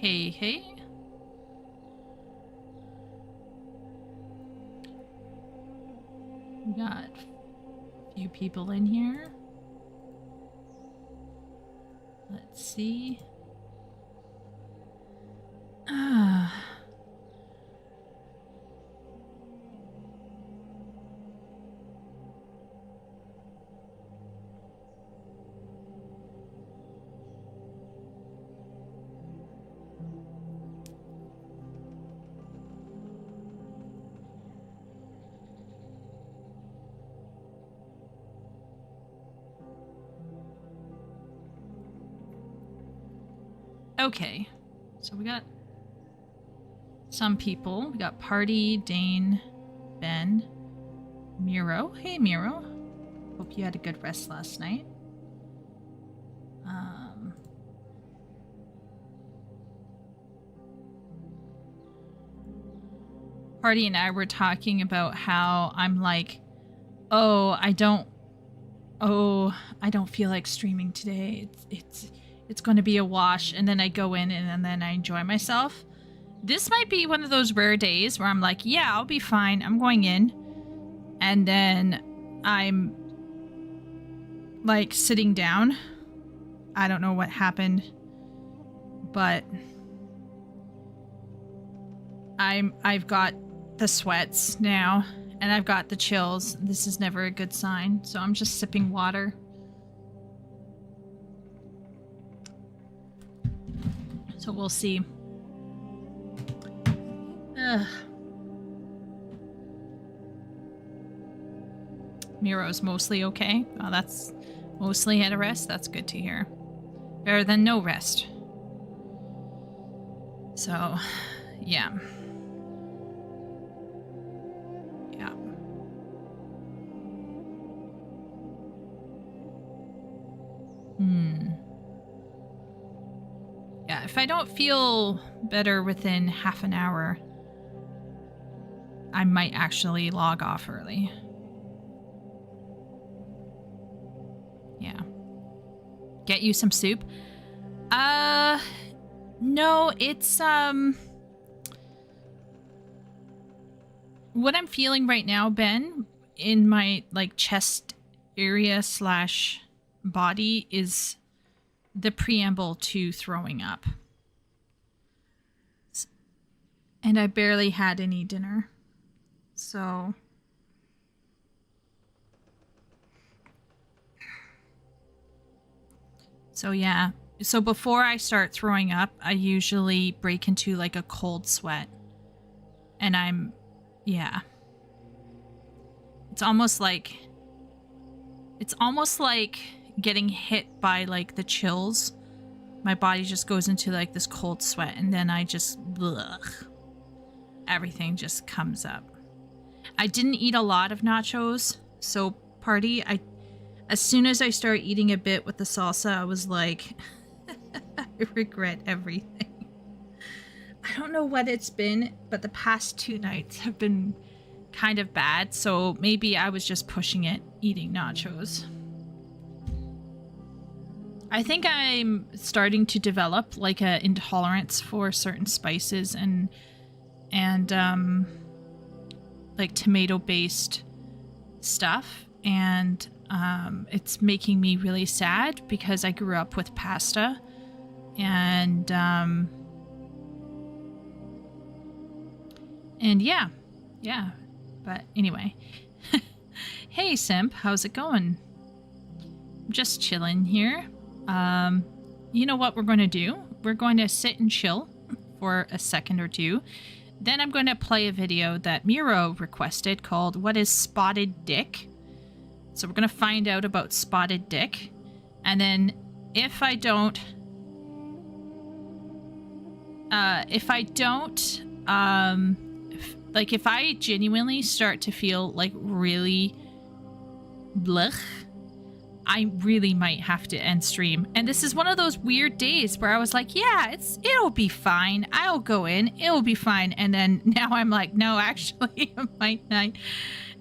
Hey, hey. We got a few people in here. Let's see. Okay, so we got some people. We got Party, Dane, Ben, Miro. Hey, Miro. Hope you had a good rest last night. Party and I were talking about how I'm like, I don't feel like streaming today. It's going to be a wash. And then I go in and then I enjoy myself. This might be one of those rare days where I'm like, yeah, I'll be fine. I'm going in. And then I'm like sitting down. I don't know what happened, but I've got the sweats now and I've got the chills. This is never a good sign. So I'm just sipping water. So we'll see. Ugh. Miro's mostly okay. Oh, that's mostly had a rest. That's good to hear. Better than no rest. So, yeah. Yeah. Yeah, if I don't feel better within half an hour, I might actually log off early. Yeah. Get you some soup? No, it's, what I'm feeling right now, Ben, in my, like, chest area / body is the preamble to throwing up. And I barely had any dinner. So yeah. So before I start throwing up, I usually break into like a cold sweat. And yeah. It's almost like getting hit by like the chills. My body just goes into like this cold sweat and then I just, everything just comes up. I didn't eat a lot of nachos, so Party, as soon as I started eating a bit with the salsa, I was like, I regret everything. I don't know what it's been, but the past 2 nights have been kind of bad, so maybe I was just pushing it, eating nachos. I think I'm starting to develop like a intolerance for certain spices and like tomato-based stuff, and it's making me really sad because I grew up with pasta, and yeah, but anyway. Hey Simp, how's it going? Just chilling here. You know what we're going to do? We're going to sit and chill for a second or two. Then I'm going to play a video that Miro requested called What is Spotted Dick? So we're going to find out about Spotted Dick. And then if I genuinely start to feel like really blech, I really might have to end stream. And this is one of those weird days where I was like, yeah, it'll be fine. I'll go in. It'll be fine. And then now I'm like, no, actually, I might not.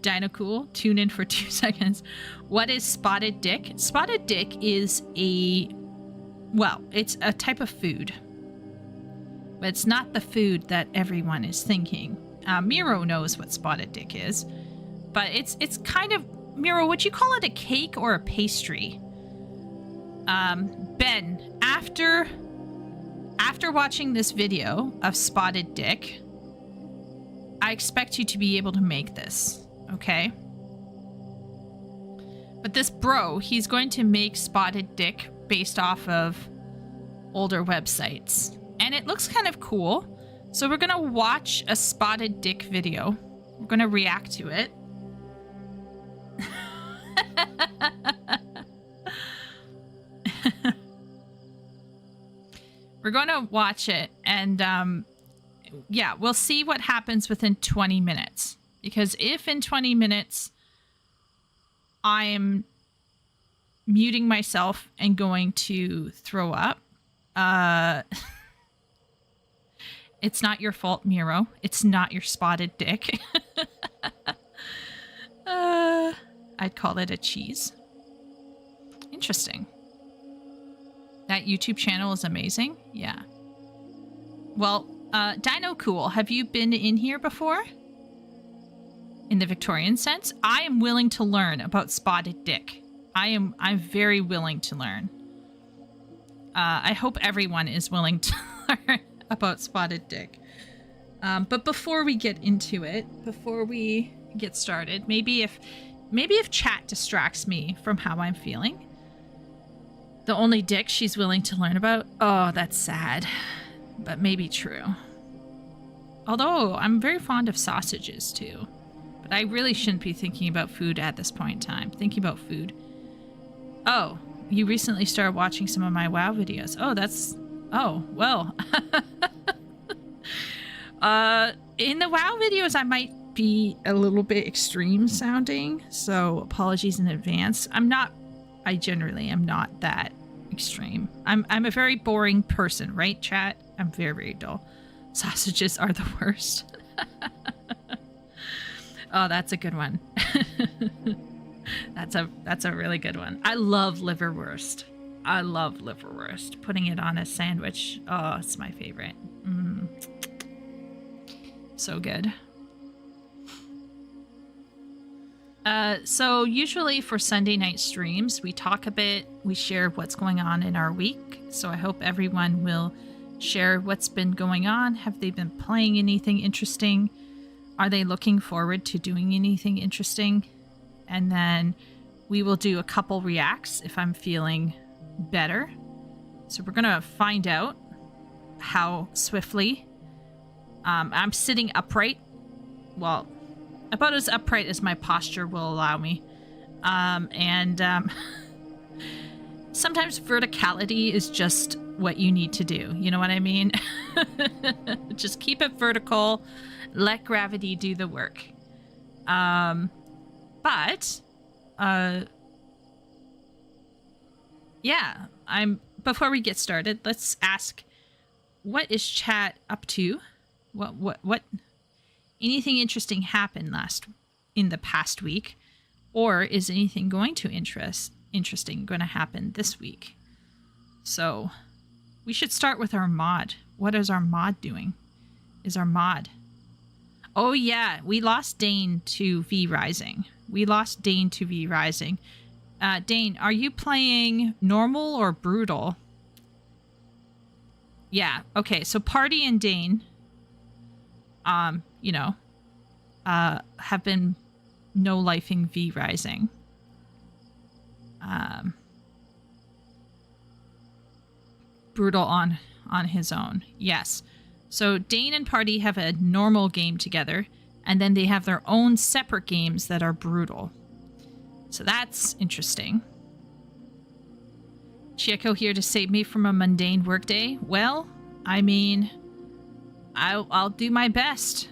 Dino Cool, tune in for 2 seconds. What is Spotted Dick? Spotted Dick is it's a type of food. But it's not the food that everyone is thinking. Miro knows what spotted dick is, but it's kind of, Miro, would you call it a cake or a pastry? Ben, after watching this video of spotted dick, I expect you to be able to make this, okay? But this bro, he's going to make spotted dick based off of older websites. And it looks kind of cool. So we're going to watch a spotted dick video. We're going to react to it. We're going to watch it. And yeah, we'll see what happens within 20 minutes. Because if in 20 minutes I'm muting myself and going to throw up, it's not your fault, Miro. It's not your spotted dick. I'd call it a cheese. Interesting. That YouTube channel is amazing. Yeah. Well, Dino Cool, have you been in here before? In the Victorian sense? I am willing to learn about spotted dick. I'm very willing to learn. I hope everyone is willing to learn about spotted dick. But before we get into it, before we get started, maybe if chat distracts me from how I'm feeling, the only dick she's willing to learn about, oh, that's sad, but maybe true. Although I'm very fond of sausages too, but I really shouldn't be thinking about food at this point in time. Thinking about food. Oh, you recently started watching some of my WoW videos. Oh, oh, well. In the WoW videos, I might be a little bit extreme sounding, so apologies in advance. I generally am not that extreme. I'm a very boring person, right, chat? I'm very, very dull. Sausages are the worst. Oh, that's a good one. That's a really good one. I love liverwurst. I love liverwurst. Putting it on a sandwich. Oh, it's my favorite. So good. So usually for Sunday night streams, we talk a bit, we share what's going on in our week. So I hope everyone will share what's been going on. Have they been playing anything interesting? Are they looking forward to doing anything interesting? And then we will do a couple reacts if I'm feeling better. So we're going to find out how swiftly. I'm sitting upright. Well, about as upright as my posture will allow me. Sometimes verticality is just what you need to do. You know what I mean? Just keep it vertical. Let gravity do the work. Yeah, before we get started, let's ask, what is chat up to? What anything interesting happened in the past week, or is anything going to interesting going to happen this week? So we should start with our mod. What is our mod doing? Oh yeah, we lost Dane to V Rising. Dane, are you playing normal or brutal? Yeah, okay, so Party and Dane, have been no-lifing V Rising. Brutal on his own, yes. So Dane and Party have a normal game together, and then they have their own separate games that are brutal. So that's interesting. Chieko here to save me from a mundane workday. Well, I mean, I'll do my best.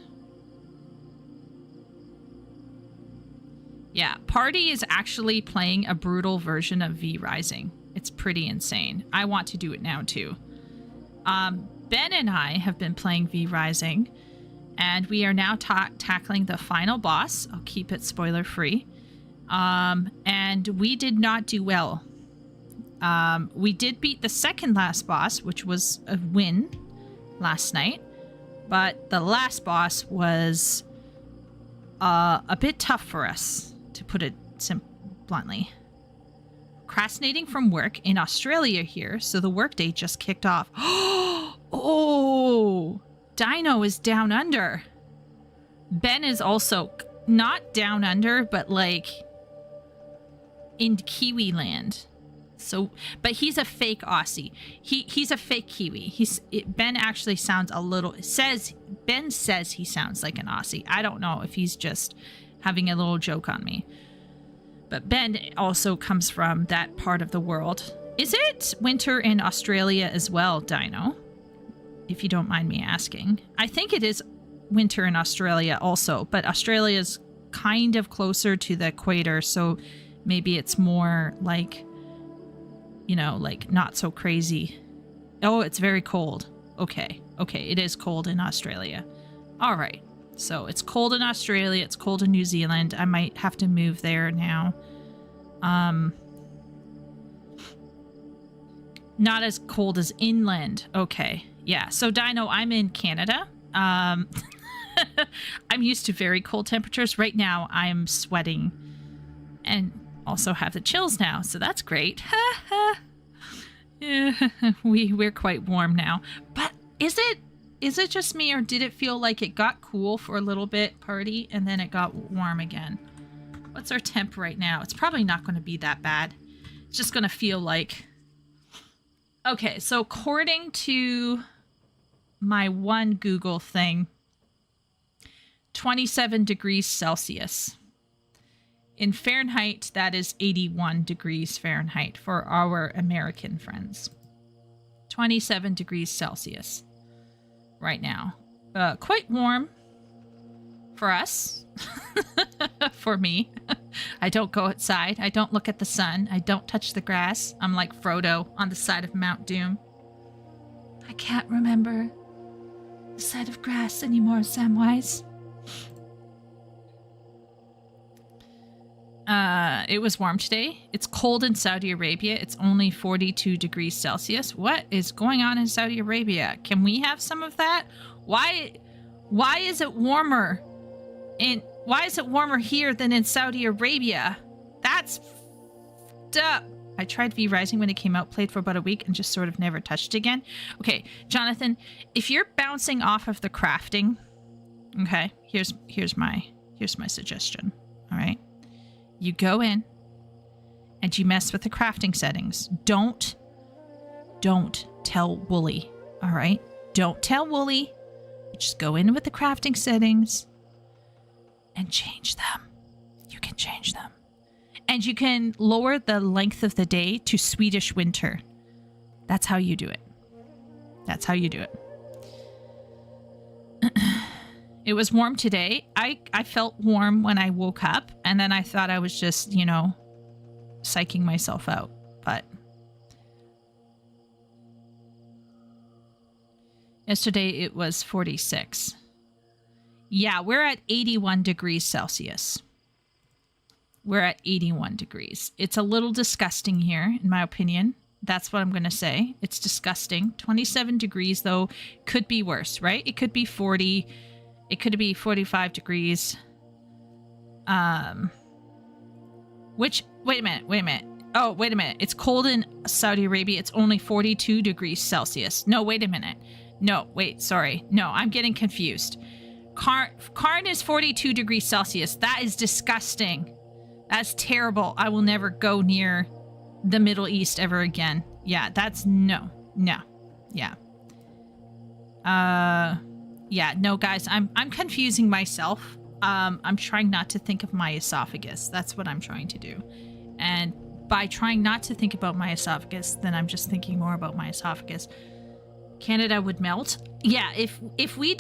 Yeah, Party is actually playing a brutal version of V Rising. It's pretty insane. I want to do it now too. Ben and I have been playing V Rising, and we are now tackling the final boss. I'll keep it spoiler free. And we did not do well. We did beat the second last boss, which was a win. last night, but the last boss was a bit tough for us, to put it bluntly. Procrastinating from work in Australia here, so the workday just kicked off. Oh, Dino is down under. Ben is also not down under, but like in Kiwi land. So, but he's a fake Aussie. He's a fake Kiwi. Ben actually sounds a little. Ben says he sounds like an Aussie. I don't know if he's just having a little joke on me. But Ben also comes from that part of the world. Is it winter in Australia as well, Dino? If you don't mind me asking. I think it is winter in Australia also, but Australia's kind of closer to the equator, so maybe it's more like, you know, like not so crazy. Oh, it's very cold. Okay, it is cold in Australia. All right. So it's cold in Australia, it's cold in New Zealand. I might have to move there now. Not as cold as inland. Okay. Yeah. So Dino, I'm in Canada. I'm used to very cold temperatures. Right now I'm sweating and also have the chills now. So that's great. Yeah, we're quite warm now. But is it just me, or did it feel like it got cool for a little bit, party, and then it got warm again? What's our temp right now? It's probably not going to be that bad. It's just going to feel like... Okay, so according to my one Google thing, 27 degrees Celsius. In Fahrenheit, that is 81 degrees Fahrenheit for our American friends. 27 degrees Celsius. Right now. Quite warm for us. For me. I don't go outside. I don't look at the sun. I don't touch the grass. I'm like Frodo on the side of Mount Doom. I can't remember the side of grass anymore, Samwise. It was warm today. It's cold in Saudi Arabia. It's only 42 degrees Celsius. What is going on in Saudi Arabia? Can we have some of that? Why is it warmer here than in Saudi Arabia? That's f***ed up. I tried V Rising when it came out, played for about a week, and just sort of never touched it again. Okay, Jonathan, if you're bouncing off of the crafting, okay, here's my suggestion. All right. You go in and you mess with the crafting settings. Don't tell Wooly, all right? Don't tell Wooly. Just go in with the crafting settings and change them. You can change them. And you can lower the length of the day to Swedish winter. That's how you do it. That's how you do it. It was warm today. I felt warm when I woke up, and then I thought I was just, you know, psyching myself out. But yesterday it was 46. Yeah, we're at 81 degrees Celsius. We're at 81 degrees. It's a little disgusting here, in my opinion. That's what I'm going to say. It's disgusting. 27 degrees, though, could be worse, right? It could be 40. It could be 45 degrees. Wait a minute. Oh, wait a minute. It's cold in Saudi Arabia. It's only 42 degrees Celsius. No, wait a minute. No, wait, sorry. No, I'm getting confused. Karn is 42 degrees Celsius. That is disgusting. That's terrible. I will never go near the Middle East ever again. Yeah, that's no. Yeah. Yeah, no, guys, I'm confusing myself. I'm trying not to think of my esophagus. That's what I'm trying to do. And by trying not to think about my esophagus, then I'm just thinking more about my esophagus. Canada would melt. Yeah, if we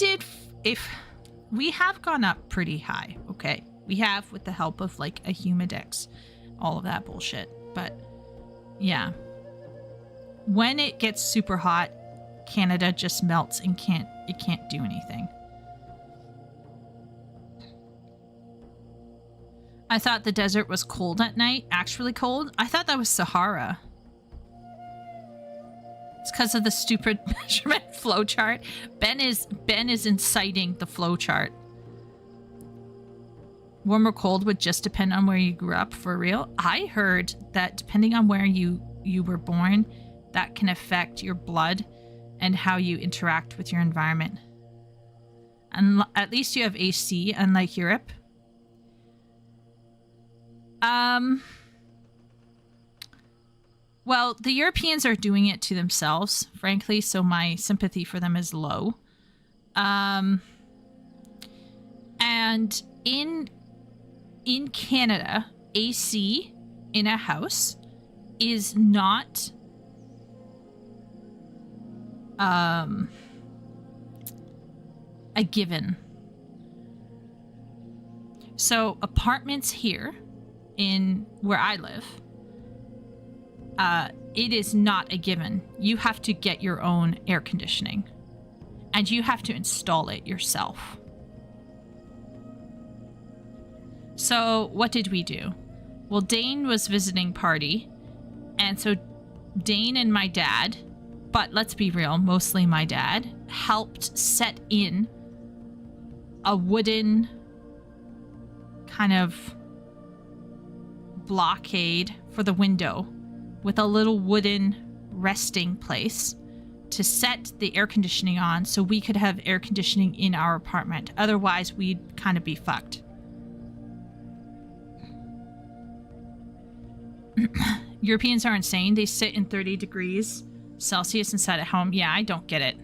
have gone up pretty high, okay? We have, with the help of like a humidex, all of that bullshit. But yeah, when it gets super hot, Canada just melts and can't do anything. I thought the desert was cold at night. Actually cold? I thought that was Sahara. It's because of the stupid measurement flowchart. Ben is inciting the flowchart. Warm or cold would just depend on where you grew up, for real. I heard that depending on where you were born, that can affect your blood and how you interact with your environment. And at least you have AC, unlike Europe. Well, the Europeans are doing it to themselves, frankly, so my sympathy for them is low. And in Canada, AC in a house is not a given. So apartments here in where I live, it is not a given. You have to get your own air conditioning and you have to install it yourself. So what did we do? Well, Dane was visiting party, and so Dane and my dad, but let's be real, mostly my dad, helped set in a wooden kind of blockade for the window with a little wooden resting place to set the air conditioning on so we could have air conditioning in our apartment. Otherwise, we'd kind of be fucked. Europeans are insane. They sit in 30 degrees Celsius inside at home. Yeah, I don't get it.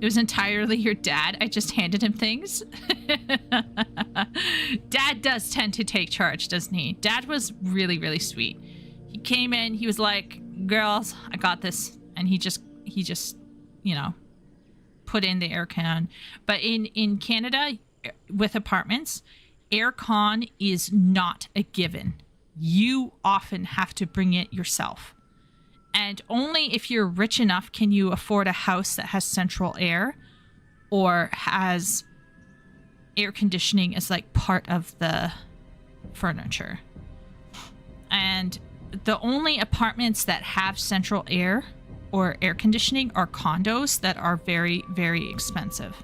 It was entirely your dad. I just handed him things. Dad does tend to take charge, doesn't he? Dad was really, really sweet. He came in, he was like, girls, I got this. And he just, you know, put in the air con. But in Canada, with apartments, air con is not a given. You often have to bring it yourself. And only if you're rich enough can you afford a house that has central air or has air conditioning as like part of the furniture. And the only apartments that have central air or air conditioning are condos that are very, very expensive.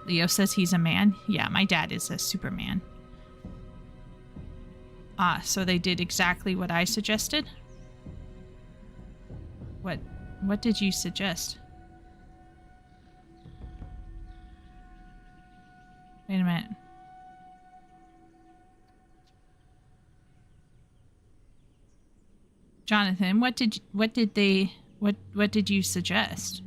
Leo says he's a man. Yeah, my dad is a superman. So they did exactly what I suggested? What did you suggest? Wait a minute. Jonathan, what did you suggest?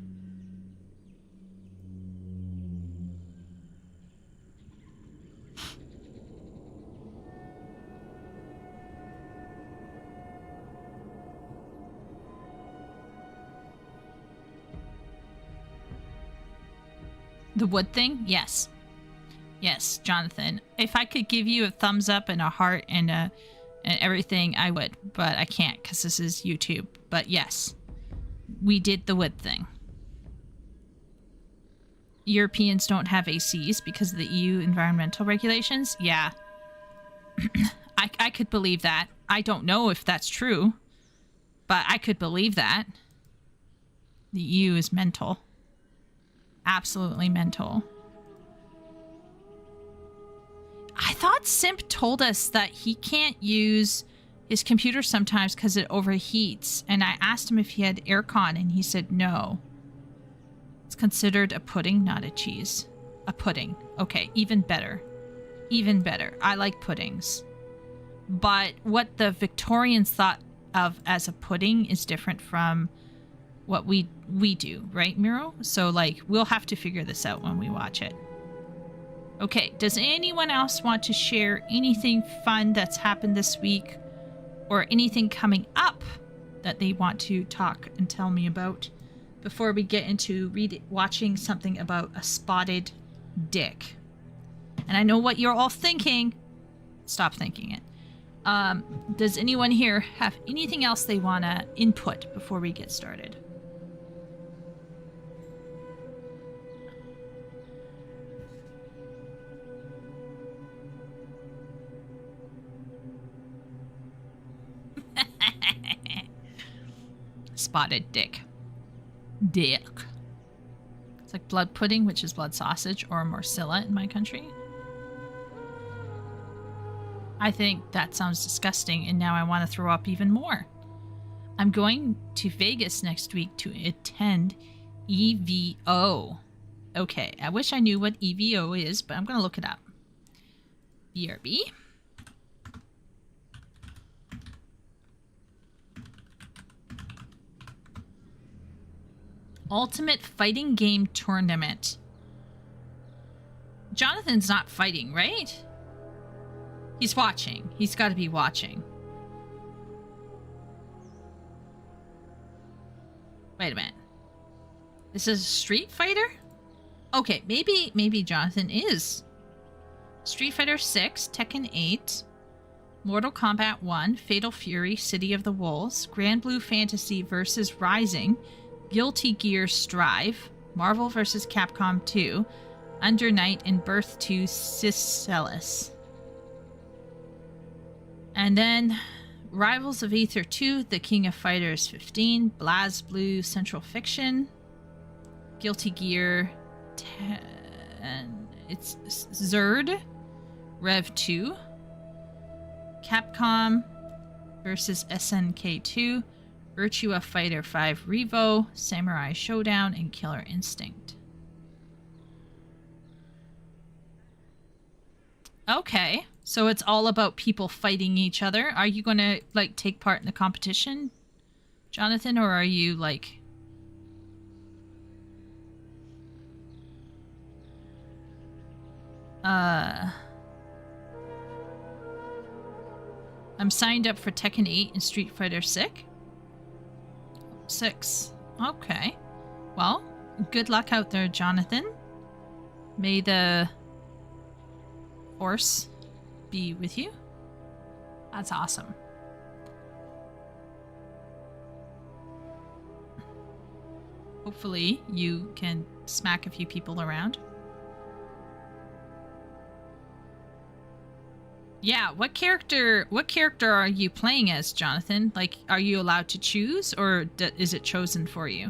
The wood thing? Yes. Yes, Jonathan. If I could give you a thumbs up and a heart and everything, I would. But I can't because this is YouTube. But yes, we did the wood thing. Europeans don't have ACs because of the EU environmental regulations? Yeah. I could believe that. I don't know if that's true. But I could believe that. The EU is mental. Absolutely mental. I thought Simp told us that he can't use his computer sometimes because it overheats. And I asked him if he had aircon and he said no. It's considered a pudding, not a cheese. A pudding. Okay, even better. Even better. I like puddings. But what the Victorians thought of as a pudding is different from what we do, right, Miro? So, like, we'll have to figure this out when we watch it. Okay, does anyone else want to share anything fun that's happened this week or anything coming up that they want to talk and tell me about before we get into watching something about a spotted dick? And I know what you're all thinking. Stop thinking it. Does anyone here have anything else they want to input before we get started? spotted dick. Dick. It's like blood pudding, which is blood sausage, or morcilla in my country. I think that sounds disgusting, and now I want to throw up even more. I'm going to Vegas next week to attend EVO. Okay, I wish I knew what EVO is, but I'm going to look it up. BRB. Ultimate Fighting Game Tournament. Jonathan's not fighting, right? He's watching. He's got to be watching. Wait a minute. This is Street Fighter? Okay, maybe Jonathan is. Street Fighter 6, Tekken 8, Mortal Kombat 1, Fatal Fury, City of the Wolves, Grand Blue Fantasy vs. Rising, Guilty Gear Strive, Marvel vs. Capcom 2, Under Night, and Birth to Cicelis. And then Rivals of Aether 2, The King of Fighters 15, BlazBlue Central Fiction, Guilty Gear 10, it's Zerd, Rev 2, Capcom versus SNK 2, Virtua Fighter 5 Revo, Samurai Showdown, and Killer Instinct. Okay, so it's all about people fighting each other. Are you going to, like, take part in the competition, Jonathan, or are you, like... I'm signed up for Tekken 8 and Street Fighter 6. 6. Okay. Well, good luck out there, Jonathan. May the Force be with you. That's awesome. Hopefully you can smack a few people around. Yeah, what character are you playing as, Jonathan? Like, are you allowed to choose, or is it chosen for you?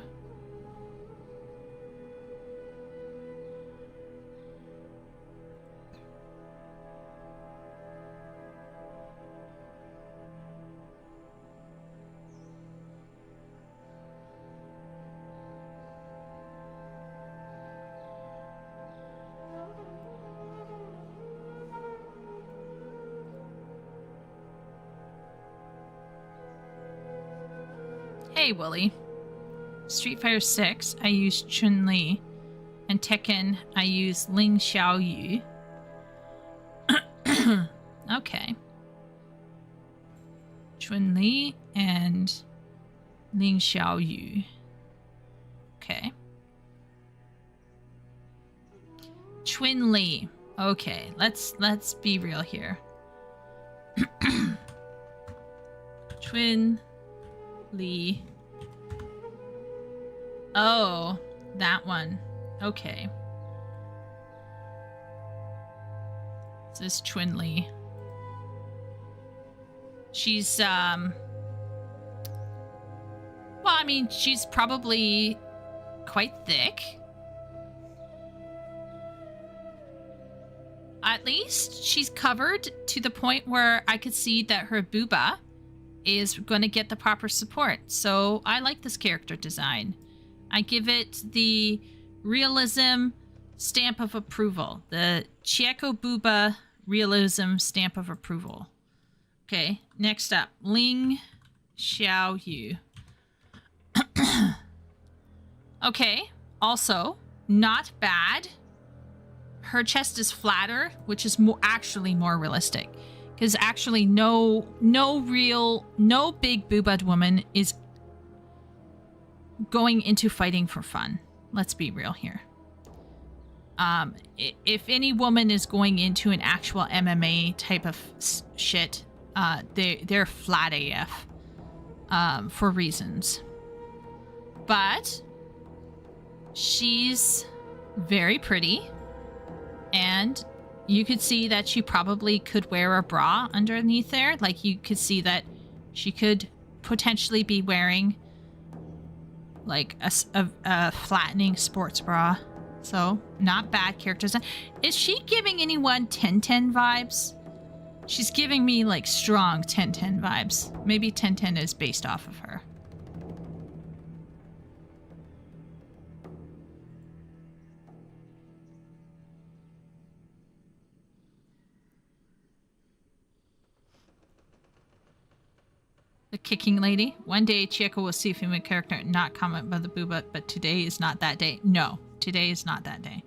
Hey, Wooly. Street Fighter 6, I use Chun-Li. And Tekken, I use Ling Xiaoyu. Okay. Chun-Li and Ling Xiaoyu. Okay. Chun-Li. Okay, let's be real here. Chun-Li. Oh, that one. Okay. This is Chun-Li. She's, well, I mean, she's probably quite thick. At least she's covered to the point where I could see that her booba is going to get the proper support. So I like this character design. I give it the realism stamp of approval. The Chieko Booba realism stamp of approval. Okay, next up, Ling Xiaoyu. Okay, also, not bad. Her chest is flatter, which is actually more realistic. Because actually no big boobad woman is going into fighting for fun. Let's be real here. If any woman is going into an actual MMA type of shit, they're flat AF for reasons. But she's very pretty, and you could see that she probably could wear a bra underneath there. Like, you could see that she could potentially be wearing like a flattening sports bra. So, not bad characters. Is she giving anyone 1010 vibes? She's giving me, like, strong 1010 vibes. Maybe 1010 is based off of her. The kicking lady. One day, Chieko will see a female character not comment about the booba, but today is not that day. No, today is not that day.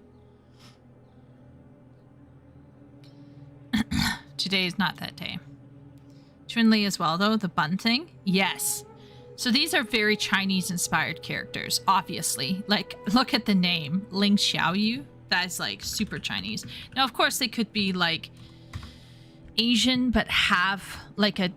Today is not that day. Chun-Li as well, though. The bun thing? Yes. So these are very Chinese-inspired characters, obviously. Like, look at the name. Ling Xiaoyu. That is, like, super Chinese. Now, of course, they could be, like, Asian, but have, like, a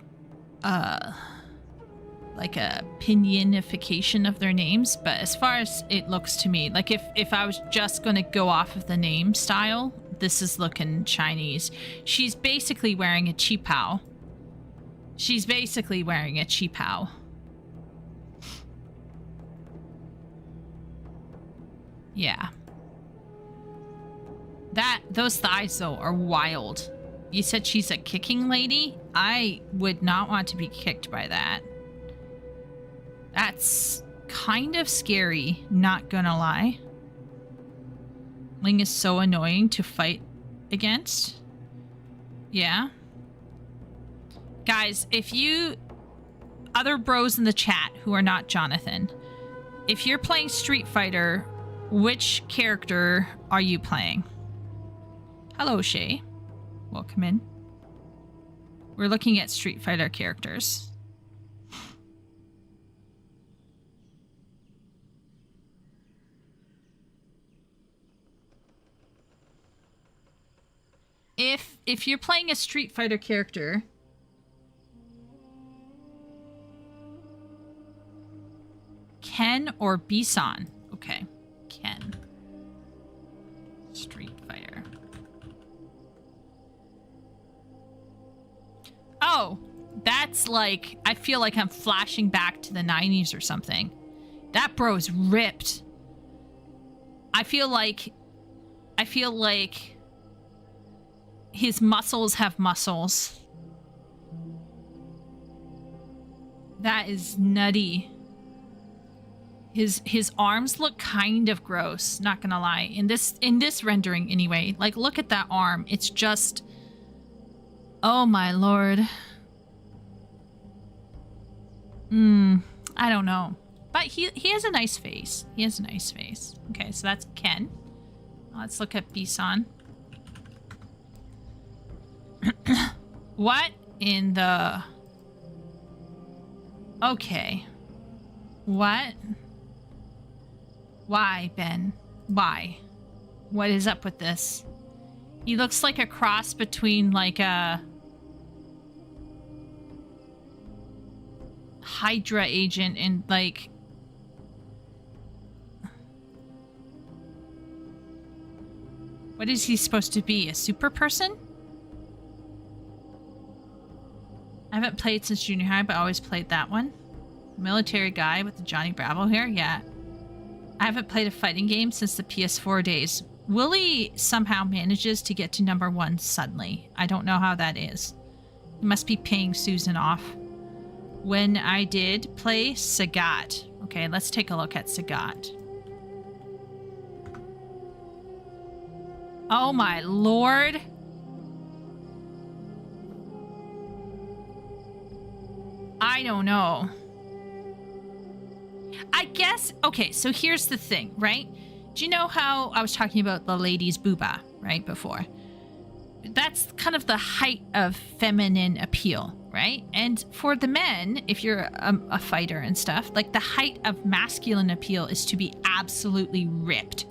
pinionification of their names. But as far as it looks to me, like, if I was just going to go off of the name style, this is looking Chinese. She's basically wearing a qipao. She's basically wearing a qipao. Yeah. Those thighs, though, are wild. You said she's a kicking lady? I would not want to be kicked by that. That's kind of scary, not gonna lie. Ling is so annoying to fight against. Yeah. Guys, if you... Other bros in the chat who are not Jonathan, if you're playing Street Fighter, which character are you playing? Hello, Shay. Welcome in. We're looking at Street Fighter characters. If you're playing a Street Fighter character, Ken or Bisan? Okay, Ken. Street Fighter. Oh, that's like, I feel like I'm flashing back to the 90s or something. That bro's ripped. I feel like his muscles have muscles. That is nutty. His arms look kind of gross, not gonna lie. In this rendering anyway. Like, look at that arm. It's just, oh my lord. I don't know. But he has a nice face. He has a nice face. Okay, so that's Ken. Let's look at Bisan. What in the... Okay. What? Why, Ben? Why? What is up with this? He looks like a cross between, like, a... Hydra agent and, like... What is he supposed to be? A super person? I haven't played since junior high, but I always played that one. Military guy with the Johnny Bravo hair? Yeah. I haven't played a fighting game since the PS4 days. Willie somehow manages to get to #1 suddenly. I don't know how that is. He must be paying Susan off. When I did play Sagat. Okay, let's take a look at Sagat. Oh my lord. I don't know. I guess, okay, so here's the thing, right? Do you know how I was talking about the lady's booba, right, before? That's kind of the height of feminine appeal, right? And for the men, if you're a fighter and stuff, like the height of masculine appeal is to be absolutely ripped.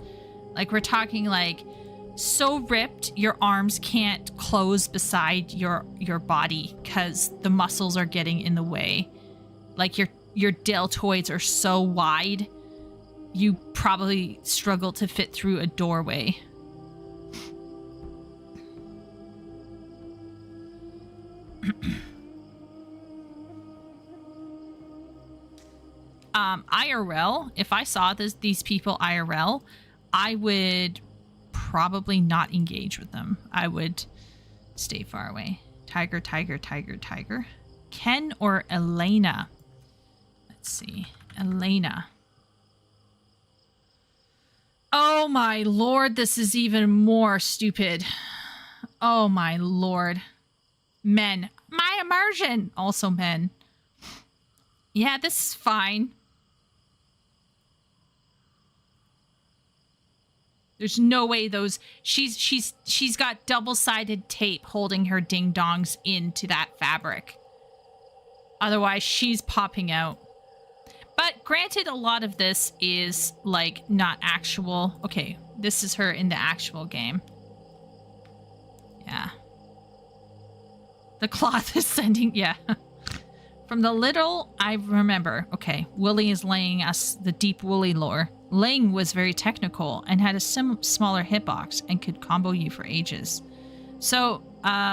Like we're talking like so ripped your arms can't close beside your body because the muscles are getting in the way. Like your deltoids are so wide, you probably struggle to fit through a doorway. IRL, if I saw these people IRL, I would probably not engage with them. I would stay far away. Tiger, tiger, tiger, tiger. Ken or Elena? Let's see. Elena. Oh my lord, this is even more stupid. Oh my lord. Men. My immersion! Also men. Yeah, this is fine. There's no way those... She's got double-sided tape holding her ding-dongs into that fabric. Otherwise, she's popping out. But granted, a lot of this is, like, not actual... Okay, this is her in the actual game. Yeah. The cloth is sending... Yeah. From the little I remember... Okay, Willie is laying us the deep Willie lore. Ling was very technical and had a smaller hitbox and could combo you for ages. So,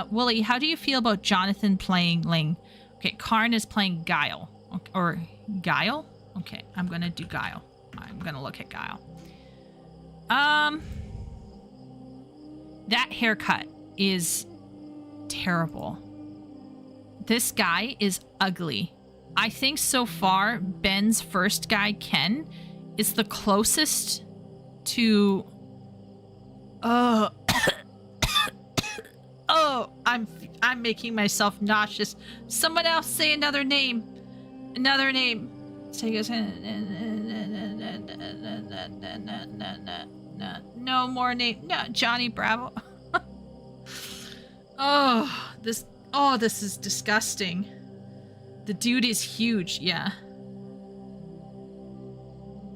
Willie, how do you feel about Jonathan playing Ling? Okay, Karn is playing Guile. Or Guile? Okay, I'm gonna do Guile. I'm gonna look at Guile. That haircut is terrible. This guy is ugly. I think so far, Ben's first guy, Ken, is the closest to... Oh, I'm making myself nauseous. Someone else say another name. Another name. Say no more name. No, Johnny Bravo. This is disgusting. The dude is huge, yeah.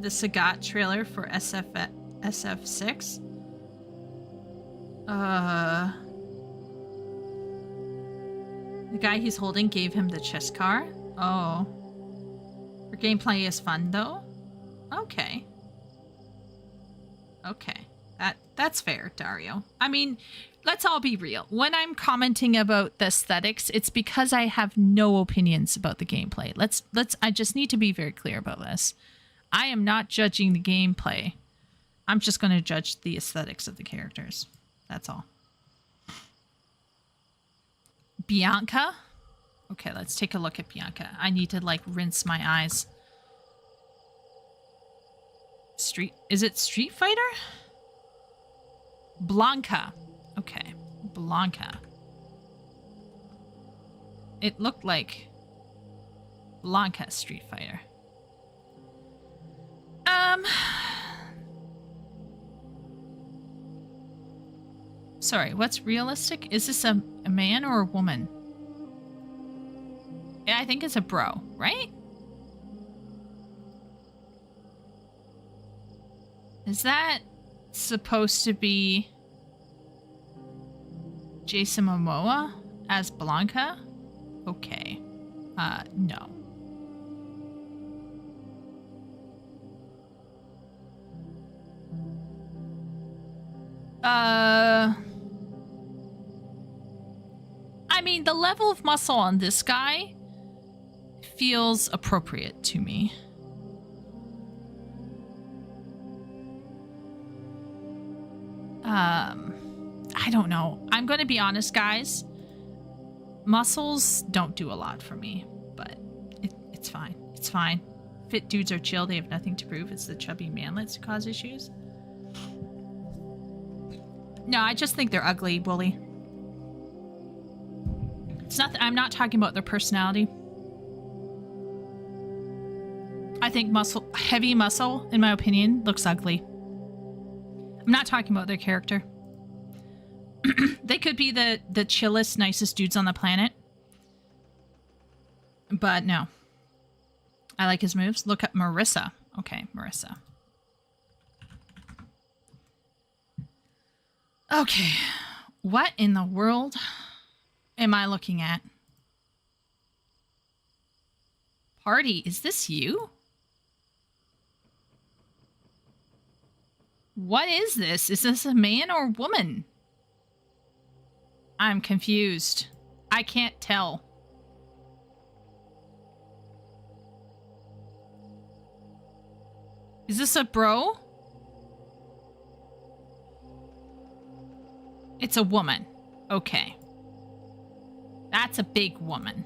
The Sagat trailer for SF6. The guy he's holding gave him the chess car. Oh. Her gameplay is fun, though? Okay. Okay. That's fair, Dario. I mean, let's all be real. When I'm commenting about the aesthetics, it's because I have no opinions about the gameplay. I just need to be very clear about this. I am not judging the gameplay. I'm just going to judge the aesthetics of the characters. That's all. Bianca? Okay, let's take a look at Bianca. I need to, like, rinse my eyes. Is it Street Fighter? Blanca. Okay, Blanca. It looked like Blanca Street Fighter. Sorry, what's realistic? Is this a man or a woman? Yeah, I think it's a bro, right? Is that supposed to be Jason Momoa as Blanca? Okay. No. I mean, the level of muscle on this guy feels appropriate to me. I don't know. I'm going to be honest, guys. Muscles don't do a lot for me, but it's fine. It's fine. Fit dudes are chill. They have nothing to prove. It's the chubby manlets who cause issues. No, I just think they're ugly, Wooly. It's not. I'm not talking about their personality. I think heavy muscle, in my opinion, looks ugly. I'm not talking about their character. They could be the chillest, nicest dudes on the planet. But no. I like his moves. Look at Marissa. Okay, Marissa. Okay. What in the world am I looking at? Party, is this you? What is this? Is this a man or woman? I'm confused. I can't tell. Is this a bro? It's a woman. Okay. That's a big woman.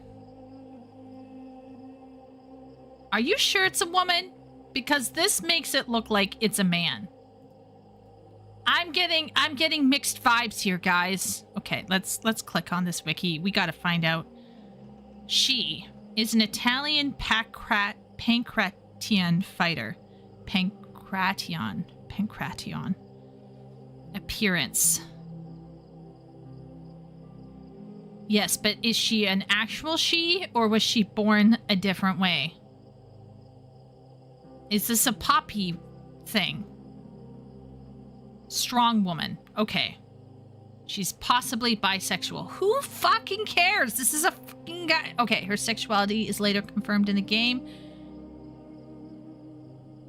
Are you sure it's a woman? Because this makes it look like it's a man. I'm getting mixed vibes here, guys. Okay, let's click on this wiki. We gotta find out. She is an Italian pancration fighter. Pancration. Appearance. Yes, but is she an actual she, or was she born a different way? Is this a poppy thing? Strong woman. Okay. She's possibly bisexual. Who fucking cares? This is a fucking guy. Okay, her sexuality is later confirmed in the game.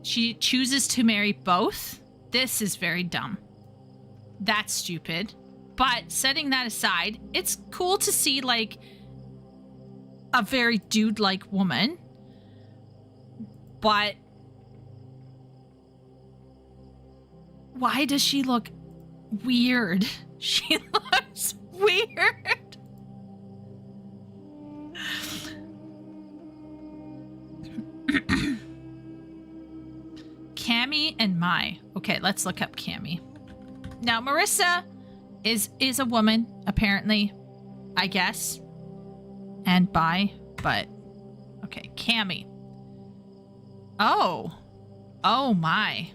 She chooses to marry both. This is very dumb. That's stupid. But setting that aside, it's cool to see, like, a very dude-like woman. But why does she look weird? She looks weird. Cammy and Mai. Okay, let's look up Cammy. Now, Marissa is a woman, apparently, I guess. And bi, but okay, Cammy. Oh. Oh my.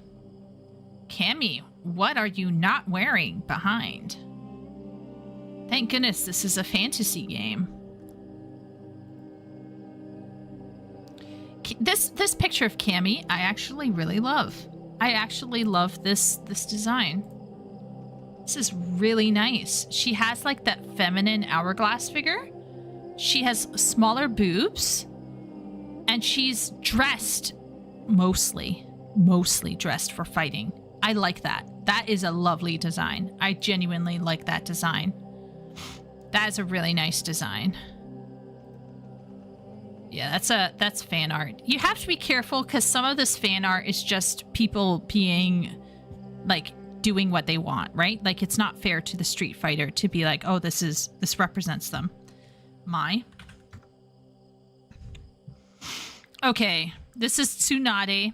Cammy, what are you not wearing behind? Thank goodness this is a fantasy game. This picture of Cammy, I actually really love. I actually love this design. This is really nice. She has like that feminine hourglass figure. She has smaller boobs. And she's dressed mostly dressed for fighting. I like that. That is a lovely design. I genuinely like that design. That is a really nice design. Yeah, that's fan art. You have to be careful because some of this fan art is just people being like doing what they want, right? Like it's not fair to the Street Fighter to be like, oh, this represents them. Okay, this is Tsunade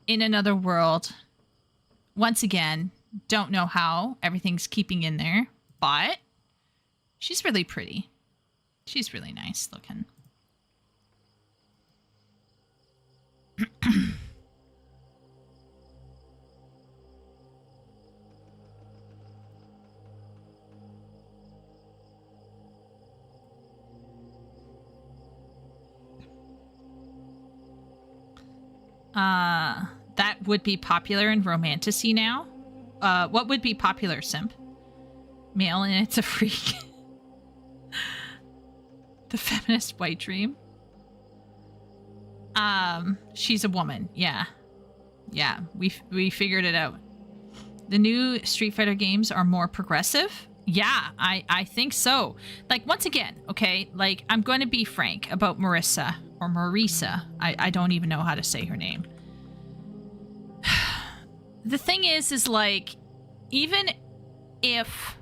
in another world. Once again, don't know how everything's keeping in there, but she's really pretty. She's really nice looking. That would be popular in romantasy now. What would be popular, Simp? Male and it's a freak. The feminist white dream. She's a woman. Yeah. Yeah, we figured it out. The new Street Fighter games are more progressive. Yeah, I think so. Like, once again, okay, like, I'm going to be frank about Marissa, or Marisa. I don't even know how to say her name. The thing is like, even if,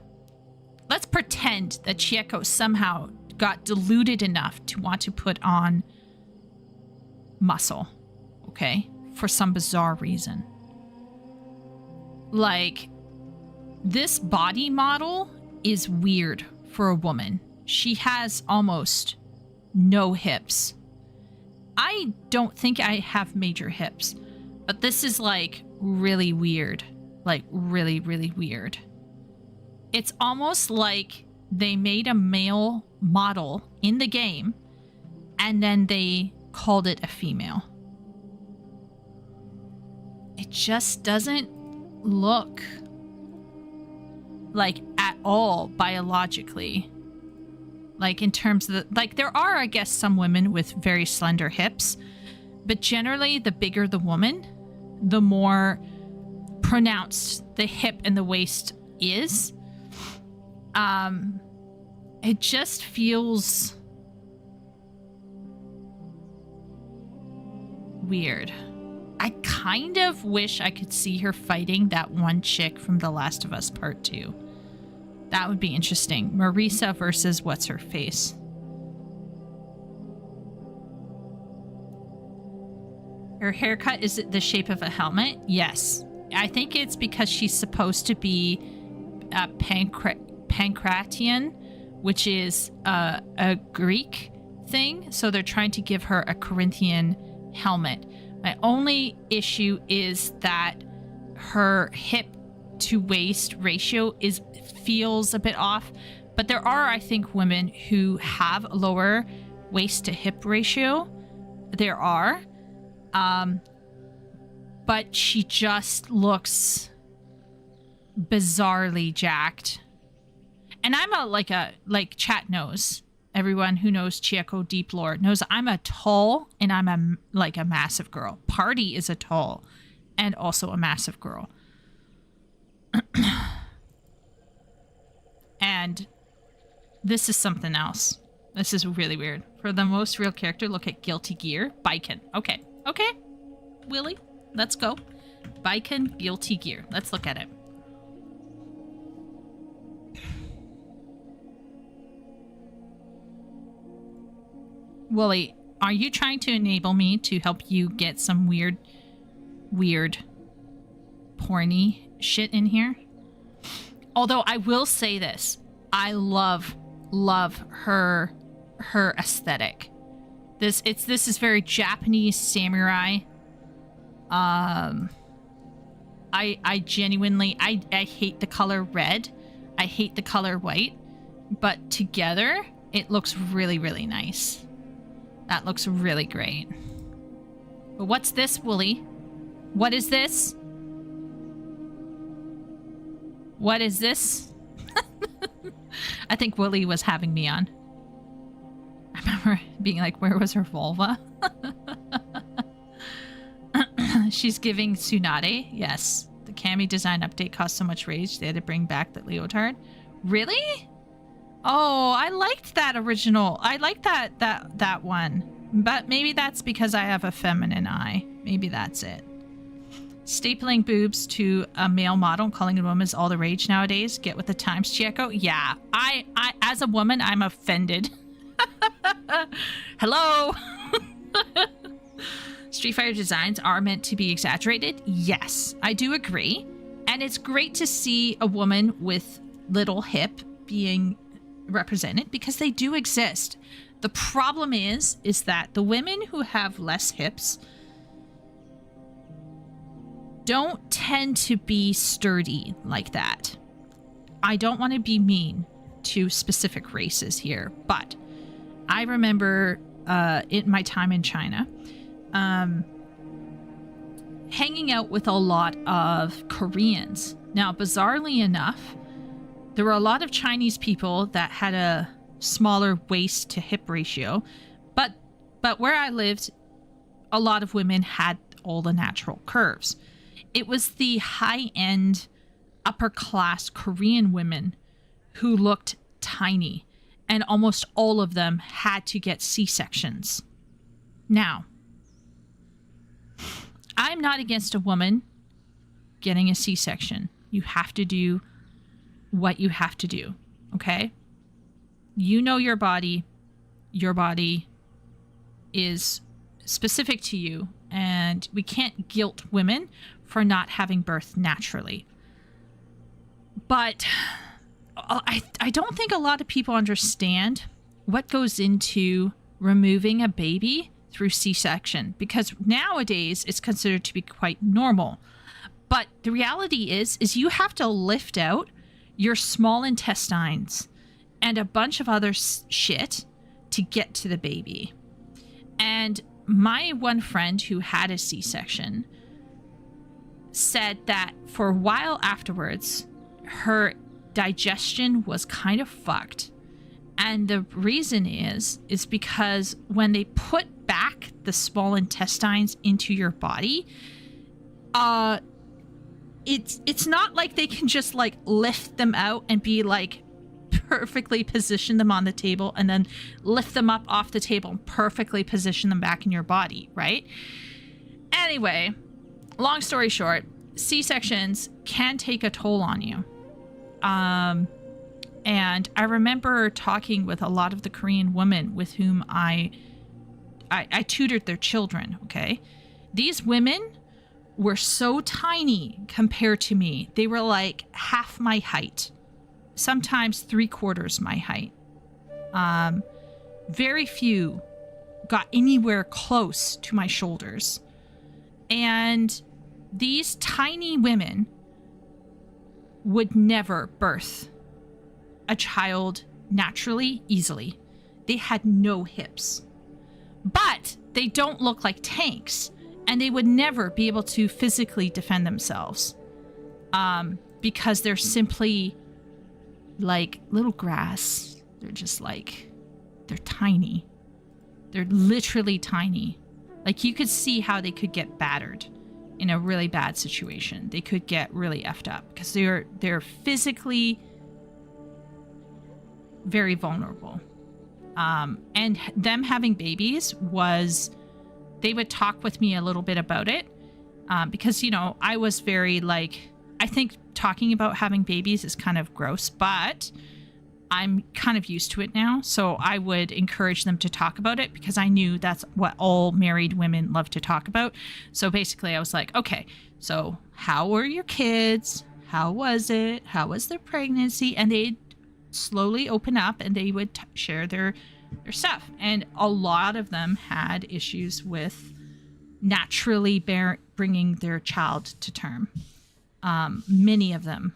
let's pretend that Chieko somehow got deluded enough to want to put on muscle, okay, for some bizarre reason. Like, this body model is weird for a woman. She has almost no hips. I don't think I have major hips, but this is like really weird. Like really, really weird. It's almost like they made a male model in the game and then they called it a female. It just doesn't look like at all biologically. Like in terms of the, like there are, I guess, some women with very slender hips, but generally the bigger the woman, the more pronounced the hip and the waist is. It just feels weird. I kind of wish I could see her fighting that one chick from The Last of Us Part 2. That would be interesting. Marisa versus what's her face. Her haircut is the shape of a helmet? Yes. I think it's because she's supposed to be a Pancratian, which is a Greek thing. So they're trying to give her a Corinthian helmet. My only issue is that her hip to waist ratio feels a bit off. But there are, I think, women who have a lower waist to hip ratio. There are. But she just looks bizarrely jacked. And I'm like chat knows. Everyone who knows Chieko Deep Lore knows I'm a tall and I'm a massive girl. Party is a tall and also a massive girl. And this is something else. This is really weird. For the most real character, look at Guilty Gear. Baiken. Okay. Willie, let's go. Baiken Guilty Gear. Let's look at it. Willie, are you trying to enable me to help you get some weird, porny shit in here? Although I will say this. I love her aesthetic. This is very Japanese samurai. I genuinely I hate the color red. I hate the color white. But together it looks really, really nice. That looks really great. But what's this, Wooly? What is this? What is this? I think Wooly was having me on. I remember being like, where was her vulva? She's giving Tsunade. Yes. The Cammy design update caused so much rage they had to bring back that leotard. Really? Oh, I liked that original. I liked that one. But maybe that's because I have a feminine eye. Maybe that's it. Stapling boobs to a male model and calling a woman is all the rage nowadays. Get with the times, Chieko. Yeah. I as a woman, I'm offended. Hello. Street Fighter designs are meant to be exaggerated. Yes, I do agree. And it's great to see a woman with little hip being represented because they do exist. The problem is that the women who have less hips don't tend to be sturdy like that. I don't want to be mean to specific races here, but I remember in my time in China, hanging out with a lot of Koreans. Now, bizarrely enough, there were a lot of Chinese people that had a smaller waist to hip ratio, but where I lived, a lot of women had all the natural curves. It was the high-end, upper-class Korean women who looked tiny, and almost all of them had to get C-sections. Now, I'm not against a woman getting a C-section. You have to do what you have to do, okay? You know your body. Your body is specific to you, and we can't guilt women for not having birth naturally. But I don't think a lot of people understand what goes into removing a baby through C-section, because nowadays it's considered to be quite normal. But the reality is you have to lift out your small intestines and a bunch of other shit to get to the baby. And my one friend who had a C-section said that for a while afterwards, her digestion was kind of fucked. And the reason is because when they put back the small intestines into your body, it's not like they can just like lift them out and be like perfectly position them on the table and then lift them up off the table and perfectly position them back in your body, right? Anyway, long story short, C-sections can take a toll on you. And I remember talking with a lot of the Korean women with whom I tutored their children, okay? These women were so tiny compared to me. They were like half my height, sometimes 3/4 my height. Very few got anywhere close to my shoulders. And these tiny women would never birth a child naturally, easily. They had no hips. But they don't look like tanks, and they would never be able to physically defend themselves, because they're simply like little grass. They're just like, they're tiny. They're literally tiny. Like, you could see how they could get battered in a really bad situation. They could get really effed up because they're physically very vulnerable. And them having babies they would talk with me a little bit about it, because, you know, I was very like, I think talking about having babies is kind of gross, but I'm kind of used to it now. So I would encourage them to talk about it because I knew that's what all married women love to talk about. So basically I was like, okay, so how were your kids? How was it? How was their pregnancy? And they'd slowly open up and they would share their stuff. And a lot of them had issues with naturally bringing their child to term. Many of them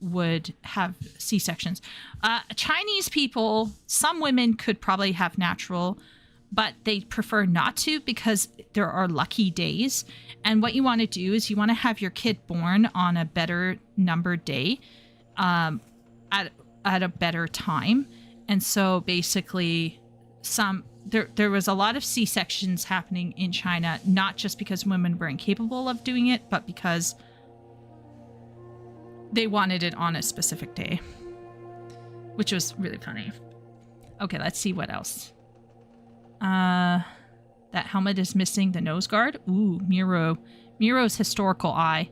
would have C-sections. Chinese people, some women could probably have natural, but they prefer not to because there are lucky days. And what you want to do is you want to have your kid born on a better numbered day, at a better time. And so basically there was a lot of C-sections happening in China, not just because women were incapable of doing it, but because they wanted it on a specific day, which was really funny. Okay, let's see what else. That helmet is missing the nose guard. Ooh, Miro's historical eye.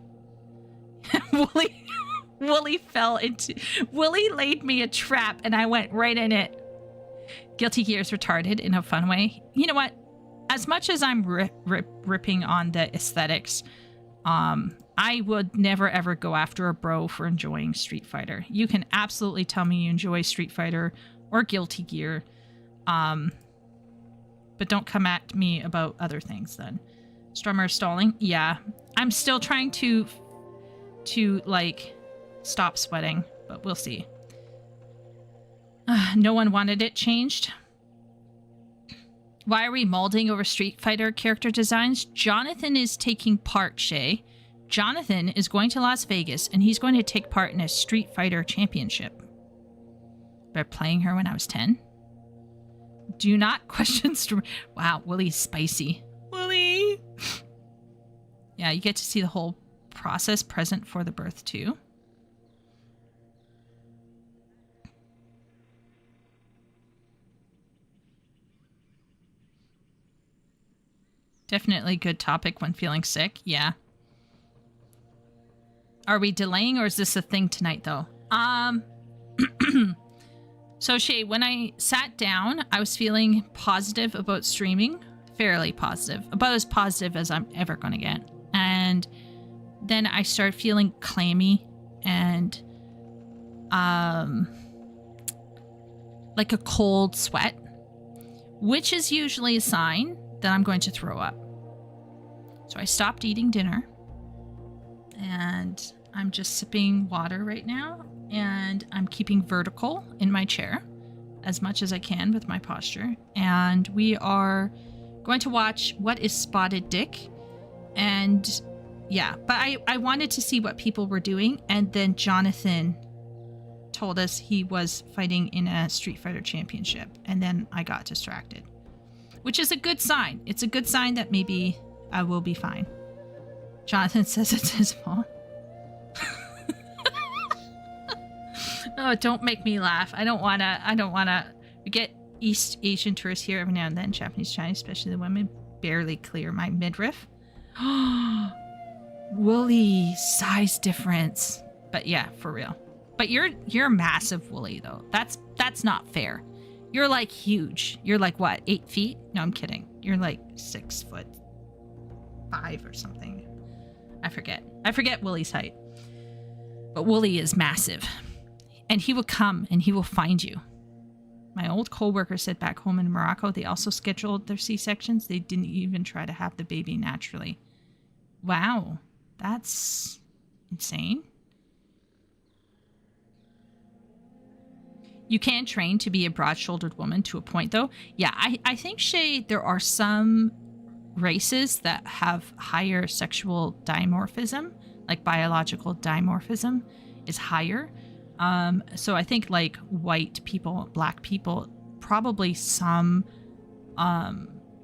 Wooly laid me a trap and I went right in it. Guilty Gear is retarded in a fun way. You know what? As much as I'm ripping on the aesthetics, I would never ever go after a bro for enjoying Street Fighter. You can absolutely tell me you enjoy Street Fighter or Guilty Gear, but don't come at me about other things then. Strummer stalling. Yeah, I'm still trying to like stop sweating, but we'll see. No one wanted it changed. Why are we molding over Street Fighter character designs? Jonathan is taking part, Shay. Jonathan is going to Las Vegas and he's going to take part in a Street Fighter championship. By playing her when I was 10. Do not question Wow, Willie's spicy. Willie! Yeah, you get to see the whole process present for the birth too. Definitely good topic when feeling sick. Yeah. Are we delaying or is this a thing tonight though? So Shay, when I sat down, I was feeling positive about streaming. Fairly positive. About as positive as I'm ever going to get. And then I started feeling clammy and like a cold sweat, which is usually a sign that I'm going to throw up. So I stopped eating dinner and I'm just sipping water right now and I'm keeping vertical in my chair as much as I can with my posture. And we are going to watch What is Spotted Dick? And yeah, but I wanted to see what people were doing. And then Jonathan told us he was fighting in a Street Fighter championship. And then I got distracted, which is a good sign. It's a good sign that maybe I will be fine. Jonathan says it's his fault. Oh, don't make me laugh. I don't wanna. We get East Asian tourists here every now and then. Japanese, Chinese, especially the women, barely clear my midriff. woolly size difference. But yeah, for real. But you're massive, Woolly, though. That's not fair. You're like huge. You're like what, 8 feet? No, I'm kidding. You're like 6'5" or something. I forget Woolly's height. But Woolly is massive. And he will come and he will find you. My old co-worker said back home in Morocco, they also scheduled their C-sections. They didn't even try to have the baby naturally. Wow. That's insane. You can train to be a broad-shouldered woman to a point, though. Yeah, I think, Shay, there are some races that have higher sexual dimorphism, like biological dimorphism is higher. So I think like white people, black people, probably some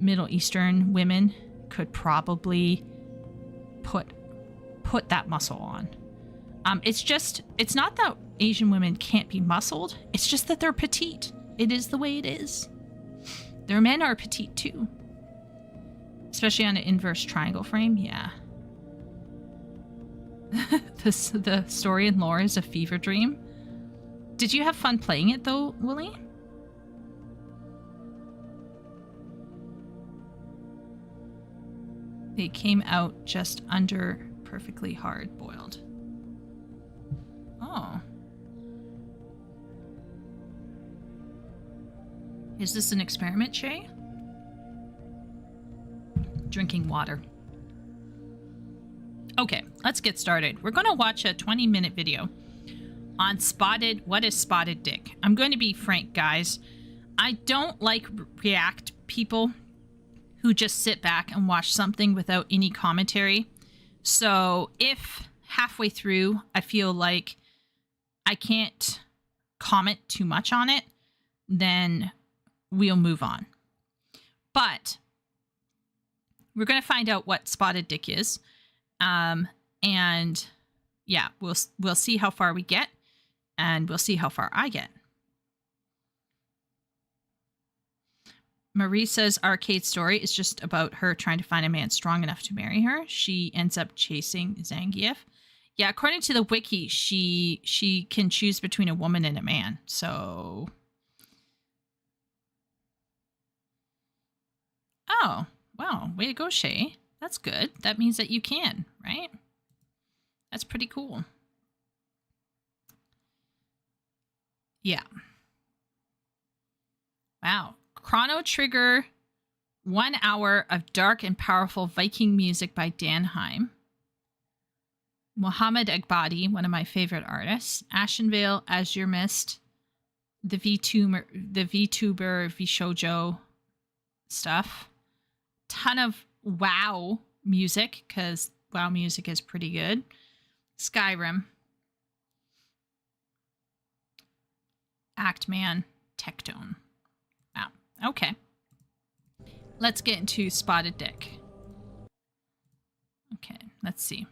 Middle Eastern women could probably put that muscle on. It's not that Asian women can't be muscled. It's just that they're petite. It is the way it is. Their men are petite too. Especially on an inverse triangle frame, yeah. The story and lore is a fever dream. Did you have fun playing it though, Wooly? They came out just under perfectly hard boiled. Oh. Is this an experiment, Shay? Drinking water. Okay, let's get started. We're going to watch a 20-minute video on what is spotted dick. I'm going to be frank, guys. I don't like react people who just sit back and watch something without any commentary. So if halfway through I feel like I can't comment too much on it, then we'll move on. But we're going to find out what spotted dick is. And yeah, we'll see how far we get, and we'll see how far I get. Marie says Arcade Story is just about her trying to find a man strong enough to marry her. She ends up chasing Zangief. Yeah, according to the wiki, she can choose between a woman and a man. So, oh, wow, way to go, Shay. That's good. That means that you can, right? That's pretty cool. Yeah. Wow. Chrono Trigger, 1 hour of dark and powerful Viking music by Dan Heim. Mohammed Agbadi, one of my favorite artists. Ashenvale, Azure Mist, the VTuber, VShojo stuff. Ton of WoW music, because WoW music is pretty good. Skyrim. Actman, Tectone. Wow. Okay. Let's get into spotted dick. Okay, let's see.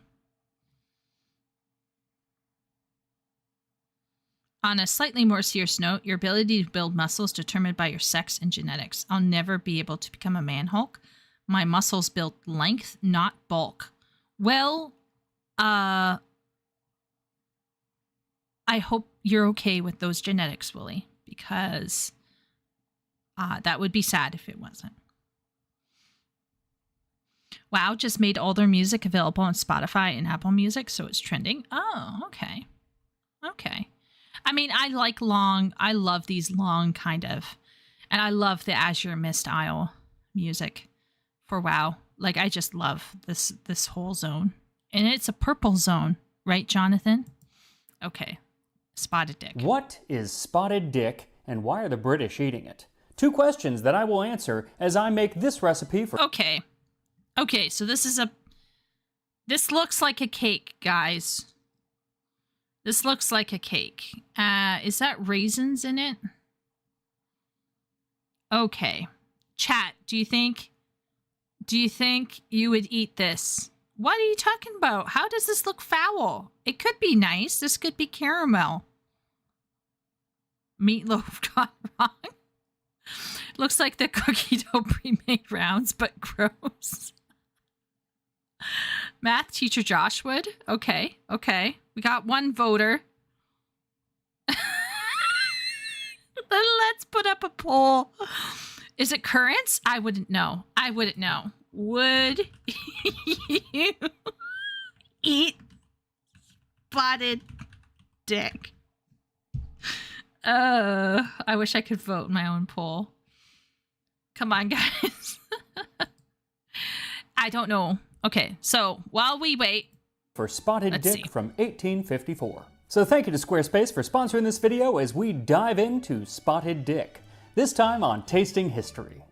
On a slightly more serious note, your ability to build muscles determined by your sex and genetics. I'll never be able to become a man Hulk. My muscles build length, not bulk. Well, I hope you're okay with those genetics, Willie, because that would be sad if it wasn't. WoW just made all their music available on Spotify and Apple Music, so it's trending. Oh, okay. Okay. I mean, I love these long kind of, and I love the Azure Mist Isle music for WoW. Like, I just love this whole zone. And it's a purple zone, right, Jonathan? Okay. Spotted dick. What is spotted dick, and why are the British eating it? 2 questions that I will answer as I make this recipe for... Okay. Okay, so this looks like a cake, guys. This looks like a cake. Is that raisins in it? Okay. Chat, do you think you would eat this? What are you talking about? How does this look foul? It could be nice. This could be caramel. Meatloaf gone wrong. Looks like the cookie dough pre-made rounds, but gross. Math teacher Josh would. Okay. We got one voter. Let's put up a poll. Is it currants? I wouldn't know. Would you eat spotted dick? I wish I could vote in my own poll. Come on, guys. I don't know. Okay, so while we wait. For Spotted Dick from 1854. So thank you to Squarespace for sponsoring this video as we dive into Spotted Dick. This time on Tasting History.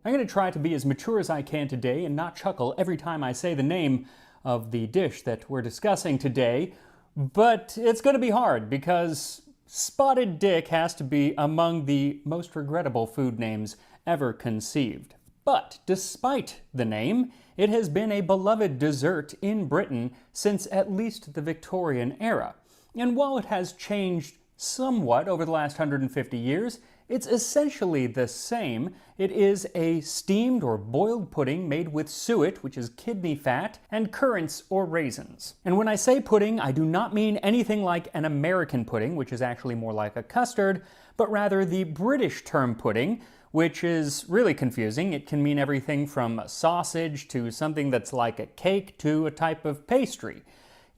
I'm going to try to be as mature as I can today and not chuckle every time I say the name of the dish that we're discussing today, but it's going to be hard because Spotted Dick has to be among the most regrettable food names ever conceived. But despite the name, it has been a beloved dessert in Britain since at least the Victorian era. And while it has changed somewhat over the last 150 years, it's essentially the same. It is a steamed or boiled pudding made with suet, which is kidney fat, and currants or raisins. And when I say pudding, I do not mean anything like an American pudding, which is actually more like a custard, but rather the British term pudding, which is really confusing. It can mean everything from a sausage to something that's like a cake to a type of pastry.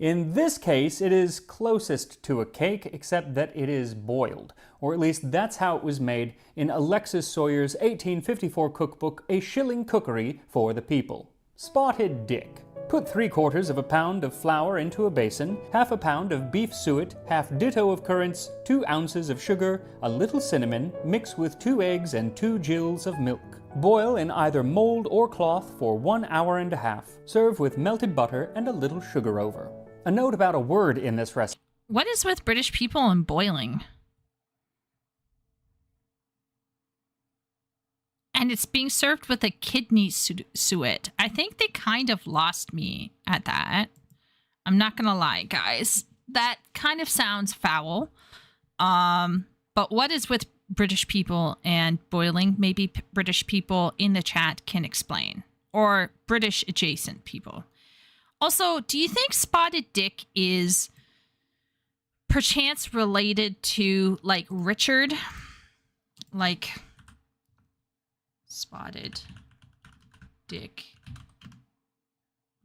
In this case, it is closest to a cake, except that it is boiled. Or at least that's how it was made in Alexis Sawyer's 1854 cookbook, A Shilling Cookery for the People. Spotted Dick. Put 3/4 pound of flour into a basin, half a pound of beef suet, half ditto of currants, 2 ounces of sugar, a little cinnamon, mix with 2 eggs and 2 gills of milk. Boil in either mold or cloth for 1 hour and a half. Serve with melted butter and a little sugar over. A note about a word in this recipe. What is with British people and boiling? And it's being served with a kidney suet. I think they kind of lost me at that. I'm not gonna lie, guys. That kind of sounds foul. But what is with British people and boiling? Maybe British people in the chat can explain. Or British adjacent people. Also, do you think Spotted Dick is perchance related to, like, Richard? Like, Spotted Dick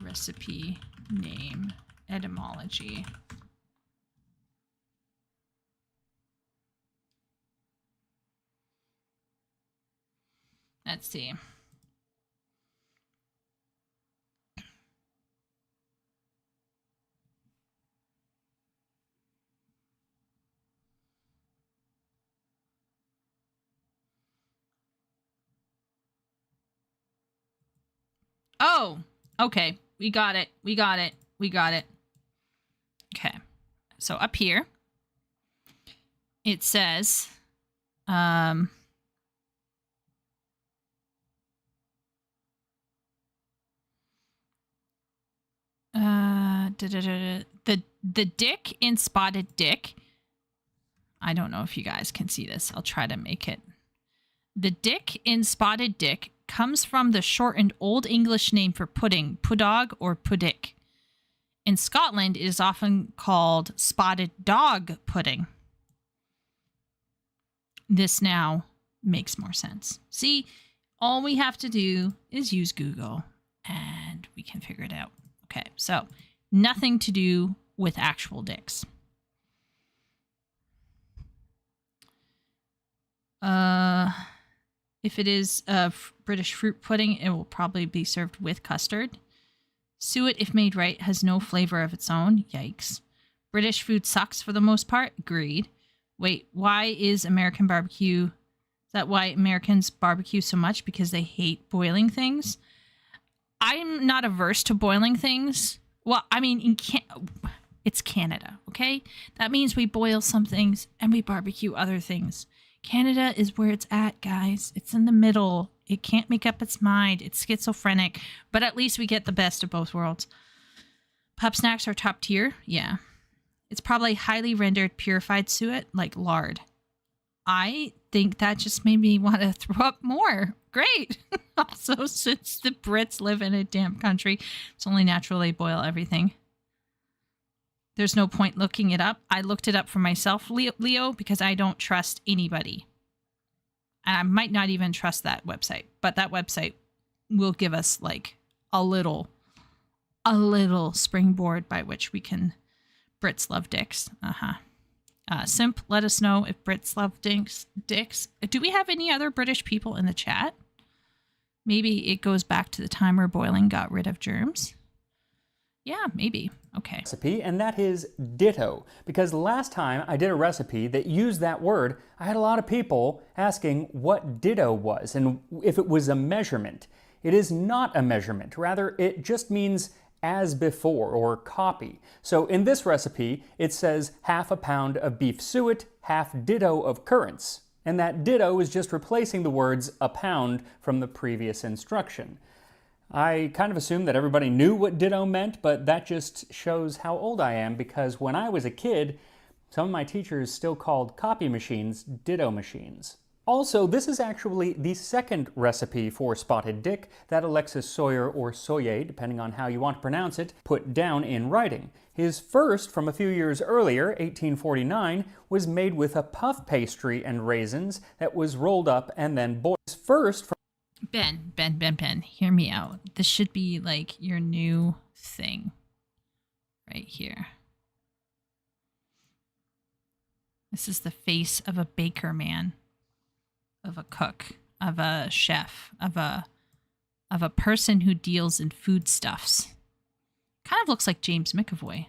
recipe name etymology. Let's see. Oh, okay. We got it. Okay. So up here, it says, the dick in Spotted Dick. I don't know if you guys can see this. I'll try to make it. The dick in Spotted Dick comes from the shortened Old English name for pudding, pudog or pudick. In Scotland, it is often called spotted dog pudding. This now makes more sense. See, all we have to do is use Google and we can figure it out. Okay, so nothing to do with actual dicks. If it is a British fruit pudding, it will probably be served with custard. Suet, if made right, has no flavor of its own. Yikes. British food sucks for the most part. Agreed. Wait, why is American barbecue... Is that why Americans barbecue so much? Because they hate boiling things? I'm not averse to boiling things. Well, I mean, it's Canada, okay? That means we boil some things and we barbecue other things. Canada is where it's at, guys. It's in the middle. It can't make up its mind. It's schizophrenic, but at least we get the best of both worlds. Pub snacks are top tier. Yeah. It's probably highly rendered purified suet, like lard. I think that just made me want to throw up more. Great. Also, since the Brits live in a damp country, it's only natural they boil everything. There's no point looking it up. I looked it up for myself, Leo, because I don't trust anybody. And I might not even trust that website, but that website will give us like a little springboard by which we can. Brits love dicks. Simp, let us know if Brits love dicks. Do we have any other British people in the chat? Maybe it goes back to the time where boiling got rid of germs. Yeah, maybe. Okay. Recipe, and that is ditto. Because last time I did a recipe that used that word, I had a lot of people asking what ditto was and if it was a measurement. It is not a measurement. Rather, it just means as before, or copy. So in this recipe, it says half a pound of beef suet, half ditto of currants. And that ditto is just replacing the words a pound from the previous instruction. I kind of assumed that everybody knew what ditto meant, but that just shows how old I am, because when I was a kid, some of my teachers still called copy machines ditto machines. Also, this is actually the second recipe for spotted dick that Alexis Soyer, or Soyer, depending on how you want to pronounce it, put down in writing. His first, from a few years earlier, 1849, was made with a puff pastry and raisins that was rolled up and then boiled. His first from Ben, hear me out. This should be like your new thing right here. This is the face of a baker man, of a cook, of a chef, of a person who deals in foodstuffs. Kind of looks like James McAvoy.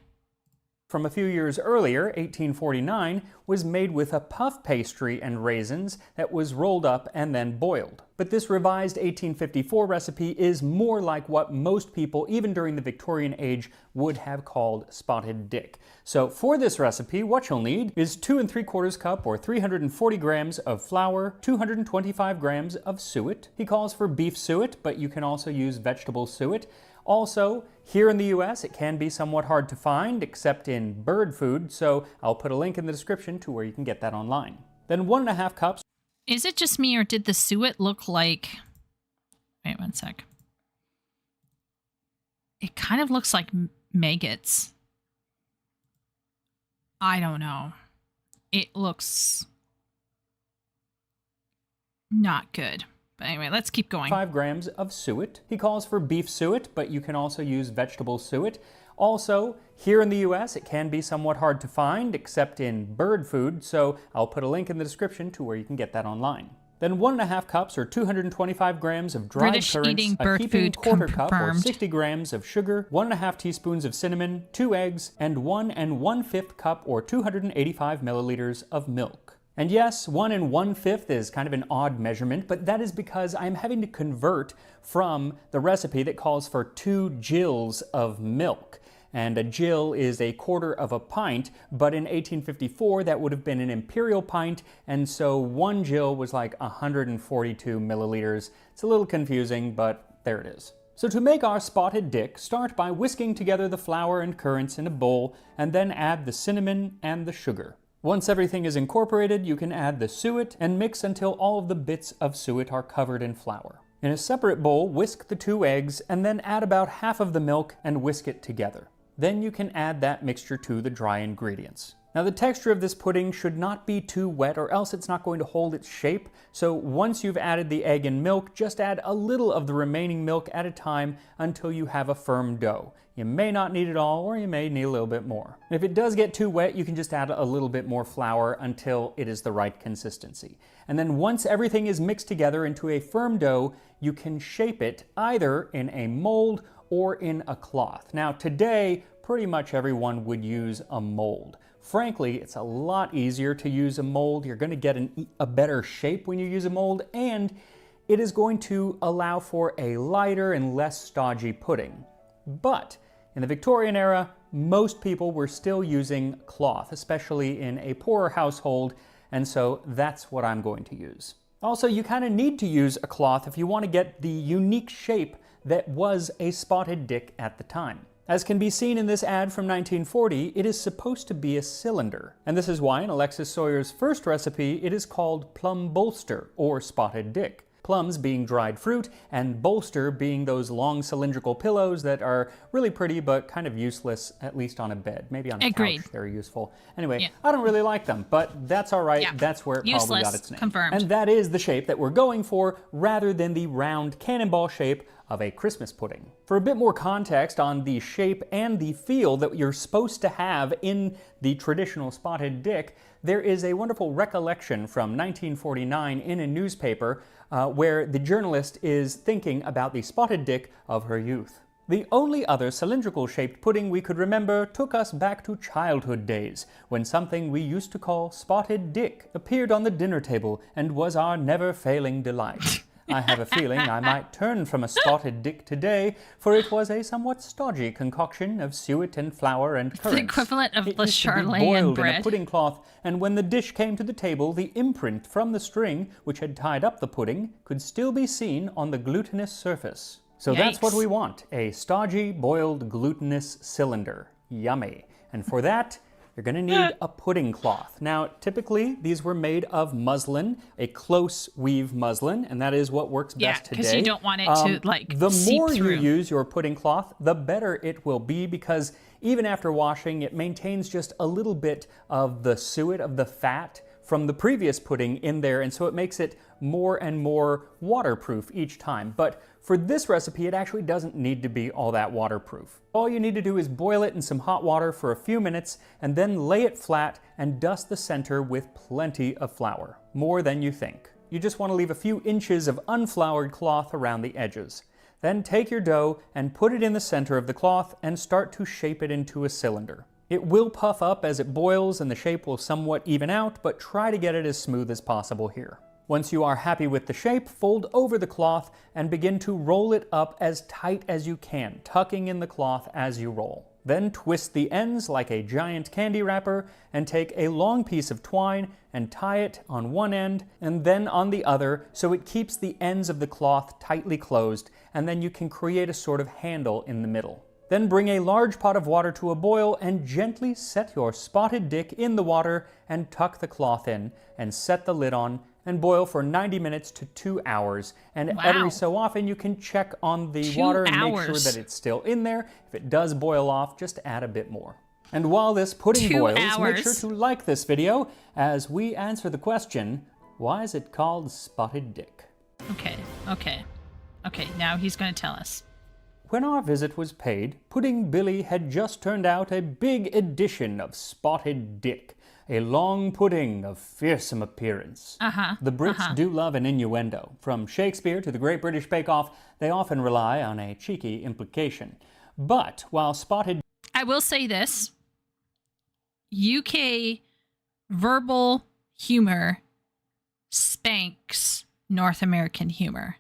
From a few years earlier, 1849, was made with a puff pastry and raisins that was rolled up and then boiled. But this revised 1854 recipe is more like what most people, even during the Victorian age, would have called spotted dick. So for this recipe, what you'll need is 2 3/4 cup or 340 grams of flour, 225 grams of suet. He calls for beef suet, but you can also use vegetable suet. Also, here in the US, it can be somewhat hard to find, except in bird food, so I'll put a link in the description to where you can get that online. Then 1.5 cups. Is it just me, or did the suet look like... Wait one sec. It kind of looks like maggots. I don't know. It looks not good. But anyway, let's keep going. 5 grams of suet. He calls for beef suet, but you can also use vegetable suet. Also, here in the US, it can be somewhat hard to find, except in bird food, so I'll put a link in the description to where you can get that online. Then 1.5 cups or 225 grams of dried British currants, eating a bird heaping food 1/4 cup or confirmed. 60 grams of sugar, 1.5 teaspoons of cinnamon, 2 eggs, and 1 1/5 cup or 285 milliliters of milk. And yes, 1 1/5 is kind of an odd measurement, but that is because I'm having to convert from the recipe that calls for 2 gills of milk. And a gill is 1/4 of a pint, but in 1854 that would have been an imperial pint, and so 1 gill was like 142 milliliters. It's a little confusing, but there it is. So to make our spotted dick, start by whisking together the flour and currants in a bowl, and then add the cinnamon and the sugar. Once everything is incorporated, you can add the suet and mix until all of the bits of suet are covered in flour. In a separate bowl, whisk the 2 eggs and then add about half of the milk and whisk it together. Then you can add that mixture to the dry ingredients. Now the texture of this pudding should not be too wet, or else it's not going to hold its shape. So once you've added the egg and milk, just add a little of the remaining milk at a time until you have a firm dough. You may not need it all, or you may need a little bit more. If it does get too wet, you can just add a little bit more flour until it is the right consistency. And then once everything is mixed together into a firm dough, you can shape it either in a mold or in a cloth. Now today, pretty much everyone would use a mold. Frankly, it's a lot easier to use a mold. You're going to get a better shape when you use a mold, and it is going to allow for a lighter and less stodgy pudding. But in the Victorian era, most people were still using cloth, especially in a poorer household, and so that's what I'm going to use. Also, you kind of need to use a cloth if you want to get the unique shape that was a spotted dick at the time. As can be seen in this ad from 1940, it is supposed to be a cylinder. And this is why in Alexis Sawyer's first recipe, it is called plum bolster, or spotted dick. Plums being dried fruit, and bolster being those long cylindrical pillows that are really pretty but kind of useless, at least on a bed. Maybe on a couch they're useful. Anyway, I don't really like them, but that's all right. That's where it probably got its name. Confirmed. And that is the shape that we're going for, rather than the round cannonball shape of a Christmas pudding. For a bit more context on the shape and the feel that you're supposed to have in the traditional spotted dick, there is a wonderful recollection from 1949 in a newspaper where the journalist is thinking about the spotted dick of her youth. The only other cylindrical-shaped pudding we could remember took us back to childhood days, when something we used to call spotted dick appeared on the dinner table and was our never-failing delight. I have a feeling I might turn from a spotted dick today, for it was a somewhat stodgy concoction of suet and flour and currants. The equivalent of it the used to be charlet boiled and bread. in a pudding cloth, and when the dish came to the table, the imprint from the string which had tied up the pudding could still be seen on the glutinous surface. So that's what we want, a stodgy, boiled, glutinous cylinder. Yummy. And for that, you're going to need a pudding cloth. Now, typically, these were made of muslin, a close weave muslin, and that is what works best today. Yeah, because you don't want it to, like, the seep more through. you use your pudding cloth, the better it will be, because even after washing, it maintains just a little bit of the suet, of the fat from the previous pudding in there, and so it makes it more and more waterproof each time. But for this recipe, it actually doesn't need to be all that waterproof. All you need to do is boil it in some hot water for a few minutes and then lay it flat and dust the center with plenty of flour, more than you think. You just want to leave a few inches of unfloured cloth around the edges. Then take your dough and put it in the center of the cloth and start to shape it into a cylinder. It will puff up as it boils and the shape will somewhat even out, but try to get it as smooth as possible here. Once you are happy with the shape, fold over the cloth and begin to roll it up as tight as you can, tucking in the cloth as you roll. Then twist the ends like a giant candy wrapper and take a long piece of twine and tie it on one end and then on the other so it keeps the ends of the cloth tightly closed, and then you can create a sort of handle in the middle. Then bring a large pot of water to a boil and gently set your spotted dick in the water and tuck the cloth in and set the lid on and boil for 90 minutes to 2 hours. And every so often you can check on the water and make sure that it's still in there. If it does boil off, just add a bit more. And while this pudding boils, make sure to like this video as we answer the question, why is it called spotted dick? Okay, now he's going to tell us. When our visit was paid, Pudding Billy had just turned out a big edition of Spotted Dick, a long pudding of fearsome appearance. The Brits do love an innuendo. From Shakespeare to the Great British Bake Off, they often rely on a cheeky implication. But while Spotted... I will say this. UK verbal humor spanks North American humor.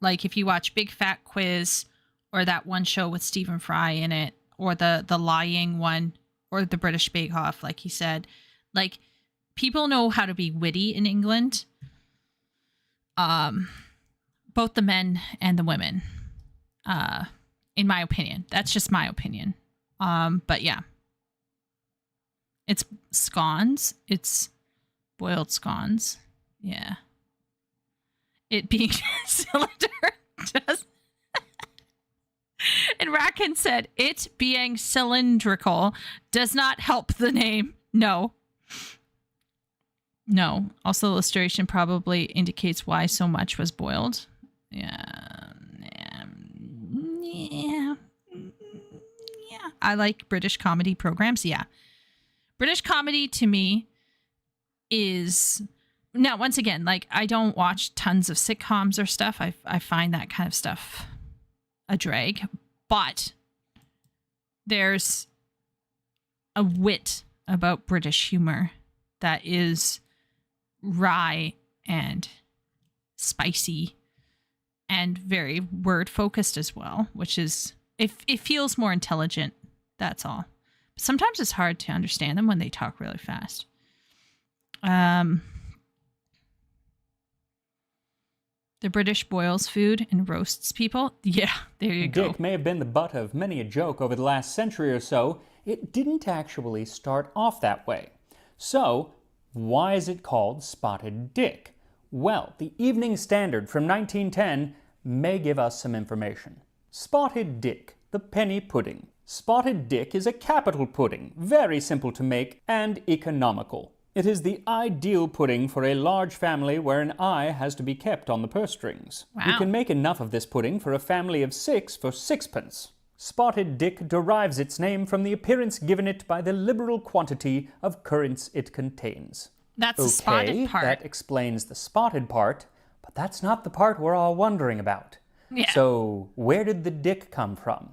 Like if you watch Big Fat Quiz... or that one show with Stephen Fry in it, or the lying one, or the British Bake Off, like he said. Like, people know how to be witty in England. Both the men and the women. In my opinion. That's just my opinion. But yeah. It's scones. It's boiled scones. Yeah. It being cylinder just... And Rackin said, it being cylindrical does not help the name. No. Also, illustration probably indicates why so much was boiled. Yeah. I like British comedy programs. Yeah. British comedy to me is... Now, once again, like, I don't watch tons of sitcoms or stuff. I find that kind of stuff a drag, but there's a wit about British humor that is wry and spicy and very word focused as well, which is it feels more intelligent. That's all. Sometimes it's hard to understand them when they talk really fast. The British boils food and roasts people. Yeah, there you go. Dick may have been the butt of many a joke over the last century or so. It didn't actually start off that way. So, why is it called Spotted Dick? Well, the Evening Standard from 1910 may give us some information. Spotted Dick, the penny pudding. Spotted Dick is a capital pudding, very simple to make and economical. It is the ideal pudding for a large family where an eye has to be kept on the purse strings. Wow. You can make enough of this pudding for a family of 6 for 6p. Spotted Dick derives its name from the appearance given it by the liberal quantity of currants it contains. That's the spotted part. That explains the spotted part, but that's not the part we're all wondering about. Yeah. So, where did the dick come from?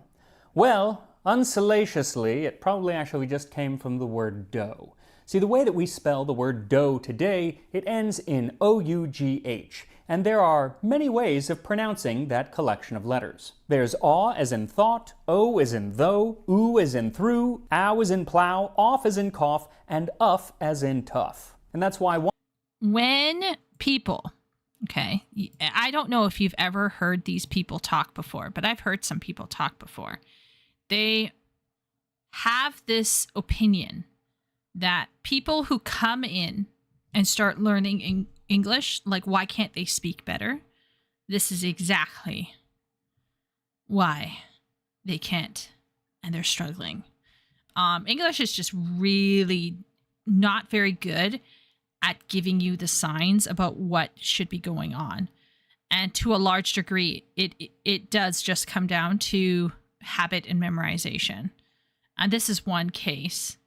Well, unsalaciously, it probably actually just came from the word dough. See, the way that we spell the word dough today, it ends in O-U-G-H, and there are many ways of pronouncing that collection of letters. There's aw as in thought, o as in though, oo as in through, ow as in plow, off as in cough, and uff as in tough. And that's why when people, okay, I don't know if you've ever heard these people talk before, but I've heard some people talk before. They have this opinion that people who come in and start learning English, like, why can't they speak better? This is exactly why they can't, and they're struggling. English is just really not very good at giving you the signs about what should be going on. And to a large degree, it does just come down to habit and memorization. And this is one case.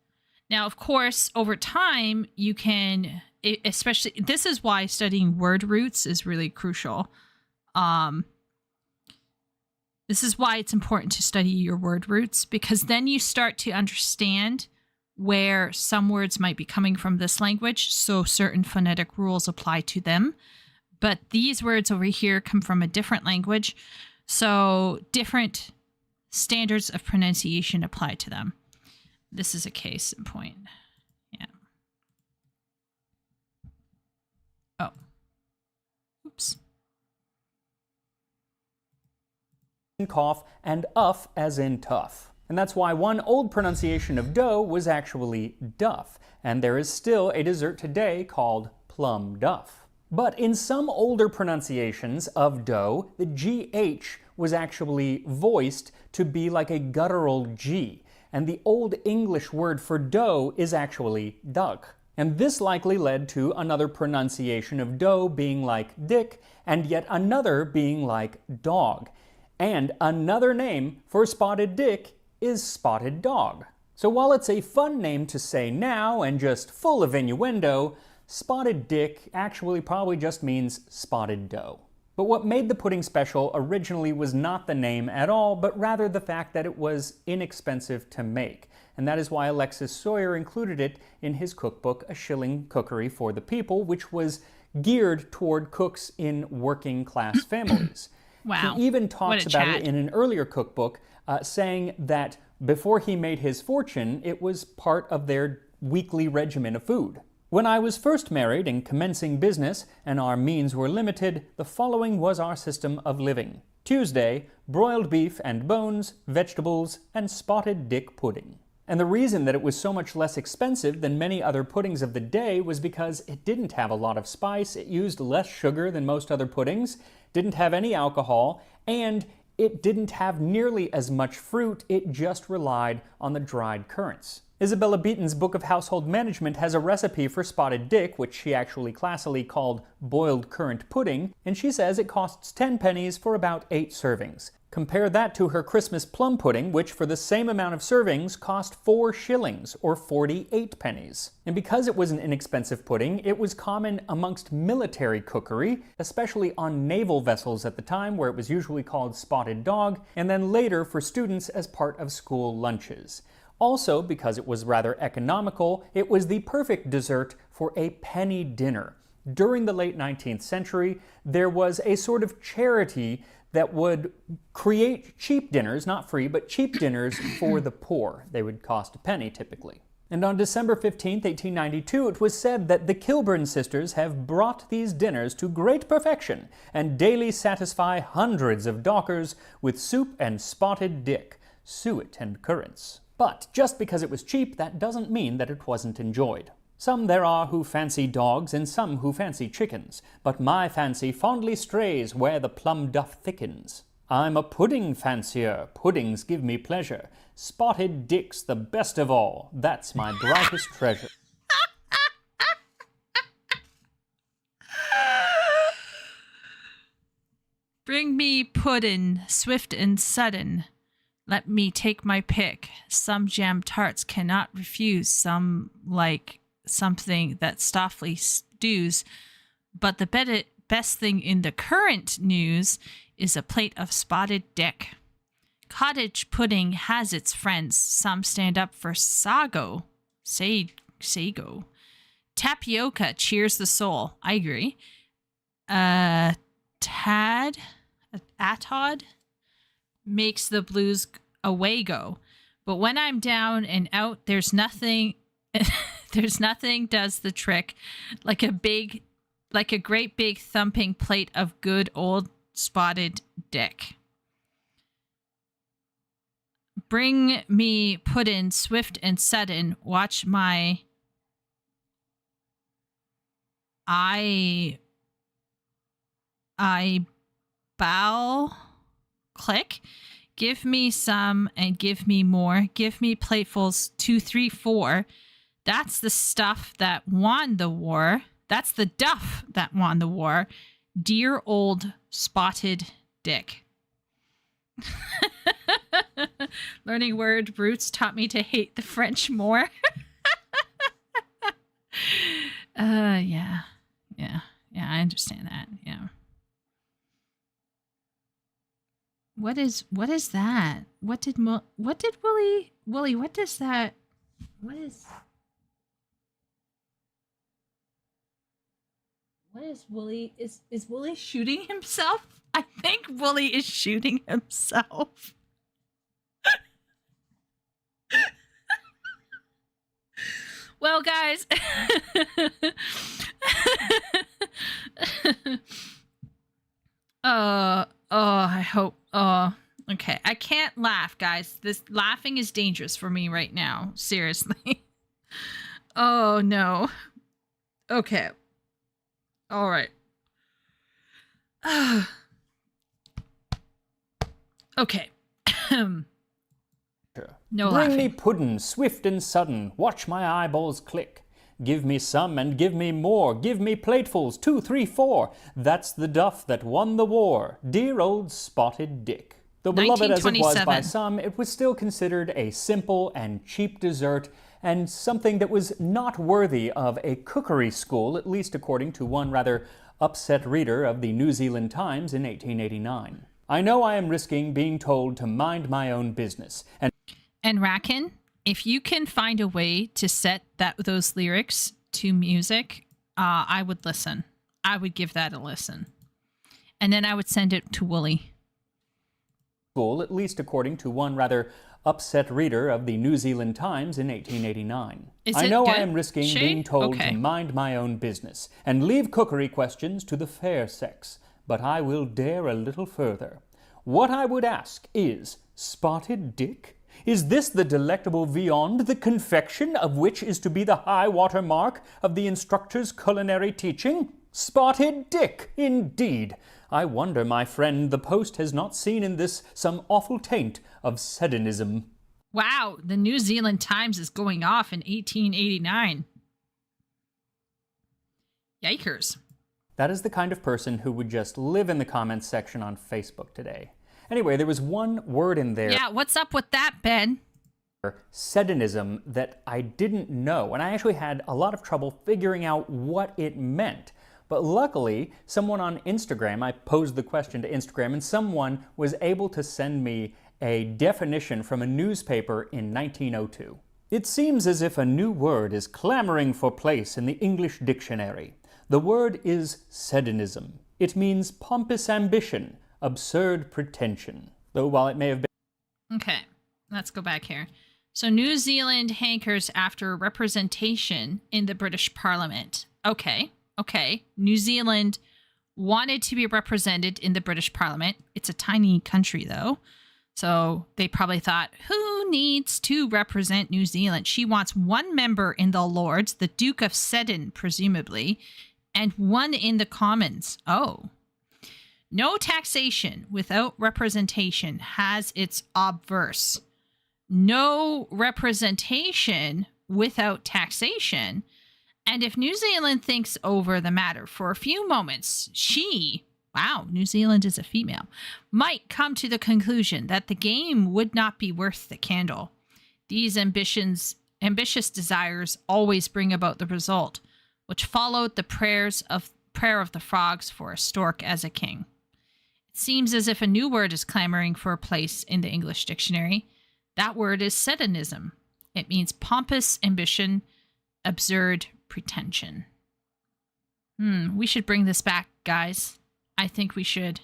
Now, of course, over time, you can, especially, this is why studying word roots is really crucial. This is why it's important to study your word roots, because then you start to understand where some words might be coming from this language, so certain phonetic rules apply to them. But these words over here come from a different language, so different standards of pronunciation apply to them. This is a case in point. Yeah. Oh. Oops. Cough and uff as in tough. And that's why one old pronunciation of dough was actually duff. And there is still a dessert today called plum duff. But in some older pronunciations of dough, the GH was actually voiced to be like a guttural G. And the Old English word for dough is actually duck. And this likely led to another pronunciation of dough being like dick, and yet another being like dog. And another name for spotted dick is spotted dog. So while it's a fun name to say now and just full of innuendo, spotted dick actually probably just means spotted dough. But what made the pudding special originally was not the name at all, but rather the fact that it was inexpensive to make. And that is why Alexis Soyer included it in his cookbook, A Shilling Cookery for the People, which was geared toward cooks in working class families. Wow. He even talks about it in an earlier cookbook, saying that before he made his fortune, it was part of their weekly regimen of food. When I was first married and commencing business, and our means were limited, the following was our system of living. Tuesday, broiled beef and bones, vegetables, and spotted dick pudding. And the reason that it was so much less expensive than many other puddings of the day was because it didn't have a lot of spice, it used less sugar than most other puddings, didn't have any alcohol, and it didn't have nearly as much fruit, it just relied on the dried currants. Isabella Beaton's Book of Household Management has a recipe for spotted dick, which she actually classically called boiled currant pudding, and she says it costs 10 pennies for about 8 servings. Compare that to her Christmas plum pudding, which for the same amount of servings cost 4 shillings, or 48 pennies. And because it was an inexpensive pudding, it was common amongst military cookery, especially on naval vessels at the time, where it was usually called spotted dog, and then later for students as part of school lunches. Also, because it was rather economical, it was the perfect dessert for a penny dinner. During the late 19th century, there was a sort of charity that would create cheap dinners, not free, but cheap dinners for the poor. They would cost a penny typically. And on December 15th, 1892, it was said that the Kilburn sisters have brought these dinners to great perfection and daily satisfy hundreds of dockers with soup and spotted dick, suet and currants. But just because it was cheap, that doesn't mean that it wasn't enjoyed. Some there are who fancy dogs and some who fancy chickens, but my fancy fondly strays where the plum duff thickens. I'm a pudding fancier, puddings give me pleasure. Spotted dick's the best of all, that's my brightest treasure. Bring me puddin', swift and sudden. Let me take my pick. Some jam tarts cannot refuse, some like something that softly stews. But the best thing in the current news is a plate of spotted dick. Cottage pudding has its friends. Some stand up for sago. Sago. Tapioca cheers the soul. I agree. Atod makes the blues away go. But when I'm down and out, there's nothing there's nothing does the trick like a great big thumping plate of good old spotted dick. Bring me puddin' swift and sudden. Watch my I bow click. Give me some and give me more. Give me platefuls 2, 3, 4. That's the stuff that won the war. That's the duff that won the war. Dear old spotted dick. Learning word roots taught me to hate the French more. Yeah, I understand that. Yeah. What is that? What did Willie, what does that, what is Willie, is Willie shooting himself? I think Willie is shooting himself. Well, guys. I hope. Okay. I can't laugh, guys. This laughing is dangerous for me right now. Seriously. Oh, no. Okay. All right. Okay. No Bring laughing. me puddin', swift and sudden, watch my eyeballs click. Give me some and give me more, give me platefuls 2, 3, 4. That's the duff that won the war, dear old spotted dick. Though beloved as it was by some, it was still considered a simple and cheap dessert and something that was not worthy of a cookery school, at least according to one rather upset reader of the New Zealand Times in 1889. I know I am risking being told to mind my own business. And Racken, if you can find a way to set those lyrics to music, I would listen. I would give that a listen. And then I would send it to Wooly. At least according to one rather upset reader of the New Zealand Times in 1889. I know I am risking being told to mind my own business and leave cookery questions to the fair sex, but I will dare a little further. What I would ask is, spotted dick? Is this the delectable viand, the confection of which is to be the high water mark of the instructor's culinary teaching? Spotted dick, indeed! I wonder, my friend, the Post has not seen in this some awful taint of sedonism. Wow, the New Zealand Times is going off in 1889. Yikers. That is the kind of person who would just live in the comments section on Facebook today. Anyway, there was one word in there. Yeah, what's up with that, Ben? Sedonism that I didn't know, and I actually had a lot of trouble figuring out what it meant. But luckily, someone on Instagram, I posed the question to Instagram, and someone was able to send me a definition from a newspaper in 1902. It seems as if a new word is clamoring for place in the English dictionary. The word is sedonism. It means pompous ambition, absurd pretension. Though while it may have been... Okay, let's go back here. So New Zealand hankers after representation in the British Parliament. Okay. New Zealand wanted to be represented in the British Parliament. It's a tiny country, though. So they probably thought, who needs to represent New Zealand? She wants one member in the Lords, the Duke of Seddon, presumably, and one in the Commons. Oh. No taxation without representation has its obverse. No representation without taxation. And if New Zealand thinks over the matter for a few moments, New Zealand is a female, might come to the conclusion that the game would not be worth the candle. These ambitious desires always bring about the result, which followed the prayer of the frogs for a stork as a king. It seems as if a new word is clamoring for a place in the English dictionary. That word is Seddonism. It means pompous ambition, absurd pretension. We should bring this back, guys. I think we should.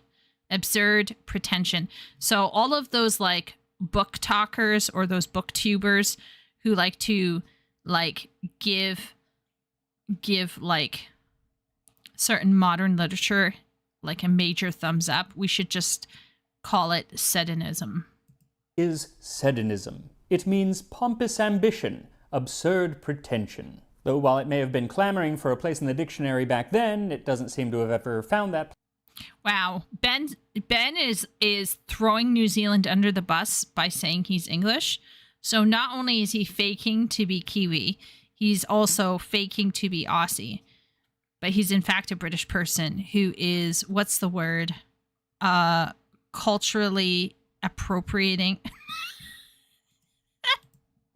Absurd pretension. So all of those like book talkers or those booktubers who like to like give like certain modern literature like a major thumbs up, we should just call it Seddonism. Is Seddonism. It means pompous ambition, absurd pretension. Though while it may have been clamoring for a place in the dictionary back then, it doesn't seem to have ever found that. Wow. Ben is throwing New Zealand under the bus by saying he's English. So not only is he faking to be Kiwi, he's also faking to be Aussie. But he's in fact a British person who is, what's the word? Culturally appropriating.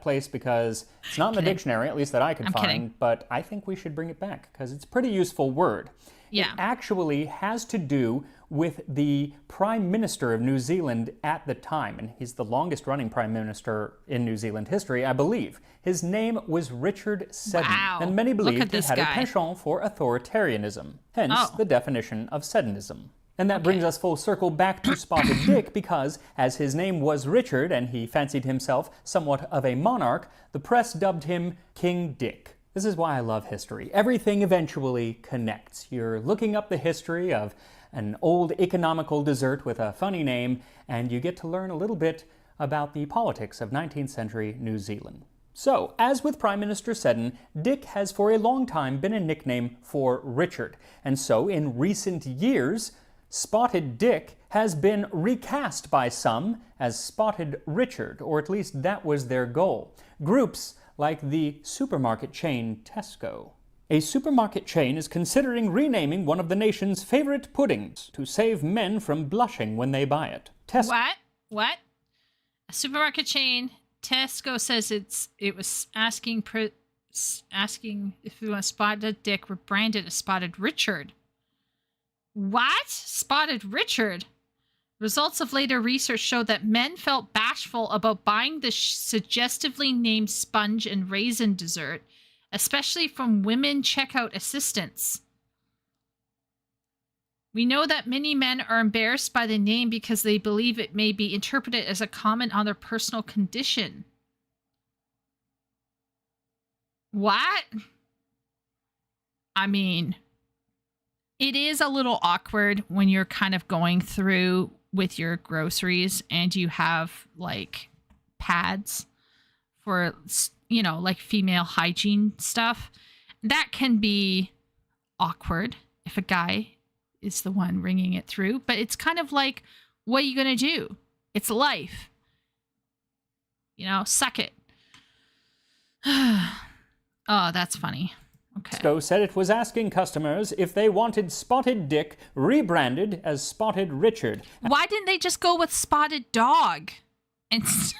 Place because it's not in the dictionary, at least that I could I'm find, kidding. but I think we should bring it back because it's a pretty useful word. Yeah. It actually has to do with the Prime Minister of New Zealand at the time, and he's the longest running Prime Minister in New Zealand history, I believe. His name was Richard Seddon, Wow. and many Look believed at he this had a guy. penchant for authoritarianism, hence Oh. the definition of Seddonism. And that brings us full circle back to Spotted Dick because, as his name was Richard and he fancied himself somewhat of a monarch, the press dubbed him King Dick. This is why I love history. Everything eventually connects. You're looking up the history of an old economical dessert with a funny name, and you get to learn a little bit about the politics of 19th century New Zealand. So, as with Prime Minister Seddon, Dick has for a long time been a nickname for Richard. And so, in recent years, Spotted Dick has been recast by some as Spotted Richard, or at least that was their goal. Groups like the supermarket chain Tesco. A supermarket chain is considering renaming one of the nation's favorite puddings to save men from blushing when they buy it. What? A supermarket chain. Tesco says it was asking if we want Spotted Dick rebranded as Spotted Richard. What? Spotted Richard? Results of later research showed that men felt bashful about buying the suggestively named sponge and raisin dessert, especially from women checkout assistants. We know that many men are embarrassed by the name because they believe it may be interpreted as a comment on their personal condition. What? I mean, it is a little awkward when you're kind of going through with your groceries and you have like pads for, you know, like female hygiene stuff. That can be awkward if a guy is the one ringing it through, but it's kind of like, what are you going to do? It's life. You know, suck it. Oh, that's funny. Okay. Tesco said it was asking customers if they wanted Spotted Dick rebranded as Spotted Richard. Why didn't they just go with Spotted Dog instead?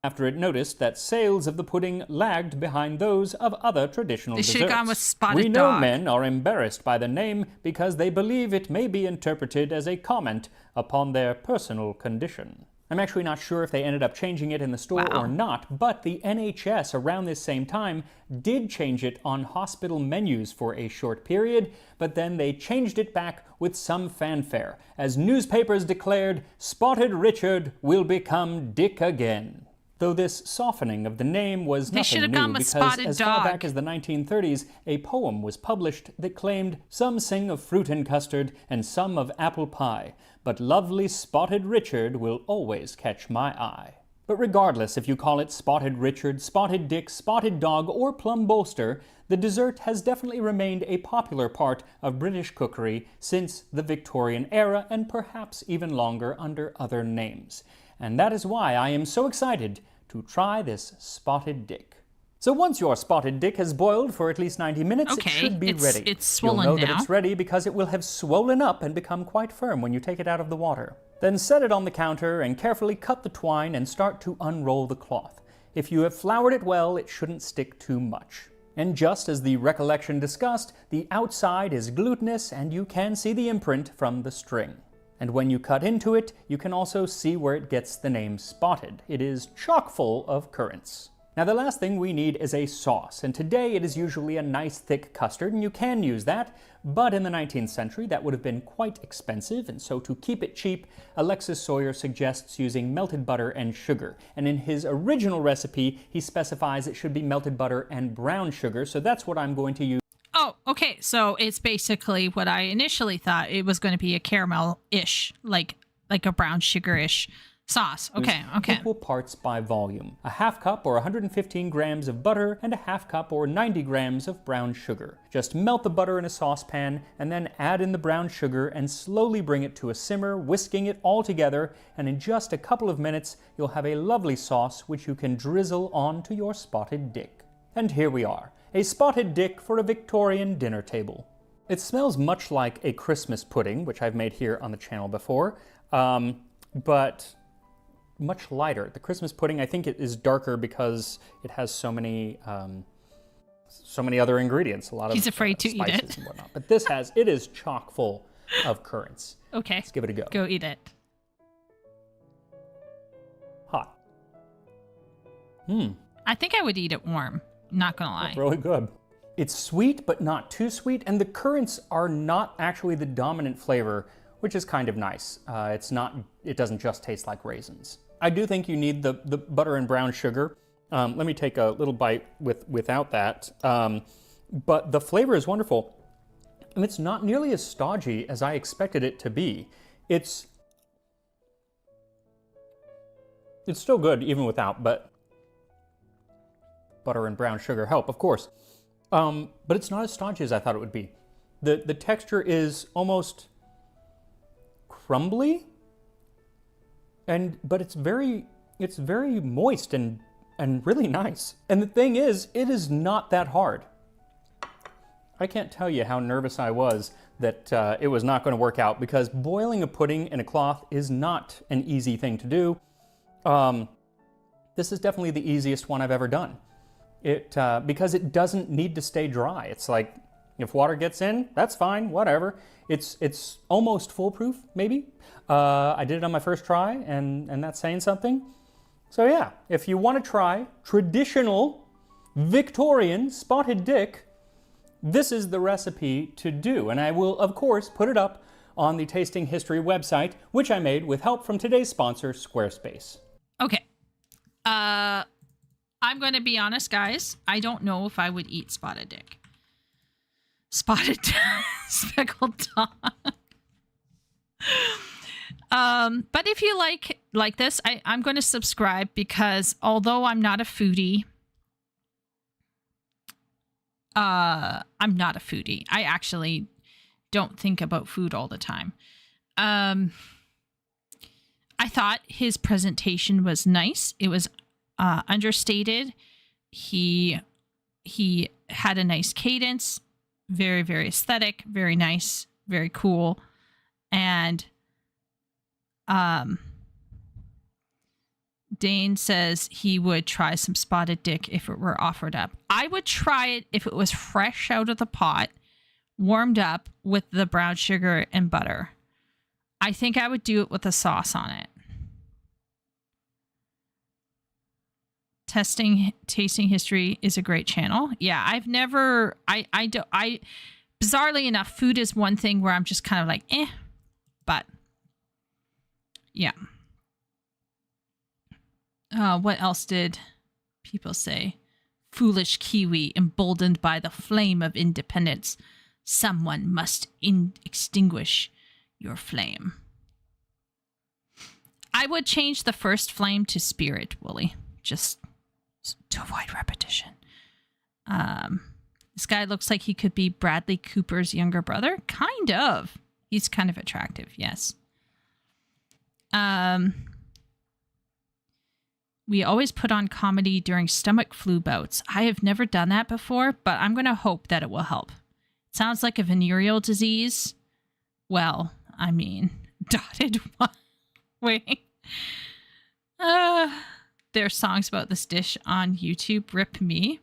After it noticed that sales of the pudding lagged behind those of other traditional They should desserts. have gone with Spotted We know Dog. men are embarrassed by the name because they believe it may be interpreted as a comment upon their personal condition. I'm actually not sure if they ended up changing it in the store Wow. or not, but the NHS around this same time did change it on hospital menus for a short period, but then they changed it back with some fanfare, as newspapers declared, Spotted Richard will become Dick again. though this softening of the name was They should nothing have new, gone with because Spotted as far Dog. back as the 1930s, a poem was published that claimed, "Some sing of fruit and custard, and some of apple pie, but lovely Spotted Richard will always catch my eye." But regardless if you call it Spotted Richard, Spotted Dick, Spotted Dog, or Plum Bolster, the dessert has definitely remained a popular part of British cookery since the Victorian era, and perhaps even longer under other names. And that is why I am so excited to try this Spotted Dick. So once your Spotted Dick has boiled for at least 90 minutes, Okay, it should be ready. it's swollen You'll know now. that it's ready because it will have swollen up and become quite firm when you take it out of the water. Then set it on the counter and carefully cut the twine and start to unroll the cloth. If you have floured it well, it shouldn't stick too much. And just as the recollection discussed, the outside is glutinous and you can see the imprint from the string. And when you cut into it, you can also see where it gets the name Spotted. It is chock full of currants. Now the last thing we need is a sauce, and today it is usually a nice thick custard, and you can use that, but in the 19th century that would have been quite expensive, and so to keep it cheap, Alexis Sawyer suggests using melted butter and sugar. And in his original recipe, he specifies it should be melted butter and brown sugar, so that's what I'm going to use. Oh, okay. So it's basically what I initially thought it was going to be, a caramel-ish, like a brown sugar-ish sauce. Okay. Equal parts by volume. A half cup or 115 grams of butter and a half cup or 90 grams of brown sugar. Just melt the butter in a saucepan and then add in the brown sugar and slowly bring it to a simmer, whisking it all together, and in just a couple of minutes you'll have a lovely sauce which you can drizzle onto your Spotted Dick. And here we are, a Spotted Dick for a Victorian dinner table. It smells much like a Christmas pudding, which I've made here on the channel before, but much lighter. The Christmas pudding, I think it is darker because it has so many other ingredients. A lot of He's afraid to eat spices it. and whatnot. But this it is chock full of currants. Okay. Let's give it a go. Go eat it. Hot. I think I would eat it warm. Not gonna lie. Really good. It's sweet, but not too sweet, and the currants are not actually the dominant flavor, which is kind of nice. It doesn't just taste like raisins. I do think you need the butter and brown sugar. Let me take a little bite without that. But the flavor is wonderful. And it's not nearly as stodgy as I expected it to be. It's still good even without, but butter and brown sugar help, of course. But it's not as stodgy as I thought it would be. The texture is almost crumbly, but it's very moist and really nice. And the thing is, it is not that hard. I can't tell you how nervous I was that it was not going to work out, because boiling a pudding in a cloth is not an easy thing to do. This is definitely the easiest one I've ever done. Because it doesn't need to stay dry. It's like, if water gets in, that's fine, whatever. It's almost foolproof, maybe. I did it on my first try, and that's saying something. So yeah, if you want to try traditional Victorian Spotted Dick, this is the recipe to do. And I will, of course, put it up on the Tasting History website, which I made with help from today's sponsor, Squarespace. Okay. I'm going to be honest, guys. I don't know if I would eat Spotted Dick. Spotted speckled dog. But if you like this, I'm going to subscribe, because although I'm not a foodie, I actually don't think about food all the time. I thought his presentation was nice. It was understated. He had a nice cadence, very, very aesthetic, very nice, very cool. And Dane says he would try some Spotted Dick if it were offered up. I would try it if it was fresh out of the pot, warmed up with the brown sugar and butter. I think I would do it with a sauce on it. Tasting History is a great channel. Yeah, bizarrely enough, food is one thing where I'm just kind of like, but yeah. What else did people say? Foolish Kiwi, emboldened by the flame of independence. Someone must extinguish your flame. I would change the first flame to spirit, Wooly, just to avoid repetition. This guy looks like he could be Bradley Cooper's younger brother. Kind of. He's kind of attractive, yes. We always put on comedy during stomach flu bouts. I have never done that before, but I'm going to hope that it will help. It sounds like a venereal disease. Well, I mean, dotted one way. There's songs about this dish on YouTube. Rip me.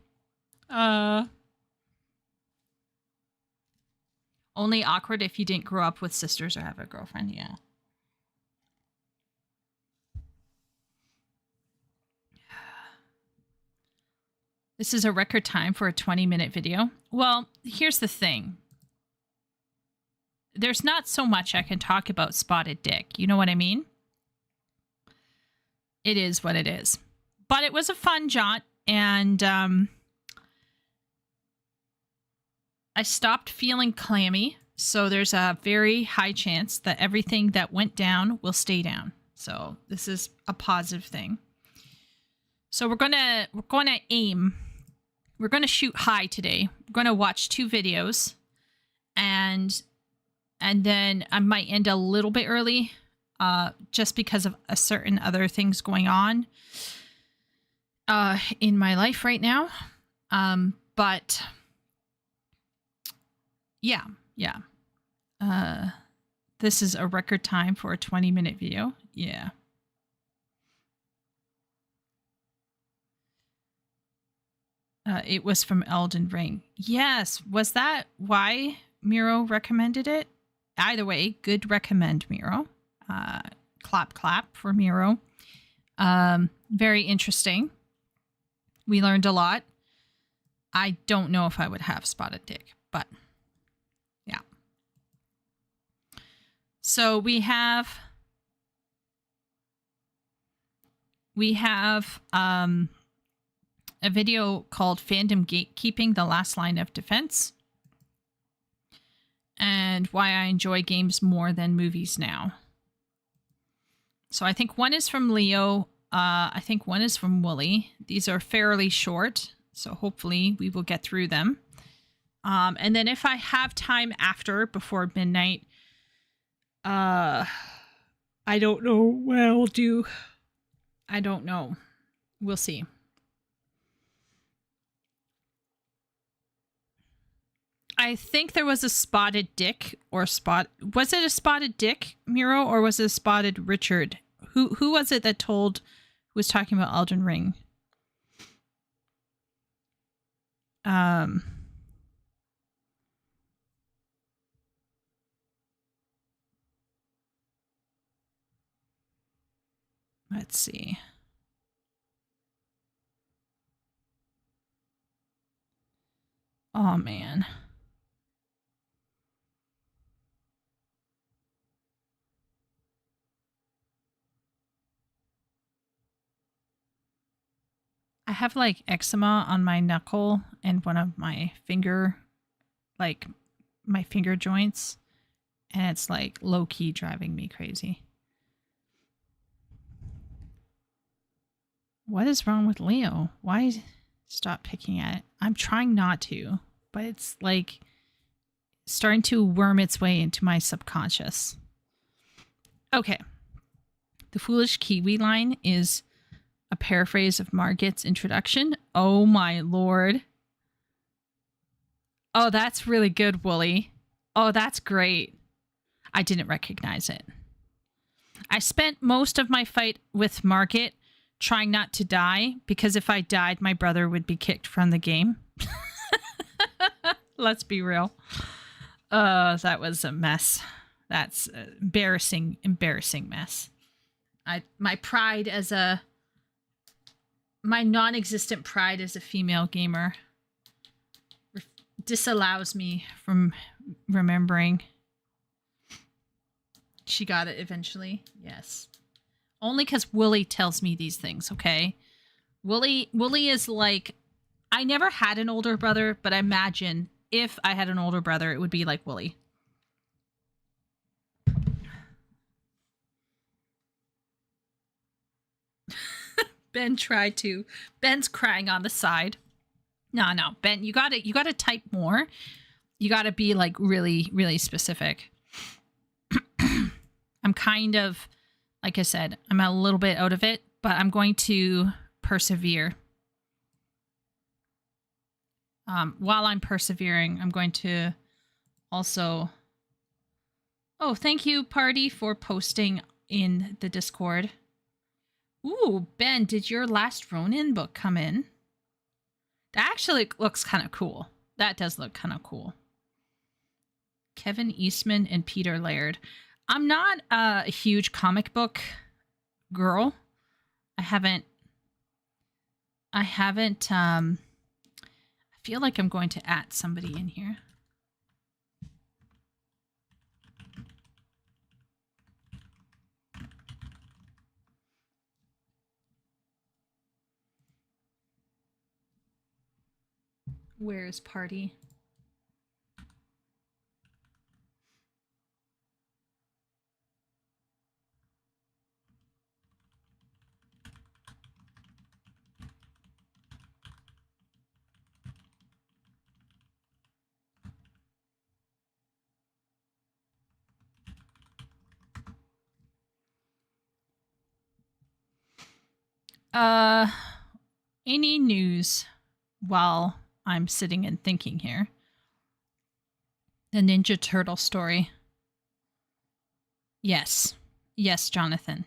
Only awkward if you didn't grow up with sisters or have a girlfriend. Yeah. This is a record time for a 20-minute video. Well, here's the thing. There's not so much I can talk about Spotted Dick. You know what I mean? It is what it is. But it was a fun jaunt, and I stopped feeling clammy, so there's a very high chance that everything that went down will stay down. So this is a positive thing. So we're gonna aim. We're gonna shoot high today. We're gonna watch 2 videos, and then I might end a little bit early, just because of a certain other things going on in my life right now. But yeah. This is a record time for a 20-minute video. Yeah. It was from Elden Ring. Yes. Was that why Miro recommended it? Either way, good recommend, Miro. Clap, clap for Miro. Very interesting. We learned a lot. I don't know if I would have Spotted Dick, but yeah. So we have a video called Fandom Gatekeeping, the Last Line of Defense, and why I enjoy games more than movies now. So I think one is from Leo. I think one is from Wooly. These are fairly short, so hopefully we will get through them. And then if I have time before midnight, I don't know what I'll do. I don't know. We'll see. I think there was a Spotted Dick was it a Spotted Dick, Miro, or was it a Spotted Richard? Who was it that was talking about Elden Ring? Let's see. Oh man. I have like eczema on my knuckle and one of my finger, like my finger joints, and it's like low key driving me crazy. What is wrong with Leo? Why stop picking at it? I'm trying not to, but it's like starting to worm its way into my subconscious. Okay. The Foolish Kiwi line is a paraphrase of Margit's introduction. Oh my lord. Oh, that's really good, Wooly. Oh, that's great. I didn't recognize it. I spent most of my fight with Margit trying not to die, because if I died, my brother would be kicked from the game. Let's be real. That was a mess. That's an embarrassing mess. My non-existent pride as a female gamer disallows me from remembering. She got it eventually. Yes. Only because Wooly tells me these things, okay? Wooly is like, I never had an older brother, but I imagine if I had an older brother, it would be like Wooly. Ben's crying on the side. No, Ben, you gotta type more. You gotta be like really, really specific. I'm kind of, like I said, I'm a little bit out of it, but I'm going to persevere. While I'm persevering, I'm going to also... Oh, thank you, Party, for posting in the Discord. Ooh, Ben, did your last Ronin book come in? That actually looks kind of cool. That does look kind of cool. Kevin Eastman and Peter Laird. I'm not a huge comic book girl. I feel like I'm going to add somebody in here. Where is Party? Any news while I'm sitting and thinking here? The Ninja Turtle story. Yes, Jonathan.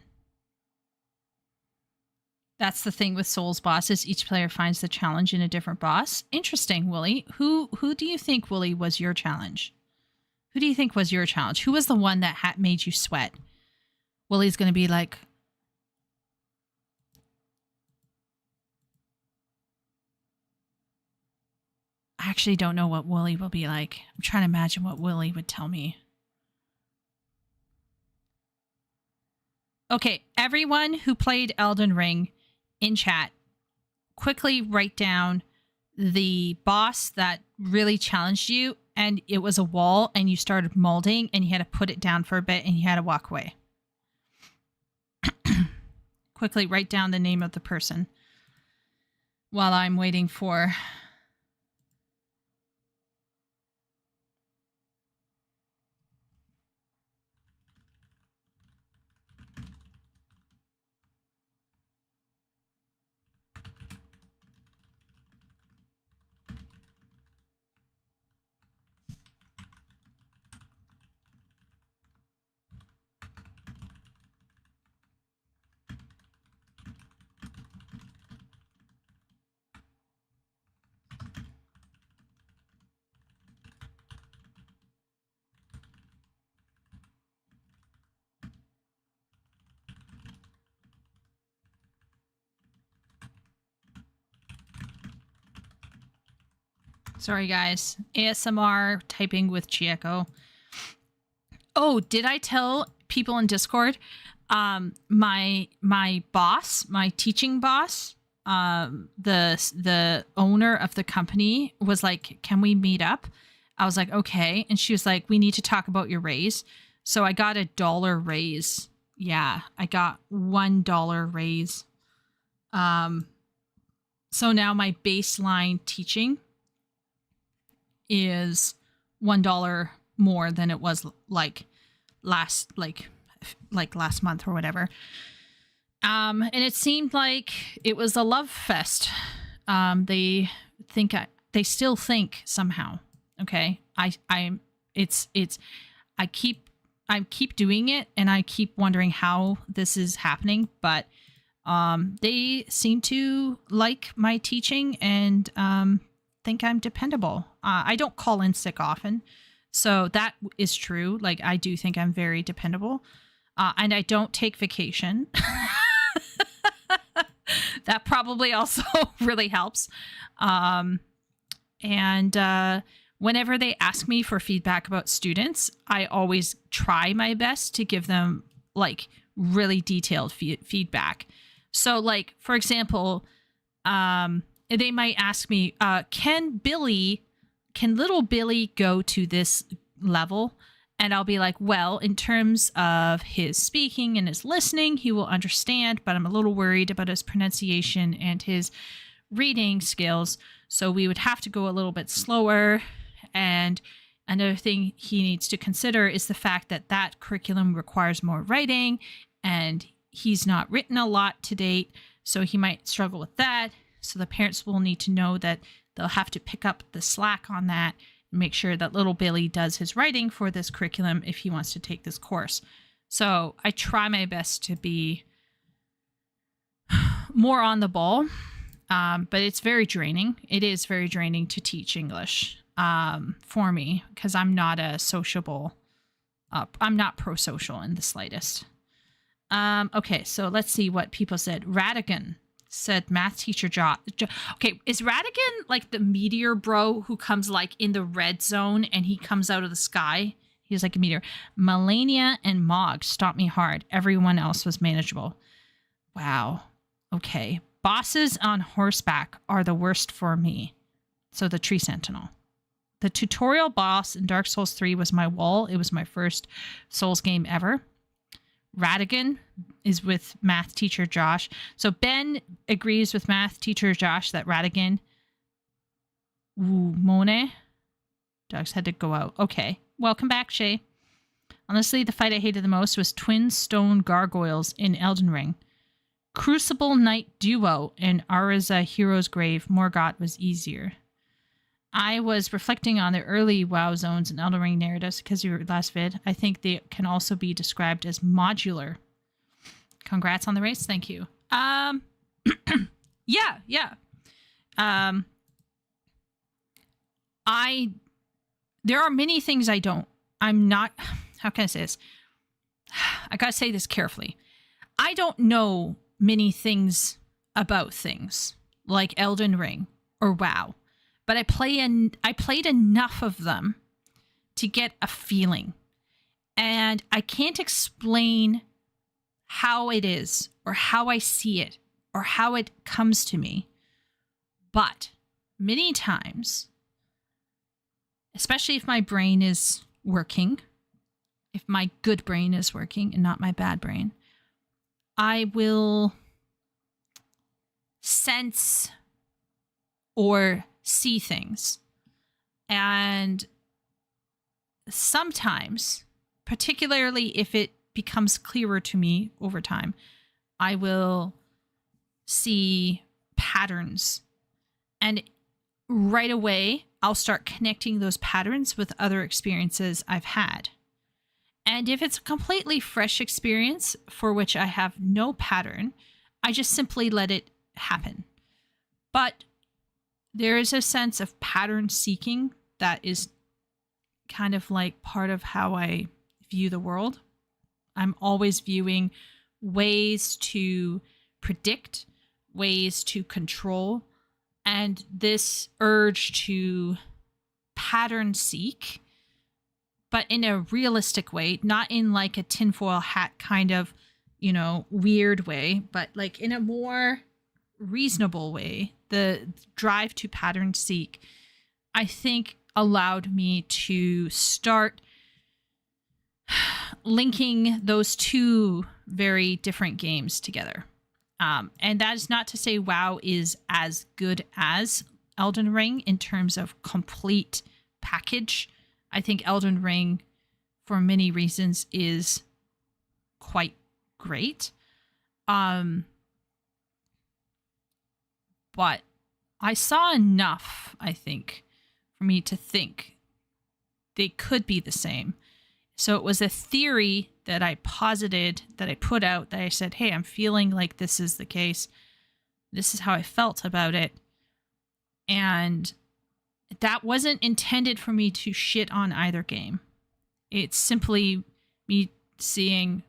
That's the thing with Souls bosses. Each player finds the challenge in a different boss. Interesting, Wooly. Who do you think, Wooly, was your challenge? Who do you think was your challenge? Who was the one that made you sweat? Wooly's going to be like... I actually don't know what Wooly will be like. I'm trying to imagine what Wooly would tell me. Okay, everyone who played Elden Ring in chat, quickly write down the boss that really challenged you, and it was a wall, and you started molding, and you had to put it down for a bit, and you had to walk away. Quickly write down the name of the person while I'm waiting for... Sorry, guys. ASMR typing with Chieko. Oh, did I tell people in Discord? My boss, my teaching boss, the owner of the company was like, "Can we meet up?" I was like, "Okay," and she was like, "We need to talk about your raise." So I got $1 raise. Yeah, I got $1 raise. So now my baseline teaching is $1 more than it was like last month or whatever. And it seemed like it was a love fest. They still think somehow. Okay. I keep doing it, and I keep wondering how this is happening, but they seem to like my teaching and think I'm dependable. I don't call in sick often, so that is true. Like, I do think I'm very dependable, and I don't take vacation. That probably also really helps. And whenever they ask me for feedback about students, I always try my best to give them like really detailed feedback. So, like, for example, they might ask me, can little Billy go to this level? And I'll be like, well, in terms of his speaking and his listening, he will understand, but I'm a little worried about his pronunciation and his reading skills. So we would have to go a little bit slower. And another thing he needs to consider is the fact that that curriculum requires more writing, and he's not written a lot to date, so he might struggle with that. So the parents will need to know that they'll have to pick up the slack on that and make sure that little Billy does his writing for this curriculum if he wants to take this course. So I try my best to be more on the ball, but it's very draining. It is very draining to teach English for me, because I'm not a sociable, I'm not pro-social in the slightest. Okay, so let's see what people said. Radigan said math teacher okay, is Radigan like the meteor bro who comes like in the red zone and he comes out of the sky? He's like a meteor. Melania and Mog stopped me hard. Everyone else was manageable. Wow. Okay. Bosses on horseback are the worst for me. So the Tree Sentinel. The tutorial boss in Dark Souls 3 was my wall. It was my first Souls game ever. Radigan is with math teacher Josh. So Ben agrees with math teacher Josh that Radigan. Ooh, Monet. Dogs had to go out. Okay. Welcome back, Shay. Honestly, the fight I hated the most was Twin Stone Gargoyles in Elden Ring. Crucible Knight Duo in Ariza Hero's Grave Morgott was easier. I was reflecting on the early WoW zones and Elden Ring narratives because of your last vid. I think they can also be described as modular. Congrats on the race. Thank you. Yeah. There are many things I'm not, how can I say this? I gotta say this carefully. I don't know many things about things like Elden Ring or WoW. But I played enough of them to get a feeling. And I can't explain how it is or how I see it or how it comes to me. But many times, especially if my brain is working, if my good brain is working and not my bad brain, I will sense or see things. And sometimes, particularly if it becomes clearer to me over time, I will see patterns. And right away, I'll start connecting those patterns with other experiences I've had. And if it's a completely fresh experience for which I have no pattern, I just simply let it happen. But there is a sense of pattern seeking that is kind of like part of how I view the world. I'm always viewing ways to predict, ways to control, and this urge to pattern seek, but in a realistic way, not in like a tinfoil hat kind of, weird way, but like in a more reasonable way. The drive to pattern seek, I think, allowed me to start linking those two very different games together. And that is not to say WoW is as good as Elden Ring in terms of complete package. I think Elden Ring, for many reasons, is quite great. But I saw enough, I think, for me to think they could be the same. So it was a theory that I posited, that I put out, that I said, hey, I'm feeling like this is the case. This is how I felt about it. And that wasn't intended for me to shit on either game. It's simply me seeing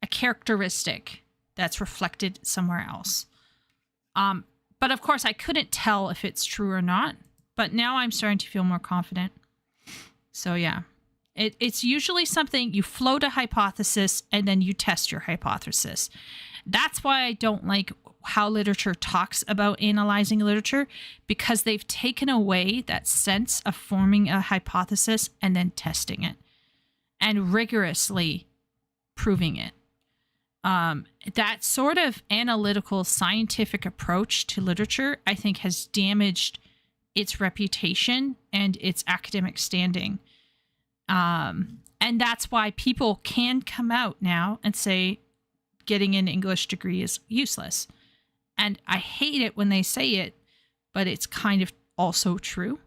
a characteristic that's reflected somewhere else. But of course, I couldn't tell if it's true or not. But now I'm starting to feel more confident. So yeah. It's usually something you float a hypothesis and then you test your hypothesis. That's why I don't like how literature talks about analyzing literature, because they've taken away that sense of forming a hypothesis and then testing it and rigorously proving it. That sort of analytical scientific approach to literature, I think, has damaged its reputation and its academic standing. And that's why people can come out now and say getting an English degree is useless. And I hate it when they say it, but it's kind of also true.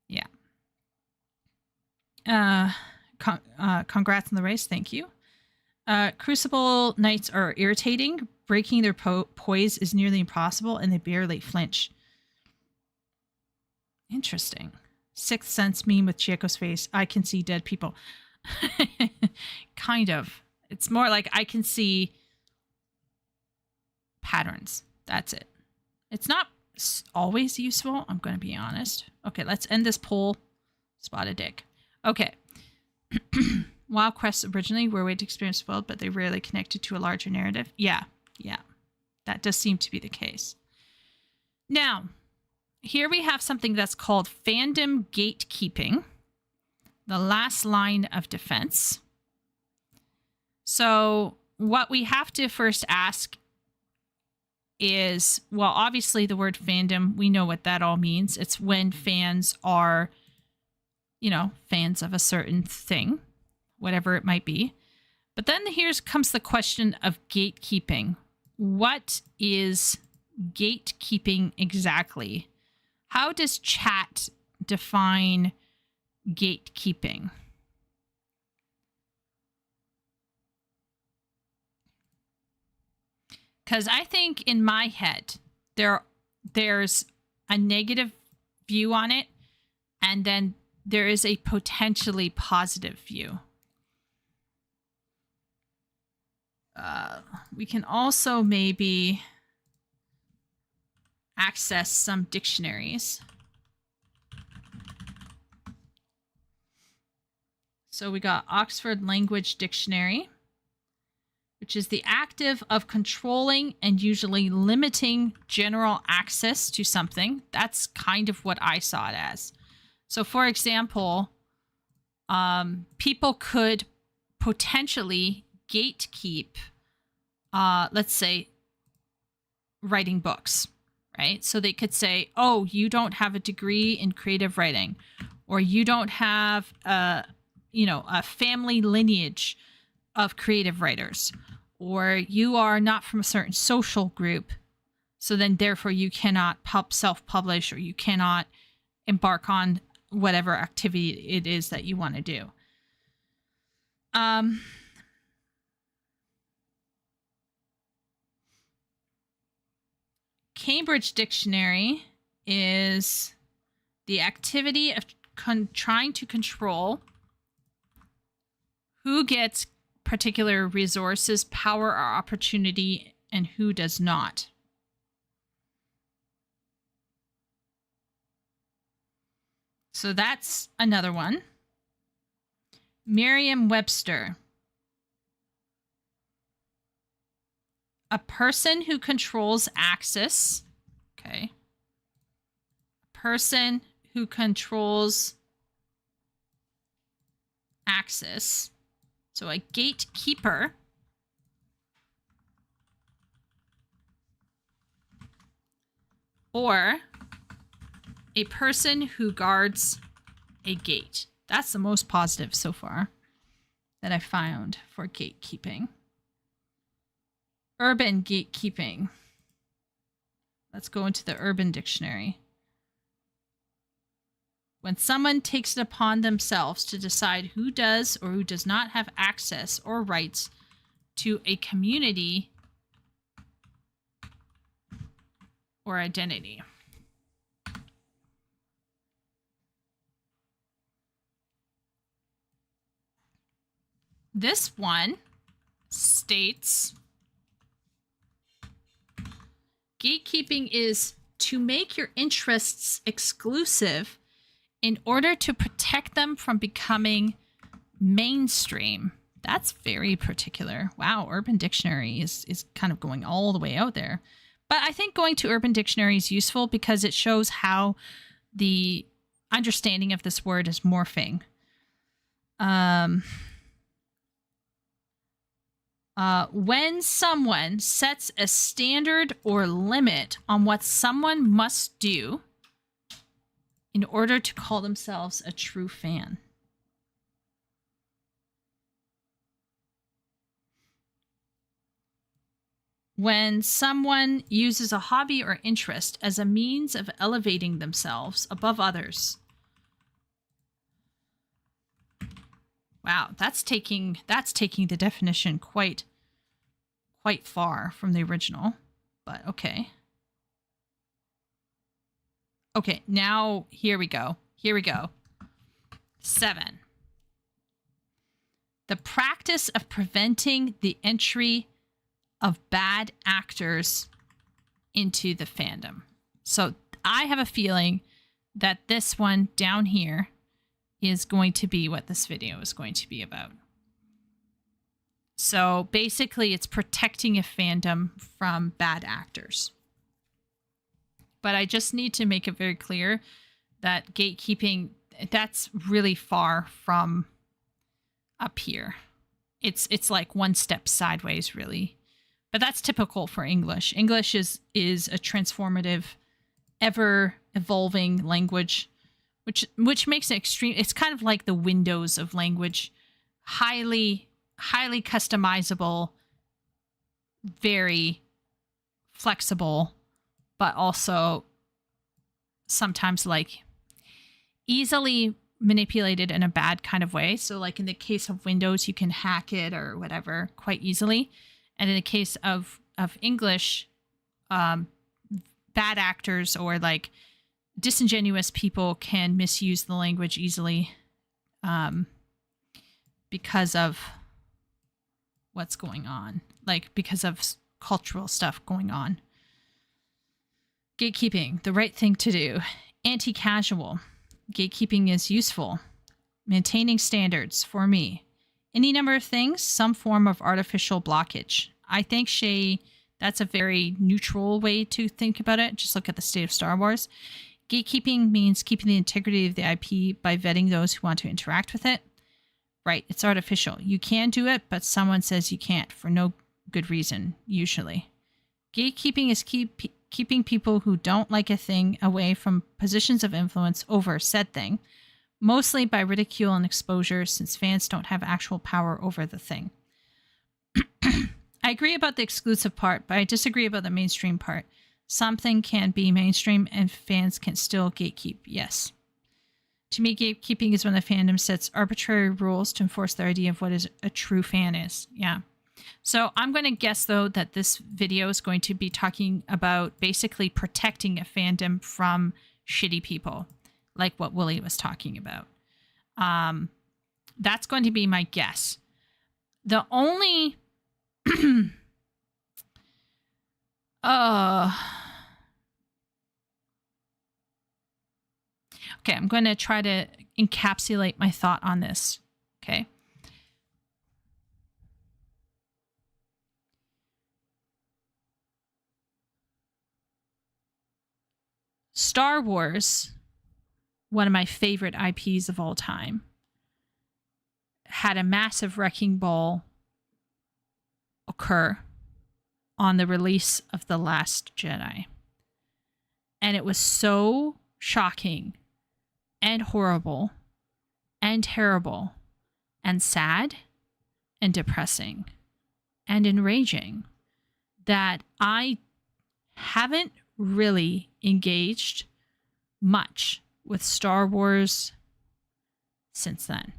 Yeah. Congrats on the race. Thank you. Crucible Knights are irritating. Breaking their poise is nearly impossible, and they barely flinch. Interesting. Sixth Sense meme with Chico's face. I can see dead people. Kind of. It's more like I can see patterns. That's it. It's not always useful. I'm going to be honest. Okay, let's end this poll. Spotted dick. Okay. Wild quests originally were a way to experience the world, but they rarely connected to a larger narrative. Yeah. That does seem to be the case. Now, here we have something that's called fandom gatekeeping, the last line of defense. So what we have to first ask is, well, obviously the word fandom, we know what that all means. It's when fans are, fans of a certain thing, whatever it might be. But then here comes the question of gatekeeping. What is gatekeeping exactly? How does chat define gatekeeping? Because I think in my head, there's a negative view on it, and then there is a potentially positive view. We can also maybe access some dictionaries. So we got Oxford Language Dictionary, which is the active of controlling and usually limiting general access to something. That's kind of what I saw it as. So for example, people could potentially gatekeep, let's say, writing books, right? So they could say, oh, you don't have a degree in creative writing, or you don't have a family lineage of creative writers, or you are not from a certain social group, so then therefore you cannot self-publish, or you cannot embark on whatever activity it is that you want to do. Cambridge Dictionary is the activity of trying to control who gets particular resources, power, or opportunity, and who does not. So that's another one. Merriam-Webster. A person who controls access. Okay. A person who controls access. So a gatekeeper. Or a person who guards a gate. That's the most positive so far that I found for gatekeeping. Urban gatekeeping. Let's go into the Urban Dictionary. When someone takes it upon themselves to decide who does or who does not have access or rights to a community or identity. This one states, gatekeeping is to make your interests exclusive in order to protect them from becoming mainstream. That's very particular. Wow, Urban Dictionary is kind of going all the way out there. But I think going to Urban Dictionary is useful because it shows how the understanding of this word is morphing. When someone sets a standard or limit on what someone must do in order to call themselves a true fan. When someone uses a hobby or interest as a means of elevating themselves above others. Wow, that's taking the definition quite far from the original, but okay. Okay, now here we go. 7. The practice of preventing the entry of bad actors into the fandom. So I have a feeling that this one down here is going to be what this video is going to be about. So basically it's protecting a fandom from bad actors. But I just need to make it very clear that gatekeeping, that's really far from up here. It's like one step sideways, really. But that's typical for English. English is a transformative, ever evolving language, which makes it extreme. It's kind of like the Windows of language, highly customizable, very flexible, but also sometimes like easily manipulated in a bad kind of way. So like in the case of Windows, you can hack it or whatever quite easily. And in the case of English, bad actors or like disingenuous people can misuse the language easily because of what's going on, like because of cultural stuff going on. Gatekeeping, the right thing to do. Anti-casual. Gatekeeping is useful. Maintaining standards for me. Any number of things, some form of artificial blockage. I think, Shay, that's a very neutral way to think about it. Just look at the state of Star Wars. Gatekeeping means keeping the integrity of the IP by vetting those who want to interact with it. Right, it's artificial. You can do it, but someone says you can't for no good reason, usually. Gatekeeping is keeping people who don't like a thing away from positions of influence over said thing, mostly by ridicule and exposure, since fans don't have actual power over the thing. I agree about the exclusive part, but I disagree about the mainstream part. Something can be mainstream and fans can still gatekeep, yes. To me, gatekeeping is when the fandom sets arbitrary rules to enforce their idea of what is a true fan is. Yeah. So I'm going to guess, though, that this video is going to be talking about basically protecting a fandom from shitty people, like what Willie was talking about. That's going to be my guess. The only... Okay, I'm going to try to encapsulate my thought on this. Okay. Star Wars, one of my favorite IPs of all time, had a massive wrecking ball occur on the release of The Last Jedi. And it was so shocking and horrible and terrible and sad and depressing and enraging that I haven't really engaged much with Star Wars since then.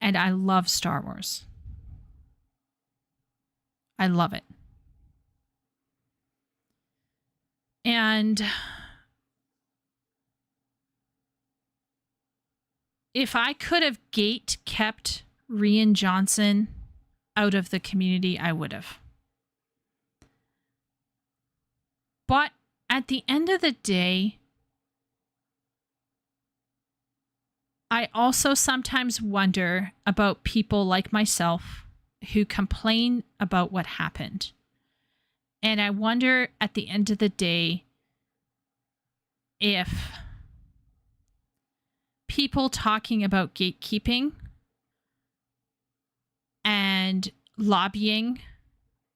And I love Star Wars. I love it. And if I could have gate kept Rian Johnson out of the community, I would have. But at the end of the day, I also sometimes wonder about people like myself who complain about what happened. And I wonder at the end of the day if people talking about gatekeeping and lobbying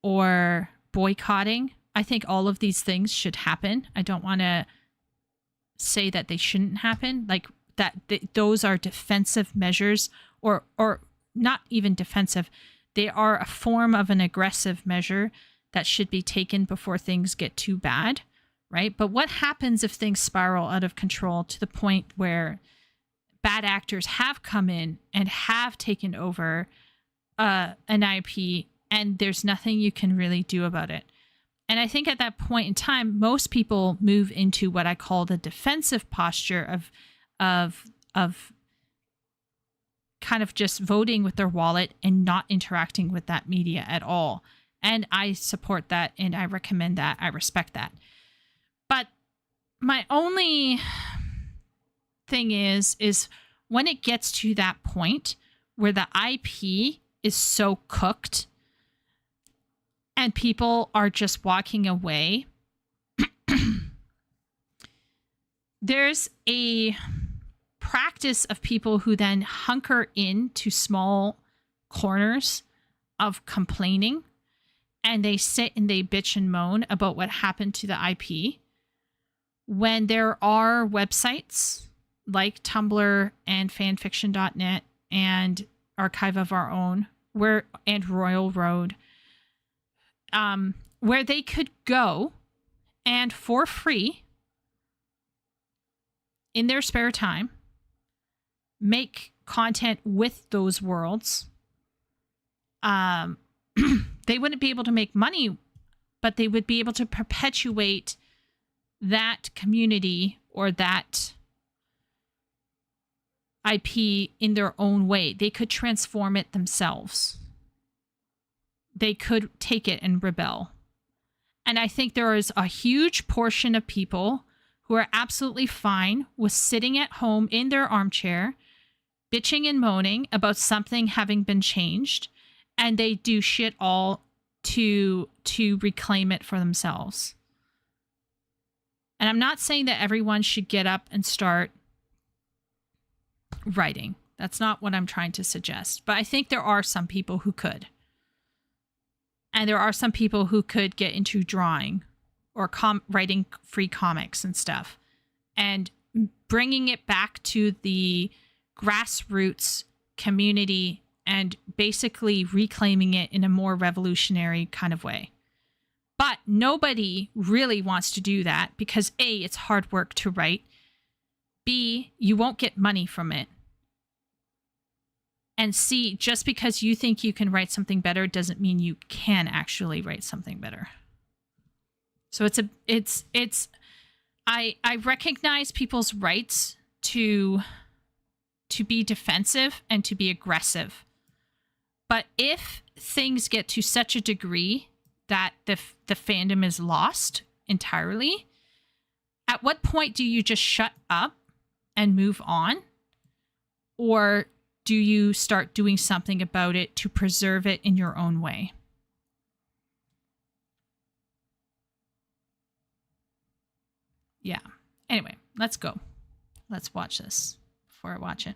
or boycotting, I think all of these things should happen. I don't want to say that they shouldn't happen, like that those are defensive measures, or not even defensive. They are a form of an aggressive measure that should be taken before things get too bad, right? But what happens if things spiral out of control to the point where bad actors have come in and have taken over an IP, and there's nothing you can really do about it? And I think at that point in time, most people move into what I call the defensive posture of kind of just voting with their wallet and not interacting with that media at all. And I support that, and I recommend that. I respect that. But my only thing is when it gets to that point where the IP is so cooked and people are just walking away, there's a practice of people who then hunker into small corners of complaining, and they sit and they bitch and moan about what happened to the IP, when there are websites like Tumblr and fanfiction.net and Archive of Our Own and Royal Road, where they could go and for free in their spare time make content with those worlds. They wouldn't be able to make money, but they would be able to perpetuate that community or that IP in their own way. They could transform it themselves. They could take it and rebel. And I think there is a huge portion of people who are absolutely fine with sitting at home in their armchair, bitching and moaning about something having been changed, and they do shit all to reclaim it for themselves. And I'm not saying that everyone should get up and start writing. That's not what I'm trying to suggest. But I think there are some people who could. And there are some people who could get into drawing or writing free comics and stuff, and bringing it back to the grassroots community and basically reclaiming it in a more revolutionary kind of way. But nobody really wants to do that because A, it's hard work to write. B, you won't get money from it. And C, just because you think you can write something better doesn't mean you can actually write something better. So I recognize people's rights to be defensive and to be aggressive. But if things get to such a degree that the fandom is lost entirely, at what point do you just shut up and move on? Or do you start doing something about it to preserve it in your own way? Yeah. Anyway, let's go. Let's watch this before I watch it.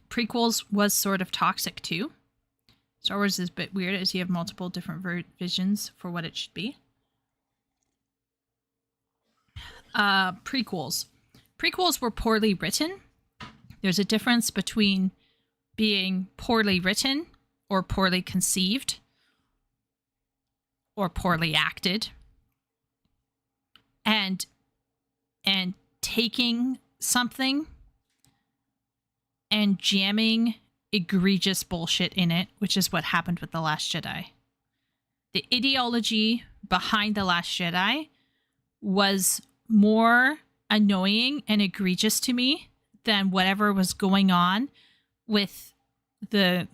Prequels was sort of toxic too. Star Wars is a bit weird as you have multiple different visions for what it should be. Prequels were poorly written. There's a difference between being poorly written or poorly conceived or poorly acted and taking something and jamming egregious bullshit in it, which is what happened with The Last Jedi. The ideology behind The Last Jedi was more annoying and egregious to me than whatever was going on with the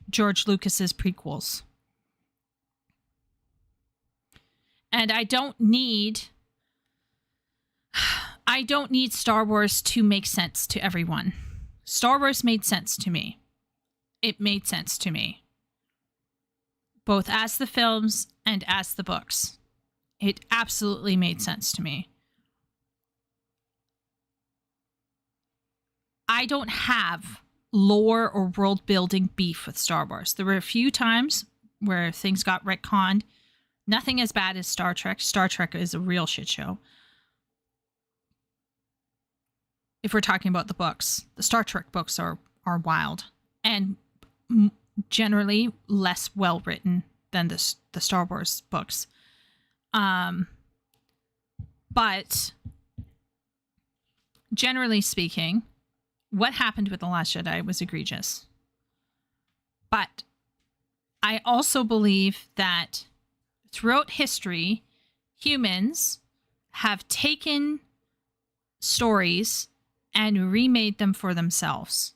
George Lucas's prequels. And I don't need Star Wars to make sense to everyone. Star Wars made sense to me. It made sense to me, both as the films and as the books. It absolutely made sense to me. I don't have lore or world building beef with Star Wars. There were a few times where things got retconned. Nothing as bad as Star Trek. Star Trek is a real shit show. If we're talking about the books, the Star Trek books are wild and generally less well written than the Star Wars books. But generally speaking, what happened with The Last Jedi was egregious. But I also believe that throughout history, humans have taken stories and remade them for themselves.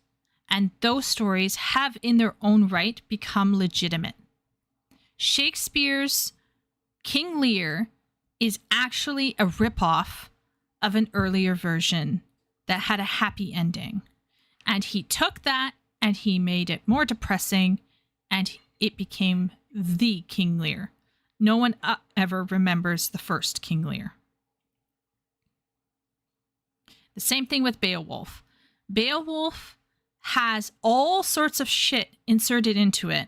And those stories have, in their own right, become legitimate. Shakespeare's King Lear is actually a ripoff of an earlier version that had a happy ending. And he took that and he made it more depressing, and it became the King Lear. No one ever remembers the first King Lear. The same thing with Beowulf. Beowulf has all sorts of shit inserted into it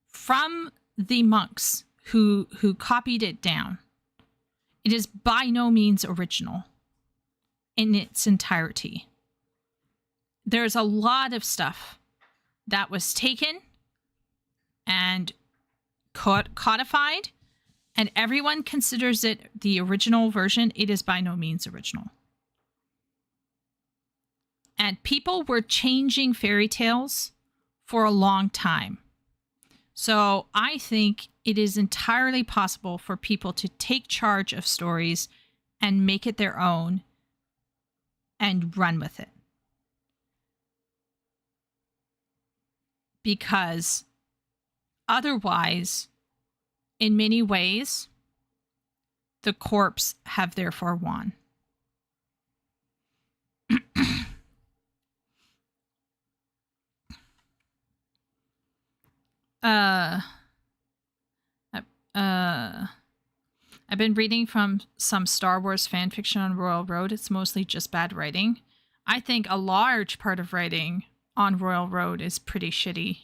from the monks who copied it down. It is by no means original in its entirety. There's a lot of stuff that was taken and codified, and everyone considers it the original version. It is by no means original. And people were changing fairy tales for a long time. So I think it is entirely possible for people to take charge of stories and make it their own and run with it. Because otherwise, in many ways, the corps have therefore won. I've been reading from some Star Wars fan fiction on Royal Road. It's mostly just bad writing. I think a large part of writing on Royal Road is pretty shitty.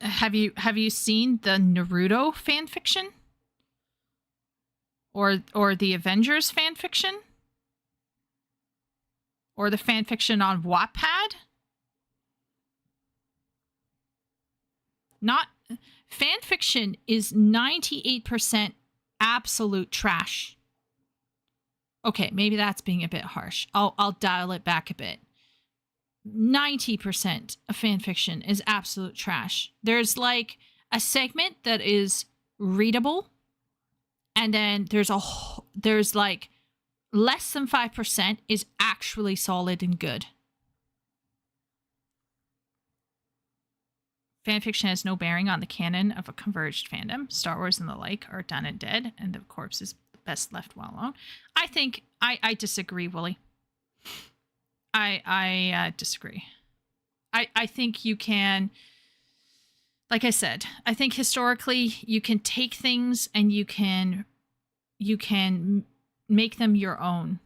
Have you seen the Naruto fan fiction? Or the Avengers fan fiction? Or the fan fiction on Wattpad? Not fan fiction is 98% absolute trash. Okay, maybe that's being a bit harsh. I'll dial it back a bit. 90% of fan fiction is absolute trash. There's like a segment that is readable, and then there's like less than 5% is actually solid and good. Fanfiction has no bearing on the canon of a converged fandom. Star Wars and the like are done and dead, and the corpse is best left well alone. I think I disagree, Wooly. I disagree. I think you can, like I said, I think historically you can take things and you can make them your own,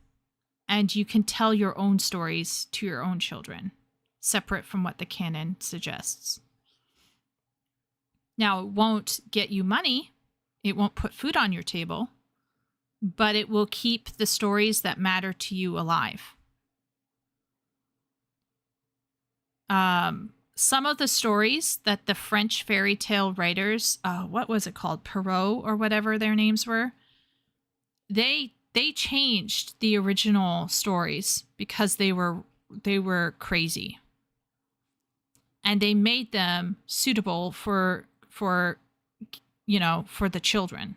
and you can tell your own stories to your own children, separate from what the canon suggests. Now, it won't get you money, it won't put food on your table, but it will keep the stories that matter to you alive. Some of the stories that the French fairy tale writers, what was it called? Perrault or whatever their names were. They changed the original stories because they were crazy. And they made them suitable for the children.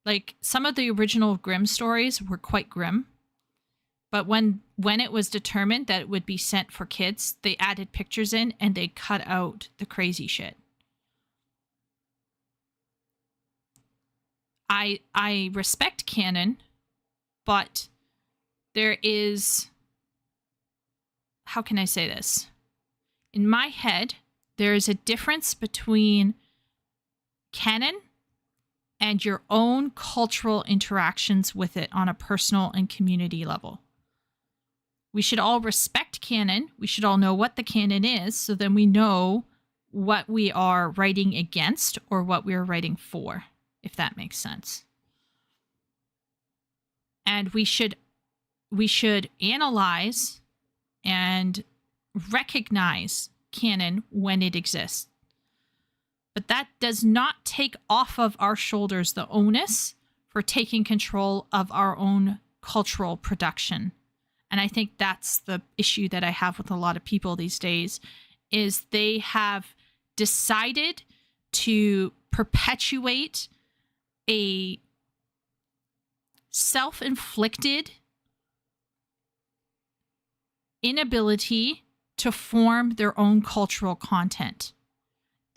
Like some of the original Grimm stories were quite grim, But when it was determined that it would be sent for kids, they added pictures in and they cut out the crazy shit. I respect canon, but there is, how can I say this? In my head, there is a difference between canon and your own cultural interactions with it on a personal and community level. We should all respect canon. We should all know what the canon is, so then we know what we are writing against or what we are writing for, if that makes sense. And we should analyze and recognize canon when it exists. But that does not take off of our shoulders the onus for taking control of our own cultural production. And I think that's the issue that I have with a lot of people these days, is they have decided to perpetuate a self-inflicted inability to form their own cultural content.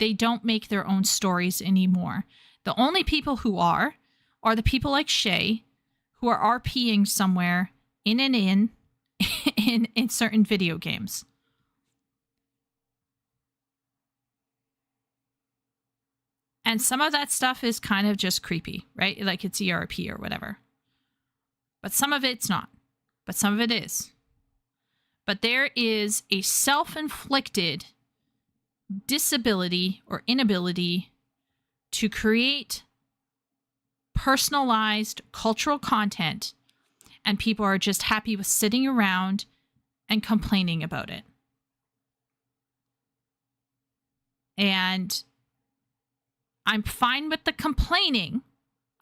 They don't make their own stories anymore. The only people who are the people like Shay, who are RPing somewhere in certain video games. And some of that stuff is kind of just creepy, right? Like it's ERP or whatever. But some of it's not. But some of it is. But there is a self-inflicted disability or inability to create personalized cultural content, and people are just happy with sitting around and complaining about it. And I'm fine with the complaining.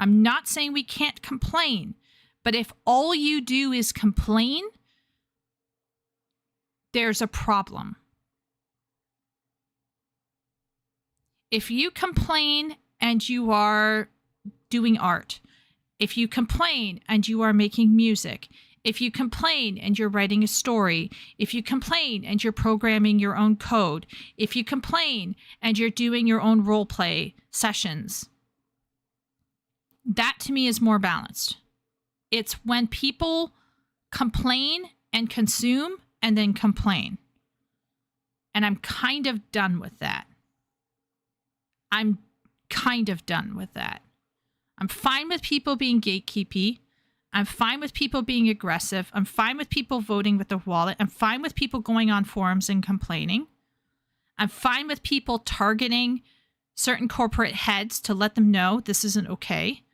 I'm not saying we can't complain, but if all you do is complain, there's a problem. If you complain and you are doing art, if you complain and you are making music, if you complain and you're writing a story, if you complain and you're programming your own code, if you complain and you're doing your own role play sessions, that to me is more balanced. It's when people complain and consume and then complain. And I'm kind of done with that. I'm fine with people being gatekeepy. I'm fine with people being aggressive. I'm fine with people voting with their wallet. I'm fine with people going on forums and complaining. I'm fine with people targeting certain corporate heads to let them know this isn't okay.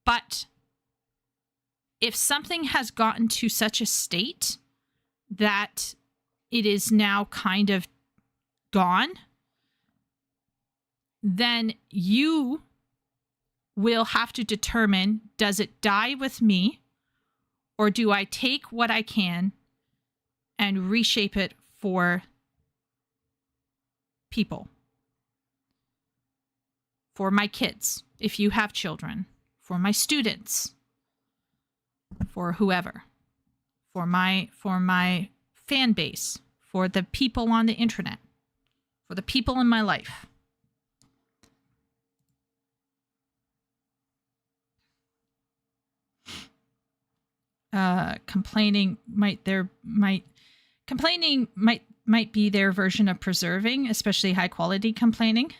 But if something has gotten to such a state that it is now kind of gone, then you will have to determine, does it die with me, or do I take what I can and reshape it for people? For my kids, if you have children, for my students, for whoever, for my fan base, for the people on the internet, for the people in my life. Complaining might be their version of preserving, especially high quality complaining.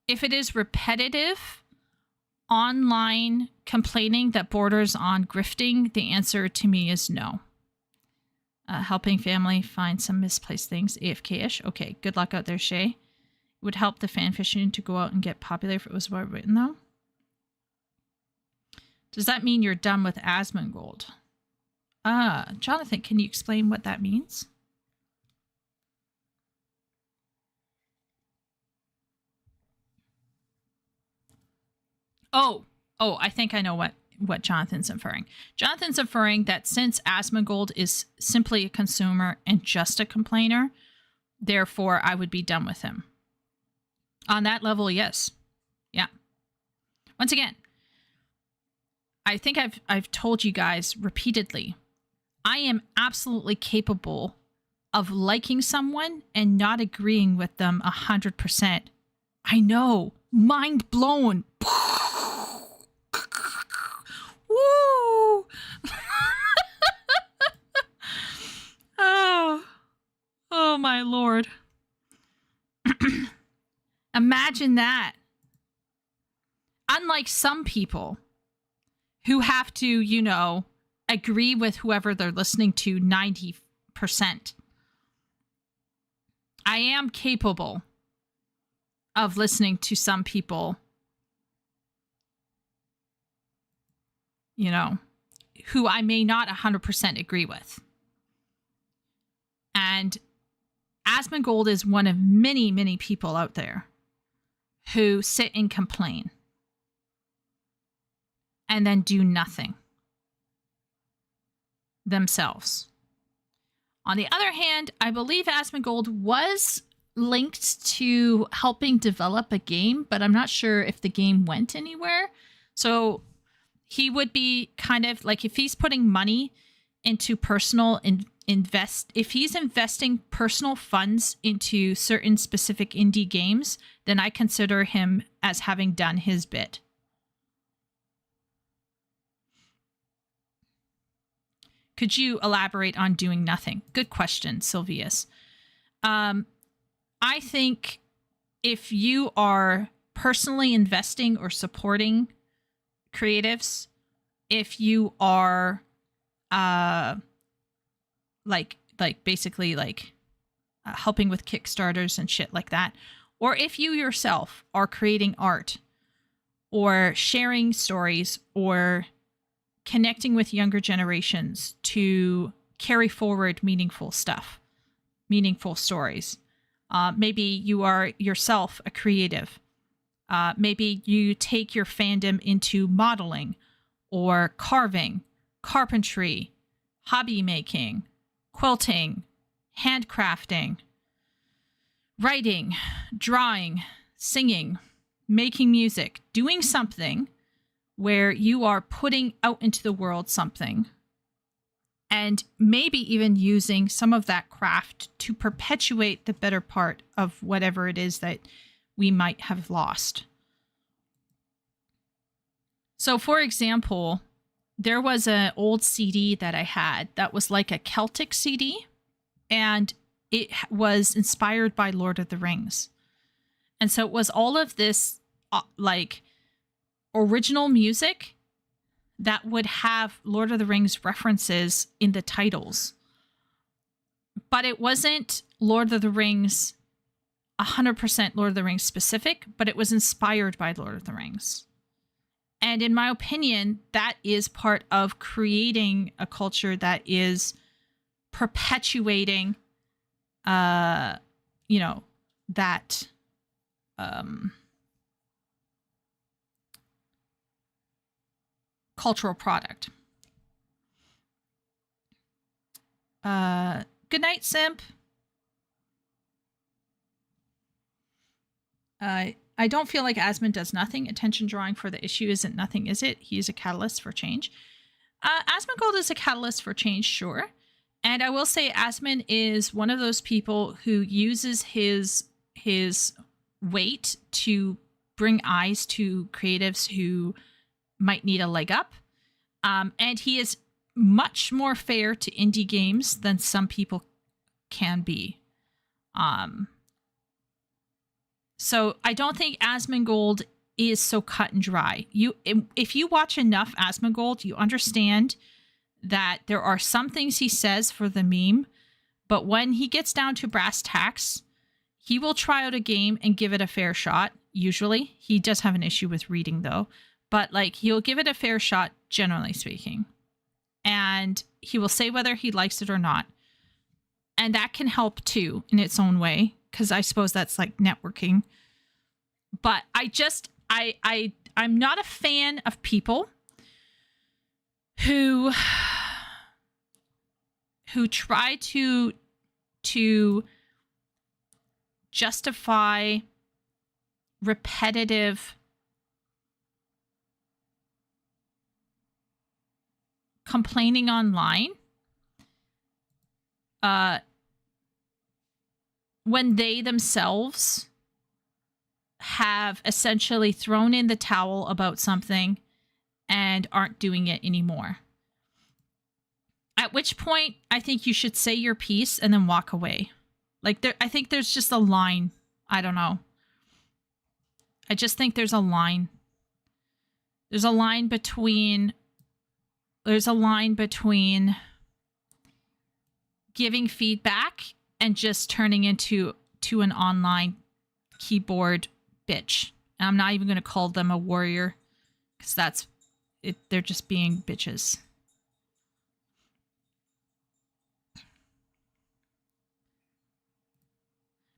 If it is repetitive online complaining that borders on grifting, the answer to me is no. Helping family find some misplaced things, AFK-ish. Okay, good luck out there, Shay. It would help the fan fishing to go out and get popular if it was well written, though. Does that mean you're done with Asmongold? Jonathan, can you explain what that means? Oh, I think I know what Jonathan's inferring. Jonathan's inferring that since Asmongold is simply a consumer and just a complainer, Therefore, I would be done with him. On that level, yes. Yeah. Once again, I think I've told you guys repeatedly, I am absolutely capable of liking someone and not agreeing with them 100%. I know. Mind blown. Woo! Oh my Lord. Imagine that. Unlike some people who have to, agree with whoever they're listening to 90%. I am capable of listening to some people, who I may not 100% agree with. And Asmongold is one of many, many people out there who sit and complain and then do nothing themselves. On the other hand, I believe Asmongold was linked to helping develop a game, but I'm not sure if the game went anywhere. So he would be kind of like, if he's putting money into if he's investing personal funds into certain specific indie games, then I consider him as having done his bit. Could you elaborate on doing nothing? Good question, Sylvius. I think if you are personally investing or supporting creatives, if you are basically helping with Kickstarters and shit like that, or if you yourself are creating art or sharing stories or connecting with younger generations to carry forward meaningful stuff, meaningful stories. Maybe you are yourself a creative. Maybe you take your fandom into modeling or carving, carpentry, hobby making, quilting, handcrafting, writing, drawing, singing, making music, doing something where you are putting out into the world something, and maybe even using some of that craft to perpetuate the better part of whatever it is that we might have lost. So, for example, there was an old CD that I had that was like a Celtic CD, and it was inspired by Lord of the Rings. And so it was all of this original music that would have Lord of the Rings references in the titles. But it wasn't Lord of the Rings, 100% Lord of the Rings specific, but it was inspired by Lord of the Rings. And in my opinion, that is part of creating a culture that is perpetuating, that cultural product. Good night, Simp. I don't feel like Asmon does nothing. Attention drawing for the issue isn't nothing, is it? He is a catalyst for change. Asmongold is a catalyst for change, sure. And I will say Asmon is one of those people who uses his weight to bring eyes to creatives who might need a leg up. And he is much more fair to indie games than some people can be. So I don't think Asmongold is so cut and dry. If you watch enough Asmongold, you understand that there are some things he says for the meme, but when he gets down to brass tacks, he will try out a game and give it a fair shot. Usually, he does have an issue with reading though, but he'll give it a fair shot, generally speaking, and he will say whether he likes it or not, and that can help too in its own way, because I suppose that's like networking. But I'm not a fan of people who try to justify repetitive complaining online when they themselves have essentially thrown in the towel about something and aren't doing it anymore. At which point, I think you should say your piece and then walk away. Like, I think there's just a line. I don't know. I just think there's a line. There's a line between giving feedback and just turning into an online keyboard bitch. And I'm not even going to call them a warrior, because that's it. They're just being bitches.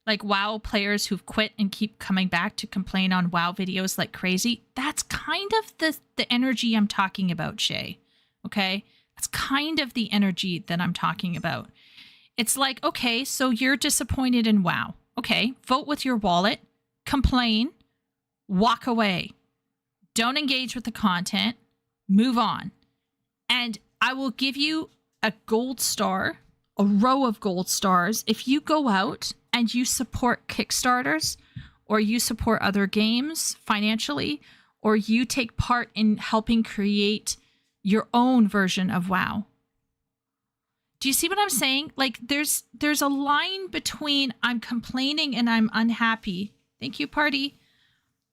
Like WoW players who've quit and keep coming back to complain on WoW videos like crazy. That's kind of the energy I'm talking about, Shay. Okay? That's kind of the energy that I'm talking about. It's like, okay, so you're disappointed in WoW. Okay, vote with your wallet, complain, walk away. Don't engage with the content, move on. And I will give you a gold star, a row of gold stars, if you go out and you support Kickstarters, or you support other games financially, or you take part in helping create your own version of WoW. Do you see what I'm saying? Like, there's a line between I'm complaining and I'm unhappy. Thank you, party.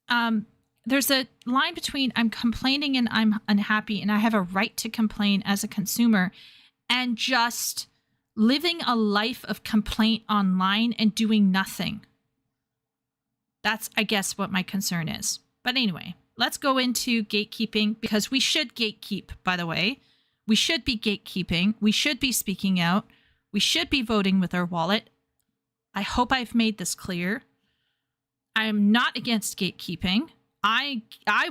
There's a line between I'm complaining and I'm unhappy, and I have a right to complain as a consumer, and just living a life of complaint online and doing nothing. That's, I guess, what my concern is. But anyway, let's go into gatekeeping, because we should gatekeep, by the way. We should be gatekeeping. We should be speaking out. We should be voting with our wallet. I hope I've made this clear. I am not against gatekeeping. I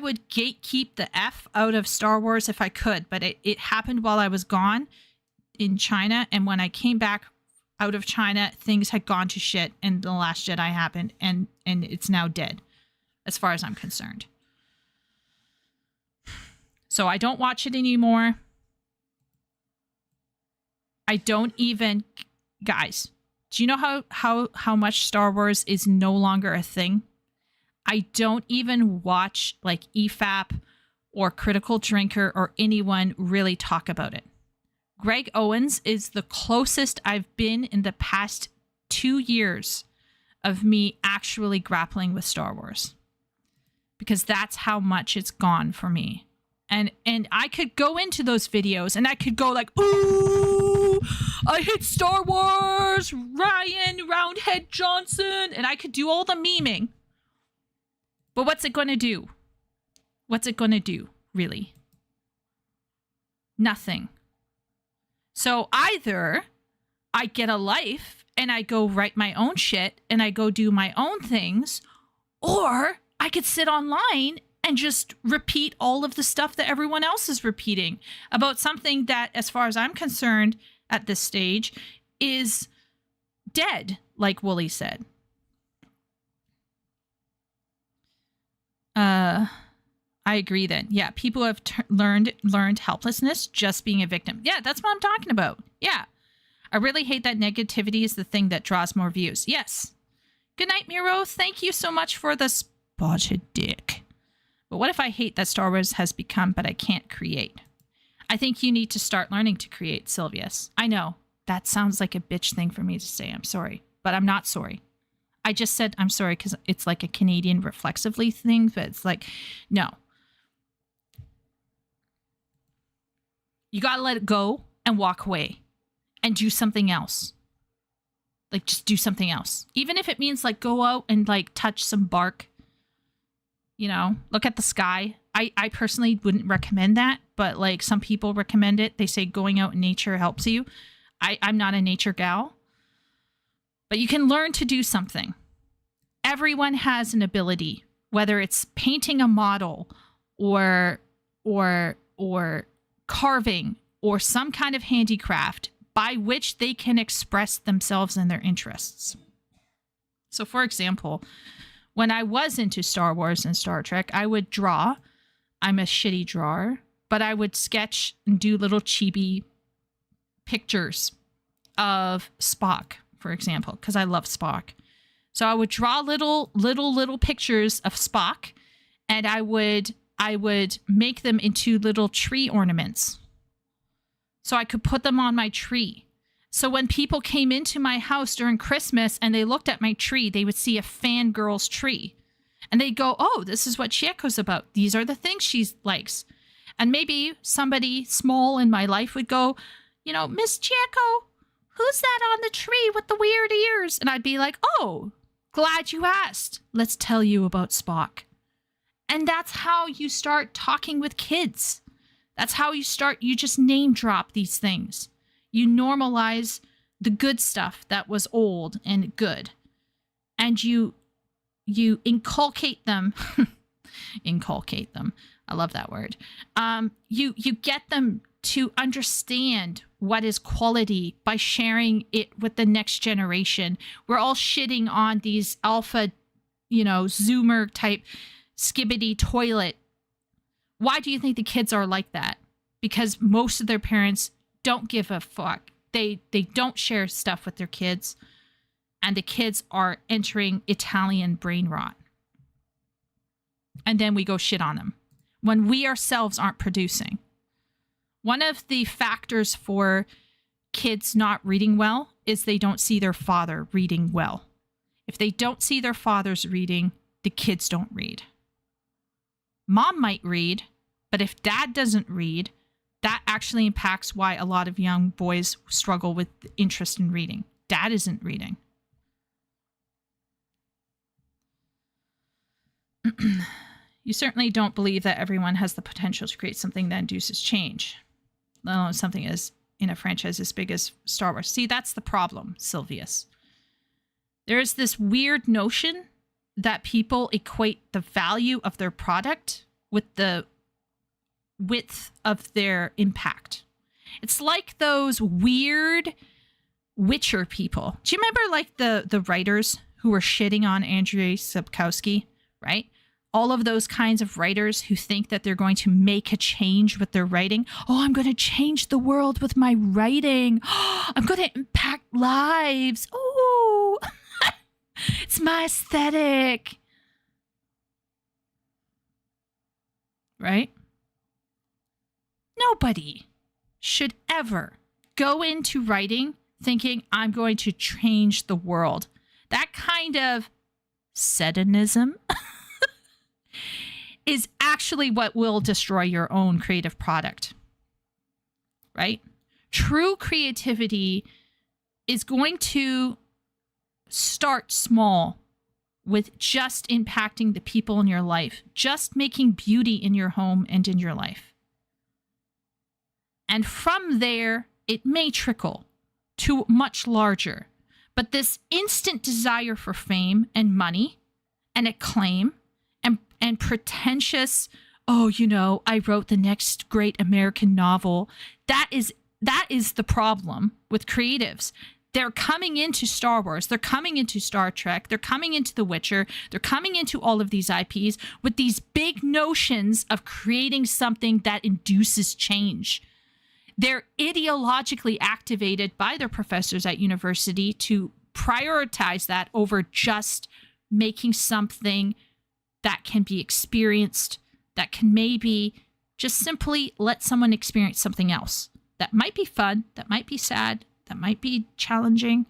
would gatekeep the F out of Star Wars if I could, but it happened while I was gone in China, and when I came back out of China, things had gone to shit, and The Last Jedi happened, and it's now dead, as far as I'm concerned. So I don't watch it anymore. I don't even... Guys, do you know how much Star Wars is no longer a thing? I don't even watch like EFAP or Critical Drinker or anyone really talk about it. Greg Owens is the closest I've been in the past 2 years of me actually grappling with Star Wars, because that's how much it's gone for me. And I could go into those videos and I could go like, ooh, I hate Star Wars, Ryan Roundhead Johnson, and I could do all the memeing. But what's it going to do? What's it going to do, really? Nothing. So either I get a life and I go write my own shit and I go do my own things, or I could sit online and just repeat all of the stuff that everyone else is repeating about something that, as far as I'm concerned at this stage, is dead, like Wooly said. I agree then. Yeah, people have learned helplessness just being a victim. Yeah, that's what I'm talking about. Yeah. I really hate that negativity is the thing that draws more views. Yes. Good night, Miro. Thank you so much for the spotted dick. But what if I hate that Star Wars has become, but I can't create? I think you need to start learning to create, Sylvius. I know. That sounds like a bitch thing for me to say. I'm sorry. But I'm not sorry. I just said I'm sorry because it's like a Canadian reflexively thing, but it's like, no. You got to let it go and walk away and do something else. Like, just do something else. Even if it means, like, go out and, like, touch some bark. You know, look at the sky. I personally wouldn't recommend that, but, like, some people recommend it. They say going out in nature helps you. I'm not a nature gal. But you can learn to do something. Everyone has an ability, whether it's painting a model or carving or some kind of handicraft by which they can express themselves and their interests. So, for example, when I was into Star Wars and Star Trek, I would draw. I'm a shitty drawer, but I would sketch and do little chibi pictures of Spock, for example, because I love Spock. So I would draw little pictures of Spock, and I would make them into little tree ornaments, so I could put them on my tree. So when people came into my house during Christmas and they looked at my tree, they would see a fangirl's tree. And they'd go, oh, this is what Chieko's about. These are the things she likes. And maybe somebody small in my life would go, you know, Miss Chieko, who's that on the tree with the weird ears? And I'd be like, oh, glad you asked. Let's tell you about Spock. And that's how you start talking with kids. That's how you just name drop these things. You normalize the good stuff that was old and good. And you inculcate them. Inculcate them. I love that word. You get them to understand what is quality by sharing it with the next generation. We're all shitting on these alpha, Zoomer type skibbity toilet. Why do you think the kids are like that? Because most of their parents don't give a fuck. They don't share stuff with their kids, and the kids are entering Italian brain rot. And then we go shit on them when we ourselves aren't producing. One of the factors for kids not reading well is they don't see their father reading well. If they don't see their fathers reading, the kids don't read. Mom might read, but if dad doesn't read, that actually impacts why a lot of young boys struggle with interest in reading. Dad isn't reading. You certainly don't believe that everyone has the potential to create something that induces change, let alone something as in a franchise as big as Star Wars. See, that's the problem, Sylvius. There is this weird notion that people equate the value of their product with the width of their impact. It's like those weird Witcher people. Do you remember like the writers who were shitting on Andrzej Sapkowski, right? All of those kinds of writers who think that they're going to make a change with their writing. Oh, I'm going to change the world with my writing. I'm going to impact lives. Oh, it's my aesthetic. Right? Nobody should ever go into writing thinking I'm going to change the world. That kind of Satanism is actually what will destroy your own creative product. Right? True creativity is going to start small with just impacting the people in your life, just making beauty in your home and in your life. And from there, it may trickle to much larger. But this instant desire for fame and money and acclaim and pretentious, I wrote the next great American novel, that is the problem with creatives. They're coming into Star Wars, they're coming into Star Trek, they're coming into The Witcher, they're coming into all of these IPs with these big notions of creating something that induces change. They're ideologically activated by their professors at university to prioritize that over just making something that can be experienced, that can maybe just simply let someone experience something else. That might be fun, that might be sad, that might be challenging,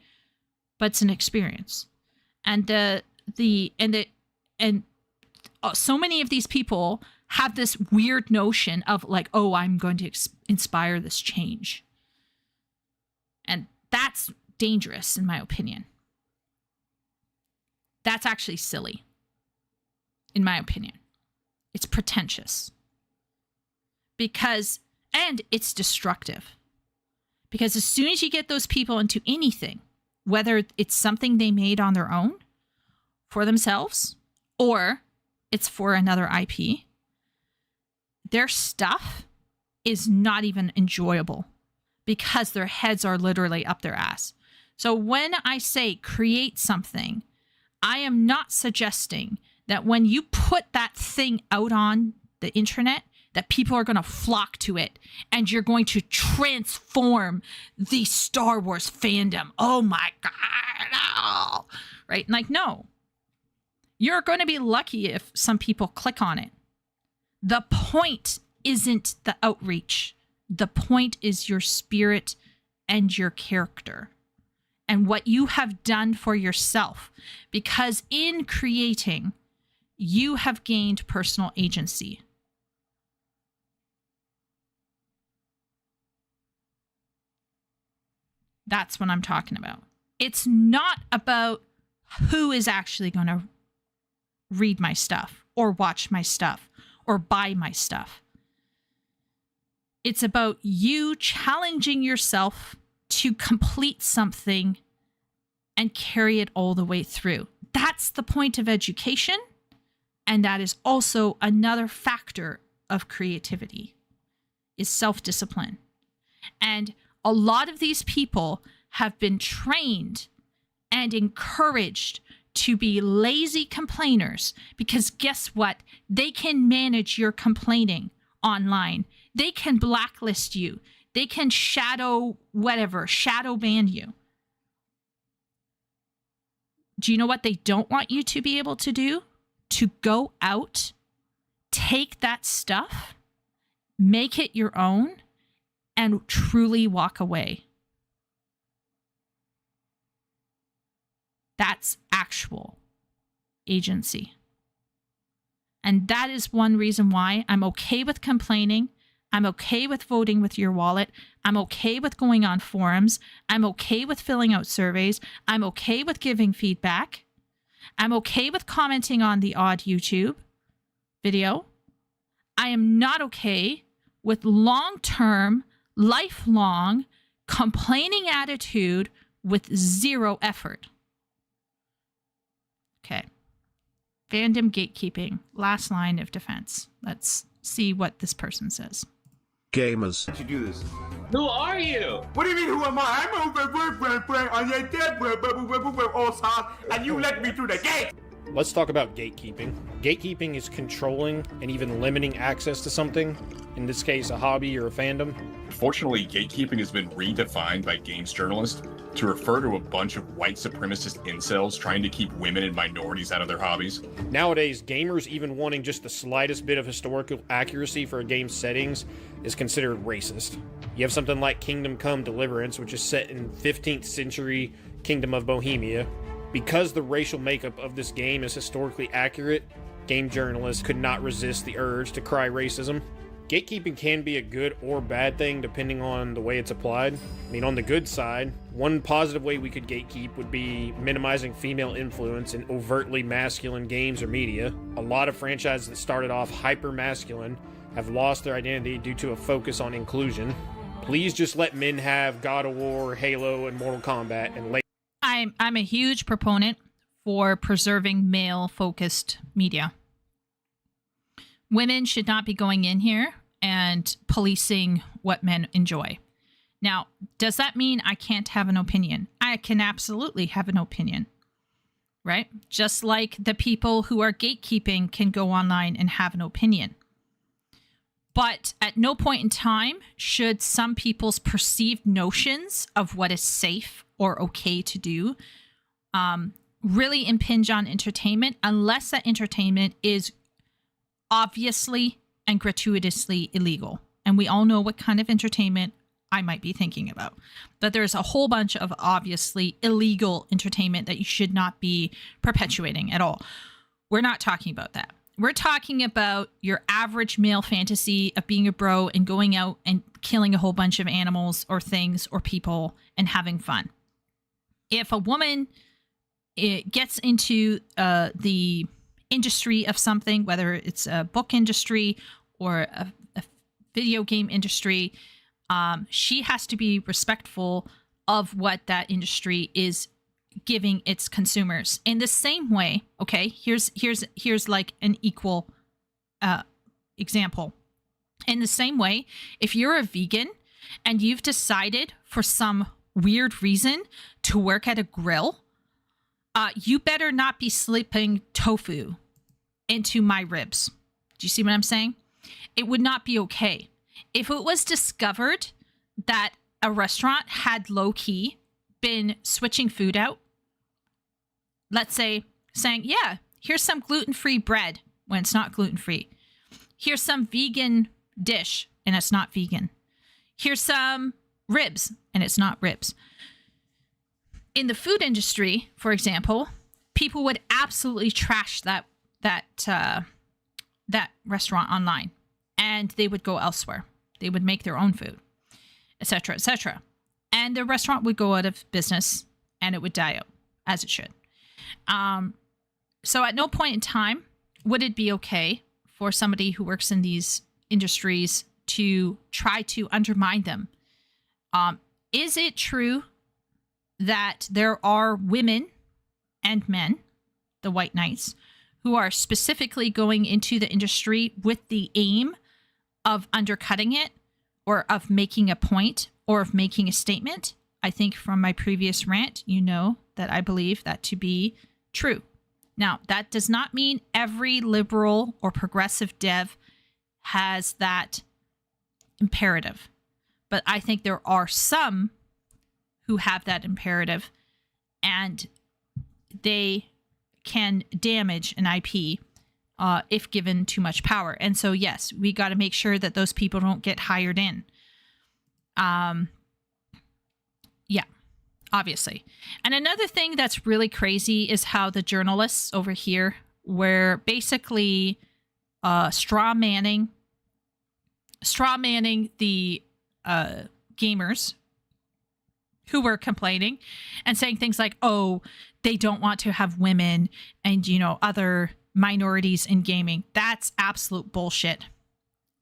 but it's an experience. And so many of these people have this weird notion of like, oh, I'm going to inspire this change. And that's dangerous, in my opinion. That's actually silly, in my opinion. It's pretentious. And it's destructive. Because as soon as you get those people into anything, whether it's something they made on their own for themselves or it's for another IP, their stuff is not even enjoyable because their heads are literally up their ass. So when I say create something, I am not suggesting that when you put that thing out on the internet, that people are going to flock to it and you're going to transform the Star Wars fandom. Oh my God. Oh. Right? Like, no. You're going to be lucky if some people click on it. The point isn't the outreach. The point is your spirit and your character and what you have done for yourself. Because in creating, you have gained personal agency. That's what I'm talking about. It's not about who is actually going to read my stuff or watch my stuff or buy my stuff. It's about you challenging yourself to complete something and carry it all the way through. That's the point of education. And that is also another factor of creativity, is self-discipline. And a lot of these people have been trained and encouraged to be lazy complainers because guess what? They can manage your complaining online. They can blacklist you. They can shadow ban you. Do you know what they don't want you to be able to do? To go out, take that stuff, make it your own, and truly walk away. That's actual agency. And that is one reason why I'm okay with complaining. I'm okay with voting with your wallet. I'm okay with going on forums. I'm okay with filling out surveys. I'm okay with giving feedback. I'm okay with commenting on the odd YouTube video. I am not okay with long-term, lifelong complaining attitude with zero effort. Okay. Fandom gatekeeping. Last line of defense. Let's see what this person says. Gamers. You do this. Who are you? What do you mean, who am I? I'm your dead all time, and you let me through the gate! Let's talk about gatekeeping. Gatekeeping is controlling and even limiting access to something, in this case a hobby or a fandom. Unfortunately, gatekeeping has been redefined by games journalists to refer to a bunch of white supremacist incels trying to keep women and minorities out of their hobbies. Nowadays, gamers even wanting just the slightest bit of historical accuracy for a game's settings is considered racist. You have something like Kingdom Come Deliverance, which is set in 15th century Kingdom of Bohemia. Because the racial makeup of this game is historically accurate, game journalists could not resist the urge to cry racism. Gatekeeping can be a good or bad thing depending on the way it's applied. I mean, on the good side, one positive way we could gatekeep would be minimizing female influence in overtly masculine games or media. A lot of franchises that started off hyper-masculine have lost their identity due to a focus on inclusion. Please just let men have God of War, Halo, and Mortal Kombat, and I'm a huge proponent for preserving male-focused media. Women should not be going in here and policing what men enjoy. Now, does that mean I can't have an opinion? I can absolutely have an opinion, right? Just like the people who are gatekeeping can go online and have an opinion. But at no point in time should some people's perceived notions of what is safe or okay to do really impinge on entertainment unless that entertainment is obviously and gratuitously illegal. And we all know what kind of entertainment I might be thinking about. But there's a whole bunch of obviously illegal entertainment that you should not be perpetuating at all. We're not talking about that. We're talking about your average male fantasy of being a bro and going out and killing a whole bunch of animals or things or people and having fun. If a woman gets into the industry of something, whether it's a book industry or a video game industry, she has to be respectful of what that industry is giving its consumers. In the same way, okay, here's like an equal example. In the same way, if you're a vegan and you've decided for some weird reason to work at a grill, You better not be slipping tofu into my ribs. Do you see what I'm saying? It would not be okay. If it was discovered that a restaurant had low-key been switching food out, let's say saying, yeah, here's some gluten-free bread when it's not gluten-free. Here's some vegan dish and it's not vegan. Here's some ribs and it's not ribs. In the food industry, for example, people would absolutely trash that restaurant online, and they would go elsewhere. They would make their own food, etc., etc. And the restaurant would go out of business, and it would die out, as it should. So at no point in time would it be okay for somebody who works in these industries to try to undermine them. Is it true that there are women and men, the white knights, who are specifically going into the industry with the aim of undercutting it or of making a point or of making a statement? I think from my previous rant, you know that I believe that to be true. Now, that does not mean every liberal or progressive dev has that imperative, but I think there are some who have that imperative, and they can damage an IP if given too much power. And so, yes, we got to make sure that those people don't get hired in. Yeah, obviously. And another thing that's really crazy is how the journalists over here were basically straw manning the gamers who were complaining and saying things like, oh, they don't want to have women and, you know, other minorities in gaming. That's absolute bullshit.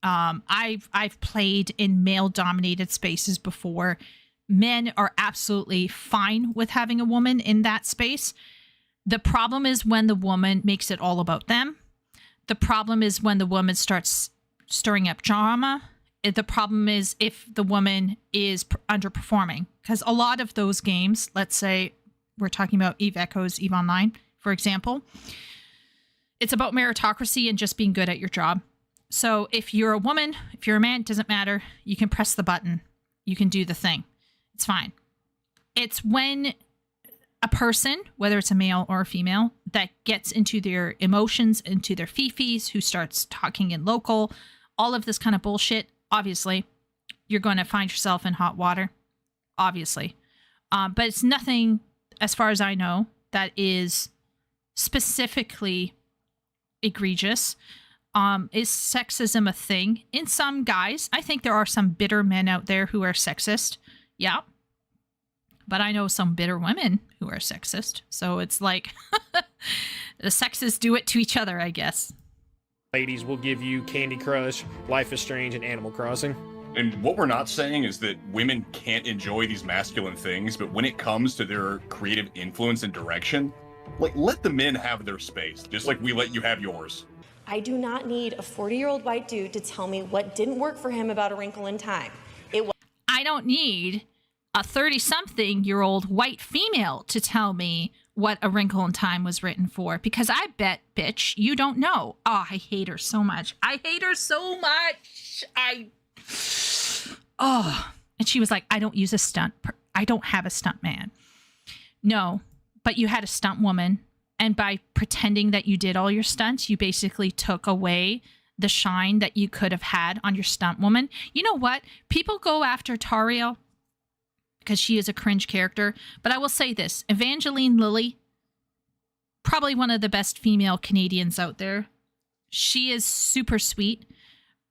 I've played in male-dominated spaces before. Men are absolutely fine with having a woman in that space. The problem is when the woman makes it all about them. The problem is when the woman starts stirring up drama. The problem is if the woman is underperforming, because a lot of those games, let's say we're talking about Eve Echoes, Eve Online, for example, it's about meritocracy and just being good at your job. So if you're a woman, if you're a man, it doesn't matter. You can press the button. You can do the thing. It's fine. It's when a person, whether it's a male or a female, that gets into their emotions, into their fifis, who starts talking in local, all of this kind of bullshit, obviously, you're going to find yourself in hot water, obviously. But it's nothing, as far as I know, that is specifically egregious. Is sexism a thing? In some guys, I think there are some bitter men out there who are sexist. Yeah. But I know some bitter women who are sexist. So it's like the sexists do it to each other, I guess. Ladies will give you Candy Crush, Life is Strange, and Animal Crossing. And what we're not saying is that women can't enjoy these masculine things, but when it comes to their creative influence and direction, like, let the men have their space, just like we let you have yours. I do not need a 40-year-old white dude to tell me what didn't work for him about A Wrinkle in Time. I don't need a 30-something-year-old white female to tell me what A Wrinkle in Time was written for, because I bet, bitch, you don't know. Oh, I hate her so much. I hate her so much. And she was like, I don't use a stunt. I don't have a stunt man. No, but you had a stunt woman. And by pretending that you did all your stunts, you basically took away the shine that you could have had on your stunt woman. You know what? People go after Tario because she is a cringe character. But I will say this. Evangeline Lilly, probably one of the best female Canadians out there. She is super sweet.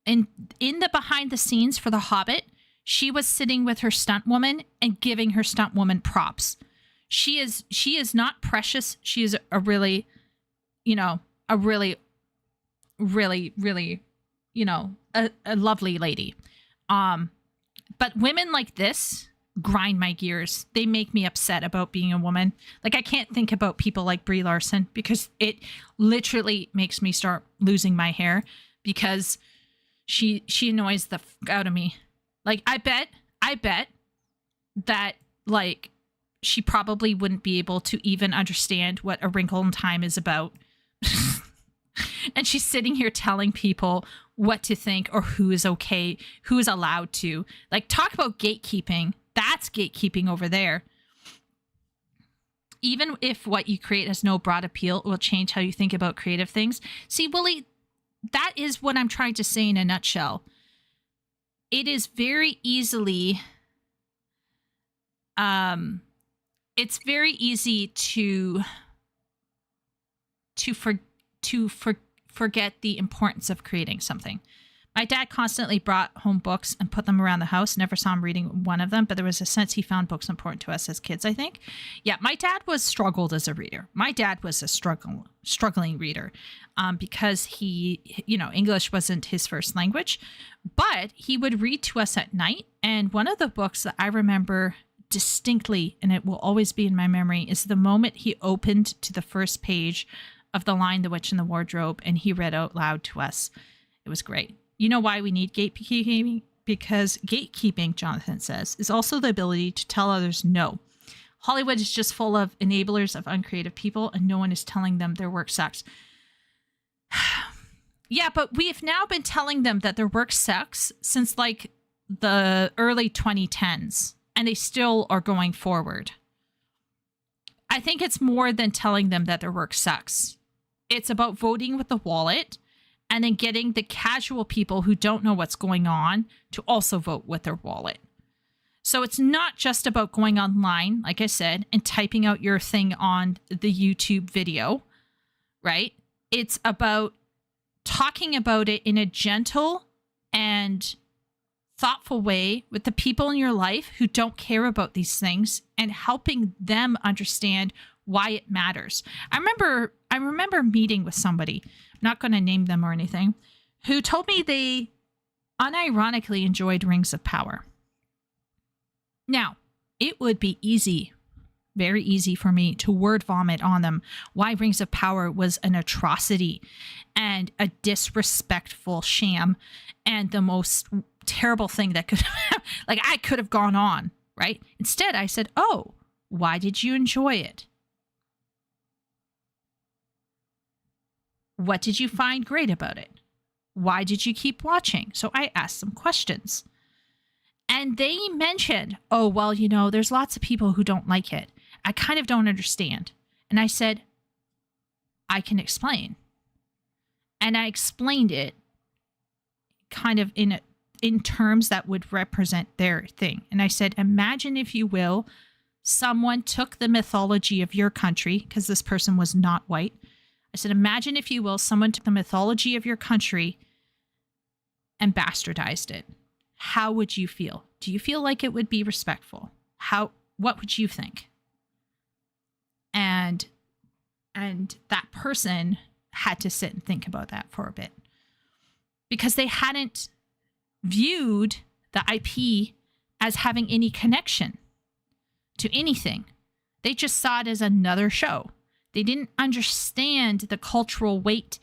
And in the behind the scenes for The Hobbit, she was sitting with her stunt woman and giving her stunt woman props. She is not precious. She is a really, really, a lovely lady. But women like this grind my gears. They make me upset about being a woman. Like, I can't think about people like Brie Larson because it literally makes me start losing my hair because she annoys the fuck out of me. Like, I bet that, like, she probably wouldn't be able to even understand what A Wrinkle in Time is about. And she's sitting here telling people what to think or who is okay, who is allowed to. Like, talk about gatekeeping. That's gatekeeping over there. Even if what you create has no broad appeal, it will change how you think about creative things. See, Willie, that is what I'm trying to say in a nutshell. It is very easily... it's very easy to forget the importance of creating something. My dad constantly brought home books and put them around the house. Never saw him reading one of them, but there was a sense he found books important to us as kids, I think. Yeah, my dad struggled as a reader. My dad was a struggling reader because he, English wasn't his first language, but he would read to us at night. And one of the books that I remember distinctly, and it will always be in my memory, is the moment he opened to the first page of The Lion, the Witch, and the Wardrobe, and he read out loud to us. It was great. You know why we need gatekeeping? Because gatekeeping, Jonathan says, is also the ability to tell others no. Hollywood is just full of enablers of uncreative people, and no one is telling them their work sucks. Yeah, but we've now been telling them that their work sucks since like the early 2010s, and they still are going forward. I think it's more than telling them that their work sucks. It's about voting with the wallet and then getting the casual people who don't know what's going on to also vote with their wallet. So it's not just about going online, like I said, and typing out your thing on the YouTube video, right? It's about talking about it in a gentle and thoughtful way with the people in your life who don't care about these things and helping them understand why it matters. I remember meeting with somebody, I'm not going to name them or anything, who told me they unironically enjoyed Rings of Power. Now, it would be easy, very easy for me to word vomit on them why Rings of Power was an atrocity and a disrespectful sham and the most terrible thing that could have, like, I could have gone on, right? Instead, I said, oh, why did you enjoy it? What did you find great about it? Why did you keep watching? So I asked some questions. And they mentioned, oh, well, there's lots of people who don't like it. I kind of don't understand. And I said, I can explain. And I explained it kind of in terms that would represent their thing. And I said, imagine, if you will, someone took the mythology of your country, because this person was not white. I said, imagine, if you will, someone took the mythology of your country and bastardized it. How would you feel? Do you feel like it would be respectful? What would you think? And that person had to sit and think about that for a bit, because they hadn't viewed the IP as having any connection to anything. They just saw it as another show. They didn't understand the cultural weight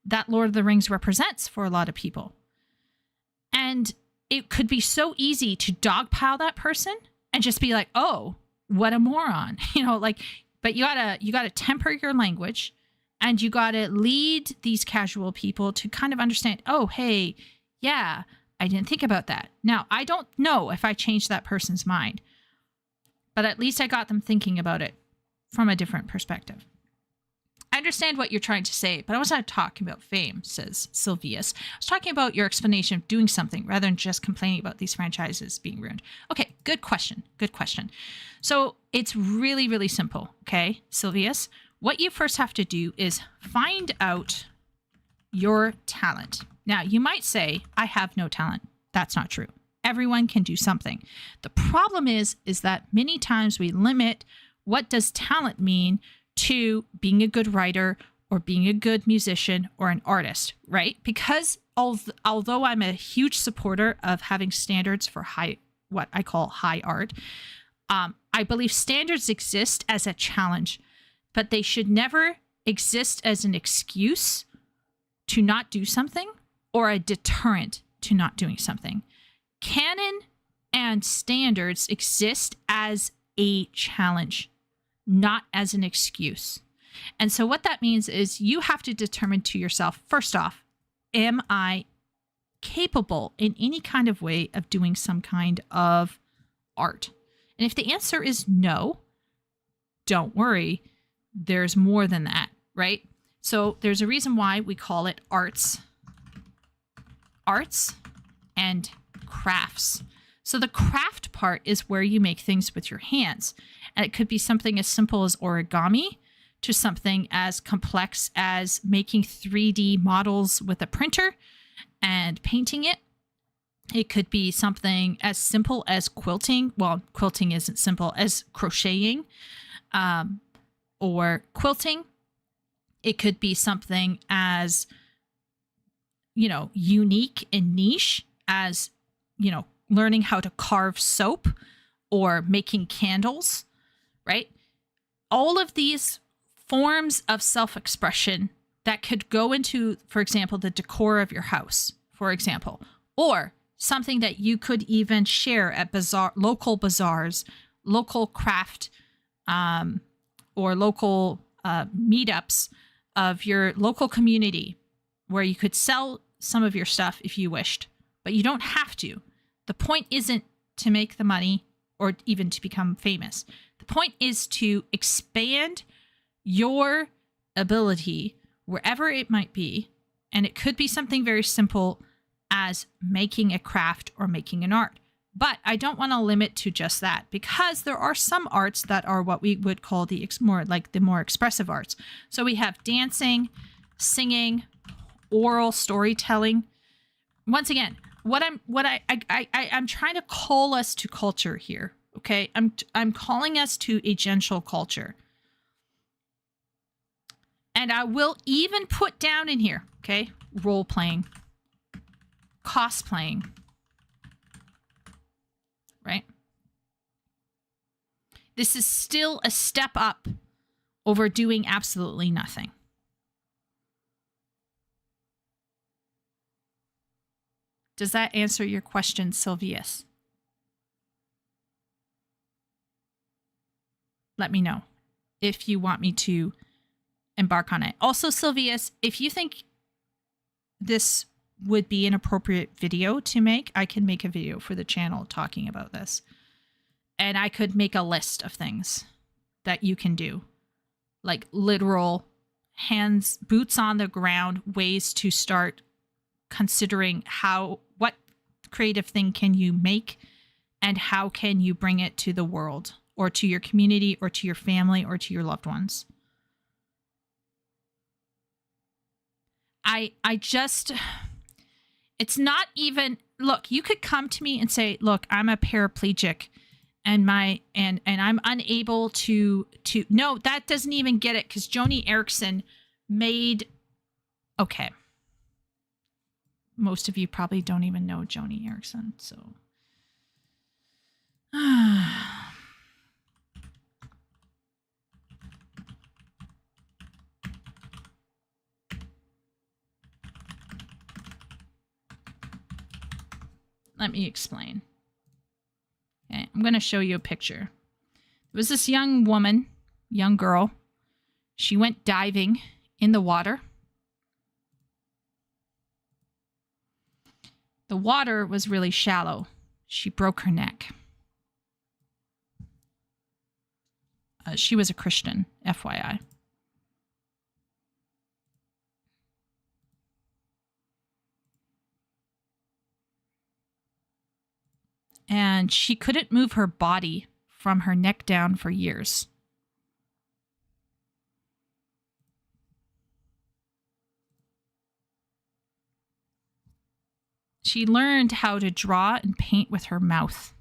that Lord of the Rings represents for a lot of people. And it could be so easy to dogpile that person and just be like, oh, what a moron. But you gotta temper your language, and you gotta lead these casual people to kind of understand, oh, hey, yeah, I didn't think about that. Now, I don't know if I changed that person's mind, but at least I got them thinking about it from a different perspective. I understand what you're trying to say, but I wasn't talking about fame, says Sylvius. I was talking about your explanation of doing something rather than just complaining about these franchises being ruined. Okay, good question. Good question. So it's really, really simple, okay, Sylvius? What you first have to do is find out your talent. Now, you might say, I have no talent. That's not true. Everyone can do something. The problem is that many times we limit what does talent mean to being a good writer or being a good musician or an artist, right? Because although I'm a huge supporter of having standards for what I call high art, I believe standards exist as a challenge, but they should never exist as an excuse to not do something or a deterrent to not doing something. Canon and standards exist as a challenge, not as an excuse. And so what that means is you have to determine to yourself, first off, am I capable in any kind of way of doing some kind of art? And if the answer is no, don't worry. There's more than that, right? So there's a reason why we call it arts and crafts. So the craft part is where you make things with your hands. And it could be something as simple as origami to something as complex as making 3D models with a printer and painting it. It could be something as simple as quilting. Well, quilting isn't simple, as crocheting or quilting. It could be something as, unique and niche as, learning how to carve soap or making candles, right? All of these forms of self-expression that could go into, for example, the decor of your house, for example, or something that you could even share at local bazaars, local craft, or local meetups of your local community, where you could sell some of your stuff if you wished, but you don't have to. The point isn't to make the money or even to become famous. The point is to expand your ability wherever it might be. And it could be something very simple as making a craft or making an art. But I don't want to limit to just that, because there are some arts that are what we would call the more expressive arts. So we have dancing, singing, oral storytelling. Once again, I'm trying to call us to culture here. Okay, I'm calling us to a gentle culture. And I will even put down in here, okay, role playing, cosplaying, right? This is still a step up over doing absolutely nothing. Does that answer your question, Sylvius? Let me know if you want me to embark on it. Also, Sylvius, if you think this would be an appropriate video to make, I can make a video for the channel talking about this. And I could make a list of things that you can do, like literal hands, boots on the ground ways to start considering what creative thing can you make and how can you bring it to the world or to your community or to your family or to your loved ones. It's not even, look, you could come to me and say, look, I'm a paraplegic and I'm unable to, no, that doesn't even get it, because Joni Eareckson made, okay. Most of you probably don't even know Joni Eareckson, so. Let me explain. Okay, I'm going to show you a picture. There was this young girl. She went diving in the water. The water was really shallow. She broke her neck. She was a Christian, FYI. And she couldn't move her body from her neck down for years. She learned how to draw and paint with her mouth.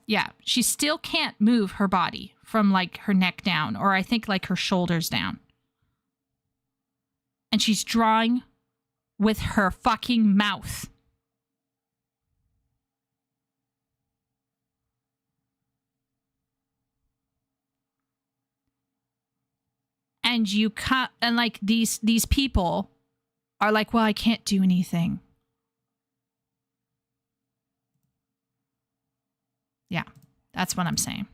Yeah, she still can't move her body from like her neck down, or I think like her shoulders down. And she's drawing with her fucking mouth. and you cut, and like these people are like, well, I can't do anything. Yeah, that's what I'm saying.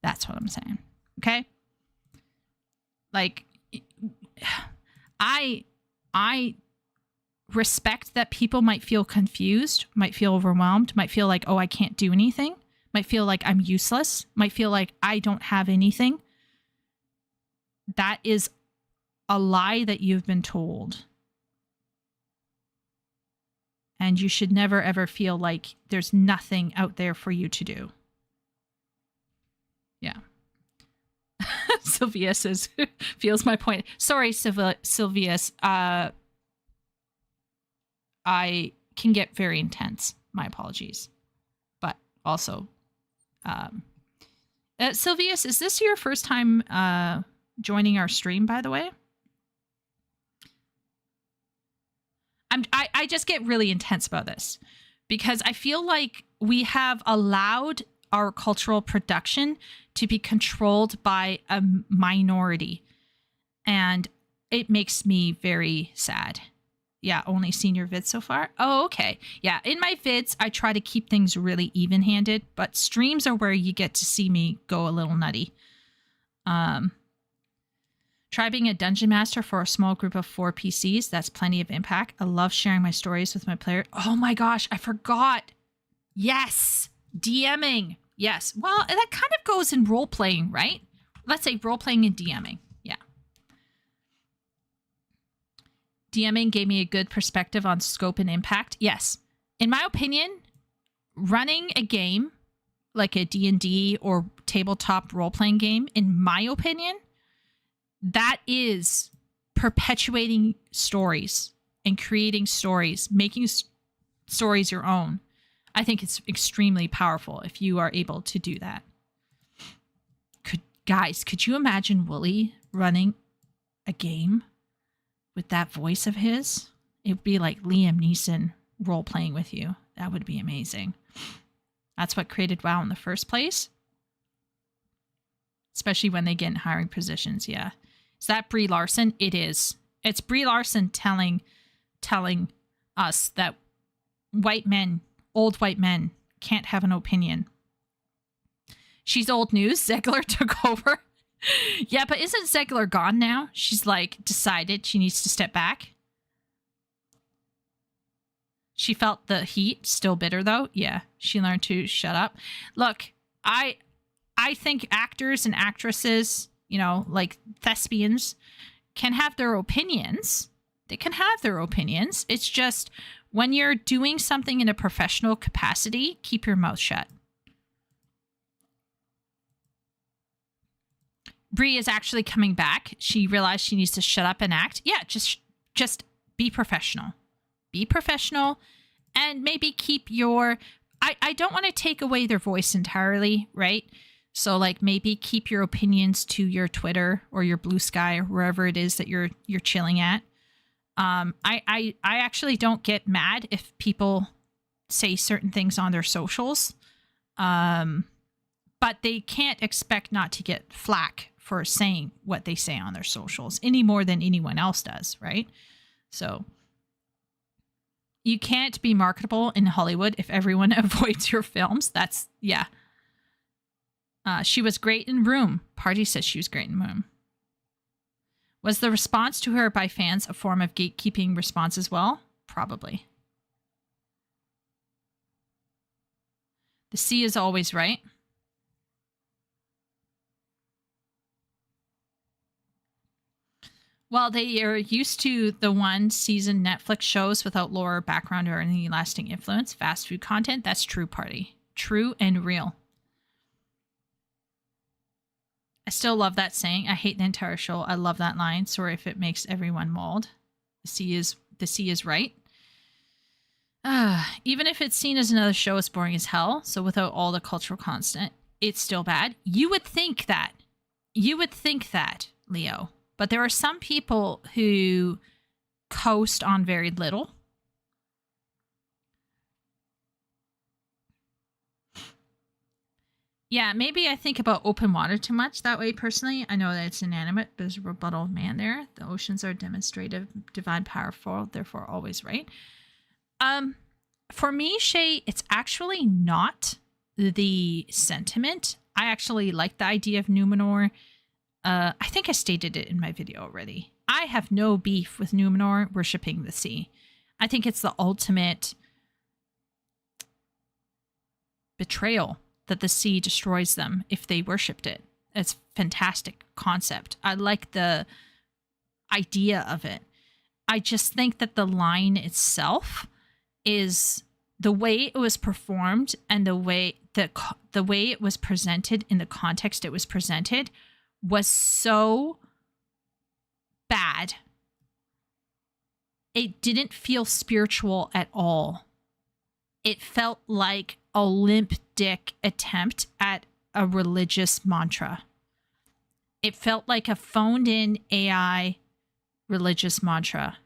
That's what I'm saying. Okay? Like, I respect that people might feel confused, might feel overwhelmed, might feel like, oh, I can't do anything, might feel like I'm useless, might feel like I don't have anything. That is a lie that you've been told. And you should never, ever feel like there's nothing out there for you to do. Yeah. Sylvia says, feels my point. Sorry, Sylvius. I can get very intense. My apologies. But also, Sylvius, is this your first time joining our stream, by the way? I just get really intense about this because I feel like we have allowed our cultural production to be controlled by a minority, and it makes me very sad. Yeah, only seen your vids so far. Oh, okay. Yeah, in my vids, I try to keep things really even-handed, but streams are where you get to see me go a little nutty. Try being a dungeon master for a small group of 4 PCs. That's plenty of impact. I love sharing my stories with my player. Oh my gosh, I forgot. Yes, DMing. Yes. Well, that kind of goes in role-playing, right? Let's say role-playing and DMing. Yeah. DMing gave me a good perspective on scope and impact. Yes. In my opinion, running a game like a D&D or tabletop role-playing game, in my opinion, that is perpetuating stories and creating stories, making stories your own. I think it's extremely powerful if you are able to do that. Could you imagine Wooly running a game with that voice of his? It would be like Liam Neeson role-playing with you. That would be amazing. That's what created WoW in the first place. Especially when they get in hiring positions, yeah. Is that Brie Larson? It is. It's Brie Larson telling us that old white men can't have an opinion. She's old news. Zegler took over. Yeah, but isn't Zegler gone now? She's like decided she needs to step back. She felt the heat. Still bitter though. Yeah, she learned to shut up. Look, I think actors and actresses, you know, like thespians, can have their opinions. They can have their opinions. It's just when you're doing something in a professional capacity, keep your mouth shut. Brie is actually coming back. She realized she needs to shut up and act. Yeah, just be professional. Be professional and maybe keep your... I don't want to take away their voice entirely, right? So like maybe keep your opinions to your Twitter or your Blue Sky or wherever it is that you're chilling at. I actually don't get mad if people say certain things on their socials. But they can't expect not to get flack for saying what they say on their socials any more than anyone else does, right? So you can't be marketable in Hollywood if everyone avoids your films. That's, yeah. She was great in Room. Party says she was great in Room. Was the response to her by fans a form of gatekeeping response as well? Probably. The C is always right. Well, they are used to the one-season Netflix shows without lore or background or any lasting influence. Fast food content. That's true, Party. True and real. I still love that saying. I hate the entire show. I love that line. Sorry if it makes everyone mauled. The C is right. Even if it's seen as another show, it's boring as hell. So without all the cultural constant, it's still bad. You would think that. You would think that, Leo. But there are some people who coast on very little. Yeah, maybe I think about open water too much that way personally. I know that it's inanimate. There's a rebuttal man there. The oceans are demonstrative, divine, powerful, therefore always right. For me, Shay, it's actually not the sentiment. I actually like the idea of Numenor. I think I stated it in my video already. I have no beef with Numenor worshipping the sea. I think it's the ultimate betrayal that the sea destroys them if they worshipped it. It's a fantastic concept. I like the idea of it. I just think that the line itself is the way it was performed and the way it was presented in the context it was presented was so bad. It didn't feel spiritual at all. It felt like a limp dick attempt at a religious mantra. It felt like a phoned in AI religious mantra.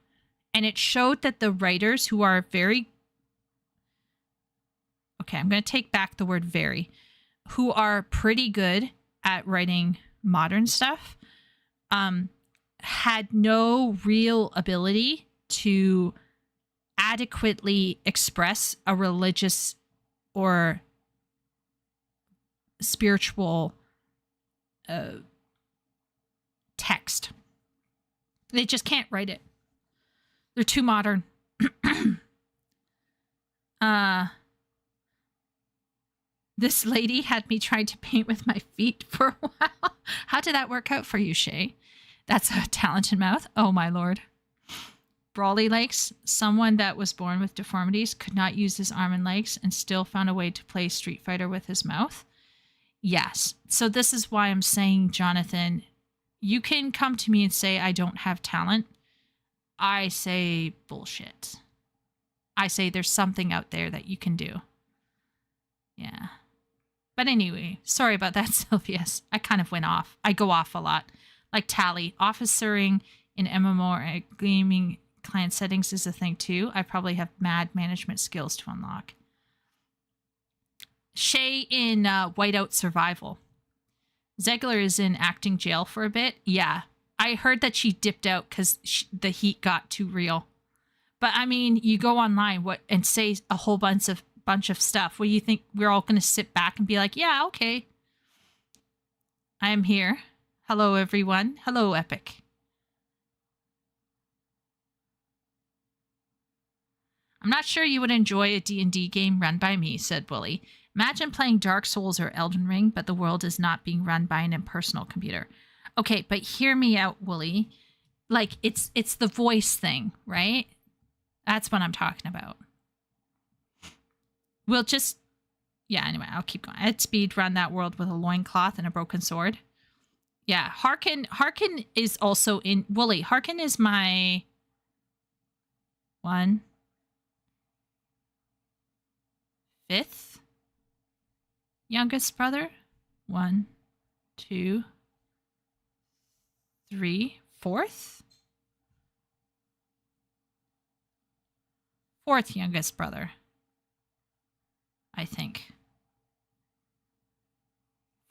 And it showed that the writers who are very, okay, I'm going to take back the word very, who are pretty good at writing modern stuff, had no real ability to adequately express a religious or spiritual text. They just can't write it. They're too modern. This lady had me trying to paint with my feet for a while. How did that work out for you, Shay? That's a talented mouth. Oh, my lord. Brawley Lakes, someone that was born with deformities could not use his arm and legs and still found a way to play Street Fighter with his mouth. Yes. So this is why I'm saying, Jonathan, you can come to me and say I don't have talent. I say bullshit. I say there's something out there that you can do. Yeah. But anyway, sorry about that, Sylvius. I kind of went off. I go off a lot. Like Tally, officering in MMO or gaming client settings is a thing too. I probably have mad management skills to unlock. Shay in Whiteout Survival. Zegler is in acting jail for a bit. Yeah. I heard that she dipped out because the heat got too real. But I mean, you go online and say a whole bunch of stuff. What do you think? We're all going to sit back and be like, yeah, okay. I am here. Hello, everyone. Hello, Epic. I'm not sure you would enjoy a D&D game run by me, said Willie. Imagine playing Dark Souls or Elden Ring, but the world is not being run by an impersonal computer. Okay, but hear me out, Willie. Like, it's the voice thing, right? That's what I'm talking about. We'll just... Yeah, anyway, I'll keep going. I'd speed run that world with a loincloth and a broken sword. Yeah, Harkin is also in... Willie, Harkin is my... 5th youngest brother. 1, 2, 3, 4th? 4th youngest brother, I think.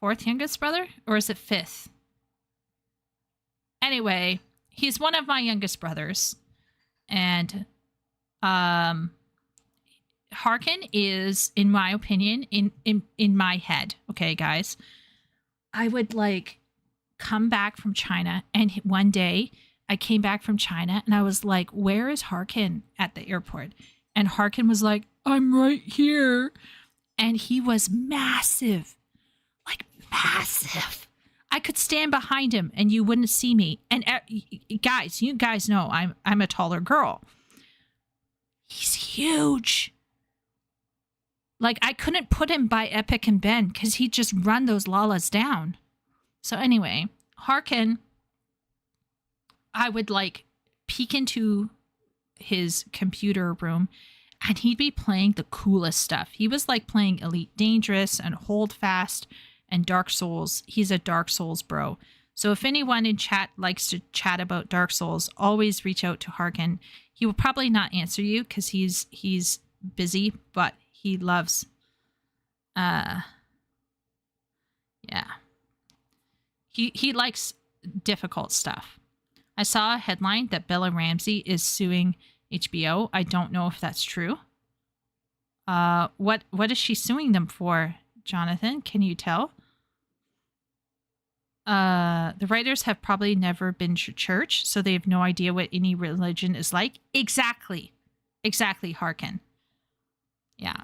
4th youngest brother? Or is it 5th? Anyway, he's one of my youngest brothers. And Harkin is, in my opinion, in my head, okay, guys, I would like come back from China, and one day I came back from China and I was like, where is Harkin at the airport? And Harkin was like, I'm right here. And he was massive, like massive. I could stand behind him and you wouldn't see me. And guys, you guys know I'm a taller girl. He's huge. Like, I couldn't put him by Epic and Ben because he'd just run those lalas down. So anyway, Harkin, I would like peek into his computer room and he'd be playing the coolest stuff. He was like playing Elite Dangerous and Hold Fast and Dark Souls. He's a Dark Souls bro. So if anyone in chat likes to chat about Dark Souls, always reach out to Harkin. He will probably not answer you because he's busy, but he loves Yeah. He likes difficult stuff. I saw a headline that Bella Ramsey is suing HBO. I don't know if that's true. What is she suing them for, Jonathan? Can you tell? The writers have probably never been to church, so they have no idea what any religion is like. Exactly, Harkin. Yeah.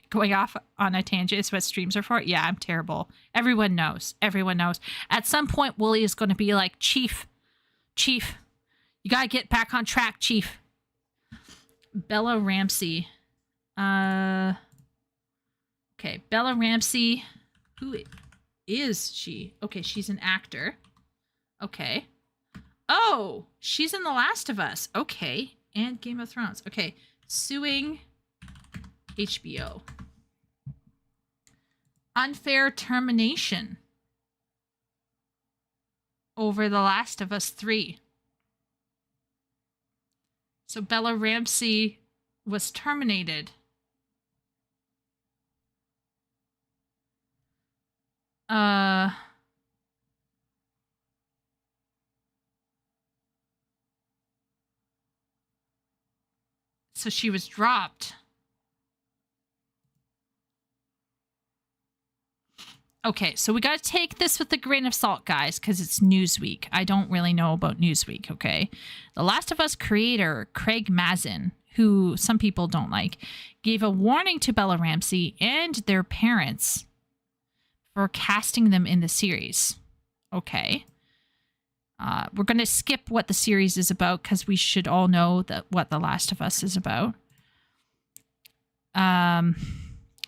Going off on a tangent is what streams are for. Yeah, I'm terrible. Everyone knows. At some point, Wooly is going to be like, Chief, you got to get back on track, Chief. Bella Ramsey. Okay, Bella Ramsey. Who is she? Okay, she's an actor. Okay. Oh, she's in The Last of Us. Okay. And Game of Thrones. Okay. Suing HBO. Unfair termination over The Last of Us 3. So Bella Ramsey was terminated. So she was dropped. Okay, so we got to take this with a grain of salt, guys, because it's Newsweek. I don't really know about Newsweek, okay? The Last of Us creator, Craig Mazin, who some people don't like, gave a warning to Bella Ramsey and their parents for casting them in the series. Okay. We're going to skip what the series is about because we should all know what The Last of Us is about.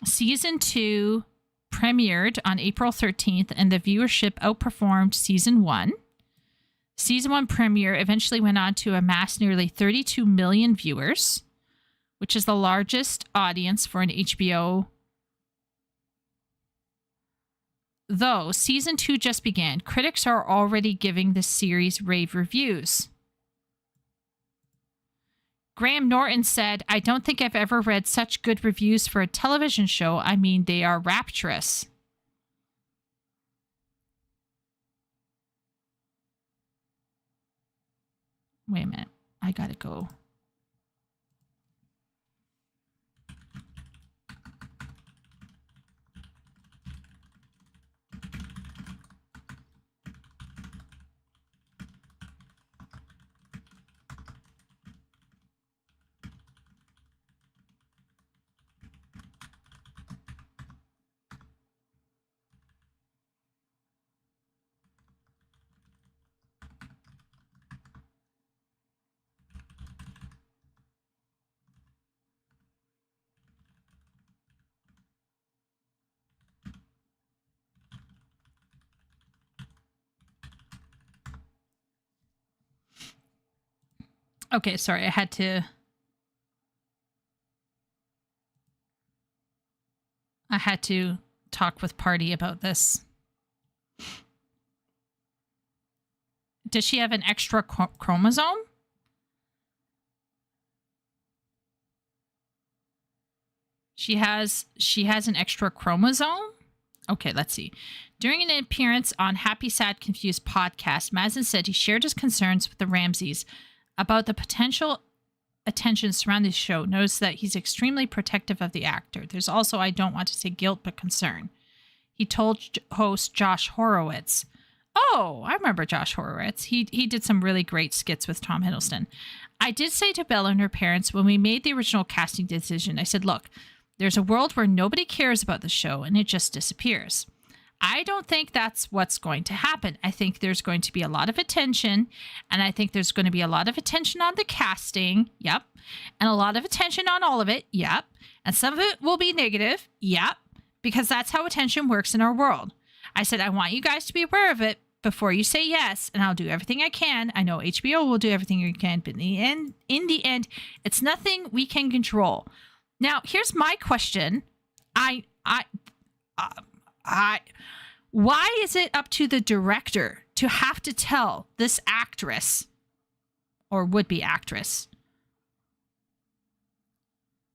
Season 2 premiered on April 13th, and the viewership outperformed Season 1. Season 1 premiere eventually went on to amass nearly 32 million viewers, which is the largest audience for an HBO. Though Season 2 just began, critics are already giving the series rave reviews. Graham Norton said, "I don't think I've ever read such good reviews for a television show. I mean, they are rapturous." Wait a minute. I gotta go. Okay, sorry, I had to talk with Party about this. Does she have an extra chromosome? She has an extra chromosome? Okay, let's see. During an appearance on Happy Sad Confused podcast, Mazin said he shared his concerns with the Ramseys about the potential attention surrounding the show. Notice that he's extremely protective of the actor. There's also, I don't want to say guilt, but concern. He told host Josh Horowitz. Oh, I remember Josh Horowitz. He did some really great skits with Tom Hiddleston. "I did say to Bella and her parents when we made the original casting decision, I said, look, there's a world where nobody cares about the show and it just disappears. I don't think that's what's going to happen. I think there's going to be a lot of attention, and I think there's going to be a lot of attention on the casting, yep, and a lot of attention on all of it, yep, and some of it will be negative, yep, because that's how attention works in our world. I said, I want you guys to be aware of it before you say yes, and I'll do everything I can. I know HBO will do everything it can, but in the end, it's nothing we can control." Now, here's my question. Why is it up to the director to have to tell this actress or would-be actress?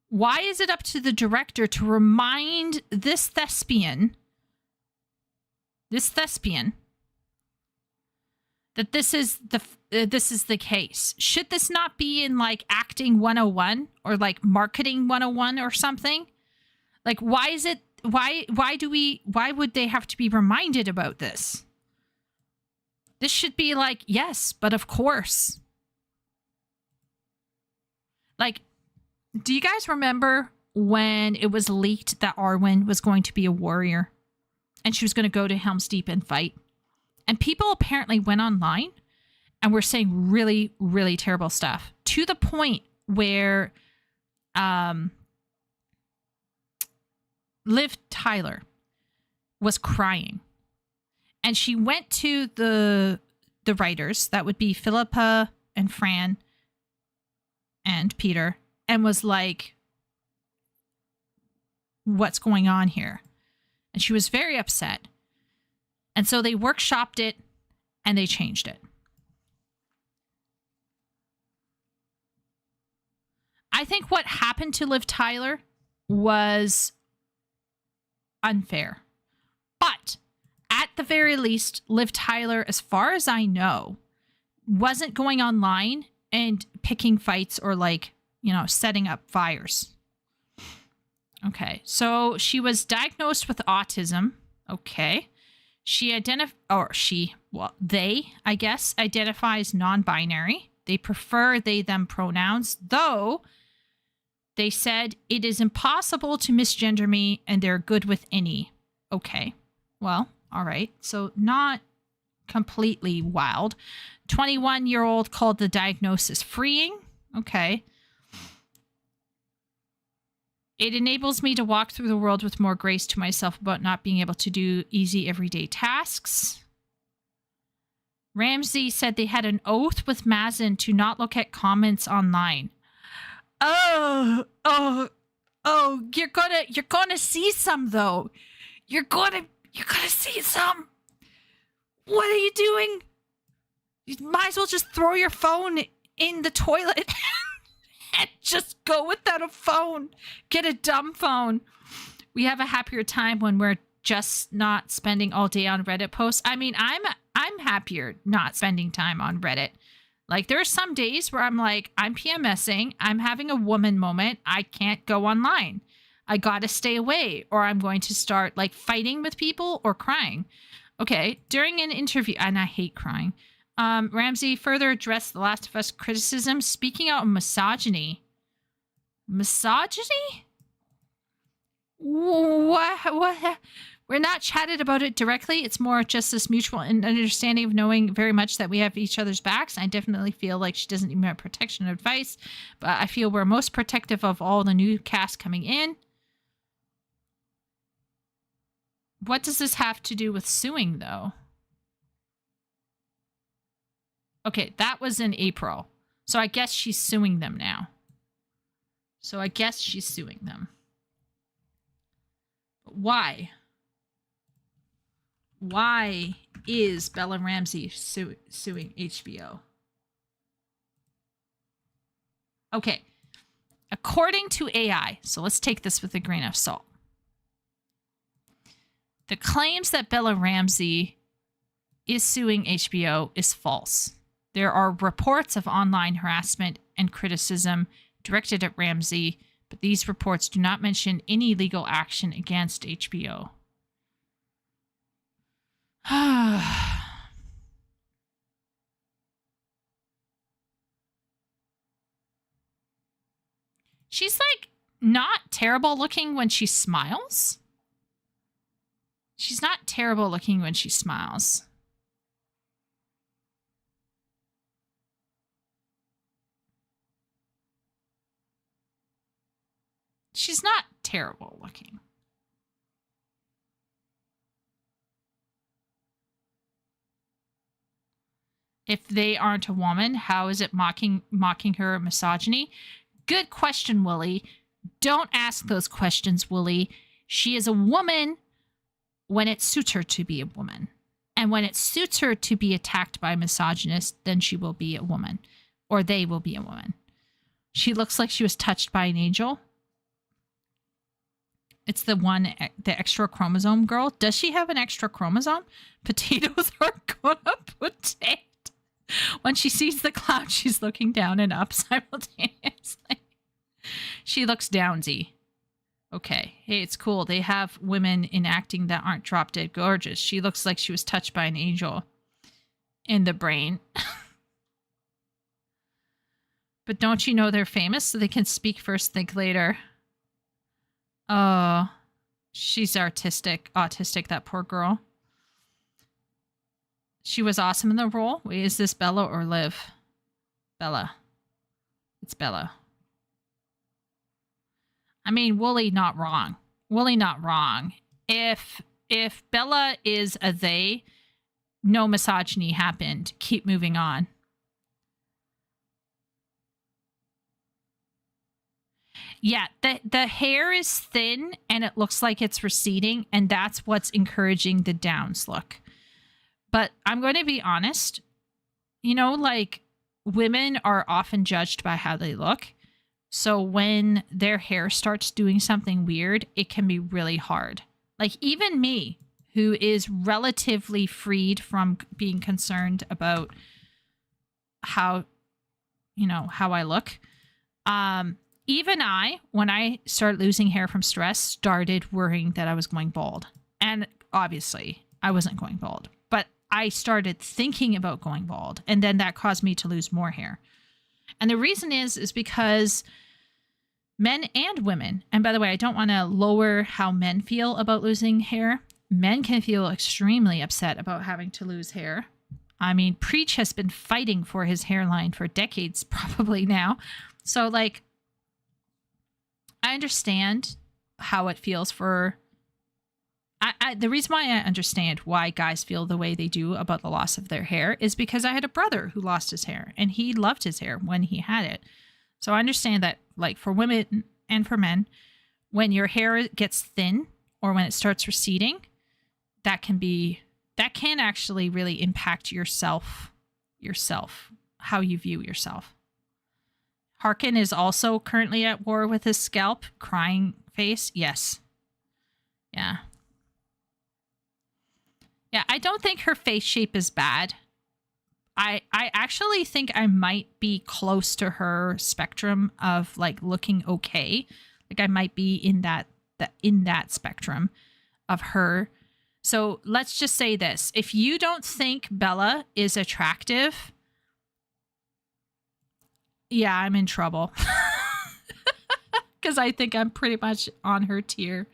Why is it up to the director to remind this thespian this thespian, that this is the case. Should this not be in like acting 101 or like marketing 101 or something? Like, why is it, why would they have to be reminded about this? This should be like, yes, but of course. Like, do you guys remember when it was leaked that Arwen was going to be a warrior and she was going to go to Helm's Deep and fight? And people apparently went online and were saying really, really terrible stuff to the point where Liv Tyler was crying. And she went to the writers, that would be Philippa and Fran and Peter, and was like, what's going on here? And she was very upset. And so they workshopped it and they changed it. I think what happened to Liv Tyler was unfair. But at the very least, Liv Tyler, as far as I know, wasn't going online and picking fights or like, you know, setting up fires. Okay, so she was diagnosed with autism. Okay. They, I guess, identify as non-binary. They prefer they, them pronouns, though they said it is impossible to misgender me and they're good with any. Okay, well, all right. So not completely wild. 21-year-old called the diagnosis freeing. Okay. It enables me to walk through the world with more grace to myself about not being able to do easy everyday tasks. Ramsey said they had an oath with Mazin to not look at comments online. Oh, you're gonna see some though. You're gonna see some. What are you doing? You might as well just throw your phone in the toilet. And just go without a phone. Get a dumb phone. We have a happier time when we're just not spending all day on Reddit posts. I mean, I'm happier not spending time on Reddit. Like, there are some days where I'm like, I'm PMSing. I'm having a woman moment. I can't go online. I gotta stay away, or I'm going to start like fighting with people or crying. Okay, during an interview, and I hate crying. Ramsey further addressed The Last of Us criticism, speaking out of misogyny. Misogyny? What? We're not chatted about it directly. It's more just this mutual understanding of knowing very much that we have each other's backs. I definitely feel like she doesn't even have protection and advice, but I feel we're most protective of all the new cast coming in. What does this have to do with suing, though? Okay, that was in April. So I guess she's suing them now. But why? Why is Bella Ramsey suing HBO? Okay. According to AI, so let's take this with a grain of salt. The claims that Bella Ramsey is suing HBO is false. There are reports of online harassment and criticism directed at Ramsey, but these reports do not mention any legal action against HBO. She's like not terrible looking when she smiles. She's not terrible looking when she smiles. She's not terrible looking. If they aren't a woman, how is it mocking her misogyny? Good question, Wooly. Don't ask those questions, Wooly. She is a woman when it suits her to be a woman. And when it suits her to be attacked by misogynists, then she will be a woman. Or they will be a woman. She looks like she was touched by an angel. It's the one, the extra chromosome girl. Does she have an extra chromosome? Potatoes are gonna potato. When she sees the cloud, she's looking down and up simultaneously. She looks downsy. Okay. Hey, it's cool. They have women in acting that aren't drop dead gorgeous. She looks like she was touched by an angel in the brain. But don't you know they're famous so they can speak first, think later? Oh, she's autistic, that poor girl. She was awesome in the role. Wait, is this Bella or Liv? Bella. It's Bella. I mean, Wooly not wrong. Wooly not wrong. If Bella is a they, no misogyny happened. Keep moving on. Yeah, the hair is thin and it looks like it's receding, and that's what's encouraging the downs look. But I'm going to be honest, you know, like, women are often judged by how they look. So when their hair starts doing something weird, it can be really hard. Like, even me, who is relatively freed from being concerned about how, you know, how I look, even I, when I started losing hair from stress, started worrying that I was going bald. And obviously, I wasn't going bald. But I started thinking about going bald. And then that caused me to lose more hair. And the reason is because men and women, and by the way, I don't want to lower how men feel about losing hair. Men can feel extremely upset about having to lose hair. I mean, Preach has been fighting for his hairline for decades, probably now. So, like, I understand how it feels for... the reason why I understand why guys feel the way they do about the loss of their hair is because I had a brother who lost his hair, and he loved his hair when he had it. So I understand that, like, for women and for men, when your hair gets thin or when it starts receding, that can actually really impact yourself, how you view yourself. Harkin is also currently at war with his scalp. Crying face. Yes. Yeah. Yeah, I don't think her face shape is bad. I actually think I might be close to her spectrum of, like, looking okay. Like, I might be in that spectrum of her. So let's just say this. If you don't think Bella is attractive, yeah, I'm in trouble. Because I think I'm pretty much on her tier.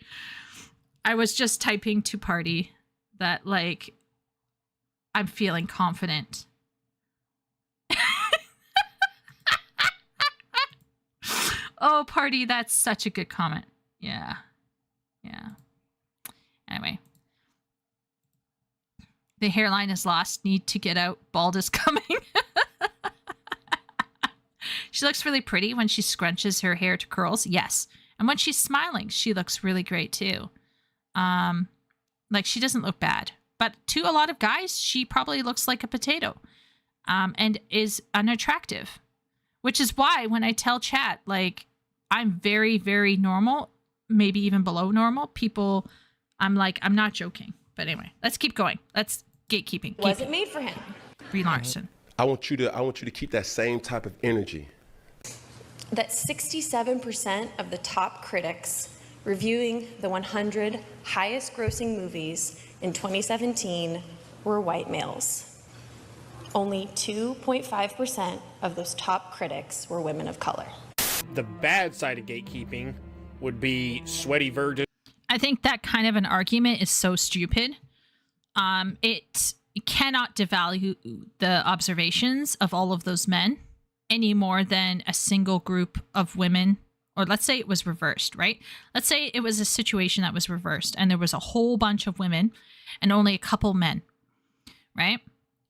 I was just typing to Party that, like, I'm feeling confident. Oh, Party, that's such a good comment. Yeah. Yeah. Anyway. The hairline is lost. Need to get out. Bald is coming. She looks really pretty when she scrunches her hair to curls. Yes. And when she's smiling, she looks really great too. Like, she doesn't look bad. But to a lot of guys, she probably looks like a potato. And is unattractive. Which is why when I tell chat, like, I'm very, very normal, maybe even below normal, people, I'm like, I'm not joking. But anyway, let's keep going. Let's gatekeeping. Wasn't made for him. Brie Larson. I want you to keep that same type of energy. That 67% of the top critics reviewing the 100 highest grossing movies in 2017 were white males. Only 2.5% of those top critics were women of color. The bad side of gatekeeping would be sweaty virgin. I think that kind of an argument is so stupid. It cannot devalue the observations of all of those men any more than a single group of women. Or let's say it was reversed, right? Let's say it was a situation that was reversed and there was a whole bunch of women and only a couple men, right?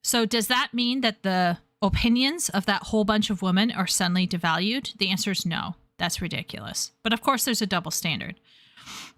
So does that mean that the opinions of that whole bunch of women are suddenly devalued? The answer is no. That's ridiculous. But of course, there's a double standard.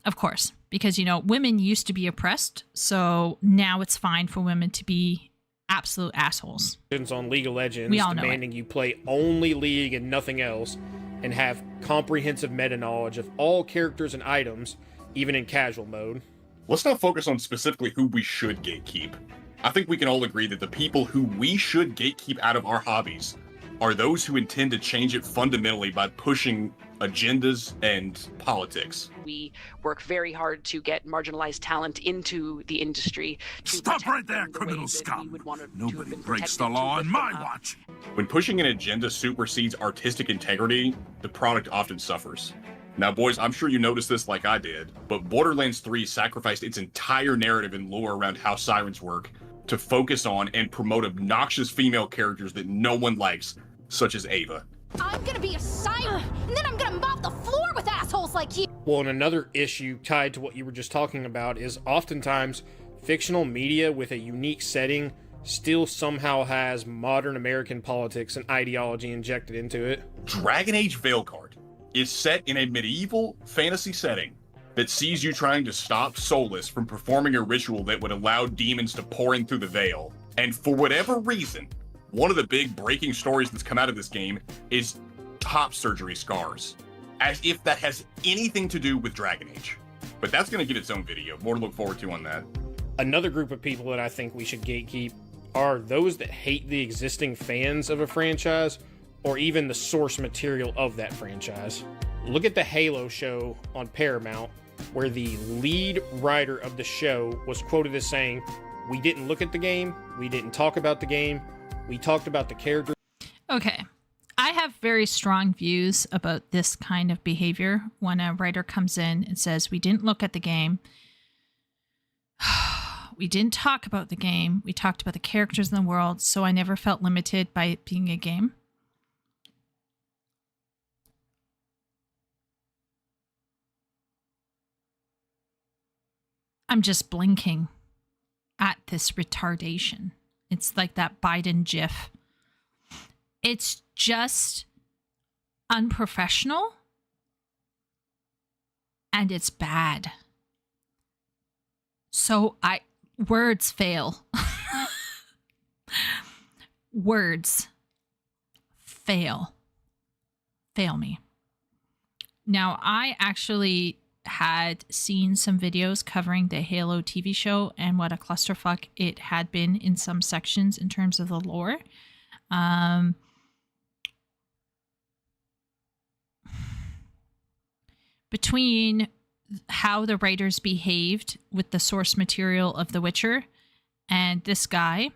Of course, because, you know, women used to be oppressed. So now it's fine for women to be absolute assholes. On League of Legends, We all know demanding you play only League and nothing else, and have comprehensive meta knowledge of all characters and items, even in casual mode. Let's not focus on specifically who we should gatekeep. I think we can all agree that the people who we should gatekeep out of our hobbies are those who intend to change it fundamentally by pushing agendas and politics. We work very hard to get marginalized talent into the industry. Stop right there, criminal scum! Nobody breaks the law on my watch! When pushing an agenda supersedes artistic integrity, the product often suffers. Now, boys, I'm sure you noticed this like I did, but Borderlands 3 sacrificed its entire narrative and lore around how sirens work to focus on and promote obnoxious female characters that no one likes, such as Ava. I'm gonna be a siren, and then I'm gonna mop the floor with assholes like you! Well, and another issue tied to what you were just talking about is oftentimes fictional media with a unique setting still somehow has modern American politics and ideology injected into it. Dragon Age Veilguard is set in a medieval fantasy setting that sees you trying to stop Solus from performing a ritual that would allow demons to pour in through the veil. And for whatever reason, one of the big breaking stories that's come out of this game is top surgery scars, as if that has anything to do with Dragon Age. But that's going to get its own video. More to look forward to on that. Another group of people that I think we should gatekeep are those that hate the existing fans of a franchise or even the source material of that franchise. Look at the Halo show on Paramount, where the lead writer of the show was quoted as saying, "We didn't look at the game, we didn't talk about the game, we talked about the character." Okay. I have very strong views about this kind of behavior when a writer comes in and says, we didn't look at the game. We didn't talk about the game. We talked about the characters in the world, so I never felt limited by it being a game. I'm just blinking at this retardation. It's like that Biden gif. It's just unprofessional and it's bad. So words fail. Words fail me. Now, I actually had seen some videos covering the Halo TV show and what a clusterfuck it had been in some sections in terms of the lore. Between how the writers behaved with the source material of The Witcher and this guy,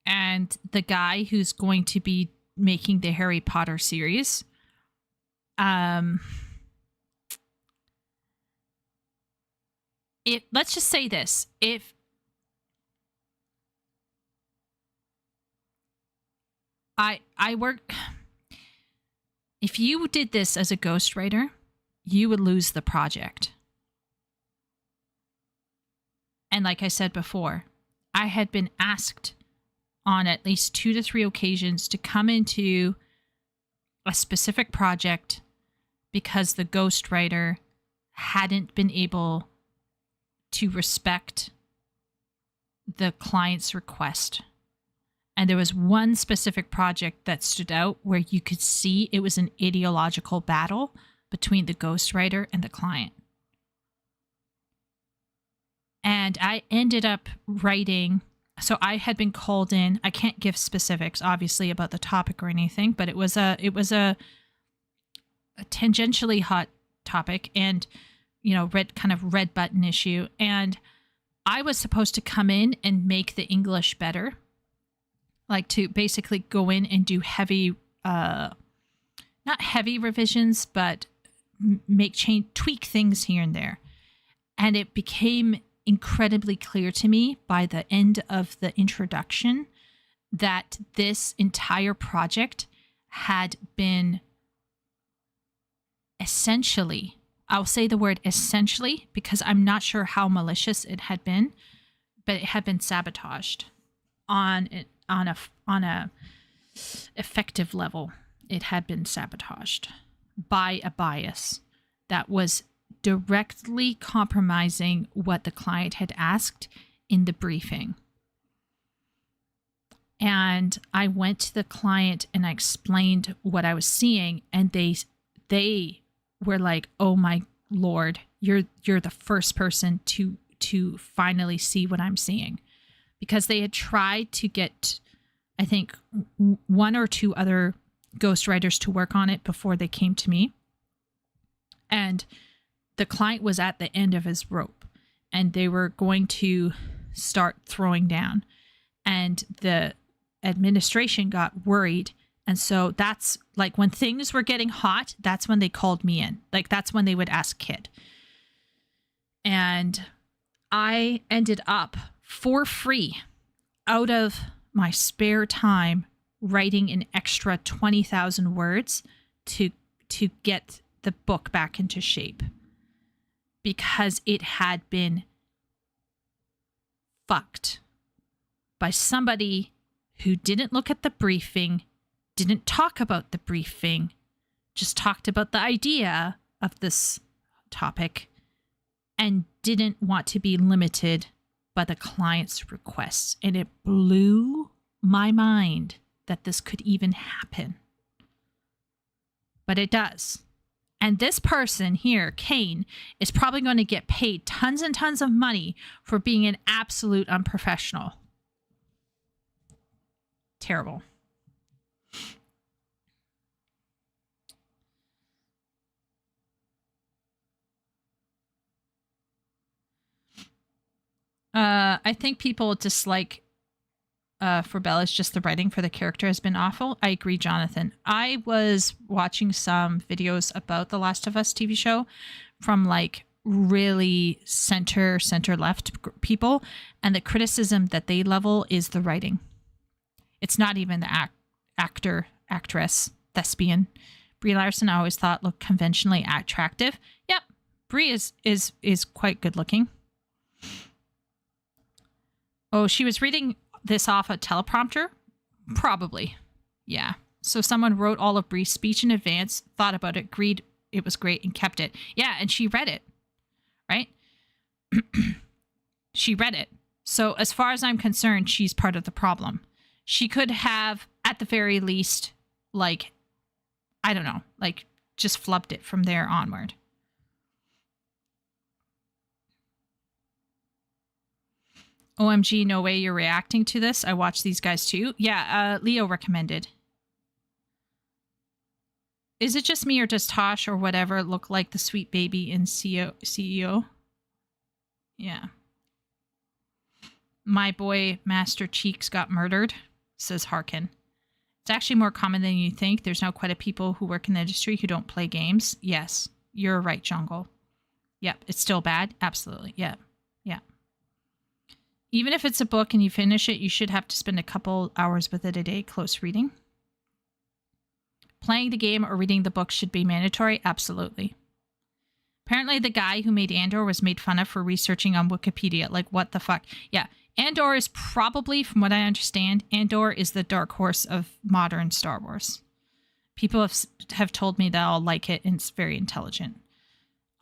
and the guy who's going to be making the Harry Potter series, let's just say this. If you did this as a ghostwriter, you would lose the project. And like I said before, I had been asked on at least 2 to 3 occasions to come into a specific project because the ghostwriter hadn't been able to respect the client's request. And there was one specific project that stood out where you could see it was an ideological battle between the ghostwriter and the client. And I ended up writing, so I had been called in. I can't give specifics, obviously, about the topic or anything, but it was a tangentially hot topic and, red button issue. And I was supposed to come in and make the English better. Like to basically go in and do heavy, not heavy revisions, but tweak things here and there. And it became incredibly clear to me by the end of the introduction that this entire project had been essentially, I'll say the word essentially because I'm not sure how malicious it had been, but it had been sabotaged on a effective level. It had been sabotaged by a bias that was directly compromising what the client had asked in the briefing. And I went to the client and I explained what I was seeing, and they were like, "Oh my Lord, you're the first person to finally see what I'm seeing. Because they had tried to get, I think, one or two other ghostwriters to work on it before they came to me. And the client was at the end of his rope and they were going to start throwing down. And the administration got worried. And so that's like when things were getting hot, that's when they called me in. Like that's when they would ask Kid. And I ended up for free out of my spare time writing an extra 20,000 words to get the book back into shape because it had been fucked by somebody who didn't look at the briefing, didn't talk about the briefing, just talked about the idea of this topic and didn't want to be limited by the client's requests. And it blew my mind that this could even happen. But it does. And this person here, Kane, is probably going to get paid tons and tons of money for being an absolute unprofessional. Terrible. I think people dislike for Bella's just the writing for the character has been awful. I agree, Jonathan. I was watching some videos about the Last of Us TV show from like really center left people, and the criticism that they level is the writing. It's not even the actress, thespian. Brie Larson I always thought looked conventionally attractive. Yep, Brie is quite good looking. Oh, she was reading this off a teleprompter? Probably. Yeah. So someone wrote all of Brie's speech in advance, thought about it, agreed it was great, and kept it. Yeah, and she read it. Right? She read it. So as far as I'm concerned, she's part of the problem. She could have, at the very least, like, I don't know, like, just flubbed it from there onward. OMG, no way you're reacting to this. I watched these guys too. Yeah, Leo recommended. Is it just me or does Tosh or whatever look like the sweet baby in CEO? Yeah. My boy Master Cheeks got murdered, says Harkin. It's actually more common than you think. There's now quite a people who work in the industry who don't play games. Yes, you're right, Jungle. Yep, it's still bad. Absolutely. Yeah. Yeah. Even if it's a book and you finish it, you should have to spend a couple hours with it a day, close reading. Playing the game or reading the book should be mandatory. Absolutely. Apparently the guy who made Andor was made fun of for researching on Wikipedia. Like, what the fuck? Yeah. Andor is probably, from what I understand, Andor is the dark horse of modern Star Wars. People have told me that I'll like it and it's very intelligent.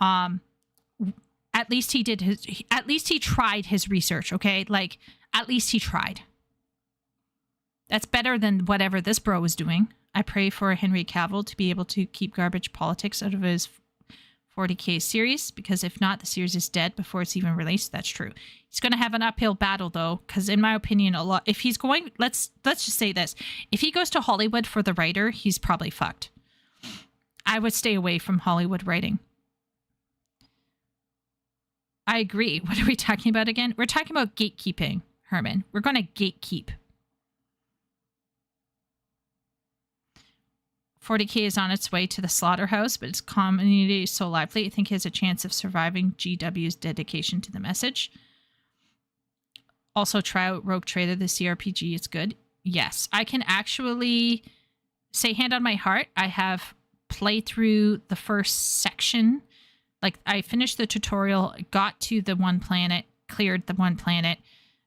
At least he did at least he tried his research, okay? Like, at least he tried. That's better than whatever this bro was doing. I pray for Henry Cavill to be able to keep garbage politics out of his 40K series, because if not, the series is dead before it's even released. That's true. He's going to have an uphill battle, though, because in my opinion, if he's going, let's just say this. If he goes to Hollywood for the writer, he's probably fucked. I would stay away from Hollywood writing. I agree. What are we talking about again? We're talking about gatekeeping, Herman. We're going to gatekeep. 40K is on its way to the slaughterhouse, but its community is so lively, I think he has a chance of surviving GW's dedication to the message. Also, try out Rogue Trader, the CRPG. It's good. Yes, I can actually say hand on my heart, I have played through the first section. Like, I finished the tutorial, got to the one planet, cleared the one planet.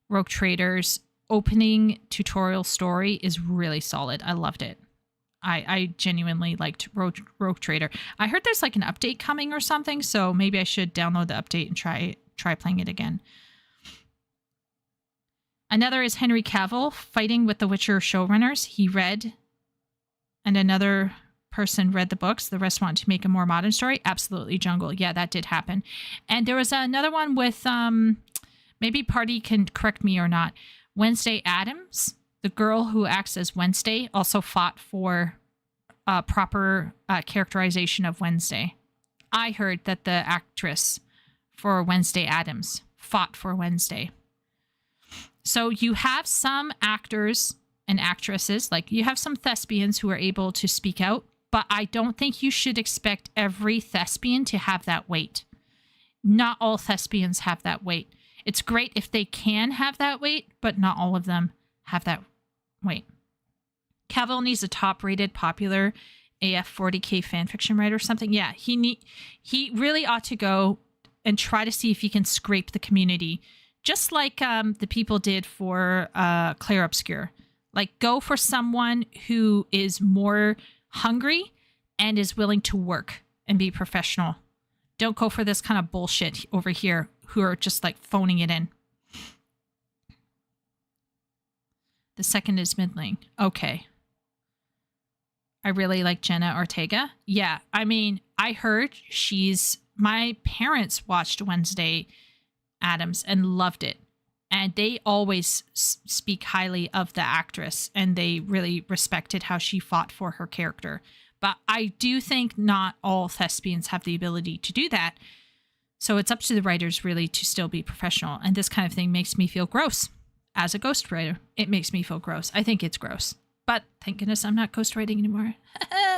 Rogue Trader's opening tutorial story is really solid. I loved it. I genuinely liked Rogue Trader. I heard there's like an update coming or something, so maybe I should download the update and try playing it again. Another is Henry Cavill fighting with the Witcher showrunners. He read, and another person read the books. The rest wanted to make a more modern story. Absolutely, Jungle. Yeah, that did happen. And there was another one with, maybe Party can correct me or not, Wednesday Addams. The girl who acts as Wednesday also fought for proper characterization of Wednesday. I heard that the actress for Wednesday Addams fought for Wednesday. So you have some actors and actresses, like you have some thespians who are able to speak out, but I don't think you should expect every thespian to have that weight. Not all thespians have that weight. It's great if they can have that weight, but not all of them have that weight. Cavalni's a top-rated, popular AF 40K fanfiction writer or something. Yeah, he really ought to go and try to see if he can scrape the community, just like the people did for Claire Obscure. Like, go for someone who is more hungry and is willing to work and be professional. Don't go for this kind of bullshit over here who are just like phoning it in. The second is middling. Okay. I really like Jenna Ortega. Yeah, I mean, I heard my parents watched Wednesday Addams and loved it. And they always speak highly of the actress, and they really respected how she fought for her character. But I do think not all thespians have the ability to do that. So it's up to the writers really to still be professional. And this kind of thing makes me feel gross. As a ghostwriter, it makes me feel gross. I think it's gross. But thank goodness I'm not ghostwriting anymore.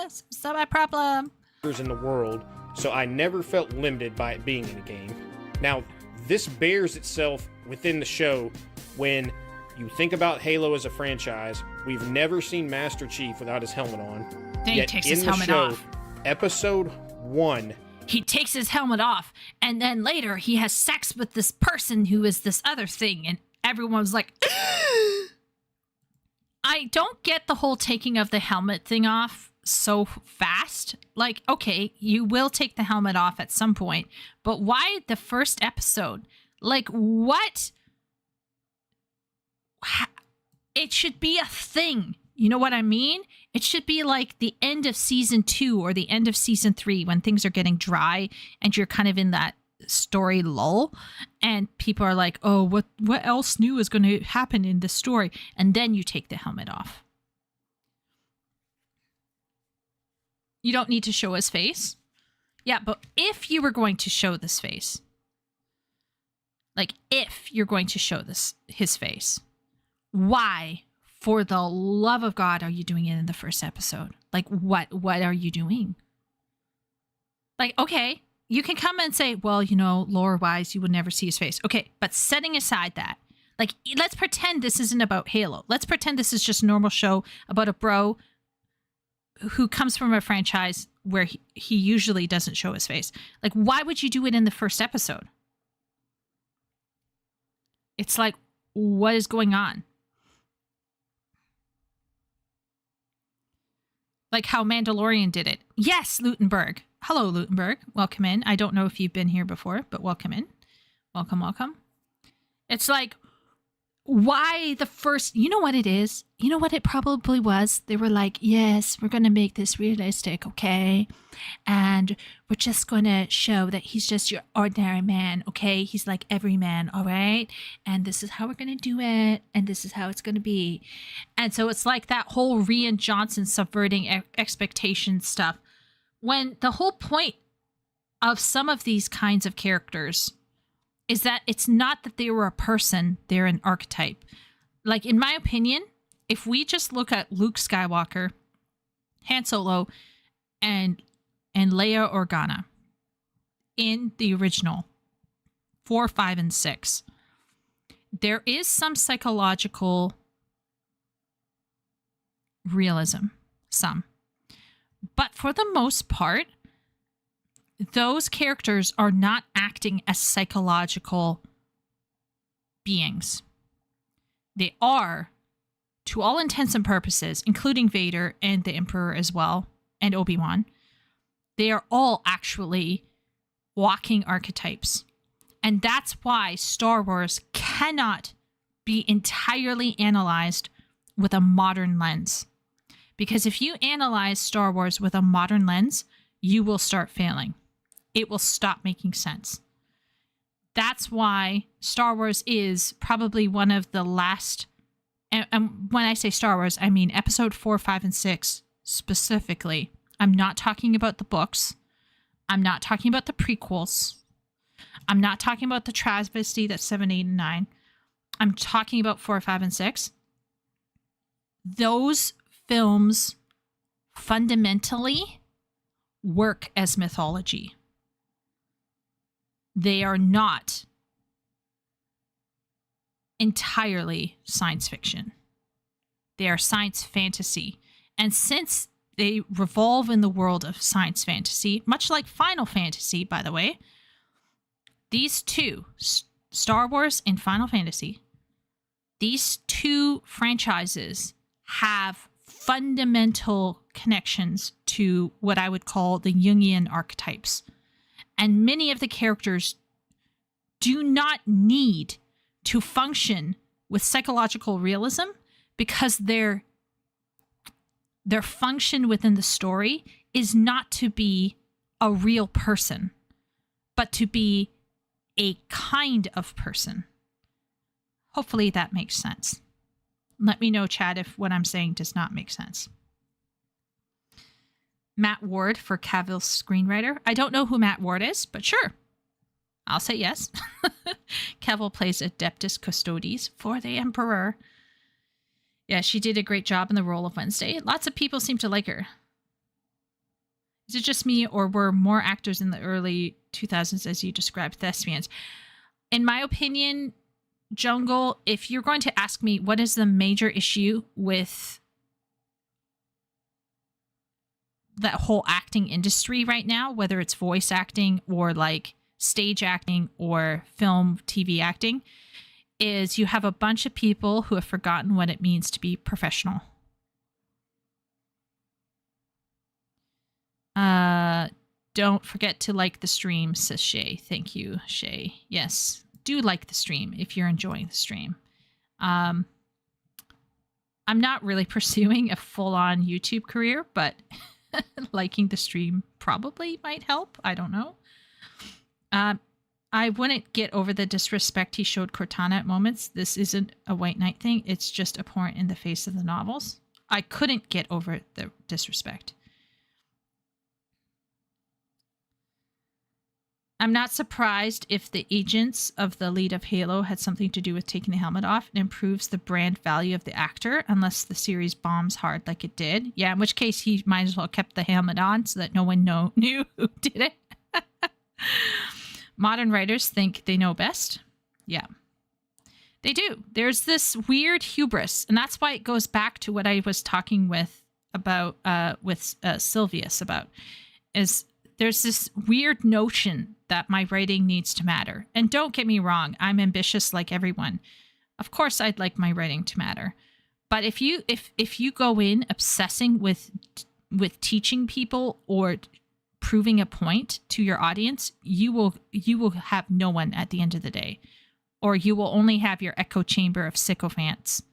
It's not my problem. In the world, so I never felt limited by it being in a game. Now, this bears itself within the show when you think about Halo as a franchise. We've never seen Master Chief without his helmet on. Then he takes his helmet off. Episode 1. He takes his helmet off, and then later he has sex with this person who is this other thing, and everyone's like, I don't get the whole taking of the helmet thing off so fast. Like, okay, you will take the helmet off at some point, but why the first episode? Like, what? It should be a thing. You know what I mean? It should be like the end of season 2 or the end of season 3 when things are getting dry and you're kind of in that story lull and people are like, oh, what else new is going to happen in this story? And then you take the helmet off. You don't need to show his face. Yeah, but if you were going to show this face, like if you're going to show his face, why, for the love of God, are you doing it in the first episode? Like, what are you doing? Like, okay, you can come and say, well, you know, lore-wise, you would never see his face. Okay, but setting aside that, like, let's pretend this isn't about Halo. Let's pretend this is just a normal show about a bro who comes from a franchise where he usually doesn't show his face. Like, why would you do it in the first episode? It's like, what is going on? Like how Mandalorian did it. Yes, Lutenberg. Hello, Lutenberg. Welcome in. I don't know if you've been here before, but welcome in. Welcome, welcome. It's like, why the first... You know what it is? You know what it probably was? They were like, yes, we're going to make this realistic, okay? And we're just going to show that he's just your ordinary man, okay? He's like every man, all right? And this is how we're going to do it, and this is how it's going to be. And so it's like that whole Rian Johnson subverting expectation stuff. When the whole point of some of these kinds of characters is that it's not that they were a person, they're an archetype. Like, in my opinion, if we just look at Luke Skywalker, Han Solo, and Leia Organa in the original 4, 5, and 6, there is some psychological realism, some. But for the most part, those characters are not acting as psychological beings. They are, to all intents and purposes, including Vader and the Emperor as well, and Obi-Wan, they are all actually walking archetypes. And that's why Star Wars cannot be entirely analyzed with a modern lens. Because if you analyze Star Wars with a modern lens, you will start failing. It will stop making sense. That's why Star Wars is probably one of the last, and when I say Star Wars, I mean episode 4, 5, and 6 specifically. I'm not talking about the books. I'm not talking about the prequels. I'm not talking about the travesty that's 7, 8, and 9. I'm talking about 4, 5, and 6. Those films fundamentally work as mythology. They are not entirely science fiction. They are science fantasy. And since they revolve in the world of science fantasy, much like Final Fantasy, by the way, these two, Star Wars and Final Fantasy, these two franchises have fundamental connections to what I would call the Jungian archetypes. And many of the characters do not need to function with psychological realism because their function within the story is not to be a real person, but to be a kind of person. Hopefully that makes sense. Let me know, Chad, if what I'm saying does not make sense. Matt Ward for Cavill's screenwriter. I don't know who Matt Ward is, but sure. I'll say yes. Cavill plays Adeptus Custodes for the Emperor. Yeah, she did a great job in the role of Wednesday. Lots of people seem to like her. Is it just me, or were more actors in the early 2000s, as you described, thespians? In my opinion, Jungle, if you're going to ask me what is the major issue with that whole acting industry right now, whether it's voice acting or like stage acting or film, TV acting, is you have a bunch of people who have forgotten what it means to be professional. Don't forget to like the stream, says Shay. Thank you, Shay. Yes, do like the stream if you're enjoying the stream. I'm not really pursuing a full-on YouTube career, but liking the stream probably might help. I don't know. I wouldn't get over the disrespect he showed Cortana at moments. This isn't a White Knight thing. It's just abhorrent in the face of the novels. I couldn't get over the disrespect. I'm not surprised if the agents of the lead of Halo had something to do with taking the helmet off. It improves the brand value of the actor, unless the series bombs hard like it did. Yeah, in which case he might as well kept the helmet on so that no one knew who did it. Modern writers think they know best. Yeah, they do. There's this weird hubris, and that's why it goes back to what I was talking with Sylvius about, is there's this weird notion that my writing needs to matter. And don't get me wrong, I'm ambitious like everyone. Of course I'd like my writing to matter. But if you go in obsessing with teaching people or proving a point to your audience, you will have no one at the end of the day. Or you will only have your echo chamber of sycophants.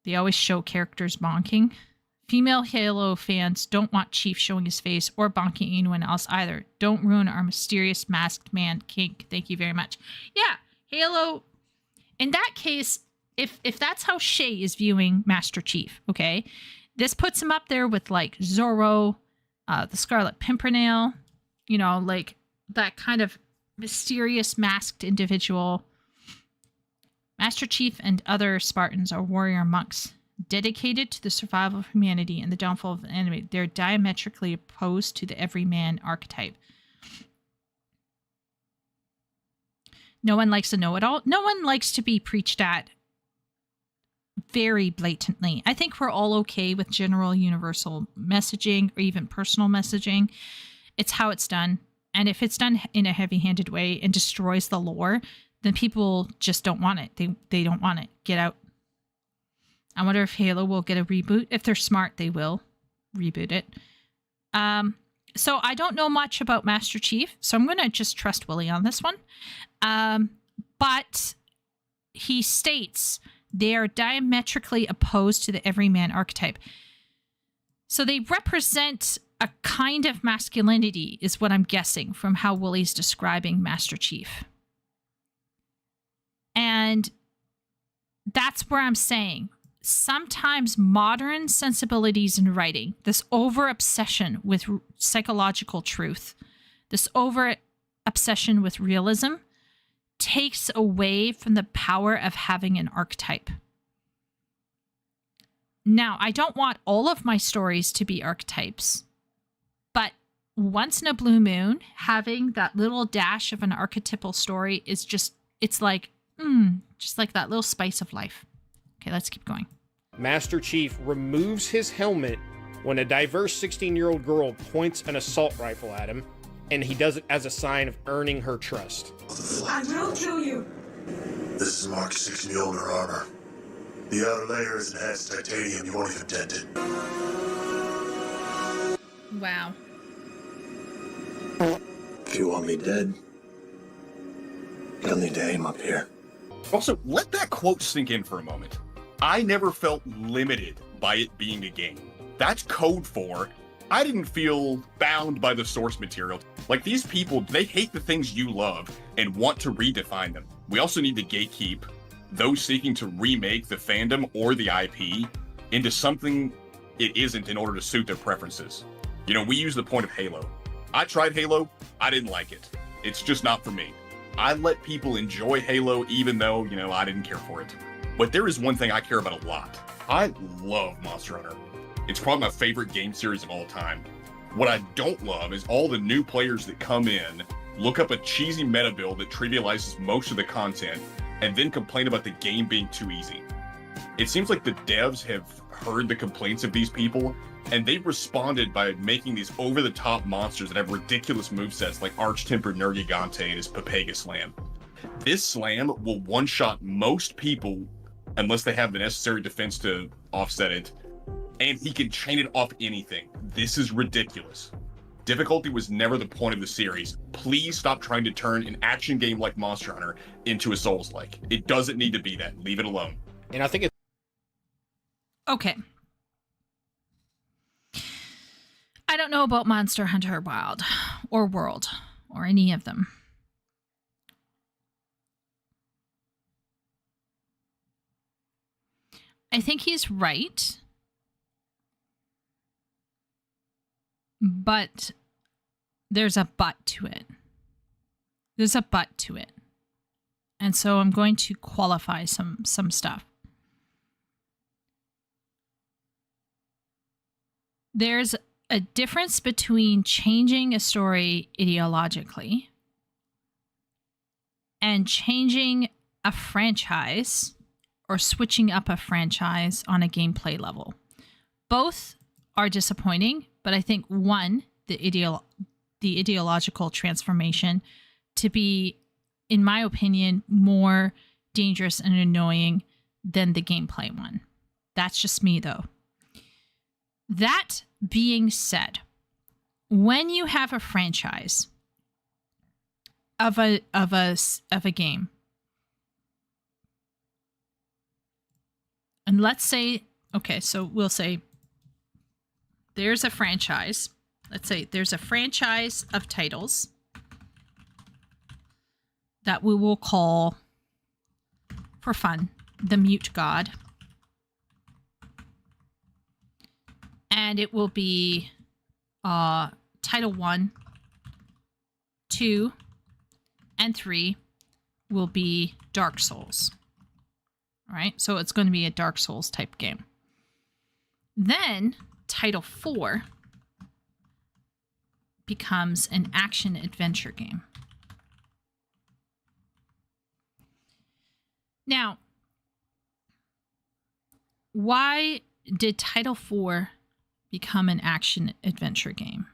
They always show characters bonking. Female Halo fans don't want Chief showing his face or bonking anyone else either. Don't ruin our mysterious masked man kink. Thank you very much. Yeah, Halo. In that case, if that's how Shay is viewing Master Chief, okay, this puts him up there with like Zorro, the Scarlet Pimpernel, you know, like that kind of mysterious masked individual. Master Chief and other Spartans are warrior monks, dedicated to the survival of humanity and the downfall of the enemy. They're diametrically opposed to the everyman archetype. No one likes a know-it-all. No one likes to be preached at very blatantly. I think we're all okay with general universal messaging or even personal messaging. It's how it's done. And if it's done in a heavy-handed way and destroys the lore, then people just don't want it. They don't want it. Get out. I wonder if Halo will get a reboot. If they're smart, they will reboot it. So I don't know much about Master Chief, so I'm going to just trust Willie on this one. But he states They are diametrically opposed to the everyman archetype. So they represent a kind of masculinity, is what I'm guessing from how Wooly's describing Master Chief. And that's where I'm saying sometimes modern sensibilities in writing, this over-obsession with psychological truth, this over-obsession with realism, takes away from the power of having an archetype. Now, I don't want all of my stories to be archetypes, but once in a blue moon, having that little dash of an archetypal story is just, it's like, just like that little spice of life. Okay, let's keep going. Master Chief removes his helmet when a diverse 16-year-old girl points an assault rifle at him, and he does it as a sign of earning her trust. I will kill you. This is Mark 6 Mjolnir armor. The outer layer is enhanced titanium. You won't even dent it. Wow. If you want me dead, you'll need to aim up here. Also, let that quote sink in for a moment. I never felt limited by it being a game. That's code for I didn't feel bound by the source material. Like, these people, they hate the things you love and want to redefine them. We also need to gatekeep those seeking to remake the fandom or the IP into something it isn't in order to suit their preferences. You know, we use the point of Halo. I tried Halo, I didn't like it. It's just not for me. I let people enjoy Halo even though, you know, I didn't care for it. But there is one thing I care about a lot. I love Monster Hunter. It's probably my favorite game series of all time. What I don't love is all the new players that come in, look up a cheesy meta build that trivializes most of the content, and then complain about the game being too easy. It seems like the devs have heard the complaints of these people, and they've responded by making these over-the-top monsters that have ridiculous movesets like Arch-Tempered Nergigante and his Papega Slam. This slam will one-shot most people unless they have the necessary defense to offset it, and he can chain it off anything. This is ridiculous. Difficulty was never the point of the series. Please stop trying to turn an action game like Monster Hunter into a Souls-like. It doesn't need to be that. Leave it alone. And I think it's... Okay. I don't know about Monster Hunter Wild or World or any of them. I think he's right. But there's a but to it. There's a but to it. And so I'm going to qualify some stuff. There's a difference between changing a story ideologically and changing a franchise or switching up a franchise on a gameplay level. Both are disappointing, but I think one, the ideological transformation to be, in my opinion, more dangerous and annoying than the gameplay one. That's just me, though. That being said, when you have a franchise of a game, and let's say, okay, so we'll say there's a franchise. Let's say there's a franchise of titles that we will call, for fun, the Mute God. And it will be Title 1, 2, and 3 will be Dark Souls. All right, so it's going to be a Dark Souls type game. Then Title 4 becomes an action-adventure game. Now, why did Title 4 become an action-adventure game?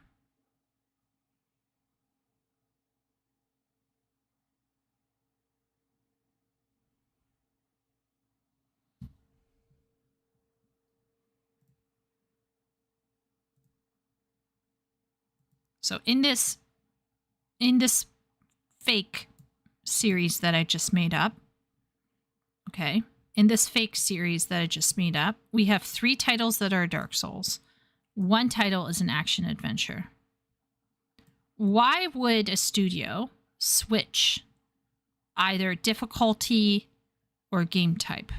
So in this fake series that I just made up, okay, in this fake series that I just made up, we have 3 titles that are Dark Souls. 1 title is an action adventure. Why would a studio switch either difficulty or game type?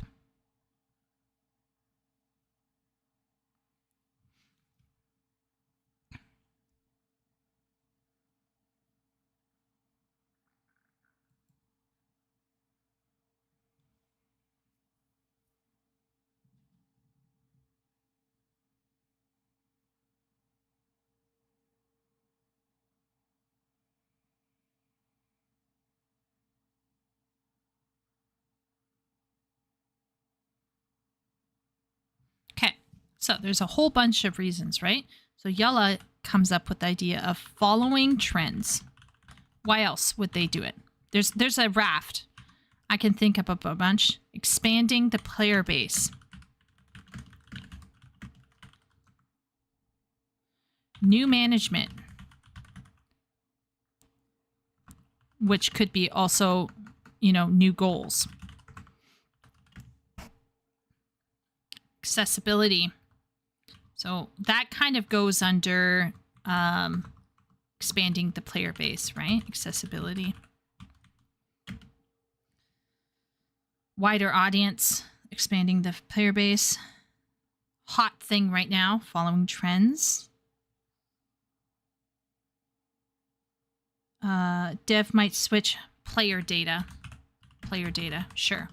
Okay, so there's a whole bunch of reasons, right? So Yella comes up with the idea of following trends. Why else would they do it? There's a raft. I can think of a bunch. Expanding the player base. New management. Which could be also, you know, new goals. Accessibility. So that kind of goes under expanding the player base, right? Accessibility. Wider audience, expanding the player base. Hot thing right now, following trends. Dev might switch player data. Player data, sure.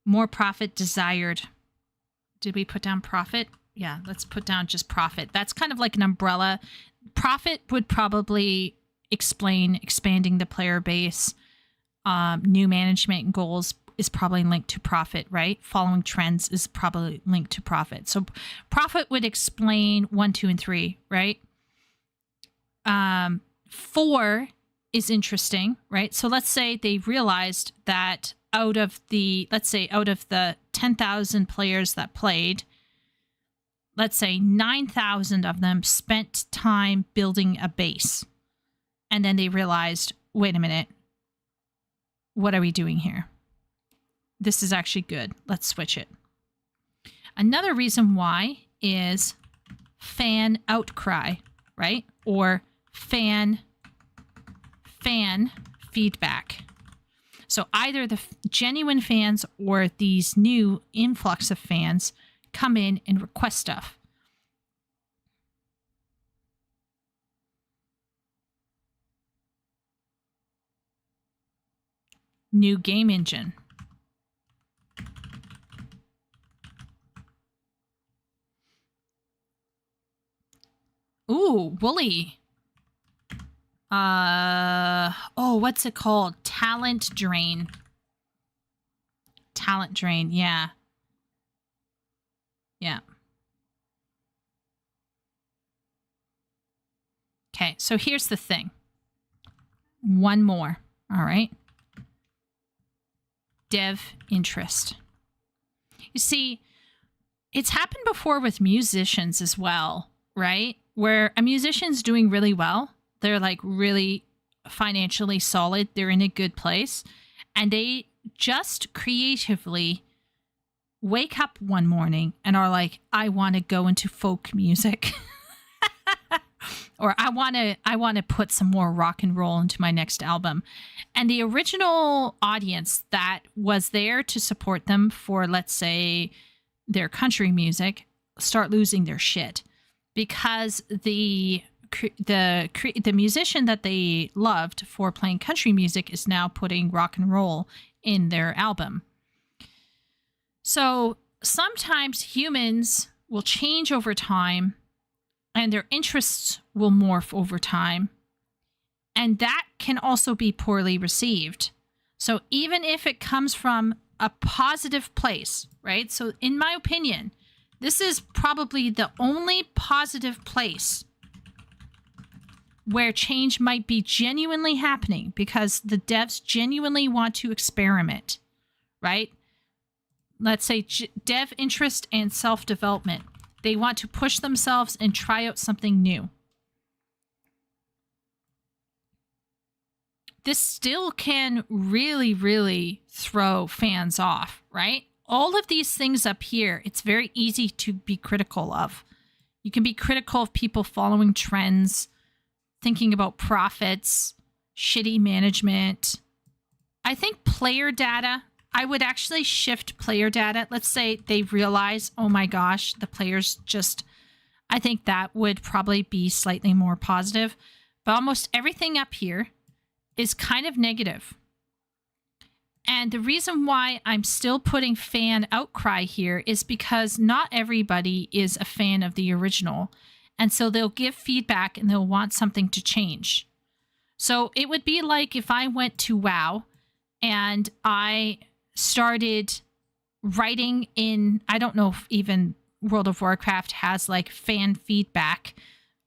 More profit desired. Did we put down profit? Yeah, let's put down just profit. That's kind of like an umbrella. Profit would probably explain expanding the player base. New management goals is probably linked to profit, right? Following trends is probably linked to profit. So profit would explain 1, 2, and 3, right? 4 is interesting, right? So let's say they realized that out of the 10,000 players that played, let's say 9,000 of them spent time building a base. And then they realized, wait a minute, what are we doing here? This is actually good. Let's switch it. Another reason why is fan outcry, right? Or fan feedback. So either the genuine fans or these new influx of fans come in and request stuff. New game engine. Ooh, Wooly. What's it called? Talent drain. Talent drain, yeah. Yeah. Okay, so here's the thing. One more, all right? Dev interest. You see, it's happened before with musicians as well, right? Where a musician's doing really well. They're like really financially solid. They're in a good place. And they just creatively wake up one morning and are like, I want to go into folk music. Or I want to put some more rock and roll into my next album. And the original audience that was there to support them for, let's say, their country music start losing their shit because the musician that they loved for playing country music is now putting rock and roll in their album. So sometimes humans will change over time and their interests will morph over time. And that can also be poorly received. So even if it comes from a positive place, right? So in my opinion, this is probably the only positive place where change might be genuinely happening because the devs genuinely want to experiment, right? Let's say dev interest and self-development. They want to push themselves and try out something new. this still can really, really throw fans off, right? All of these things up here, it's very easy to be critical of. You can be critical of people following trends, thinking about profits, shitty management. I think player data, I would actually shift player data. Let's say they realize, oh my gosh, the players just, I think that would probably be slightly more positive. But almost everything up here is kind of negative. And the reason why I'm still putting fan outcry here is because not everybody is a fan of the original. And so they'll give feedback and they'll want something to change. So it would be like if I went to WoW and I started writing in, I don't know if even World of Warcraft has like fan feedback.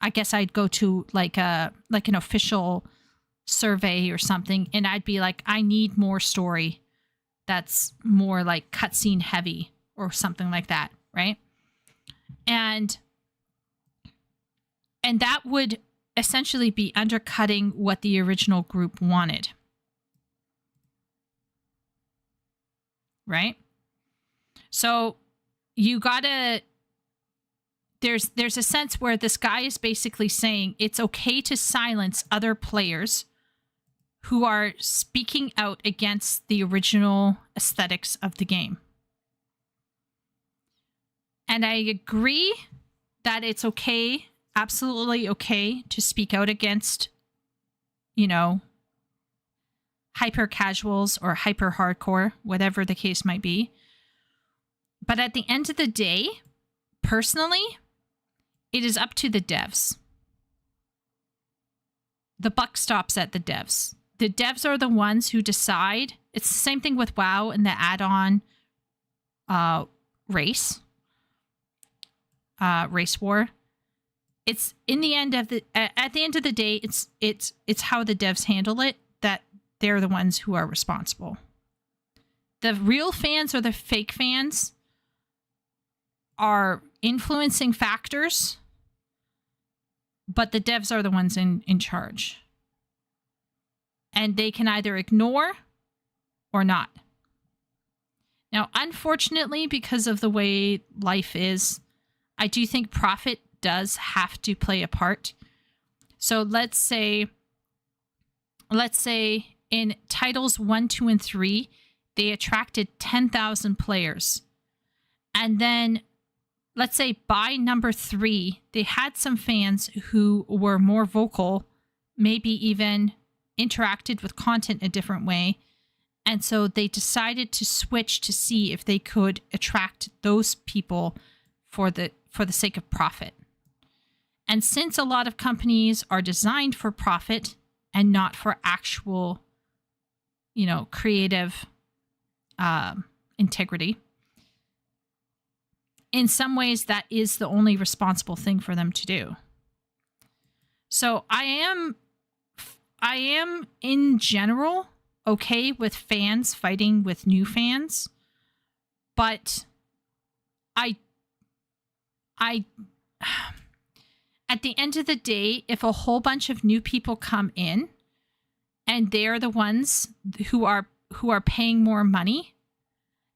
I guess I'd go to like an official survey or something, and I'd be like, I need more story that's more like cutscene heavy or something like that, right? And that would essentially be undercutting what the original group wanted, right? So you gotta, there's a sense where this guy is basically saying it's okay to silence other players who are speaking out against the original aesthetics of the game. And I agree that it's okay, absolutely okay, to speak out against, you know, hyper casuals or hyper hardcore, whatever the case might be. But at the end of the day, personally, it is up to the devs. The buck stops at the devs. The devs are the ones who decide. It's the same thing with WoW and the add-on race war. It's in the end of the at the end of the day, it's how the devs handle it that they're the ones who are responsible. The real fans or the fake fans are influencing factors, but the devs are the ones in charge. And they can either ignore or not. Now, unfortunately, because of the way life is, I do think profit does have to play a part. So let's say in titles 1, 2, and 3, they attracted 10,000 players. And then let's say by number 3, they had some fans who were more vocal, maybe even interacted with content a different way. And so they decided to switch to see if they could attract those people for the sake of profit. And since a lot of companies are designed for profit and not for actual, you know, creative integrity, in some ways that is the only responsible thing for them to do. So I am in general okay with fans fighting with new fans, but I at the end of the day, if a whole bunch of new people come in and they're the ones who are paying more money,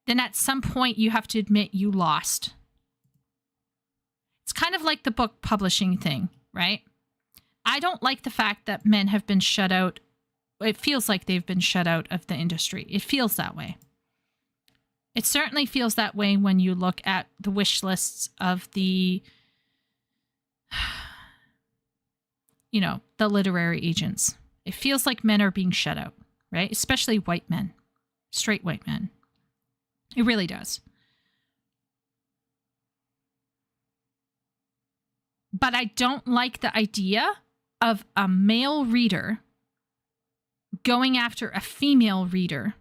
then at some point you have to admit you lost. It's kind of like the book publishing thing, right? I don't like the fact that men have been shut out. It feels like they've been shut out of the industry. It feels that way. It certainly feels that way when you look at the wish lists of the, you know, the literary agents. It feels like men are being shut out, right? Especially white men, straight white men. It really does. But I don't like the idea of a male reader going after a female reader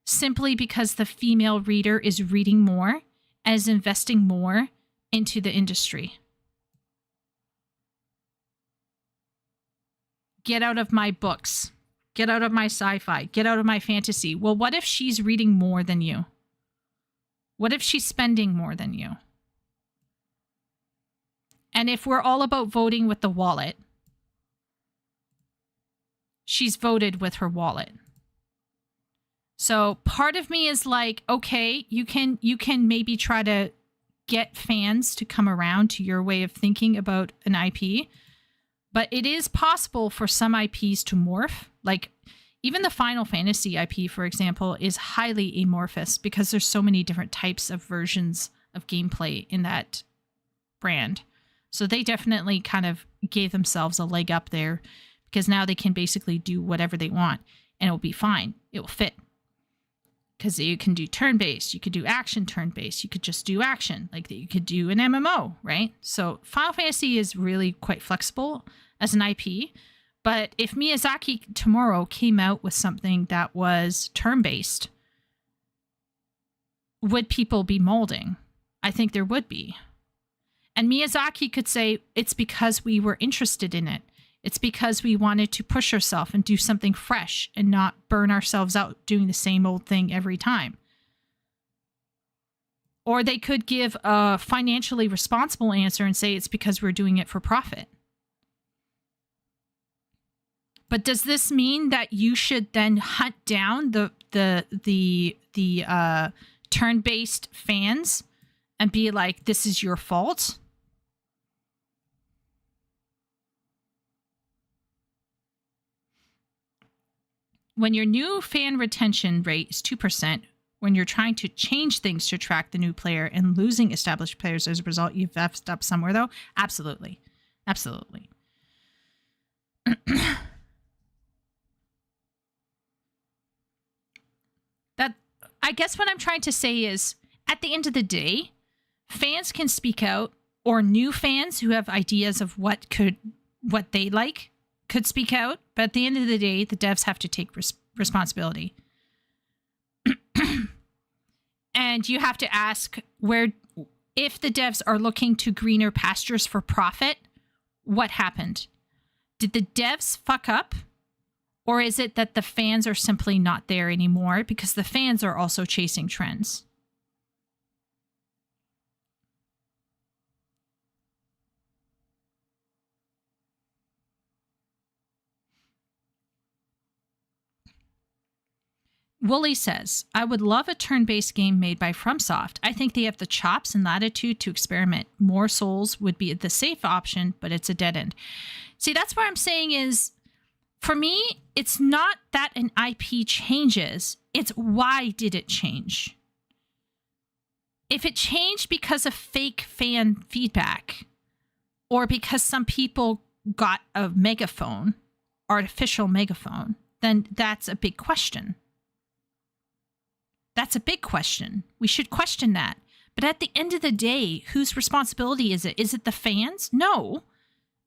simply because the female reader is reading more and is investing more into the industry. Get out of my books. Get out of my sci-fi. Get out of my fantasy. Well, what if she's reading more than you? What if she's spending more than you? And if we're all about voting with the wallet, she's voted with her wallet. So part of me is like, okay, you can maybe try to get fans to come around to your way of thinking about an IP, but it is possible for some IPs to morph. Like even the Final Fantasy IP, for example, is highly amorphous because there's so many different types of versions of gameplay in that brand. So they definitely kind of gave themselves a leg up there because now they can basically do whatever they want and it'll be fine. It will fit. Because you can do turn-based, you could do action turn-based, you could just do action, like you could do an MMO, right? So Final Fantasy is really quite flexible as an IP, but if Miyazaki tomorrow came out with something that was turn-based, would people be molding? I think there would be. And Miyazaki could say, it's because we were interested in it. It's because we wanted to push ourselves and do something fresh and not burn ourselves out doing the same old thing every time. Or they could give a financially responsible answer and say it's because we're doing it for profit. But does this mean that you should then hunt down the turn-based fans and be like, this is your fault? When your new fan retention rate is 2%, when you're trying to change things to attract the new player and losing established players as a result, you've effed up somewhere, though? Absolutely. Absolutely. That, I guess what I'm trying to say is, at the end of the day, fans can speak out, or new fans who have ideas of what they like could speak out, but at the end of the day, the devs have to take responsibility. And you have to ask if the devs are looking to greener pastures for profit, what happened? Did the devs fuck up? Or is it that the fans are simply not there anymore because the fans are also chasing trends? Wooly says, I would love a turn-based game made by FromSoft. I think they have the chops and latitude to experiment. More Souls would be the safe option, but it's a dead end. See, that's what I'm saying is, for me, it's not that an IP changes. It's why did it change? If it changed because of fake fan feedback, or because some people got a megaphone, artificial megaphone, then that's a big question. That's a big question. We should question that. But at the end of the day, whose responsibility is it? Is it the fans? No.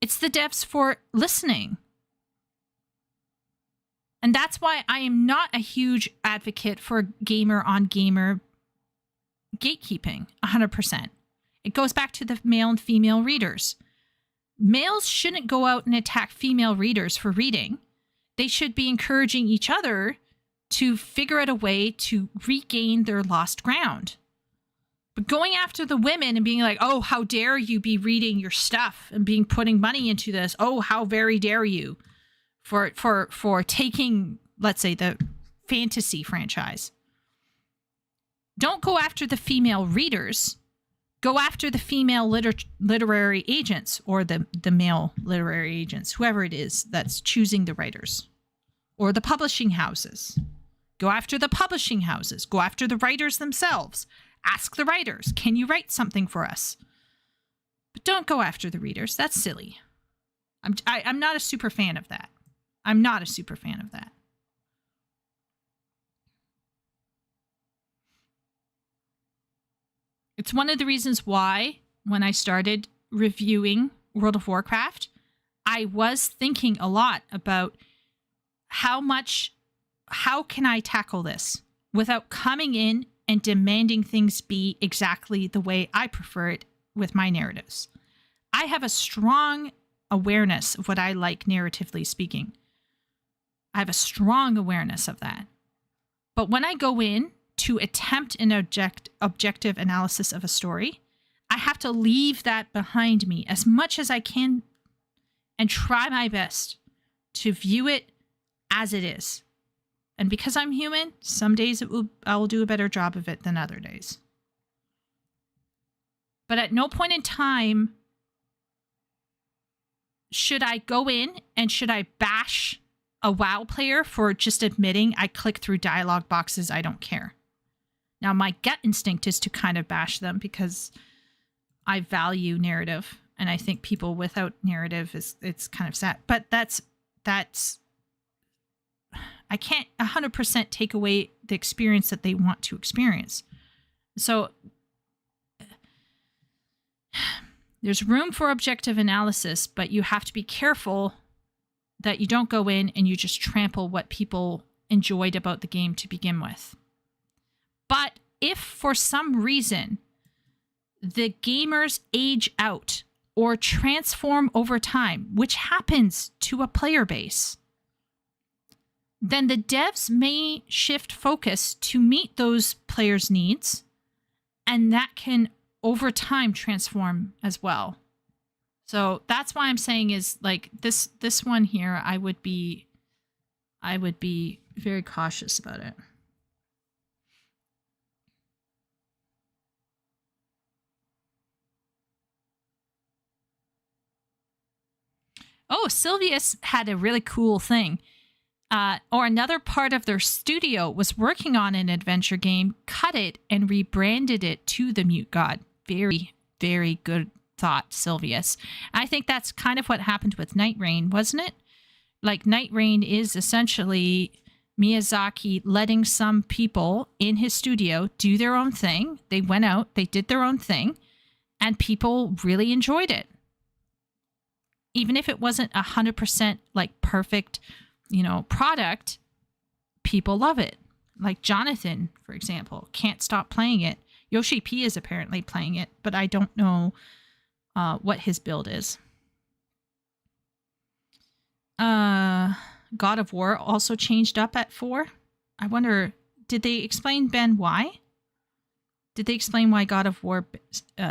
It's the devs for listening. And that's why I am not a huge advocate for gamer on gamer gatekeeping, 100%. It goes back to the male and female readers. Males shouldn't go out and attack female readers for reading. They should be encouraging each other to figure out a way to regain their lost ground. But going after the women and being like, oh, how dare you be reading your stuff and putting money into this? Oh, how very dare you for taking, let's say, the fantasy franchise. Don't go after the female readers. Go after the female literary agents or the male literary agents, whoever it is that's choosing the writers, or the publishing houses. Go after the publishing houses. Go after the writers themselves. Ask the writers, can you write something for us? But don't go after the readers. That's silly. I'm not a super fan of that. I'm not a super fan of that. It's one of the reasons why, when I started reviewing World of Warcraft, I was thinking a lot about how can I tackle this without coming in and demanding things be exactly the way I prefer it with my narratives. I have a strong awareness of what I like narratively speaking. I have a strong awareness of that. But when I go in to attempt an objective analysis of a story, I have to leave that behind me as much as I can and try my best to view it as it is. And because I'm human, some days I will do a better job of it than other days. But at no point in time should I go in and should I bash a WoW player for just admitting I click through dialogue boxes. I don't care. Now, my gut instinct is to kind of bash them because I value narrative. And I think people without narrative it's kind of sad. But that's I can't 100% take away the experience that they want to experience. So there's room for objective analysis, but you have to be careful that you don't go in and you just trample what people enjoyed about the game to begin with. But if for some reason the gamers age out or transform over time, which happens to a player base, then the devs may shift focus to meet those players' needs, and that can over time transform as well. So that's why I'm saying is like this one here, I would be very cautious about it. Oh, Sylvius had a really cool thing. Or another part of their studio was working on an adventure game, cut it, and rebranded it to the Mute God. Very, very good thought, Sylvius. I think that's kind of what happened with Night Rain, wasn't it? Like, Night Rain is essentially Miyazaki letting some people in his studio do their own thing. They went out, they did their own thing, and people really enjoyed it. Even if it wasn't 100% like perfect, product, people love it. Like Jonathan, for example, can't stop playing it. Yoshi P is apparently playing it, but I don't know what his build is. God of War also changed up at 4. I wonder, did they explain, Ben, why? Did they explain why God of War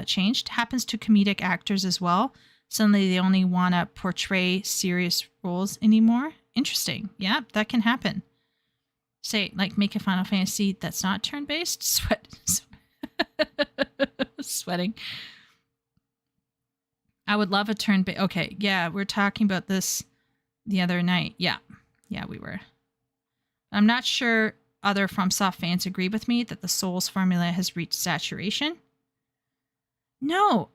changed? Happens to comedic actors as well. Suddenly they only want to portray serious roles anymore. Interesting. Yeah, that can happen. Say, like, make a Final Fantasy that's not turn-based. Sweating. I would love a turn-based. Okay, yeah, we were talking about this the other night. Yeah, we were. I'm not sure other FromSoft fans agree with me that the Souls formula has reached saturation. No,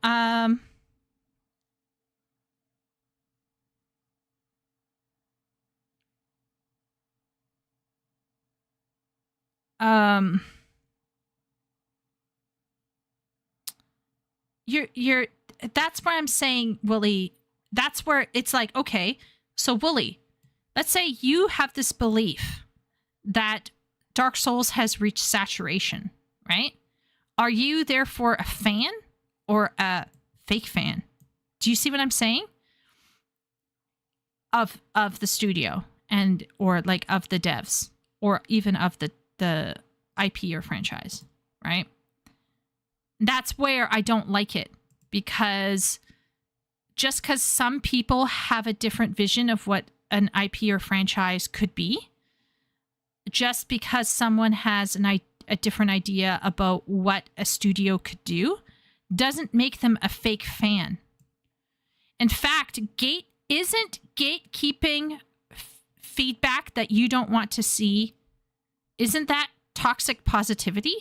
you're that's where I'm saying, Wooly, that's where it's like, okay, so Wooly, let's say you have this belief that Dark Souls has reached saturation, right? Are you therefore a fan or a fake fan? Do you see what I'm saying? Of the studio and or like of the devs or even of the IP or franchise, right? That's where I don't like it, because just because some people have a different vision of what an IP or franchise could be, just because someone has a different idea about what a studio could do, doesn't make them a fake fan. In fact, isn't gatekeeping feedback that you don't want to see, isn't that toxic positivity?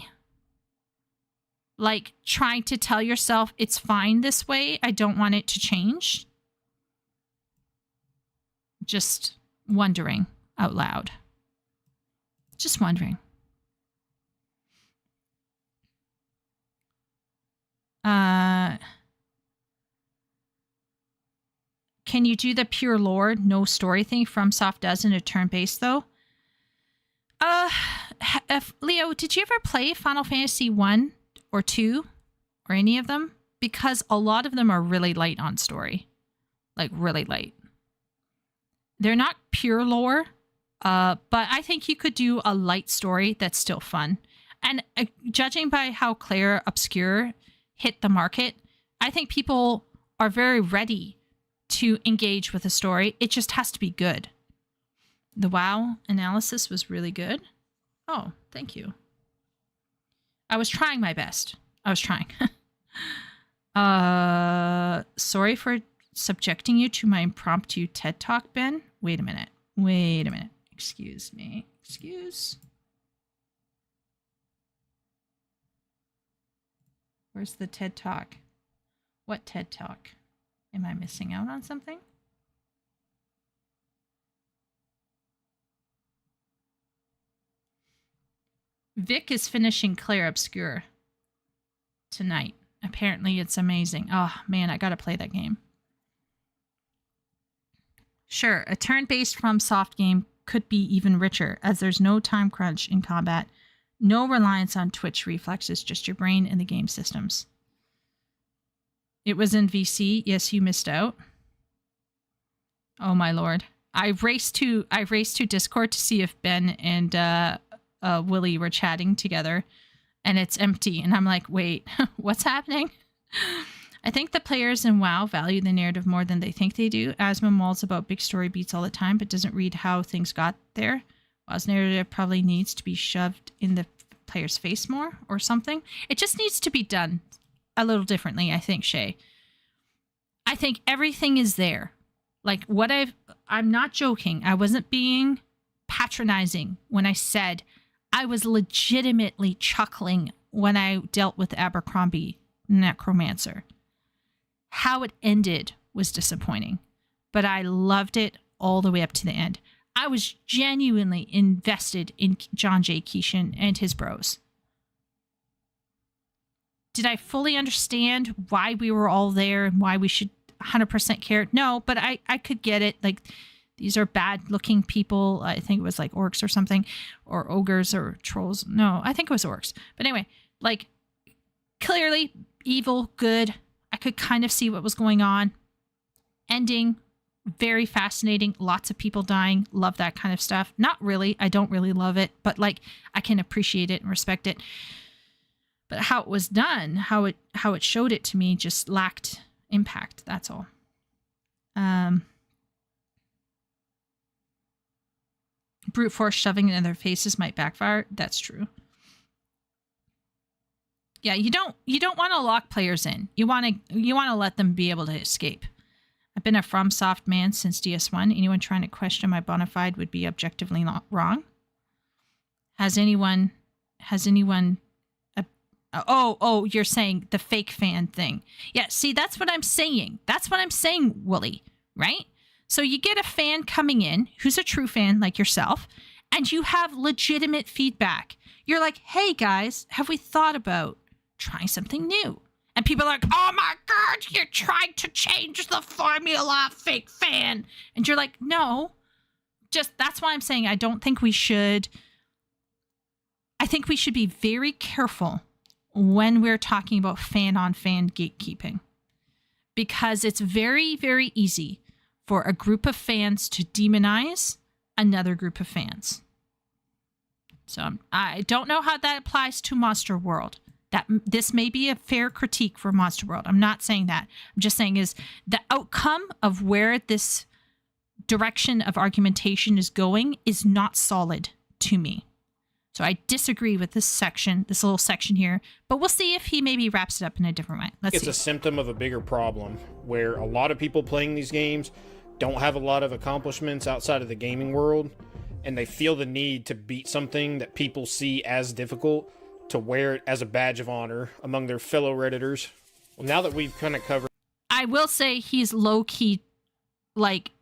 Like trying to tell yourself it's fine this way, I don't want it to change. Just wondering out loud. Just wondering. Can you do the pure lore, no story thing FromSoft does in a turn-based though? Leo, did you ever play Final Fantasy 1 or 2 or any of them? Because a lot of them are really light on story. Like really light. They're not pure lore, but I think you could do a light story that's still fun. And judging by how Claire Obscure hit the market, I think people are very ready to engage with a story. It just has to be good. The WoW analysis was really good. Oh, thank you. I was trying my best. I was trying. Sorry for subjecting you to my impromptu TED Talk, Ben. Wait a minute. Excuse me. Where's the TED Talk? What TED Talk? Am I missing out on something? Vic is finishing Claire Obscure tonight. Apparently it's amazing. Oh, man, I gotta play that game. Sure, a turn-based FromSoft game could be even richer, as there's no time crunch in combat, no reliance on twitch reflexes, just your brain and the game systems. It was in VC. Yes, you missed out. Oh my lord. I raced to Discord to see if Ben and Willie were chatting together, and it's empty. And I'm like, wait, what's happening? I think the players in WoW value the narrative more than they think they do. Asma mauls about big story beats all the time, but doesn't read how things got there. WoW's narrative probably needs to be shoved in the player's face more or something. It just needs to be done a little differently, I think, Shay. I think everything is there. Like I'm not joking. I wasn't being patronizing when I said I was legitimately chuckling when I dealt with Abercrombie Necromancer. How it ended was disappointing, but I loved it all the way up to the end. I was genuinely invested in John J. Keeshan and his bros. Did I fully understand why we were all there and why we should 100% care? No, but I could get it. Like, these are bad looking people. I think it was like orcs or something, or ogres or trolls. No, I think it was orcs. But anyway, like, clearly evil, good. I could kind of see what was going on. Ending, very fascinating. Lots of people dying. Love that kind of stuff. Not really. I don't really love it, but like, I can appreciate it and respect it. But how it was done, how it showed it to me just lacked impact. That's all. Brute force shoving it in their faces might backfire. That's true. Yeah, you don't want to lock players in. You want to let them be able to escape. I've been a FromSoft man since DS1. Anyone trying to question my bona fide would be objectively not wrong. Has anyone Oh, you're saying the fake fan thing. Yeah, see, that's what I'm saying. Wooly, right? So you get a fan coming in who's a true fan like yourself, and you have legitimate feedback. You're like, hey guys, have we thought about trying something new? And people are like, oh my God, you're trying to change the formula, fake fan. And you're like, no, just that's why I'm saying I don't think we should. I think we should be very careful when we're talking about fan-on-fan gatekeeping, because it's very, very easy for a group of fans to demonize another group of fans. So I don't know how that applies to Monster World. This may be a fair critique for Monster World. I'm not saying that. I'm just saying is the outcome of where this direction of argumentation is going is not solid to me. So I disagree with this little section here, but we'll see if he maybe wraps it up in a different way. Let's see. It's a symptom of a bigger problem where a lot of people playing these games don't have a lot of accomplishments outside of the gaming world, and they feel the need to beat something that people see as difficult to wear it as a badge of honor among their fellow Redditors. Well, now that we've kind of covered... I will say he's low-key, like,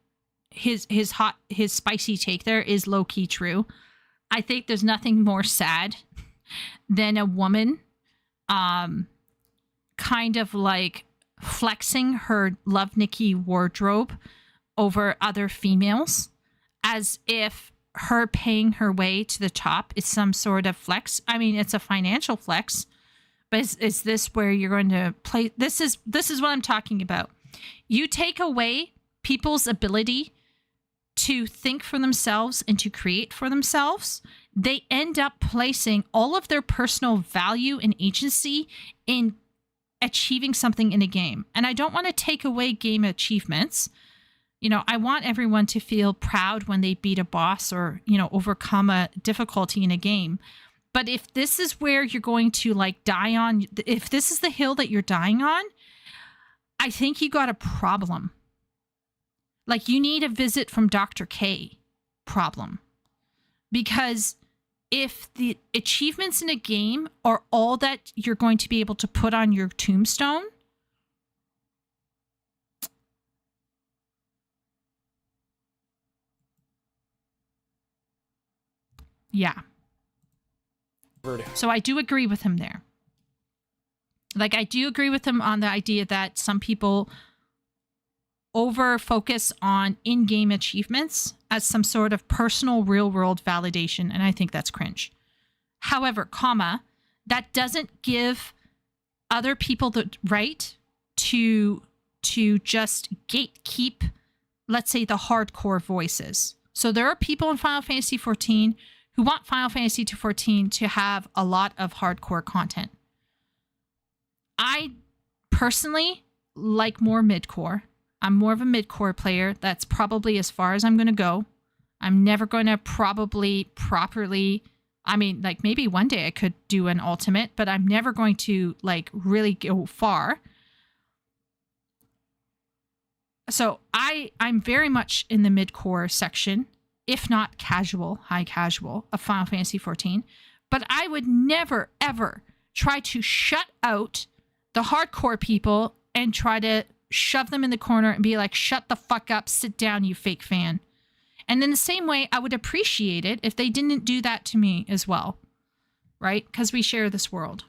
his spicy take there is low-key true. I think there's nothing more sad than a woman kind of like flexing her Love Nikki wardrobe over other females as if her paying her way to the top is some sort of flex. I mean, it's a financial flex, but is this where you're going to play? This is what I'm talking about. You take away people's ability to think for themselves and to create for themselves, they end up placing all of their personal value and agency in achieving something in a game. And I don't want to take away game achievements, You know, I want everyone to feel proud when they beat a boss or, you know, overcome a difficulty in a game. But if this is where you're going to like die on, if this is the hill that you're dying on, I think you got a problem. Like you need a visit from Dr. K problem. Because if the achievements in a game are all that you're going to be able to put on your tombstone, yeah. So I do agree with him there. Like, I do agree with him on the idea that some people over focus on in-game achievements as some sort of personal real-world validation, and I think that's cringe. However, that doesn't give other people the right to just gatekeep, let's say, the hardcore voices. So there are people in Final Fantasy XIV who want Final Fantasy XIV to have a lot of hardcore content. I personally like more mid-core. I'm more of a mid-core player. That's probably as far as I'm going to go. I'm never going to probably properly... I mean, like, maybe one day I could do an ultimate, but I'm never going to, like, really go far. So I'm very much in the mid-core section, if not casual, high casual, of Final Fantasy XIV. But I would never, ever try to shut out the hardcore people and try to shove them in the corner and be like, shut the fuck up, sit down, you fake fan. And in the same way, I would appreciate it if they didn't do that to me as well, right? Because we share this world.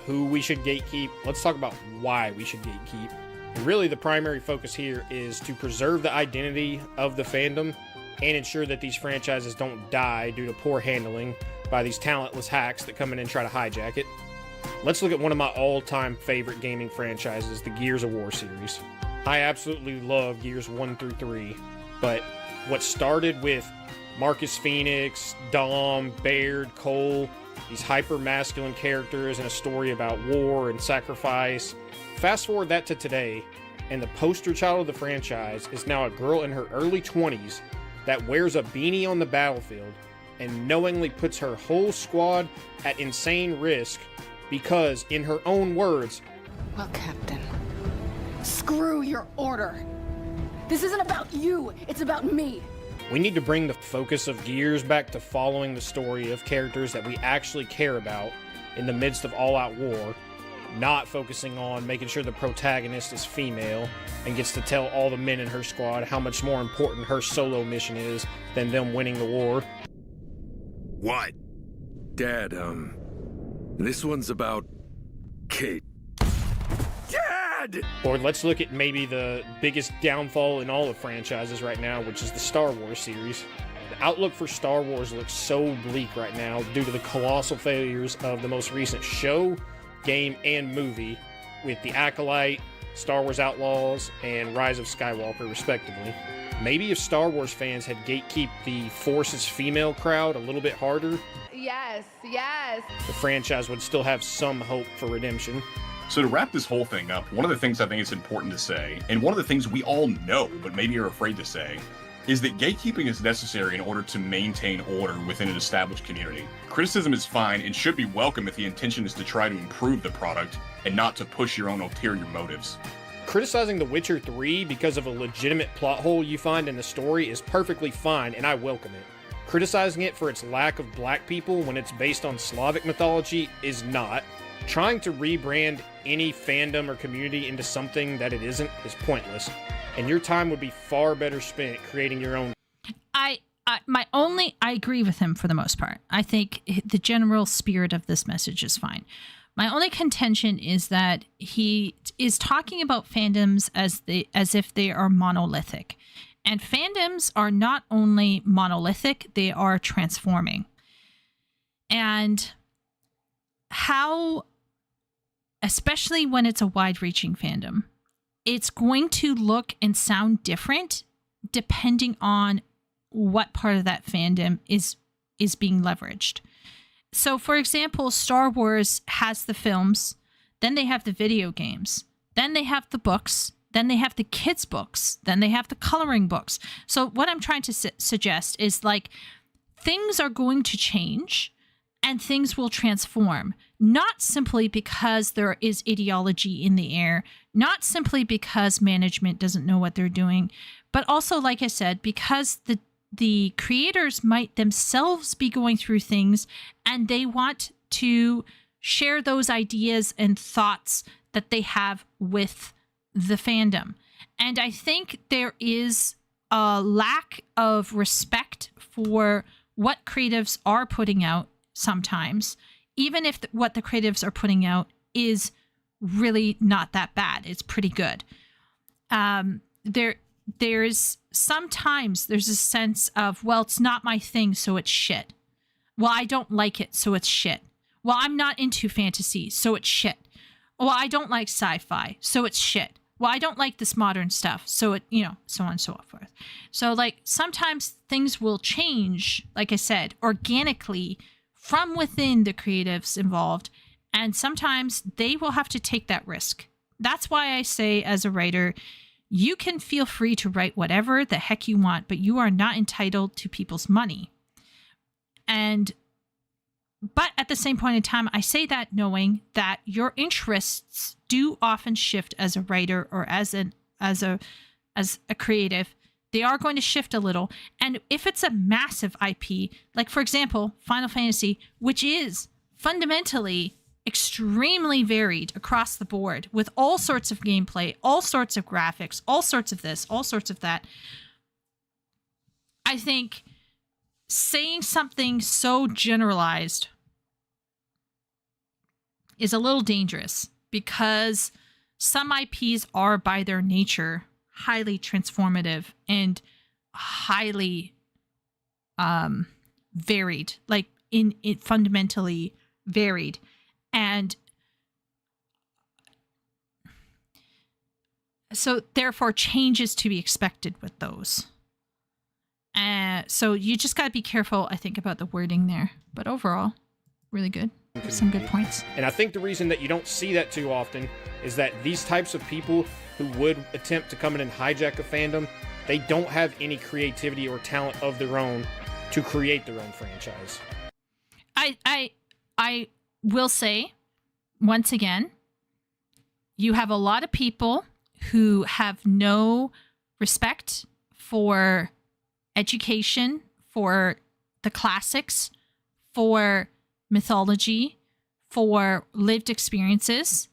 Who we should gatekeep. Let's talk about why we should gatekeep. And really, the primary focus here is to preserve the identity of the fandom and ensure that these franchises don't die due to poor handling by these talentless hacks that come in and try to hijack it. Let's look at one of my all-time favorite gaming franchises, the Gears of War series. I absolutely love Gears 1 through 3, but what started with Marcus Phoenix, Dom, Baird, Cole, these hyper-masculine characters and a story about war and sacrifice, fast forward that to today, and the poster child of the franchise is now a girl in her early 20s that wears a beanie on the battlefield and knowingly puts her whole squad at insane risk because, in her own words, well, Captain, screw your order. This isn't about you, it's about me. We need to bring the focus of Gears back to following the story of characters that we actually care about in the midst of all-out war, not focusing on making sure the protagonist is female and gets to tell all the men in her squad how much more important her solo mission is than them winning the war. What? Dad, this one's about Kate. Dad! Or let's look at maybe the biggest downfall in all of franchises right now, which is the Star Wars series. The outlook for Star Wars looks so bleak right now due to the colossal failures of the most recent show, game, and movie, with The Acolyte, Star Wars Outlaws, and Rise of Skywalker, respectively. Maybe if Star Wars fans had gatekeep the Force's female crowd a little bit harder, Yes. the franchise would still have some hope for redemption. So to wrap this whole thing up, one of the things I think it's important to say, and one of the things we all know, but maybe are afraid to say, is that gatekeeping is necessary in order to maintain order within an established community. Criticism is fine and should be welcome if the intention is to try to improve the product and not to push your own ulterior motives. Criticizing The Witcher 3 because of a legitimate plot hole you find in the story is perfectly fine, and I welcome it. Criticizing it for its lack of black people when it's based on Slavic mythology is not. Trying to rebrand any fandom or community into something that it isn't is pointless, and your time would be far better spent creating your own. I agree with him for the most part. I think the general spirit of this message is fine. My only contention is that he is talking about fandoms as if they are monolithic. And fandoms are not only monolithic, they are transforming. And how, especially when it's a wide-reaching fandom, it's going to look and sound different depending on what part of that fandom is being leveraged. So, for example, Star Wars has the films, Then they have the video games. Then they have the books. Then they have the kids' books. Then they have the coloring books. So what I'm trying to suggest is like things are going to change and things will transform, not simply because there is ideology in the air, not simply because management doesn't know what they're doing, but also, like I said, because the creators might themselves be going through things and they want to share those ideas and thoughts that they have with the fandom. And I think there is a lack of respect for what creatives are putting out sometimes, even if what the creatives are putting out is really not that bad. It's pretty good. There's sometimes there's a sense of, well, it's not my thing, so it's shit. Well, I don't like it, so it's shit. Well, I'm not into fantasy, so it's shit. Well, I don't like sci-fi, so it's shit. Well, I don't like this modern stuff, so it, so on and so forth. So, like, sometimes things will change, like I said, organically from within the creatives involved, and sometimes they will have to take that risk. That's why I say, as a writer, you can feel free to write whatever the heck you want, but you are not entitled to people's money. But at the same point in time, I say that knowing that your interests do often shift as a writer or as a creative. They are going to shift a little. And if it's a massive IP, like for example, Final Fantasy, which is fundamentally extremely varied across the board with all sorts of gameplay, all sorts of graphics, all sorts of this, all sorts of that, I think saying something so generalized is a little dangerous because some IPs are by their nature highly transformative and highly varied, like in fundamentally varied. And so therefore change is to be expected with those. So you just got to be careful, I think, about the wording there. But overall, really good. Some good points. And I think the reason that you don't see that too often is that these types of people who would attempt to come in and hijack a fandom, they don't have any creativity or talent of their own to create their own franchise. I will say, once again, you have a lot of people who have no respect for education, for the classics, for mythology, for lived experiences.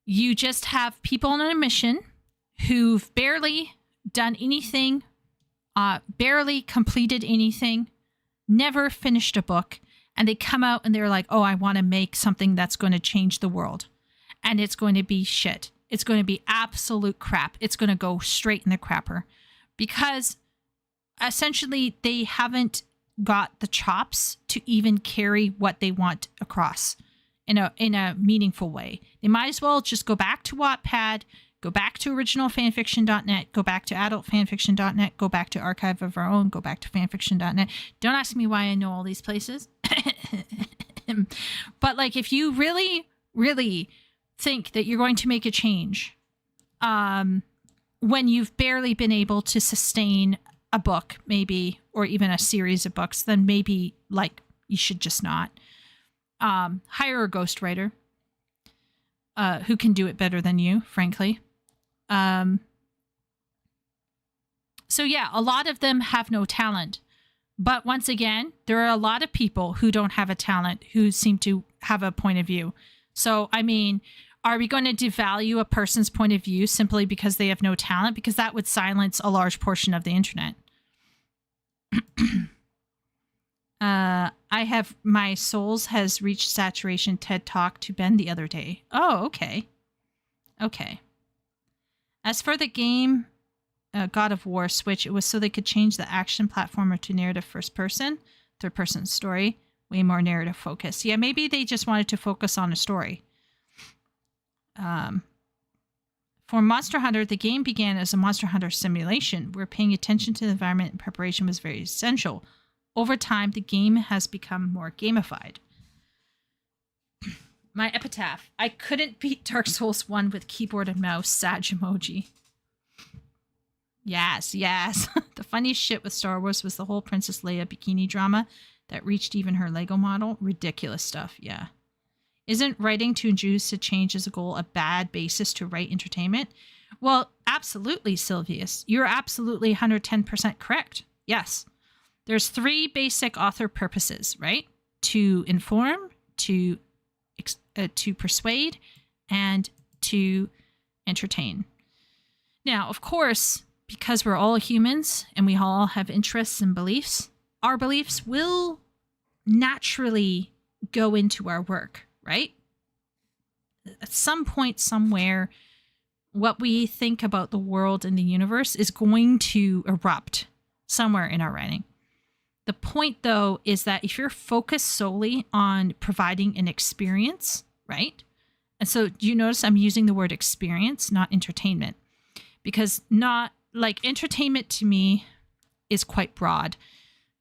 You just have people on a mission who've barely done anything, barely completed anything, never finished a book, and they come out and they're like, oh, I want to make something that's going to change the world. And it's going to be shit. It's going to be absolute crap. It's going to go straight in the crapper. Because essentially they haven't got the chops to even carry what they want across in a meaningful way. They might as well just go back to Wattpad, go back to originalfanfiction.net, go back to adultfanfiction.net, go back to Archive of Our Own, go back to fanfiction.net. Don't ask me why I know all these places. But like, if you really, really think that you're going to make a change, when you've barely been able to sustain a book, maybe, or even a series of books, then maybe like you should just not. Hire a ghostwriter who can do it better than you, frankly. So yeah, a lot of them have no talent. But once again, there are a lot of people who don't have a talent who seem to have a point of view. So, I mean, are we going to devalue a person's point of view simply because they have no talent? Because that would silence a large portion of the internet. I have my Souls has reached saturation TED Talk to Ben the other day. Oh, okay. Okay. As for the game God of War Switch, it was so they could change the action platformer to narrative first person, third person story, way more narrative focus. Yeah, maybe they just wanted to focus on a story. For Monster Hunter, the game began as a Monster Hunter simulation where paying attention to the environment and preparation was very essential. Over time, the game has become more gamified. My epitaph. I couldn't beat Dark Souls 1 with keyboard and mouse. Sad emoji. Yes, yes. The funniest shit with Star Wars was the whole Princess Leia bikini drama that reached even her Lego model. Ridiculous stuff, yeah. Isn't writing to induce a change as a goal a bad basis to write entertainment? Well, absolutely, Sylvius. You're absolutely 110% correct. Yes. There's 3 basic author purposes, right? To inform, to persuade, and to entertain. Now, of course, because we're all humans and we all have interests and beliefs, our beliefs will naturally go into our work, right? At some point, somewhere, what we think about the world and the universe is going to erupt somewhere in our writing. The point, though, is that if you're focused solely on providing an experience, right? And so you notice I'm using the word experience, not entertainment, because not like entertainment to me is quite broad,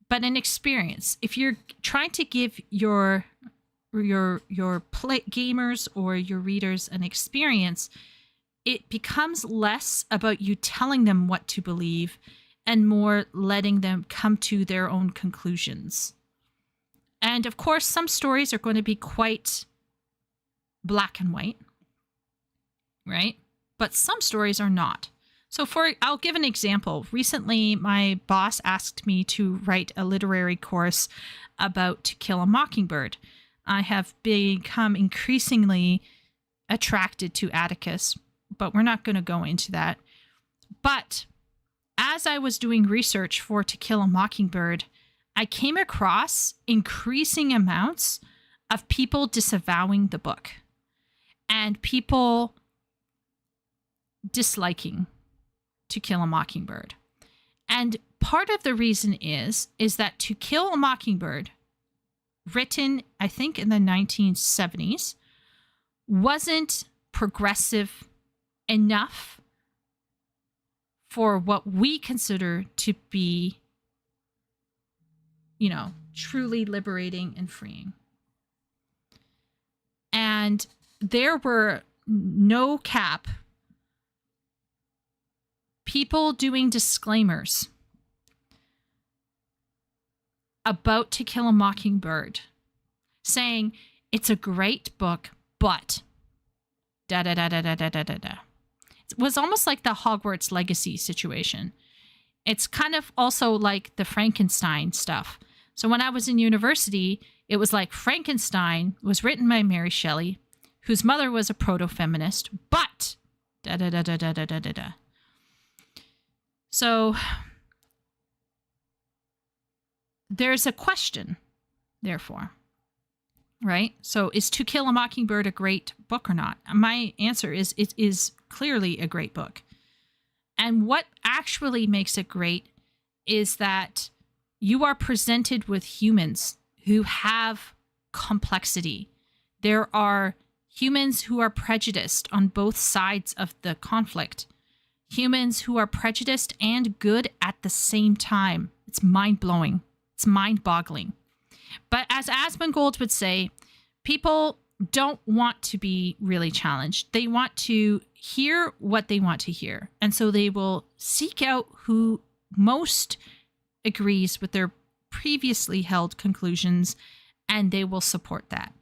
but an experience. If you're trying to give your gamers or your readers an experience, it becomes less about you telling them what to believe and more letting them come to their own conclusions. And of course, some stories are going to be quite black and white, right? But some stories are not. So I'll give an example. Recently, my boss asked me to write a literary course about To Kill a Mockingbird. I have become increasingly attracted to Atticus, but we're not going to go into that. But as I was doing research for To Kill a Mockingbird, I came across increasing amounts of people disavowing the book and people disliking To Kill a Mockingbird. And part of the reason is that To Kill a Mockingbird, written, I think, in the 1970s, wasn't progressive enough for what we consider to be, truly liberating and freeing. And there were no cap people doing disclaimers about To Kill a Mockingbird, saying it's a great book, but da da da da da da da da da. It was almost like the Hogwarts Legacy situation. It's kind of also like the Frankenstein stuff. So when I was in university, it was like Frankenstein was written by Mary Shelley, whose mother was a proto-feminist, but da da da da da da da da da. So there's a question, therefore, right? So is To Kill a Mockingbird a great book or not? My answer is it is clearly a great book. And what actually makes it great is that you are presented with humans who have complexity. There are humans who are prejudiced on both sides of the conflict. Humans who are prejudiced and good at the same time. It's mind-blowing. It's mind-boggling. But as Asmongold would say, people don't want to be really challenged. They want to hear what they want to hear. And so they will seek out who most agrees with their previously held conclusions, and they will support that.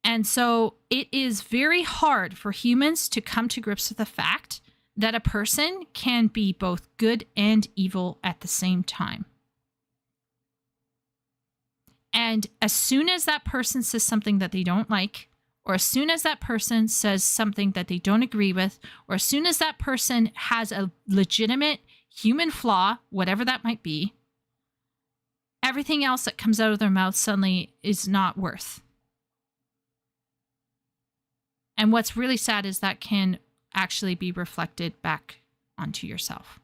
And so it is very hard for humans to come to grips with the fact that a person can be both good and evil at the same time. And as soon as that person says something that they don't like, or as soon as that person says something that they don't agree with, or as soon as that person has a legitimate human flaw, whatever that might be, everything else that comes out of their mouth suddenly is not worth. And what's really sad is that can actually be reflected back onto yourself.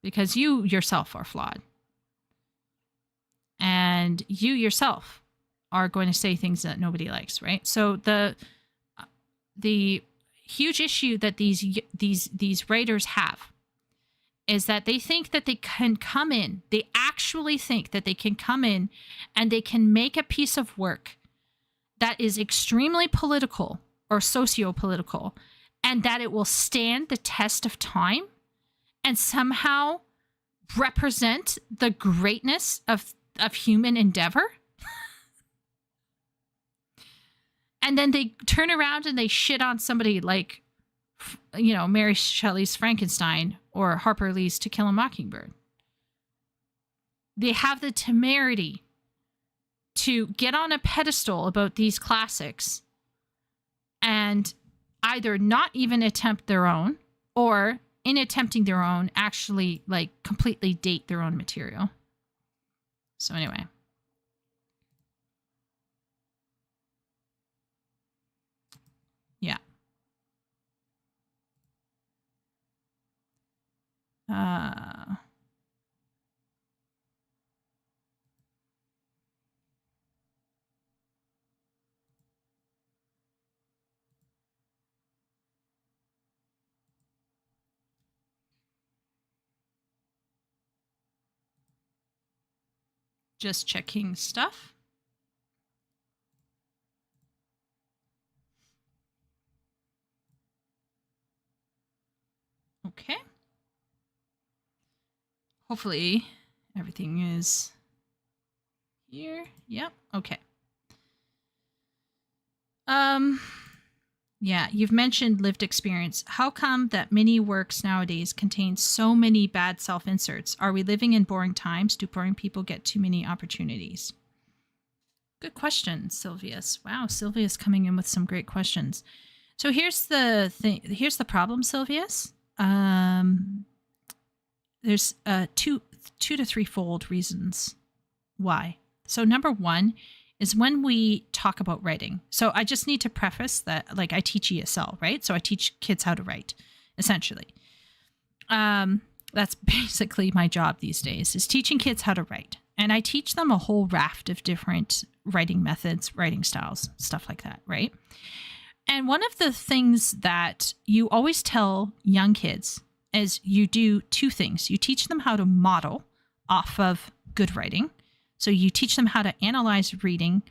Because you yourself are flawed. And you yourself are going to say things that nobody likes, right? So the huge issue that these writers have is that they think that they can come in. They actually think that they can come in and they can make a piece of work that is extremely political or socio-political, and that it will stand the test of time and somehow represent the greatness of human endeavor? And then they turn around and they shit on somebody like, you know, Mary Shelley's Frankenstein or Harper Lee's To Kill a Mockingbird. They have the temerity to get on a pedestal about these classics and either not even attempt their own, or in attempting their own, actually like completely date their own material. So anyway. Yeah. Just checking stuff. Okay. Hopefully everything is here. Yep. Okay. Yeah, you've mentioned lived experience. How come that many works nowadays contain so many bad self-inserts? Are we living in boring times? Do boring people get too many opportunities? Good question, Sylvius. Wow, Sylvius coming in with some great questions. So here's the thing. Here's the problem, Sylvius. There's two to threefold reasons why. So number one is when we talk about writing. So I just need to preface that, like, I teach ESL, right? So I teach kids how to write, essentially. That's basically my job these days, is teaching kids how to write. And I teach them a whole raft of different writing methods, writing styles, stuff like that, right? And one of the things that you always tell young kids is you do two things. You teach them how to model off of good writing. So you teach them how to analyze reading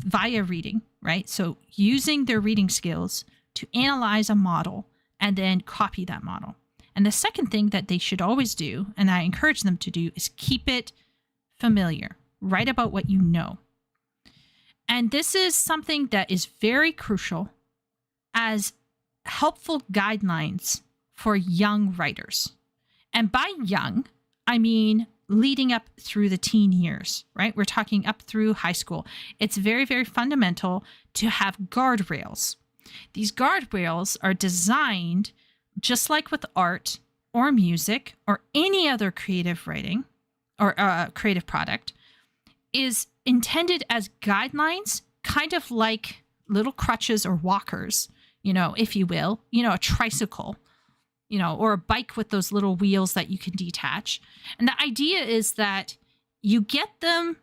via reading, right? So using their reading skills to analyze a model and then copy that model. And the second thing that they should always do, and I encourage them to do, is keep it familiar. Write about what you know. And this is something that is very crucial as helpful guidelines for young writers. And by young, I mean leading up through the teen years, right? We're talking up through high school. It's very, very fundamental to have guardrails. These guardrails are designed, just like with art or music or any other creative writing or creative product, is intended as guidelines, kind of like little crutches or walkers, you know, if you will, you know, a tricycle, you know, or a bike with those little wheels that you can detach. And the idea is that you get them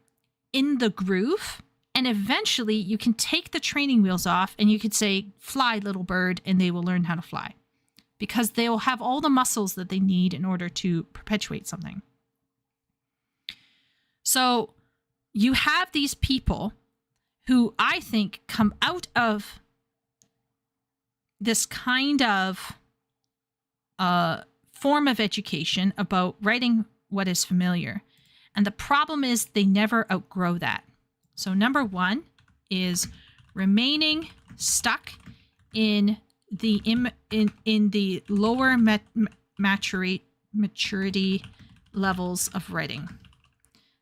in the groove, and eventually you can take the training wheels off and you could say, fly, little bird, and they will learn how to fly, because they will have all the muscles that they need in order to perpetuate something. So you have these people who I think come out of this kind of form of education about writing what is familiar. And the problem is they never outgrow that. So number one is remaining stuck in the in the lower maturity levels of writing.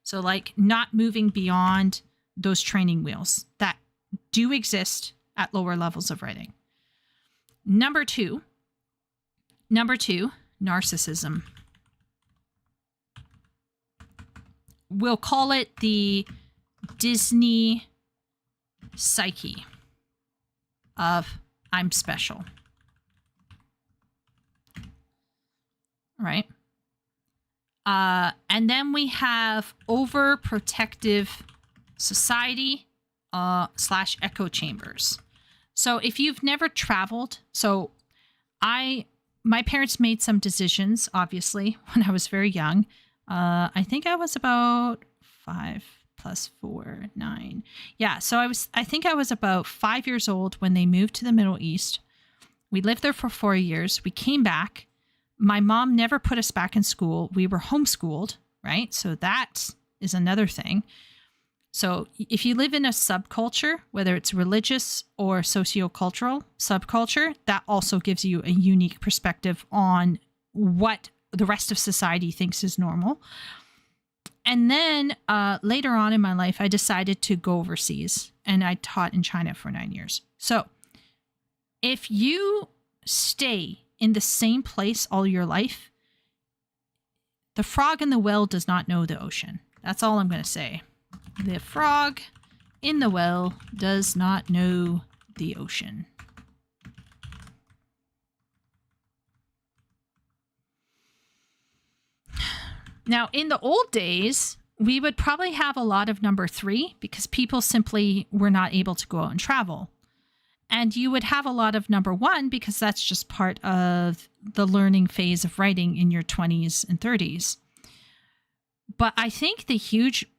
So like not moving beyond those training wheels that do exist at lower levels of writing. Number two, narcissism. We'll call it the Disney psyche of I'm special. Right? And then we have overprotective society / echo chambers. So if you've never traveled, so my parents made some decisions, obviously, when I was very young. I think I was about 5, plus 4, 9. Yeah, so I think I was about 5 years old when they moved to the Middle East. We lived there for 4 years. We came back. My mom never put us back in school. We were homeschooled, right? So that is another thing. So if you live in a subculture, whether it's religious or sociocultural subculture, that also gives you a unique perspective on what the rest of society thinks is normal. And then later on in my life, I decided to go overseas, and I taught in China for 9 years. So if you stay in the same place all your life, the frog in the well does not know the ocean. That's all I'm going to say. The frog in the well does not know the ocean. Now, in the old days, we would probably have a lot of number 3 because people simply were not able to go out and travel. And you would have a lot of number 1 because that's just part of the learning phase of writing in your 20s and 30s. But I think the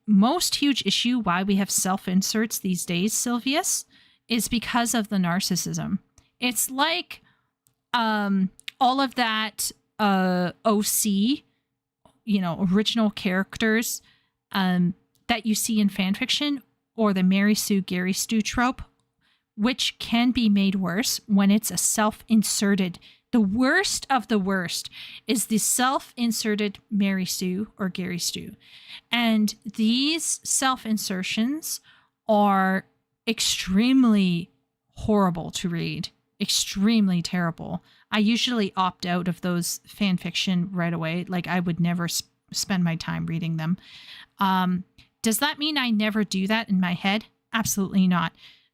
most huge issue why we have self-inserts these days, Silvius, is because of the narcissism. It's like all of that OC, original characters that you see in fan fiction, or the Mary Sue, Gary Stu trope, which can be made worse when it's a self-inserted. The worst of the worst is the self-inserted Mary Sue or Gary Stu. And these self-insertions are extremely horrible to read, extremely terrible. I usually opt out of those fan fiction right away. Like, I would never spend my time reading them. Does that mean I never do that in my head? Absolutely not.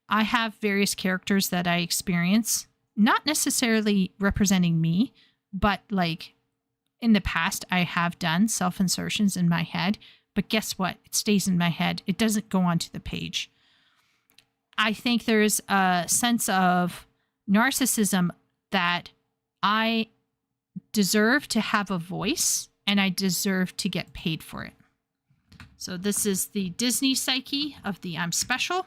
I have various characters that I experience, not necessarily representing me, but like in the past, I have done self-insertions in my head. But guess what? It stays in my head. It doesn't go onto the page. I think there's a sense of narcissism that I deserve to have a voice and I deserve to get paid for it. So this is the Disney psyche of the I'm special.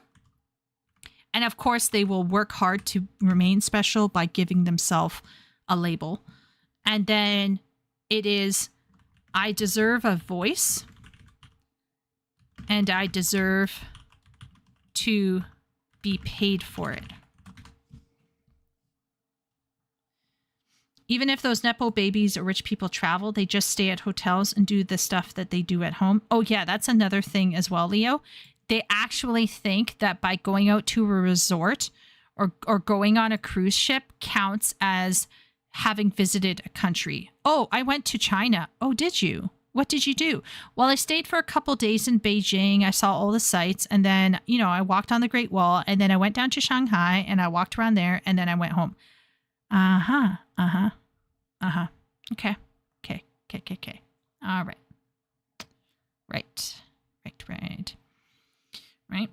And of course, they will work hard to remain special by giving themselves a label. And then it is, I deserve a voice and I deserve to be paid for it. Even if those Nepo babies or rich people travel, they just stay at hotels and do the stuff that they do at home. Oh yeah, that's another thing as well, Leo. They actually think that by going out to a resort or going on a cruise ship counts as having visited a country. Oh, I went to China. Oh, did you? What did you do? Well, I stayed for a couple days in Beijing. I saw all the sights. And then, I walked on the Great Wall. And then I went down to Shanghai and I walked around there. And then I went home. Okay. All right. Right.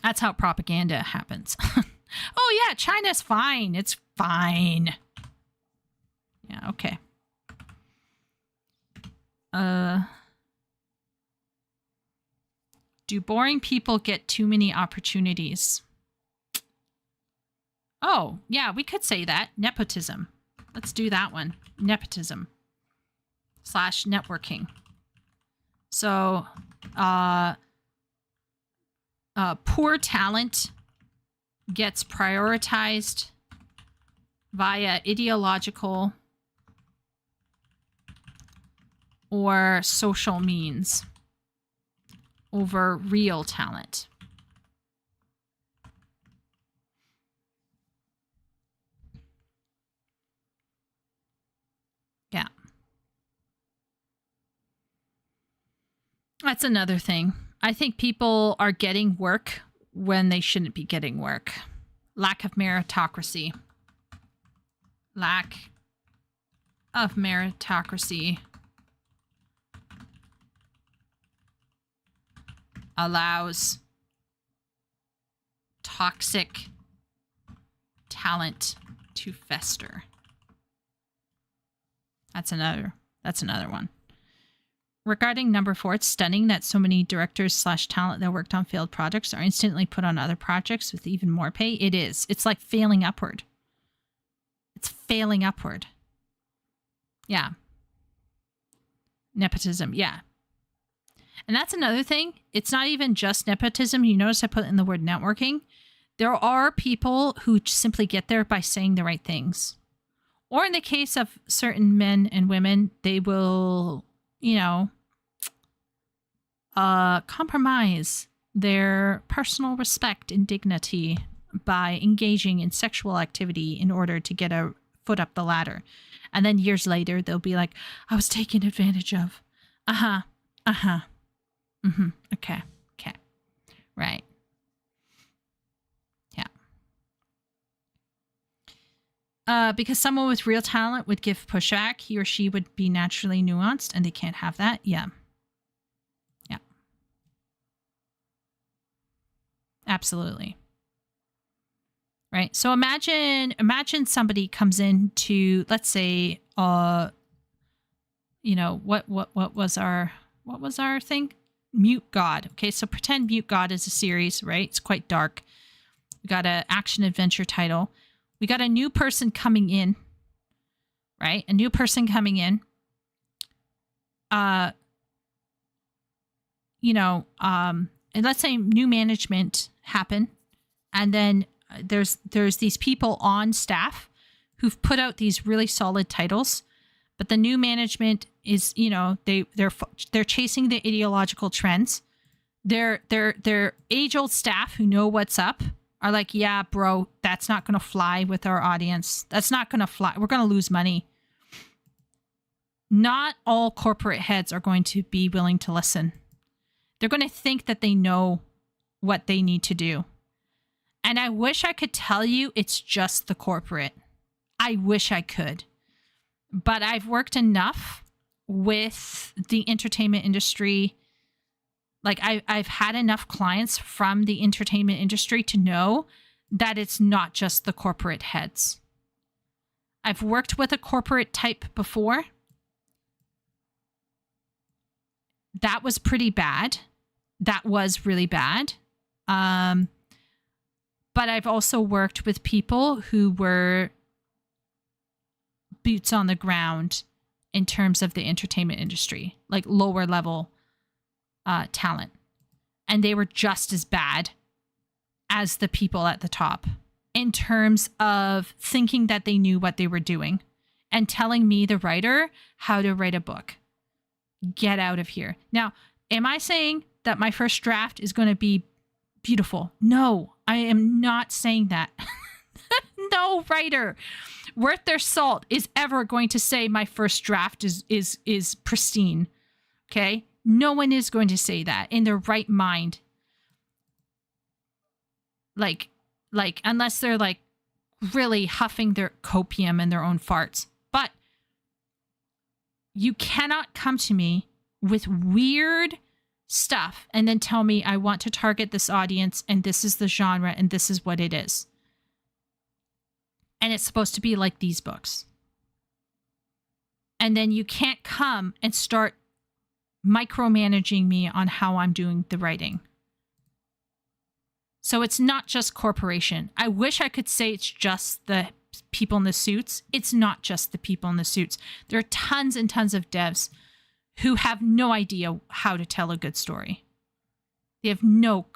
That's how propaganda happens. Oh, yeah, China's fine. It's fine. Yeah, okay. Do boring people get too many opportunities? Oh, yeah, we could say that. Nepotism. Let's do that one. Nepotism / networking. So, poor talent gets prioritized via ideological or social means over real talent. Yeah. That's another thing. I think people are getting work when they shouldn't be getting work. Lack of meritocracy. Lack of meritocracy allows toxic talent to fester. That's another one. Regarding number 4, it's stunning that so many directors/talent that worked on failed projects are instantly put on other projects with even more pay. It is. It's like failing upward. It's failing upward. Yeah. Nepotism. Yeah. And that's another thing. It's not even just nepotism. You notice I put in the word networking. There are people who simply get there by saying the right things. Or in the case of certain men and women, they will, compromise their personal respect and dignity by engaging in sexual activity in order to get a foot up the ladder. And then years later, they'll be like, I was taken advantage of. Okay. Right. Yeah. Because someone with real talent would give pushback, he or she would be naturally nuanced, and they can't have that. Yeah. Absolutely. Right. So imagine somebody comes into, let's say, what was our thing? Mute God. Okay, so pretend Mute God is a series, right? It's quite dark. We got an action adventure title. We got a new person coming in, right? A new person coming in. And let's say new management happen, and then there's these people on staff who've put out these really solid titles, but the new management is, they're chasing the ideological trends. Their age-old staff who know what's up are like, yeah, bro, that's not going to fly with our audience. That's not going to fly. We're going to lose money. Not all corporate heads are going to be willing to listen. They're going to think that they know what they need to do. And I wish I could tell you it's just the corporate. I wish I could. But I've worked enough with the entertainment industry. Like I've had enough clients from the entertainment industry to know that it's not just the corporate heads. I've worked with a corporate type before. That was pretty bad. That was really bad. But I've also worked with people who were boots on the ground in terms of the entertainment industry, like lower level talent. And they were just as bad as the people at the top in terms of thinking that they knew what they were doing and telling me, the writer, how to write a book. Get out of here. Now, am I saying that my first draft is going to be beautiful? No, I am not saying that. No writer worth their salt is ever going to say my first draft is pristine. Okay? No one is going to say that in their right mind. Like unless they're like really huffing their copium and their own farts. But you cannot come to me with weird stuff and then tell me I want to target this audience and this is the genre and this is what it is. And it's supposed to be like these books. And then you can't come and start micromanaging me on how I'm doing the writing. So it's not just corporation. I wish I could say it's just the people in the suits. It's not just the people in the suits. There are tons and tons of devs who have no idea how to tell a good story. They have no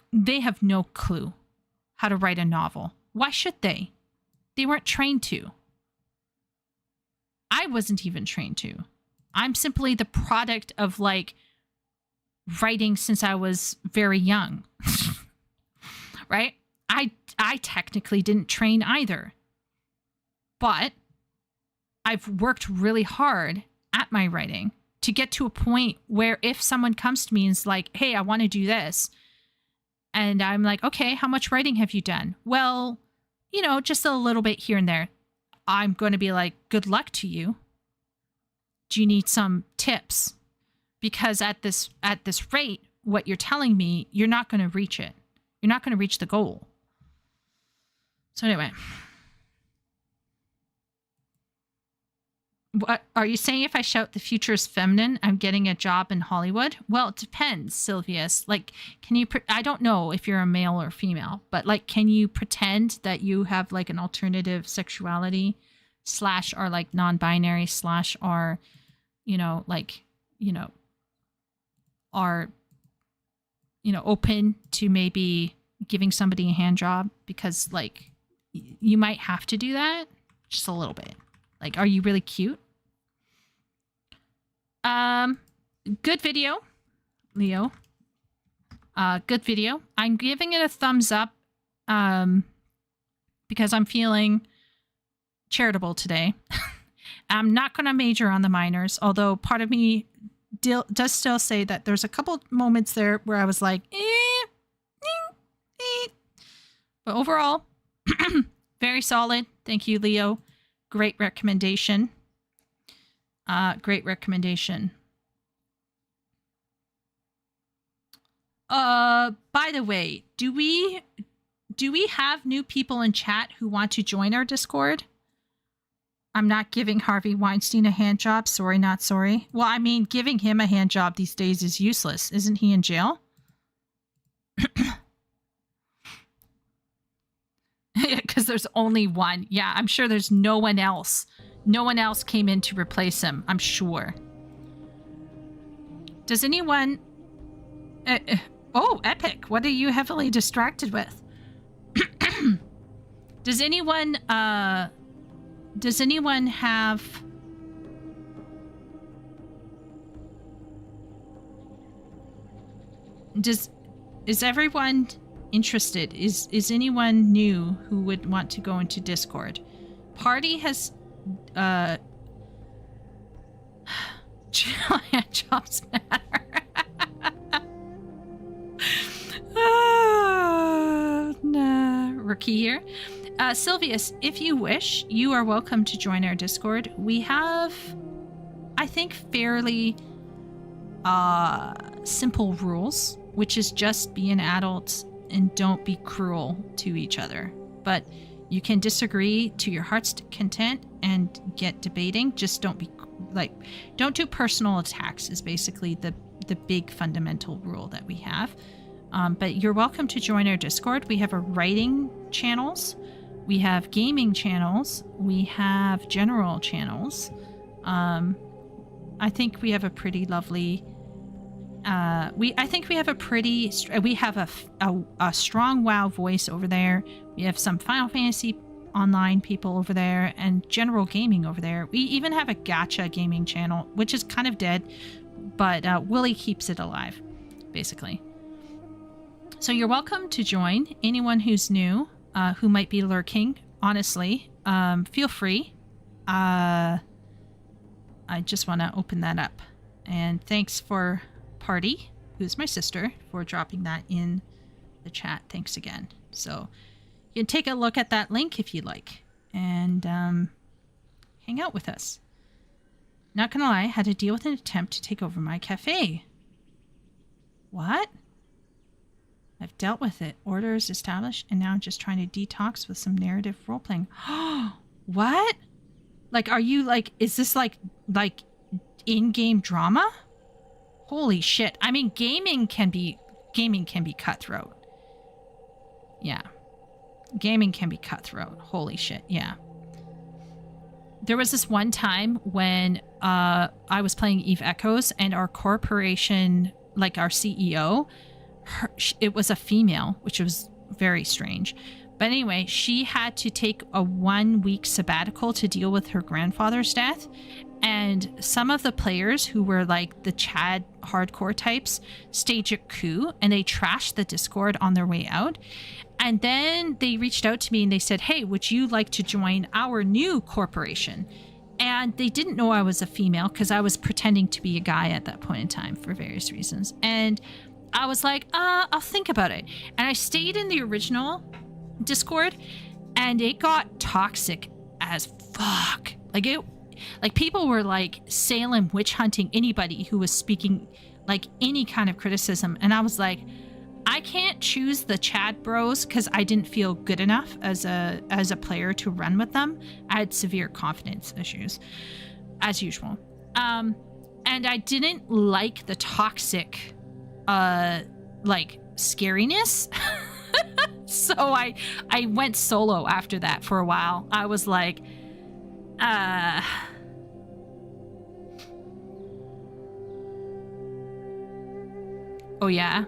clue how to write a novel. Why should they? They weren't trained to. I wasn't even trained to. I'm simply the product of like writing since I was very young. Right? I technically didn't train either. But I've worked really hard at my writing to get to a point where if someone comes to me and is like, hey, I want to do this. And I'm like, okay, how much writing have you done? Well, just a little bit here and there. I'm going to be like, good luck to you. Do you need some tips? Because at this rate, what you're telling me, you're not going to reach it. You're not going to reach the goal. So anyway. What are you saying? If I shout the future is feminine, I'm getting a job in Hollywood? Well, it depends, Sylvius. Like, can you, I don't know if you're a male or female, but like, can you pretend that you have like an alternative sexuality / or like non-binary / or, you know, like, you know, are, you know, open to maybe giving somebody a hand job because like you might have to do that just a little bit. Like, are you really cute? Good video, Leo. Good video. I'm giving it a thumbs up because I'm feeling charitable today. I'm not going to major on the minors, although part of me does still say that there's a couple moments there where I was like, but overall, very solid. Thank you, Leo. Great recommendation. Great recommendation. By the way, do we have new people in chat who want to join our Discord? I'm not giving Harvey Weinstein a hand job. Sorry, not sorry. Well, I mean, giving him a hand job these days is useless. Isn't he in jail? Because there's only one. Yeah, I'm sure there's no one else. No one else came in to replace him, I'm sure. Does anyone... oh, epic. What are you heavily distracted with? Does anyone have... Is everyone interested? Is anyone new who would want to go into Discord? Party has jobs matter. Nah, rookie here. Sylvius, if you wish, you are welcome to join our Discord. We have, I think, fairly simple rules, which is just be an adult and don't be cruel to each other. But you can disagree to your heart's content and get debating. Just don't be don't do personal attacks is basically the big fundamental rule that we have. But you're welcome to join our Discord. We have a writing channels. We have gaming channels. We have general channels. I think we have a pretty lovely... we have a strong WoW voice over there. We have some Final Fantasy online people over there and general gaming over there. We even have a gacha gaming channel, which is kind of dead, but Willie keeps it alive, basically. So you're welcome to join. Anyone who's new, who might be lurking, honestly, feel free. I just want to open that up. And thanks for Party, who's my sister, for dropping that in the chat. Thanks again. So you can take a look at that link if you like and hang out with us. Not gonna lie, I had to deal with an attempt to take over my cafe. What? I've dealt with it. Order is established, and now I'm just trying to detox with some narrative role-playing. What? Like, are you like, is this like in-game drama? Holy shit. I mean, gaming can be cutthroat. Yeah. Gaming can be cutthroat. Holy shit. Yeah. There was this one time when I was playing Eve Echoes and our corporation, like our CEO, it was a female, which was very strange. But anyway, she had to take a 1-week sabbatical to deal with her grandfather's death. And some of the players who were like the Chad hardcore types staged a coup and they trashed the Discord on their way out. And then they reached out to me and they said, hey, would you like to join our new corporation? And they didn't know I was a female because I was pretending to be a guy at that point in time for various reasons. And I was like, I'll think about it. And I stayed in the original Discord and it got toxic as fuck. Like people were like Salem witch hunting anybody who was speaking like any kind of criticism. And I was like, I can't choose the Chad bros because I didn't feel good enough as a player to run with them. I had severe confidence issues. as usual. And I didn't like the toxic, like, scariness. So I went solo after that for a while. I was like, oh yeah?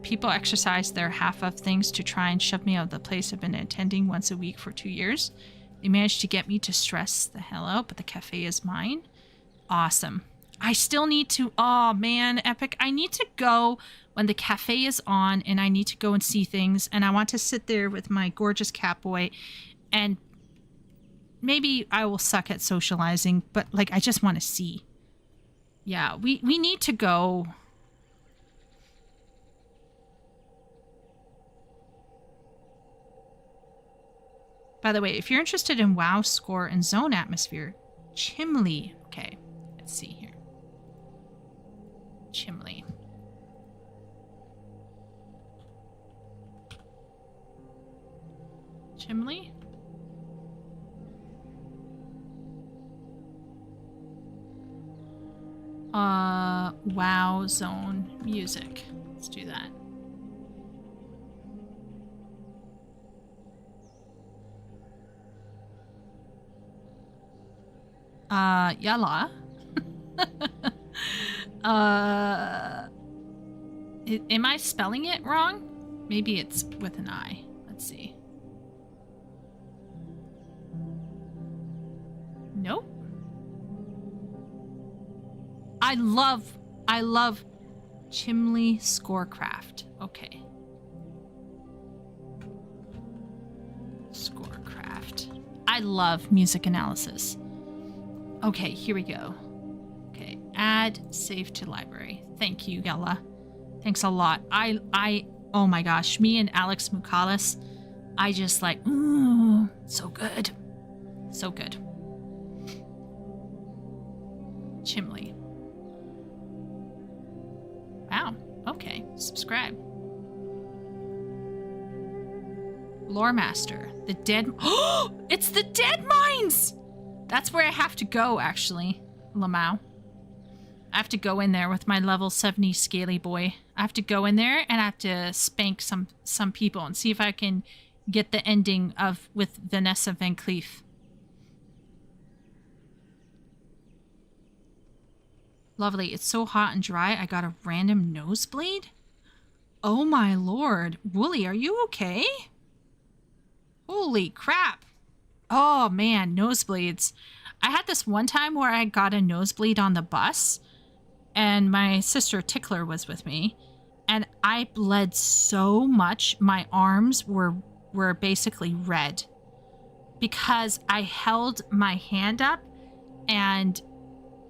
People exercise their half of things to try and shove me out of the place I've been attending once a week for 2 years. They managed to get me to stress the hell out, but the cafe is mine. Awesome. I still need to... Oh, man, Epic. I need to go when the cafe is on, and I need to go and see things, and I want to sit there with my gorgeous Catboy, and maybe I will suck at socializing, but, like, I just want to see. Yeah, we need to go... By the way, if you're interested in WoW score and zone atmosphere, Chimley. Okay, let's see here. Chimley. Chimley? WoW zone music. Let's do that. Yalla. Am I spelling it wrong? Maybe it's with an I. Let's see. Nope. I love Chimley Scorecraft. Okay. Scorecraft. I love music analysis. Okay, here we go. Okay, add save to library. Thank you, Yella. Thanks a lot. Oh my gosh, me and Alex Mukalis, I just like, ooh, so good. So good. Chimley. Wow, okay, subscribe. Lore Master, the dead, oh, it's the Dead Mines! That's where I have to go, actually, Lamau. I have to go in there with my level 70 scaly boy. I have to go in there and I have to spank some people and see if I can get the ending with Vanessa Van Cleef. Lovely. It's so hot and dry, I got a random nosebleed? Oh my lord. Wooly, are you okay? Holy crap. Oh man, nosebleeds. I had this one time where I got a nosebleed on the bus and my sister Tickler was with me and I bled so much my arms were basically red because I held my hand up and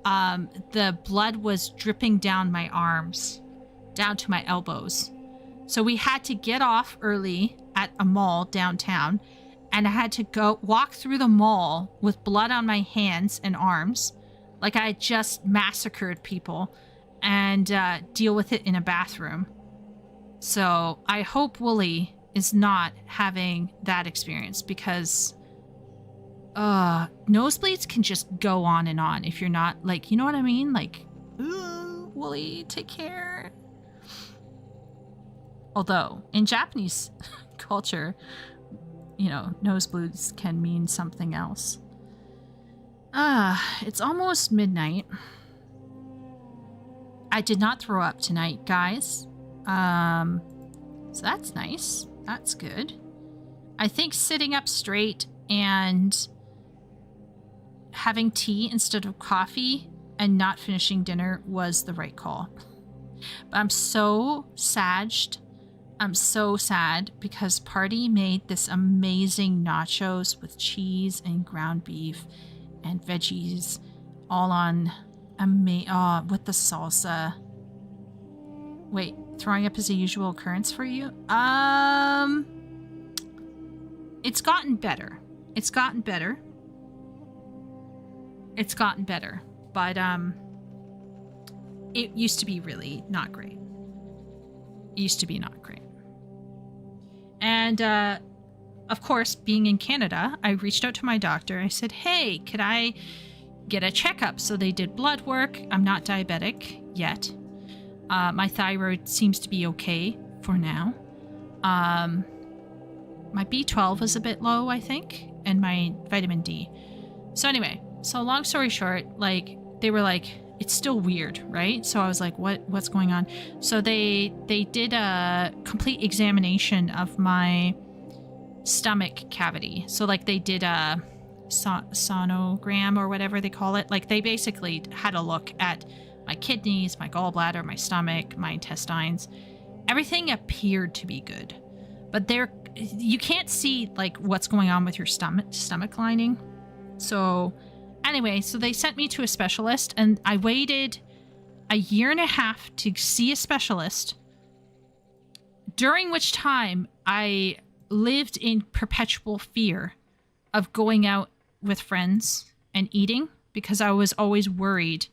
the blood was dripping down my arms, down to my elbows. So we had to get off early at a mall downtown. And I had to go walk through the mall with blood on my hands and arms, like I had just massacred people, and deal with it in a bathroom. So I hope Wooly is not having that experience because nosebleeds can just go on and on if you're not, like, you know what I mean? Like, ooh, Wooly, take care. Although, in Japanese culture, you know, nosebleeds can mean something else. It's almost midnight. I did not throw up tonight, guys. So that's nice. That's good. I think sitting up straight and having tea instead of coffee and not finishing dinner was the right call. But I'm so sadged. I'm so sad because Party made this amazing nachos with cheese and ground beef and veggies all on with the salsa. Wait, throwing up is a usual occurrence for you? It's gotten better. It's gotten better. It's gotten better. But it used to be really not great. It used to be not great. And, of course, being in Canada, I reached out to my doctor. I said, hey, could I get a checkup. So they did blood work. I'm not diabetic yet. My thyroid seems to be okay for now. My B12 is a bit low, I think, and my vitamin D. So anyway, so long story short, like, they were like, it's still weird, right? So I was like, what's going on? So they did a complete examination of my stomach cavity. So like they did a sonogram or whatever they call it. Like they basically had a look at my kidneys, my gallbladder, my stomach, my intestines. Everything appeared to be good, but you can't see like what's going on with your stomach lining. So anyway, so they sent me to a specialist, and I waited a year and a half to see a specialist, during which time I lived in perpetual fear of going out with friends and eating, because I was always worried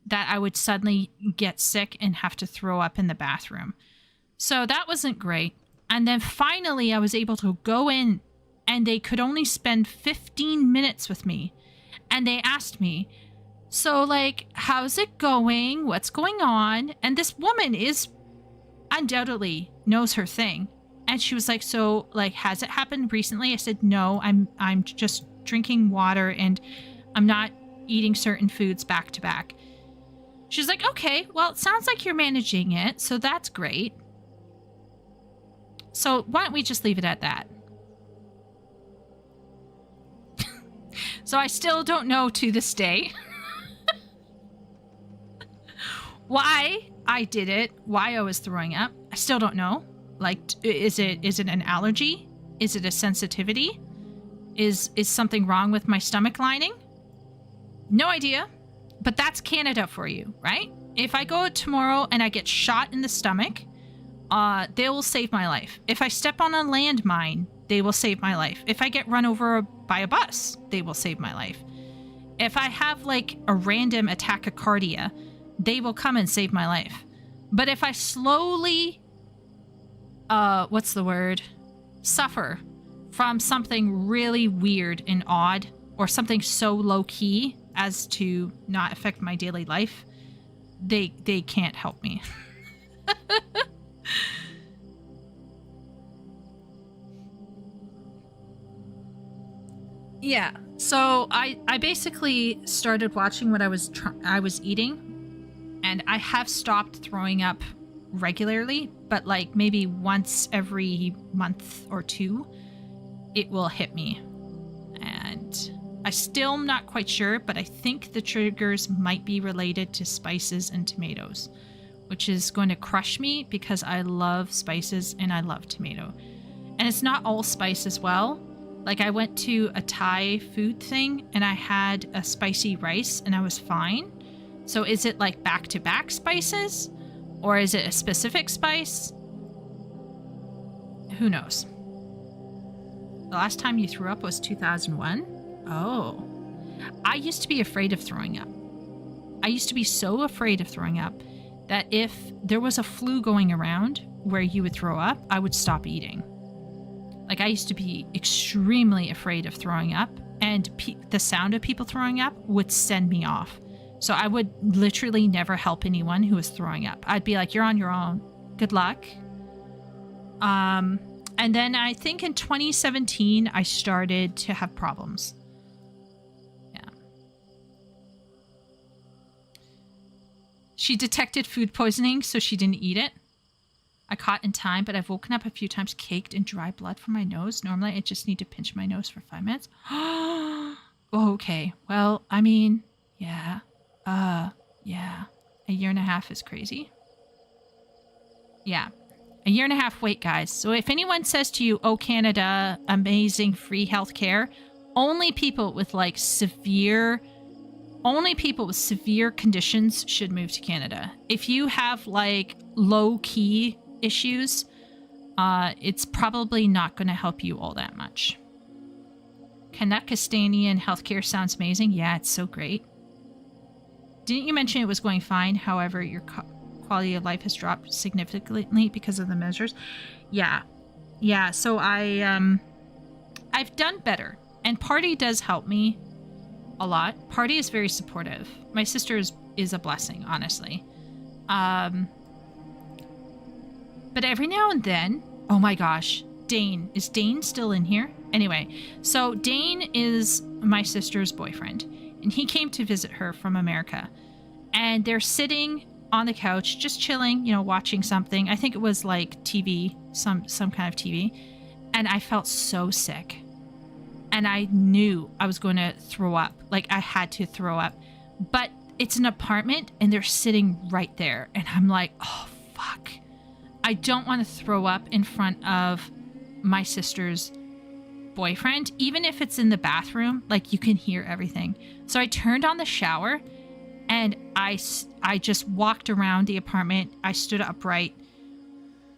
that I would suddenly get sick and have to throw up in the bathroom. So that wasn't great. And then finally I was able to go in, and they could only spend 15 minutes with me. And they asked me, so like, how's it going? What's going on? And this woman is undoubtedly knows her thing. And she was like, so like, has it happened recently? I said, no, I'm just drinking water and I'm not eating certain foods back to back. She's like, okay, well, it sounds like you're managing it. So that's great. So why don't we just leave it at that? So I still don't know to this day why I did it, why I was throwing up. I still don't know. Like, is it an allergy? Is it a sensitivity? Is something wrong with my stomach lining? No idea. But that's Canada for you, right? If I go tomorrow and I get shot in the stomach, they will save my life. If I step on a landmine, they will save my life. If I get run over by a bus, they will save my life. If I have like a random tachycardia, they will come and save my life. But if I slowly, suffer from something really weird and odd, or something so low key as to not affect my daily life, they can't help me. Yeah, so I basically started watching what I was eating, and I have stopped throwing up regularly, but like maybe once every month or two, it will hit me. And I still am not quite sure, but I think the triggers might be related to spices and tomatoes, which is going to crush me because I love spices and I love tomato. And it's not all spice as well. Like I went to a Thai food thing and I had a spicy rice and I was fine. So is it like back-to-back spices? Or is it a specific spice? Who knows? The last time you threw up was 2001? Oh. I used to be afraid of throwing up. I used to be so afraid of throwing up that if there was a flu going around where you would throw up, I would stop eating. Like, I used to be extremely afraid of throwing up, and the sound of people throwing up would send me off. So I would literally never help anyone who was throwing up. I'd be like, you're on your own. Good luck. And then I think in 2017, I started to have problems. Yeah. She detected food poisoning, so she didn't eat it. I caught in time, but I've woken up a few times caked in dry blood from my nose. Normally, I just need to pinch my nose for 5 minutes. Okay. Well, I mean, yeah. Yeah. A year and a half is crazy. Yeah. A year and a half wait, guys. So if anyone says to you, oh, Canada, amazing free healthcare, only people with like severe conditions should move to Canada. If you have like low key issues, it's probably not going to help you all that much. Kanakistanian healthcare sounds amazing. Yeah, it's so great. Didn't you mention it was going fine? However, your quality of life has dropped significantly because of the measures. Yeah. So I've done better, and Party does help me a lot. Party is very supportive. My sister is a blessing, honestly. But every now and then, oh my gosh, Dane. Is Dane still in here? Anyway, so Dane is my sister's boyfriend, and he came to visit her from America. And they're sitting on the couch, just chilling, you know, watching something. I think it was like TV, some kind of TV. And I felt so sick. And I knew I was going to throw up. Like, I had to throw up. But it's an apartment, and they're sitting right there. And I'm like, oh, fuck. I don't want to throw up in front of my sister's boyfriend. Even if it's in the bathroom, like, you can hear everything. So I turned on the shower, and I just walked around the apartment. I stood upright,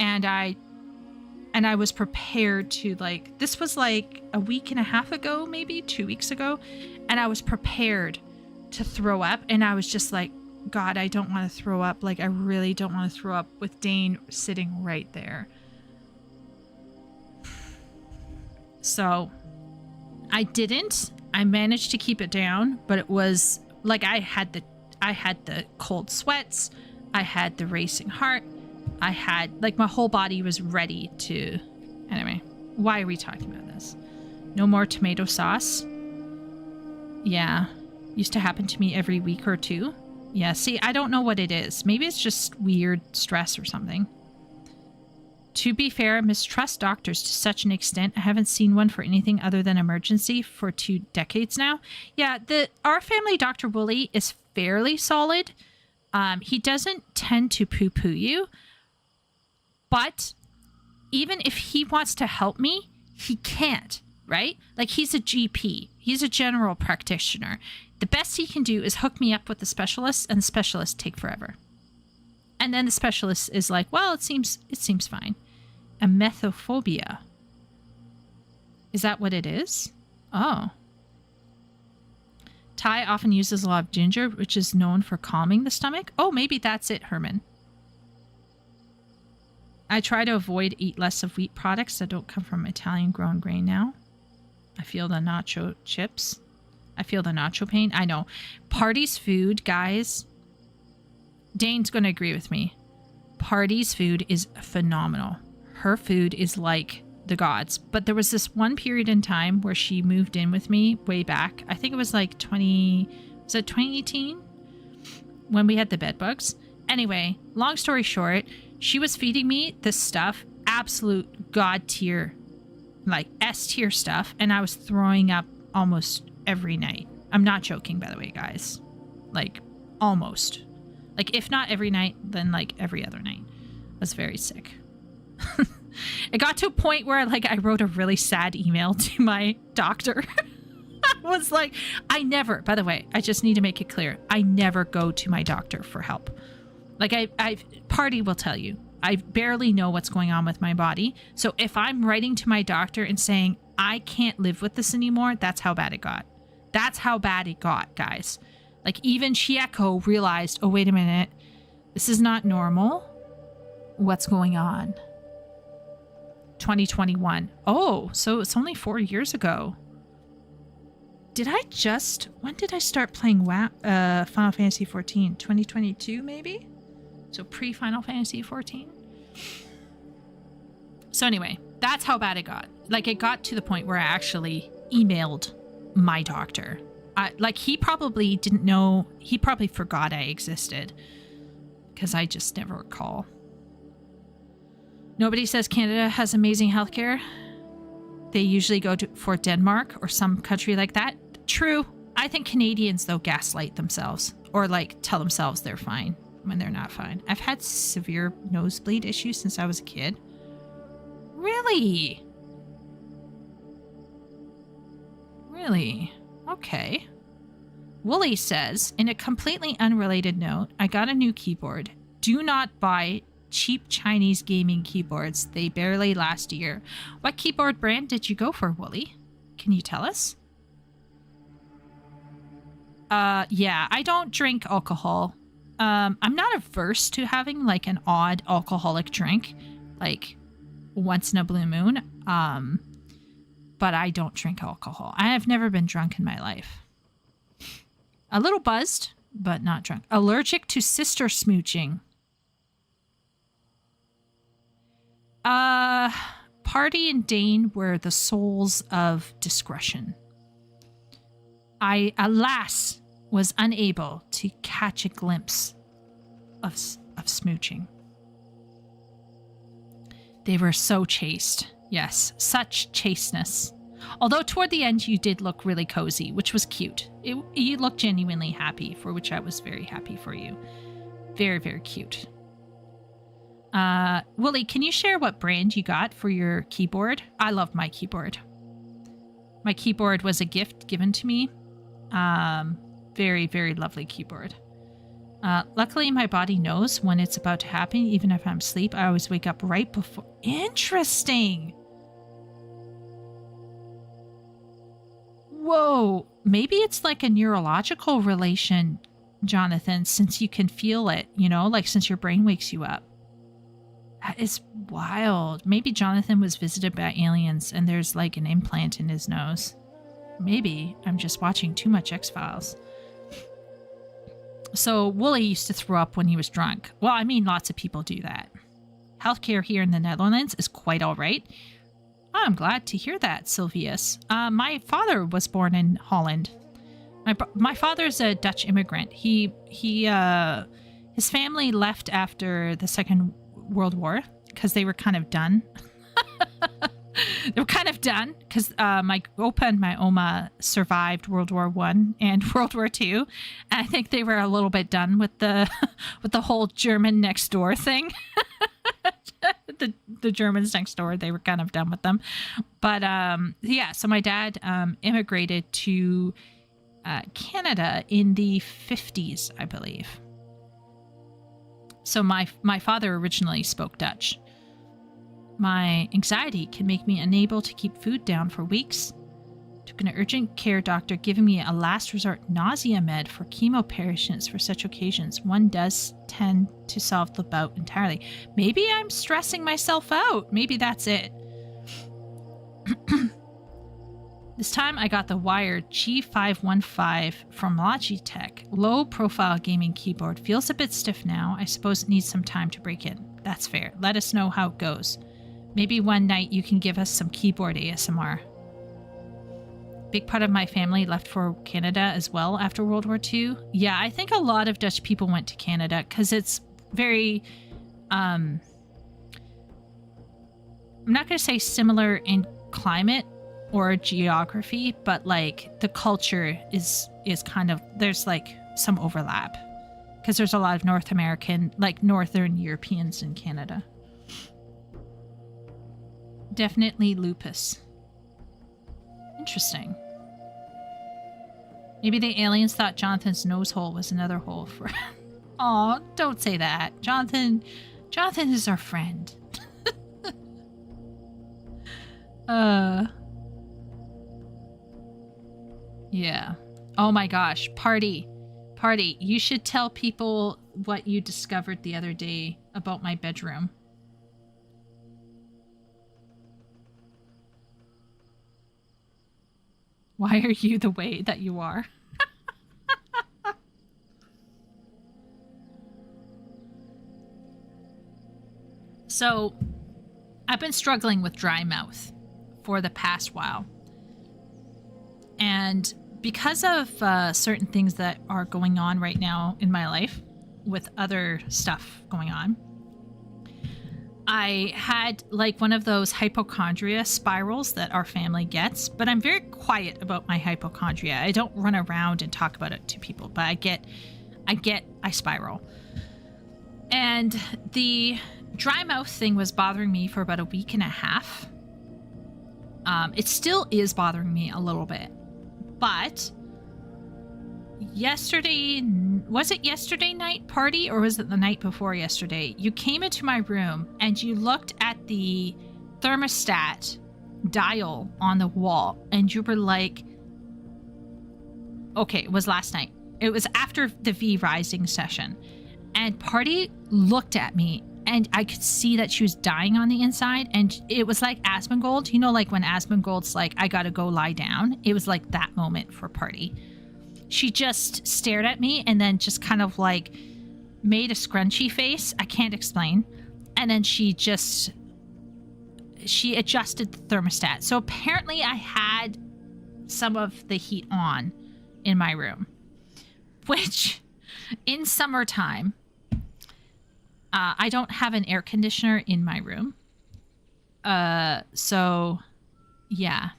and I was prepared to, like, this was like a week and a half ago, maybe 2 weeks ago. And I was prepared to throw up. And I was just like, God, I don't want to throw up. Like, I really don't want to throw up with Dane sitting right there. So I didn't. I managed to keep it down, but it was like I had the cold sweats. I had the racing heart. I had, like, my whole body was ready to... Anyway, why are we talking about this? No more tomato sauce. Yeah. Used to happen to me every week or two. Yeah, see, I don't know what it is. Maybe it's just weird stress or something. To be fair, I mistrust doctors to such an extent. I haven't seen one for anything other than emergency for 2 decades now. Yeah, our family Dr. Woolley is fairly solid. He doesn't tend to poo-poo you. But even if he wants to help me, he can't, right? Like, he's a GP. He's a general practitioner. The best he can do is hook me up with the specialist, and the specialists take forever. And then the specialist is like, well, it seems fine. Emetophobia. Is that what it is? Oh. Thai often uses a lot of ginger, which is known for calming the stomach. Oh, maybe that's it, Herman. I try to eat less of wheat products that don't come from Italian-grown grain now. I feel the nacho chips. I feel the nacho pain. I know. Party's food, guys. Dane's going to agree with me. Party's food is phenomenal. Her food is like the gods. But there was this one period in time where she moved in with me way back. I think it was like 2018? When we had the bed bugs. Anyway, long story short, she was feeding me this stuff, absolute god tier, like S tier stuff, and I was throwing up almost every night. I'm not joking, by the way, guys. Like, almost. Like, if not every night, then like every other night. I was very sick. It got to a point where, like, I wrote a really sad email to my doctor. I was like, by the way, I just need to make it clear, I never go to my doctor for help. Like, Party will tell you, I barely know what's going on with my body. So if I'm writing to my doctor and saying, I can't live with this anymore, that's how bad it got. That's how bad it got, guys. Like, even Chieko realized, oh, wait a minute, this is not normal. What's going on? 2021. Oh, so it's only 4 years ago. When did I start playing Final Fantasy 14? 2022, maybe? So pre-Final Fantasy 14? So anyway, that's how bad it got. Like, it got to the point where I actually emailed my doctor. Like, he probably didn't know. He probably forgot I existed. Because I just never recall. Nobody says Canada has amazing healthcare. They usually go for Denmark or some country like that. True. I think Canadians, though, gaslight themselves. Or, like, tell themselves they're fine when they're not fine. I've had severe nosebleed issues since I was a kid. Really? Really? Okay. Wooly says, in a completely unrelated note, I got a new keyboard. Do not buy cheap Chinese gaming keyboards. They barely last a year. What keyboard brand did you go for, Wooly? Can you tell us? Yeah, I don't drink alcohol. I'm not averse to having, like, an odd alcoholic drink, like, once in a blue moon. But I don't drink alcohol. I have never been drunk in my life. A little buzzed, but not drunk. Allergic to sister smooching. Party and Dane were the souls of discretion. I, alas, was unable to catch a glimpse of smooching. They were so chaste. Yes, such chasteness. Although toward the end you did look really cozy, which was cute. You looked genuinely happy, for which I was very happy for you. Very, very cute. Wooly, can you share what brand you got for your keyboard? I love my keyboard. My keyboard was a gift given to me. Very, very lovely keyboard. Luckily, my body knows when it's about to happen, even if I'm asleep. I always wake up right before. Interesting. Whoa. Maybe it's like a neurological relation, Jonathan, since you can feel it, you know, like since your brain wakes you up. That is wild. Maybe Jonathan was visited by aliens and there's like an implant in his nose. Maybe I'm just watching too much X-Files. So Wooly used to throw up when he was drunk. Well, I mean, lots of people do that. Healthcare here in the Netherlands is quite all right. Oh, I'm glad to hear that, Sylvius. My father was born in Holland. My father's a Dutch immigrant. His family left after the Second World War because they were kind of done. They were kind of done because my Opa and my Oma survived World War I and World War II. And I think they were a little bit done with the whole German next door thing. the Germans next door, they were kind of done with them. But yeah, so my dad immigrated to Canada in the 50s, I believe. So my father originally spoke Dutch. My anxiety can make me unable to keep food down for weeks. Took an urgent care doctor giving me a last resort nausea med for chemo patients for such occasions. One does tend to solve the bout entirely. Maybe I'm stressing myself out. Maybe that's it. This time I got the wired G515 from Logitech. Low profile gaming keyboard. Feels a bit stiff now. I suppose it needs some time to break in. That's fair. Let us know how it goes. Maybe one night you can give us some keyboard ASMR. Big part of my family left for Canada as well after World War II. Yeah, I think a lot of Dutch people went to Canada because it's very, I'm not going to say similar in climate or geography, but like the culture is kind of, there's like some overlap because there's a lot of North American, like Northern Europeans in Canada. Definitely lupus. Interesting. Maybe the aliens thought Jonathan's nose hole was another hole for... Aw, don't say that. Jonathan is our friend. Yeah. Oh my gosh. Party. You should tell people what you discovered the other day about my bedroom. Why are you the way that you are? So, I've been struggling with dry mouth for the past while. And because of certain things that are going on right now in my life, with other stuff going on, I had like one of those hypochondria spirals that our family gets, but I'm very quiet about my hypochondria. I don't run around and talk about it to people, but I spiral. And the dry mouth thing was bothering me for about a week and a half. It still is bothering me a little bit, but yesterday, was it yesterday night party or was it the night before yesterday? You came into my room and you looked at the thermostat dial on the wall and you were like, okay, it was last night. It was after the V Rising session. And Party looked at me and I could see that she was dying on the inside. And it was like Asmongold, you know, like when Asmongold's like, I gotta go lie down. It was like that moment for Party. she just stared at me and then just kind of like made a scrunchy face. I can't explain. And then she adjusted the thermostat. So apparently I had some of the heat on in my room, which in summertime, I don't have an air conditioner in my room. So yeah.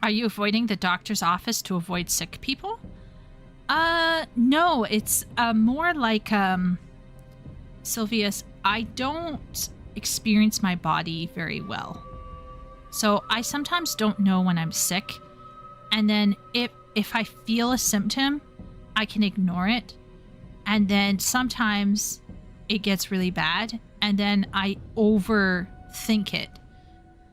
Are you avoiding the doctor's office to avoid sick people? No, it's more like Sylvius, I don't experience my body very well. So I sometimes don't know when I'm sick. And then if I feel a symptom, I can ignore it. And then sometimes it gets really bad and then I overthink it.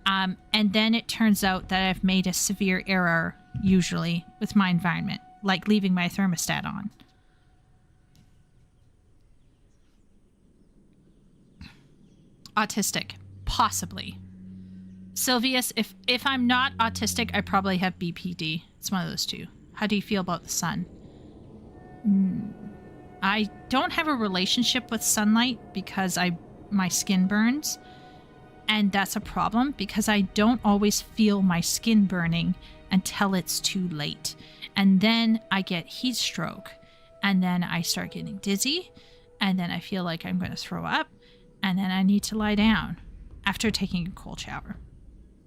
And then it turns out that I've made a severe error, usually, with my environment, like leaving my thermostat on. Autistic. Possibly. Sylvius, if I'm not autistic, I probably have BPD. It's one of those two. How do you feel about the sun? I don't have a relationship with sunlight because my skin burns. And that's a problem because I don't always feel my skin burning until it's too late. And then I get heat stroke. And then I start getting dizzy. And then I feel like I'm going to throw up. And then I need to lie down after taking a cold shower.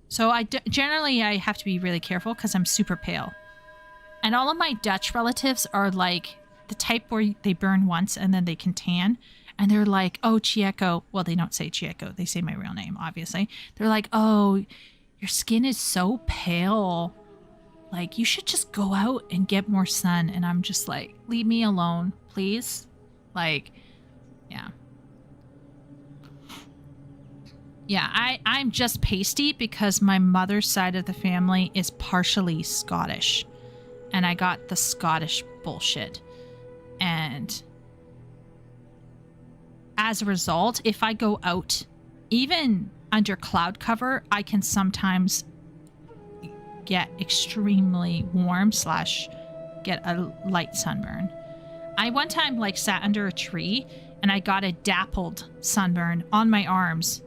So generally I have to be really careful because I'm super pale. And all of my Dutch relatives are like the type where they burn once and then they can tan. And they're like, oh, Chieko. Well, they don't say Chieko. They say my real name, obviously. They're like, oh, your skin is so pale. Like, you should just go out and get more sun. And I'm just like, leave me alone, please. Like, yeah. Yeah, I'm just pasty because my mother's side of the family is partially Scottish. And I got the Scottish bullshit. And as a result, if I go out, even under cloud cover, I can sometimes get extremely warm / get a light sunburn. I one time sat under a tree and I got a dappled sunburn on my arms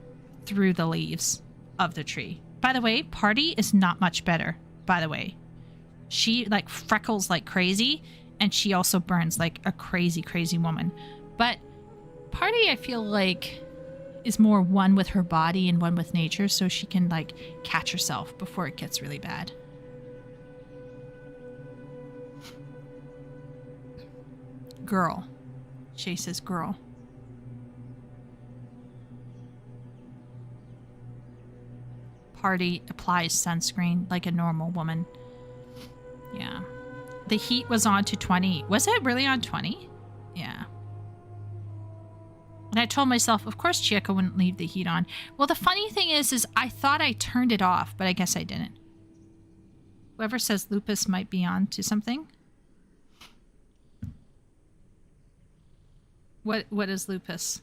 through the leaves of the tree. By the way, Party is not much better, by the way. She freckles like crazy and she also burns like a crazy, crazy woman. But Party, I feel like, is more one with her body and one with nature, so she can catch herself before it gets really bad. Girl. Shay says girl. Party applies sunscreen like a normal woman. Yeah. The heat was on to 20. Was it really on 20? Yeah. And I told myself, of course Chieko wouldn't leave the heat on. Well, the funny thing is I thought I turned it off, but I guess I didn't. Whoever says Lupus might be on to something. What is Lupus?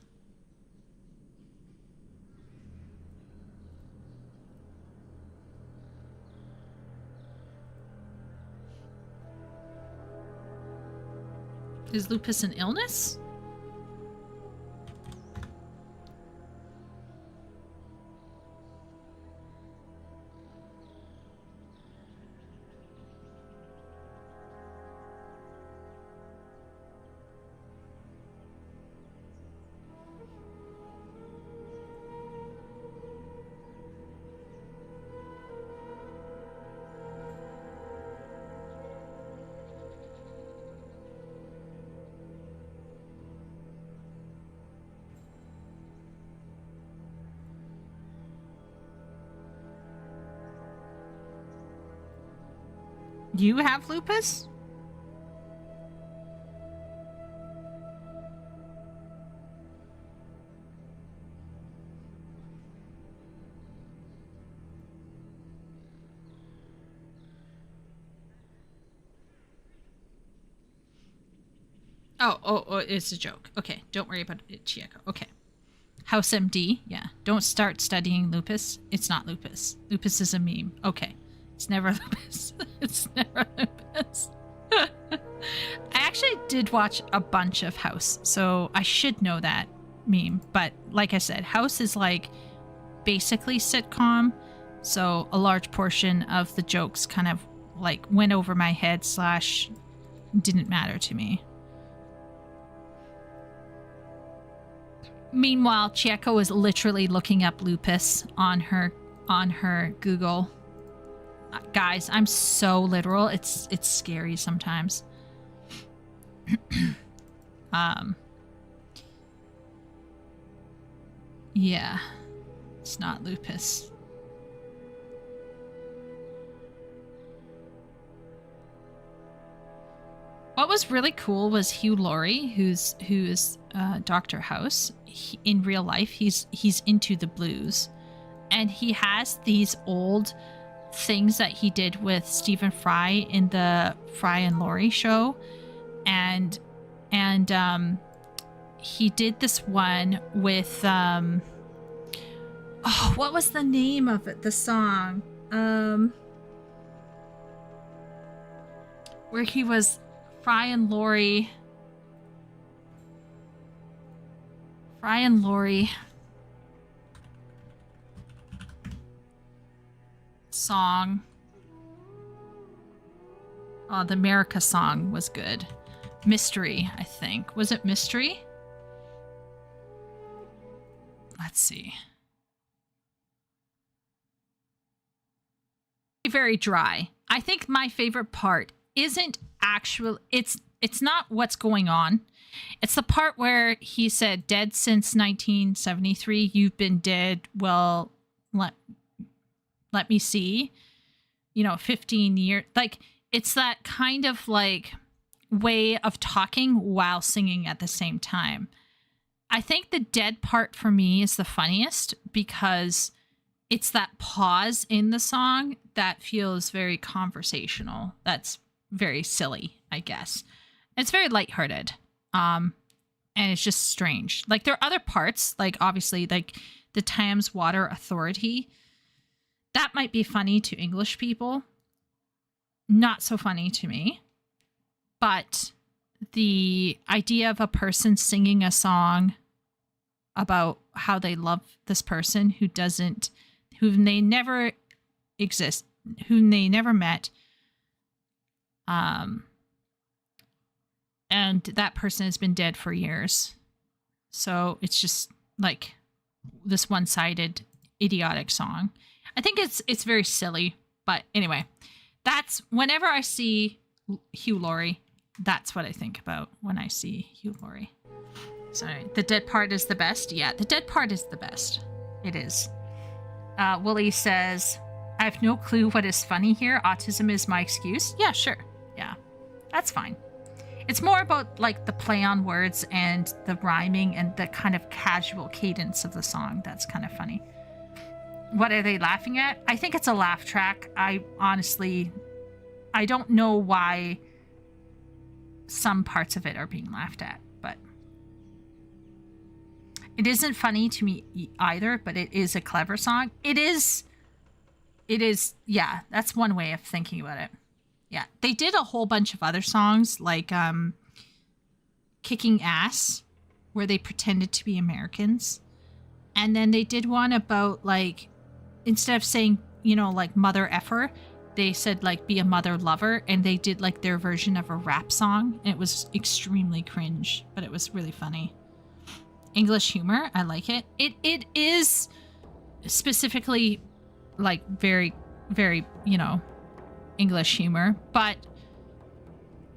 Is lupus an illness? You have lupus? Oh, it's a joke. Okay, don't worry about it, Chieko. Okay. House MD. Yeah. Don't start studying lupus. It's not lupus. Lupus is a meme. Okay. It's never lupus. It's never lupus. I actually did watch a bunch of House, so I should know that meme. But like I said, House is like basically sitcom, so a large portion of the jokes kind of like went over my head / didn't matter to me. Meanwhile, Chieko is literally looking up lupus on her Google. Guys, I'm so literal. It's scary sometimes. Yeah. It's not lupus. What was really cool was Hugh Laurie, who's Dr. House. In real life, he's into the blues, and he has these old things that he did with Stephen Fry in the Fry and Laurie show, and he did this one with what was the name of it? The song where he was Fry and Laurie song. Oh, the America song was good. Mystery, I think. Was it Mystery? Let's see. Very dry. I think my favorite part isn't actual. It's not what's going on. It's the part where he said, "Dead since 1973. You've been dead. Well, let me see. 15 years." Like, it's that kind of like way of talking while singing at the same time. I think the dead part for me is the funniest because it's that pause in the song that feels very conversational. That's very silly, I guess. It's very lighthearted. And it's just strange. Like, there are other parts, like obviously like the Thames Water Authority. That might be funny to English people. Not so funny to me. But the idea of a person singing a song about how they love this person whom they never met, and that person has been dead for years. So it's just like this one-sided, idiotic song. I think it's very silly, but anyway, that's whenever I see Hugh Laurie, that's what I think about when I see Hugh Laurie. Sorry, the dead part is the best. Yeah, the dead part is the best. It is. Willie says, "I have no clue what is funny here. Autism is my excuse." Yeah, sure. Yeah, that's fine. It's more about like the play on words and the rhyming and the kind of casual cadence of the song. That's kind of funny. What are they laughing at? I think it's a laugh track. I don't know why some parts of it are being laughed at, but it isn't funny to me either, but it is a clever song. It is, yeah, that's one way of thinking about it. Yeah, they did a whole bunch of other songs, like Kicking Ass, where they pretended to be Americans. And then they did one about, like, instead of saying, like, mother effer, they said, like, be a mother lover. And they did, like, their version of a rap song. And it was extremely cringe, but it was really funny. English humor, I like it. It is specifically, like, very, very, English humor, but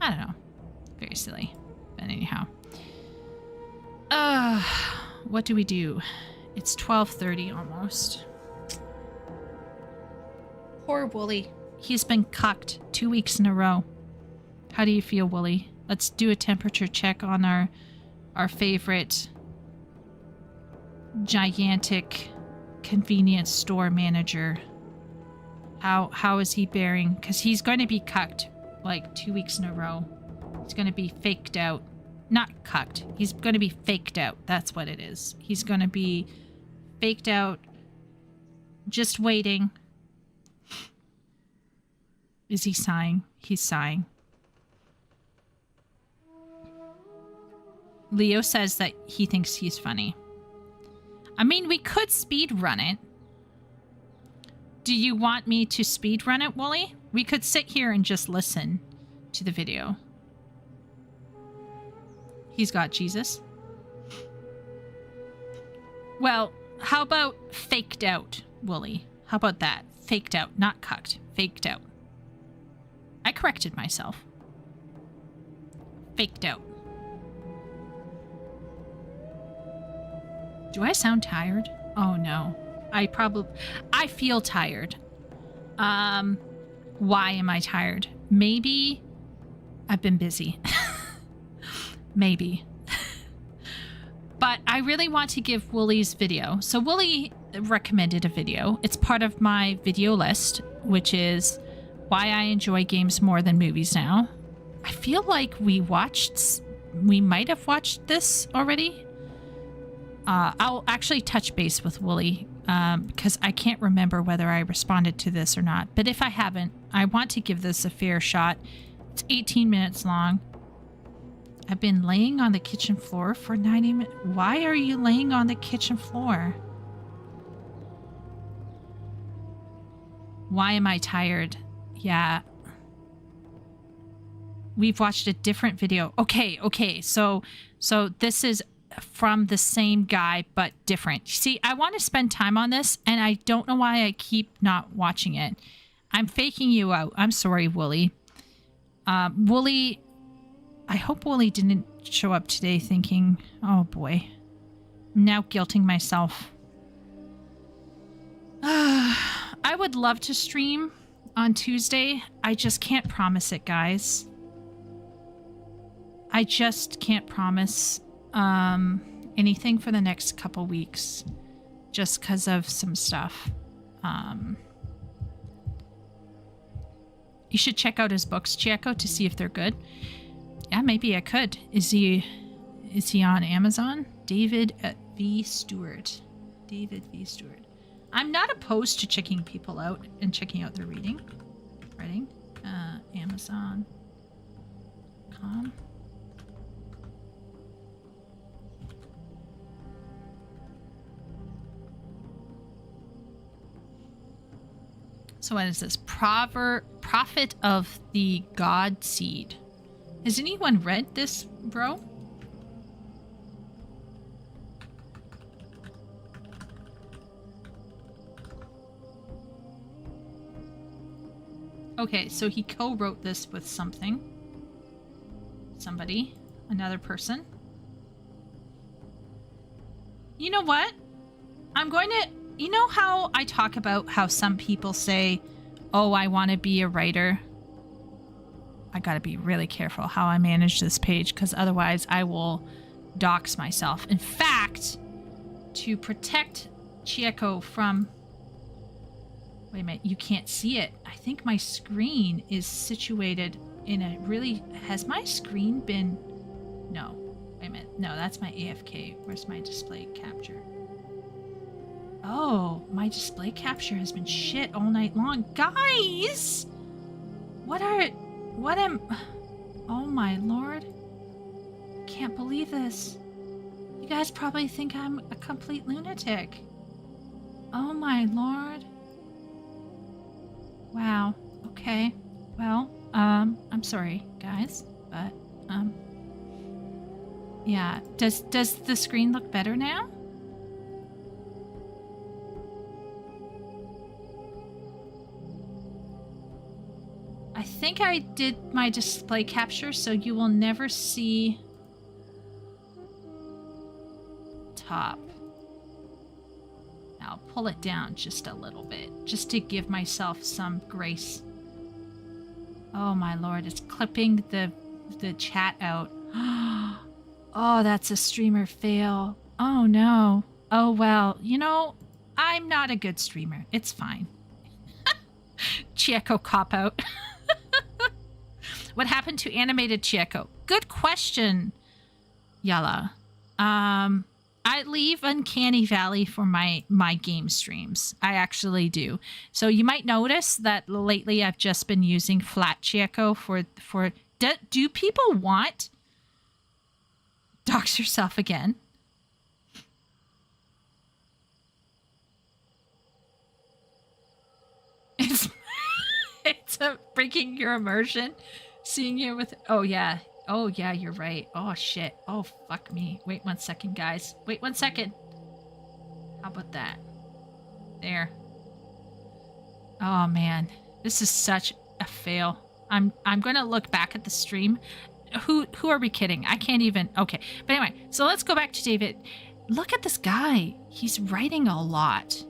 I don't know, very silly. But anyhow, what do we do? It's 12:30 almost. Poor Wooly. He's been cucked 2 weeks in a row. How do you feel, Wooly? Let's do a temperature check on our favorite gigantic convenience store manager. How is he bearing? Because he's going to be cucked like 2 weeks in a row. He's going to be faked out Not cucked. He's going to be faked out. That's what it is. He's going to be faked out, just waiting. Is he sighing? He's sighing. Leo says that he thinks he's funny. I mean, we could speed run it. Do you want me to speed run it, Wooly? We could sit here and just listen to the video. He's got Jesus. Well, how about faked out, Wooly? How about that? Faked out, not cucked. Faked out. I corrected myself. Faked out. Do I sound tired? Oh no. I feel tired. Why am I tired? Maybe I've been busy. Maybe. But I really want to give Wooly's video. So Wooly recommended a video. It's part of my video list, which is why I enjoy games more than movies now. I feel like we might have watched this already. I'll actually touch base with Wooly because I can't remember whether I responded to this or not. But if I haven't, I want to give this a fair shot. It's 18 minutes long. I've been laying on the kitchen floor for 90 minutes. Why are you laying on the kitchen floor? Why am I tired? Yeah. We've watched a different video. Okay. So this is from the same guy, but different. See, I want to spend time on this, and I don't know why I keep not watching it. I'm faking you out. I'm sorry, Wooly. Wooly, I hope Wooly didn't show up today thinking, oh boy, I'm now guilting myself. I would love to stream on Tuesday. I just can't promise it, guys. I just can't promise anything for the next couple weeks just because of some stuff. You should check out his books, Chieko, to see if they're good. Yeah, maybe I could. Is he on Amazon? David V. Stewart. David V. Stewart. I'm not opposed to checking people out and checking out their writing. Amazon.com. So what is this? Prophet of the God Seed. Has anyone read this, bro? Okay, so he co-wrote this with somebody, another person. You know what? You know how I talk about how some people say, oh, I want to be a writer? I gotta be really careful how I manage this page, because otherwise I will dox myself. In fact, to protect Chieko from... Wait a minute, you can't see it. I think my screen is situated in a really... Has my screen been... No. Wait a minute. No, that's my AFK. Where's my display capture? Oh, my display capture has been shit all night long. Guys! Oh my lord. Can't believe this. You guys probably think I'm a complete lunatic. Oh my lord. Wow. Okay. Well, I'm sorry, guys, but, yeah. Does the screen look better now? I think I did my display capture, so you will never see top. I'll pull it down just a little bit, just to give myself some grace. Oh my lord, it's clipping the chat out. Oh, that's a streamer fail. Oh no. Oh well, you know, I'm not a good streamer. It's fine. Chieko cop out. What happened to animated Chieko? Good question. Yalla. I leave Uncanny Valley for my game streams. I actually do. So you might notice that lately I've just been using Flat Chieko for do people want dox yourself again? It's breaking your immersion. Seeing you with... Oh, yeah. Oh, yeah, you're right. Oh, shit. Oh, fuck me. Wait 1 second, guys. Wait 1 second. How about that? There. Oh, man. This is such a fail. I'm going to look back at the stream. Who are we kidding? I can't even... Okay. But anyway, so let's go back to David. Look at this guy. He's writing a lot.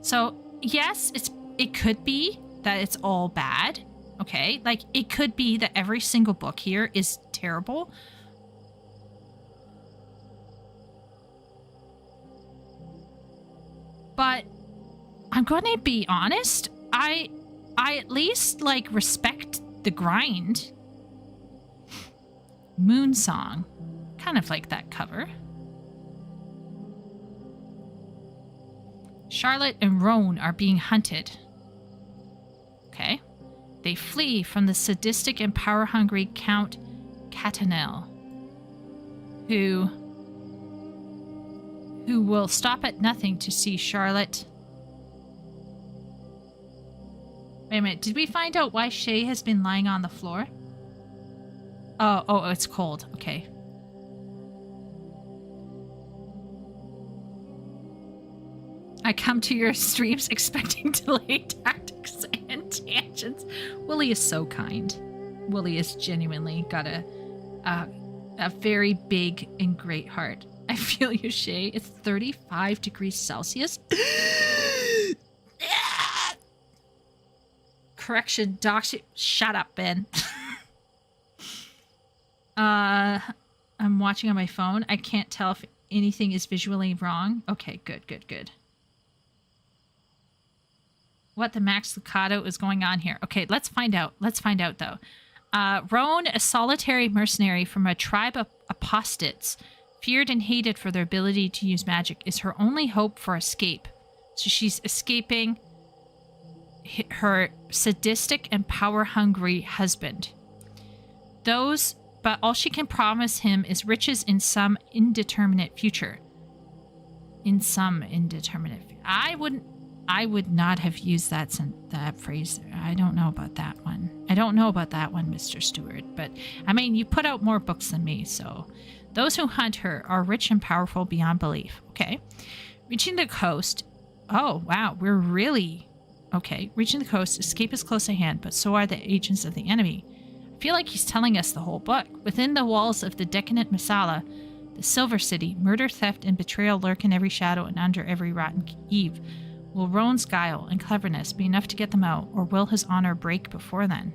So, yes, it could be that it's all bad. Okay, like, it could be that every single book here is terrible. But I'm going to be honest. I at least, like, respect the grind. Moon Song. Kind of like that cover. Charlotte and Roan are being hunted. Okay. They flee from the sadistic and power-hungry Count Catanel, who will stop at nothing to see Charlotte. Wait a minute, did we find out why Shay has been lying on the floor? Oh, it's cold. Okay. I come to your streams expecting delayed tactics and tangents. Willie is so kind. Willie has genuinely got a very big and great heart. I feel you, Shay. It's 35 degrees Celsius. Correction, doxy. Shut up, Ben. I'm watching on my phone. I can't tell if anything is visually wrong. Okay, good. What the Max Lucado is going on here? Okay, let's find out. Though. Roan, a solitary mercenary from a tribe of apostates, feared and hated for their ability to use magic, is her only hope for escape. So she's escaping her sadistic and power-hungry husband. But all she can promise him is riches in some indeterminate future. I would not have used that phrase. I don't know about that one. Mr. Stewart. But, I mean, you put out more books than me, so... Those who hunt her are rich and powerful beyond belief. Okay. Reaching the coast... Oh, wow. We're really... Okay. Reaching the coast, escape is close at hand, but so are the agents of the enemy. I feel like he's telling us the whole book. Within the walls of the decadent Masala, the Silver City, murder, theft, and betrayal lurk in every shadow and under every rotten eave. Will Roan's guile and cleverness be enough to get them out, or will his honor break before then?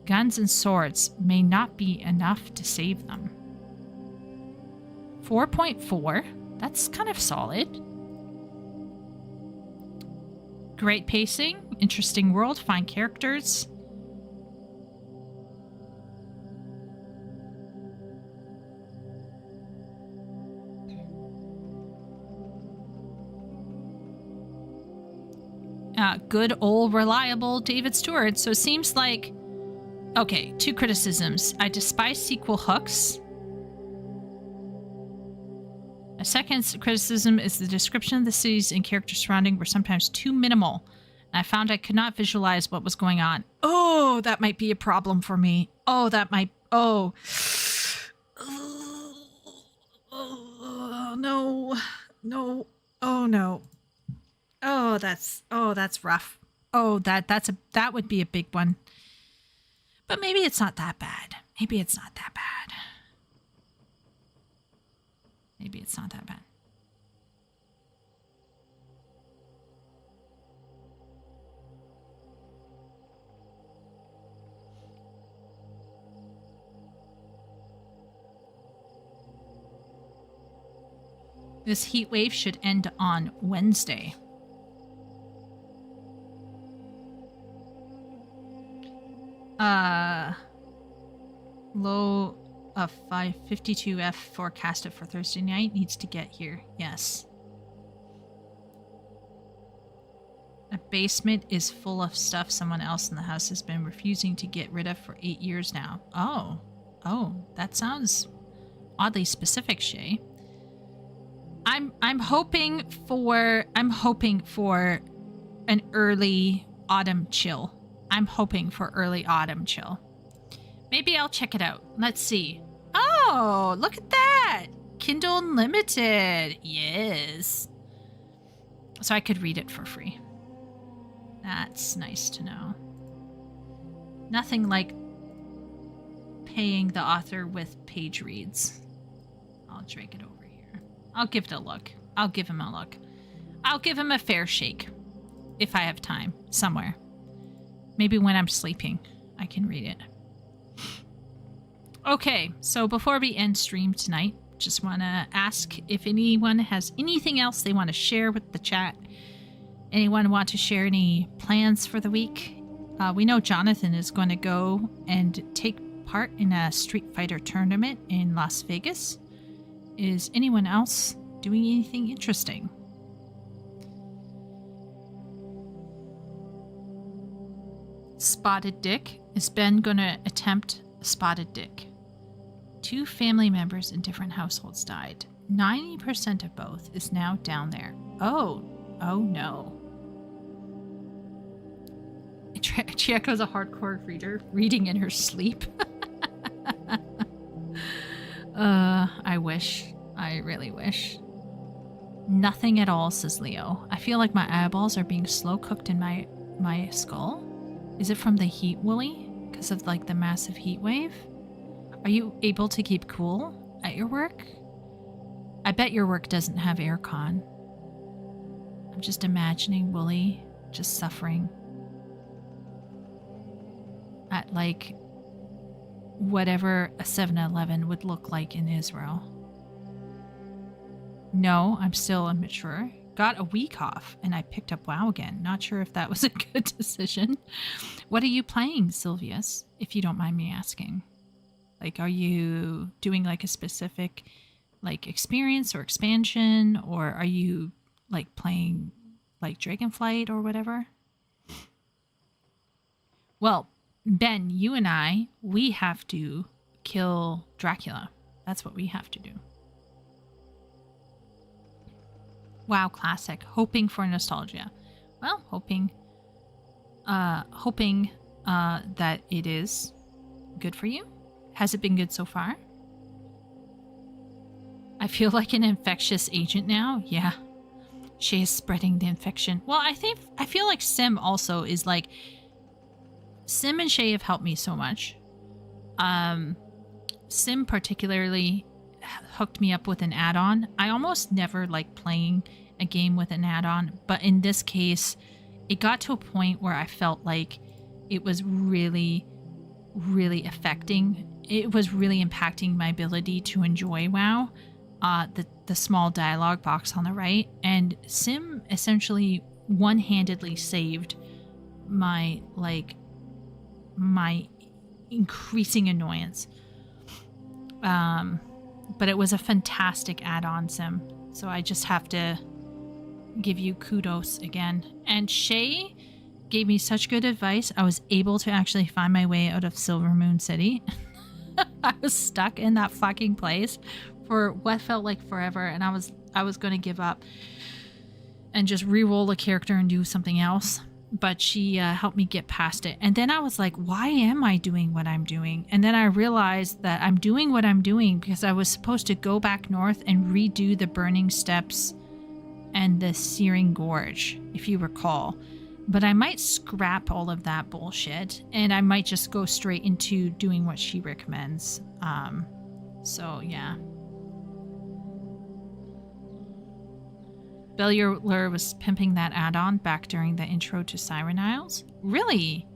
Guns and swords may not be enough to save them. 4.4. That's kind of solid. Great pacing, interesting world, fine characters. Good old reliable David Stewart. So it seems like... Okay, 2 criticisms. I despise sequel hooks. A second criticism is the description of the cities and characters surrounding were sometimes too minimal. And I found I could not visualize what was going on. Oh, that might be a problem for me. Oh, that might... Oh. Oh, no. No. Oh, no. Oh, that's rough. Oh, that would be a big one. But maybe it's not that bad. Maybe it's not that bad. This heat wave should end on Wednesday. Low of 552F forecasted for Thursday night needs to get here. Yes. A basement is full of stuff someone else in the house has been refusing to get rid of for 8 years now. Oh. Oh, that sounds oddly specific, Shay. I'm hoping for an early autumn chill. I'm hoping for early autumn chill. Maybe I'll check it out. Let's see. Oh, look at that! Kindle Unlimited. Yes. So I could read it for free. That's nice to know. Nothing like paying the author with page reads. I'll drag it over here. I'll give it a look. I'll give him a look. I'll give him a fair shake. If I have time. Somewhere. Maybe when I'm sleeping, I can read it. Okay, so before we end stream tonight, just want to ask if anyone has anything else they want to share with the chat. Anyone want to share any plans for the week? We know Jonathan is going to go and take part in a Street Fighter tournament in Las Vegas. Is anyone else doing anything interesting? Spotted Dick. Is Ben going to attempt Spotted Dick? 2 family members in different households died. 90% of both is now down there. Oh no. Chieko's a hardcore reader, reading in her sleep. I wish. I really wish. Nothing at all, says Leo. I feel like my eyeballs are being slow cooked in my skull. Is it from the heat, Wooly? Because of like the massive heat wave? Are you able to keep cool at your work? I bet your work doesn't have aircon. I'm just imagining Wooly just suffering at like whatever a 7-Eleven would look like in Israel. No, I'm still immature. Got a week off and I picked up WoW again. Not sure if that was a good decision. What are you playing, Sylvius, if you don't mind me asking? Like, are you doing like a specific like experience or expansion, or are you like playing like Dragonflight or whatever? Well, Ben, you and I, we have to kill Dracula. That's what we have to do. WoW Classic. Hoping for nostalgia. Well, hoping that it is good for you. Has it been good so far? I feel like an infectious agent now. Yeah. She is spreading the infection. Well, I feel like Sim also is like... Sim and Shay have helped me so much. Sim particularly hooked me up with an add-on. I almost never like playing a game with an add-on, but in this case, it got to a point where I felt like it was really, really affecting. It was really impacting my ability to enjoy WoW. The small dialogue box on the right, and Sim essentially one-handedly saved my increasing annoyance. But it was a fantastic add-on, Sim. So I just have to give you kudos again. And Shay gave me such good advice. I was able to actually find my way out of Silver Moon City. I was stuck in that fucking place for what felt like forever, and I was going to give up and just re-roll a character and do something else. But she helped me get past it. And then I was like, why am I doing what I'm doing? And then I realized that I'm doing what I'm doing because I was supposed to go back north and redo the Burning Steps and the Searing Gorge, if you recall. But I might scrap all of that bullshit, and I might just go straight into doing what she recommends. So, yeah. Bellular was pimping that add-on back during the intro to Siren Isles. Really?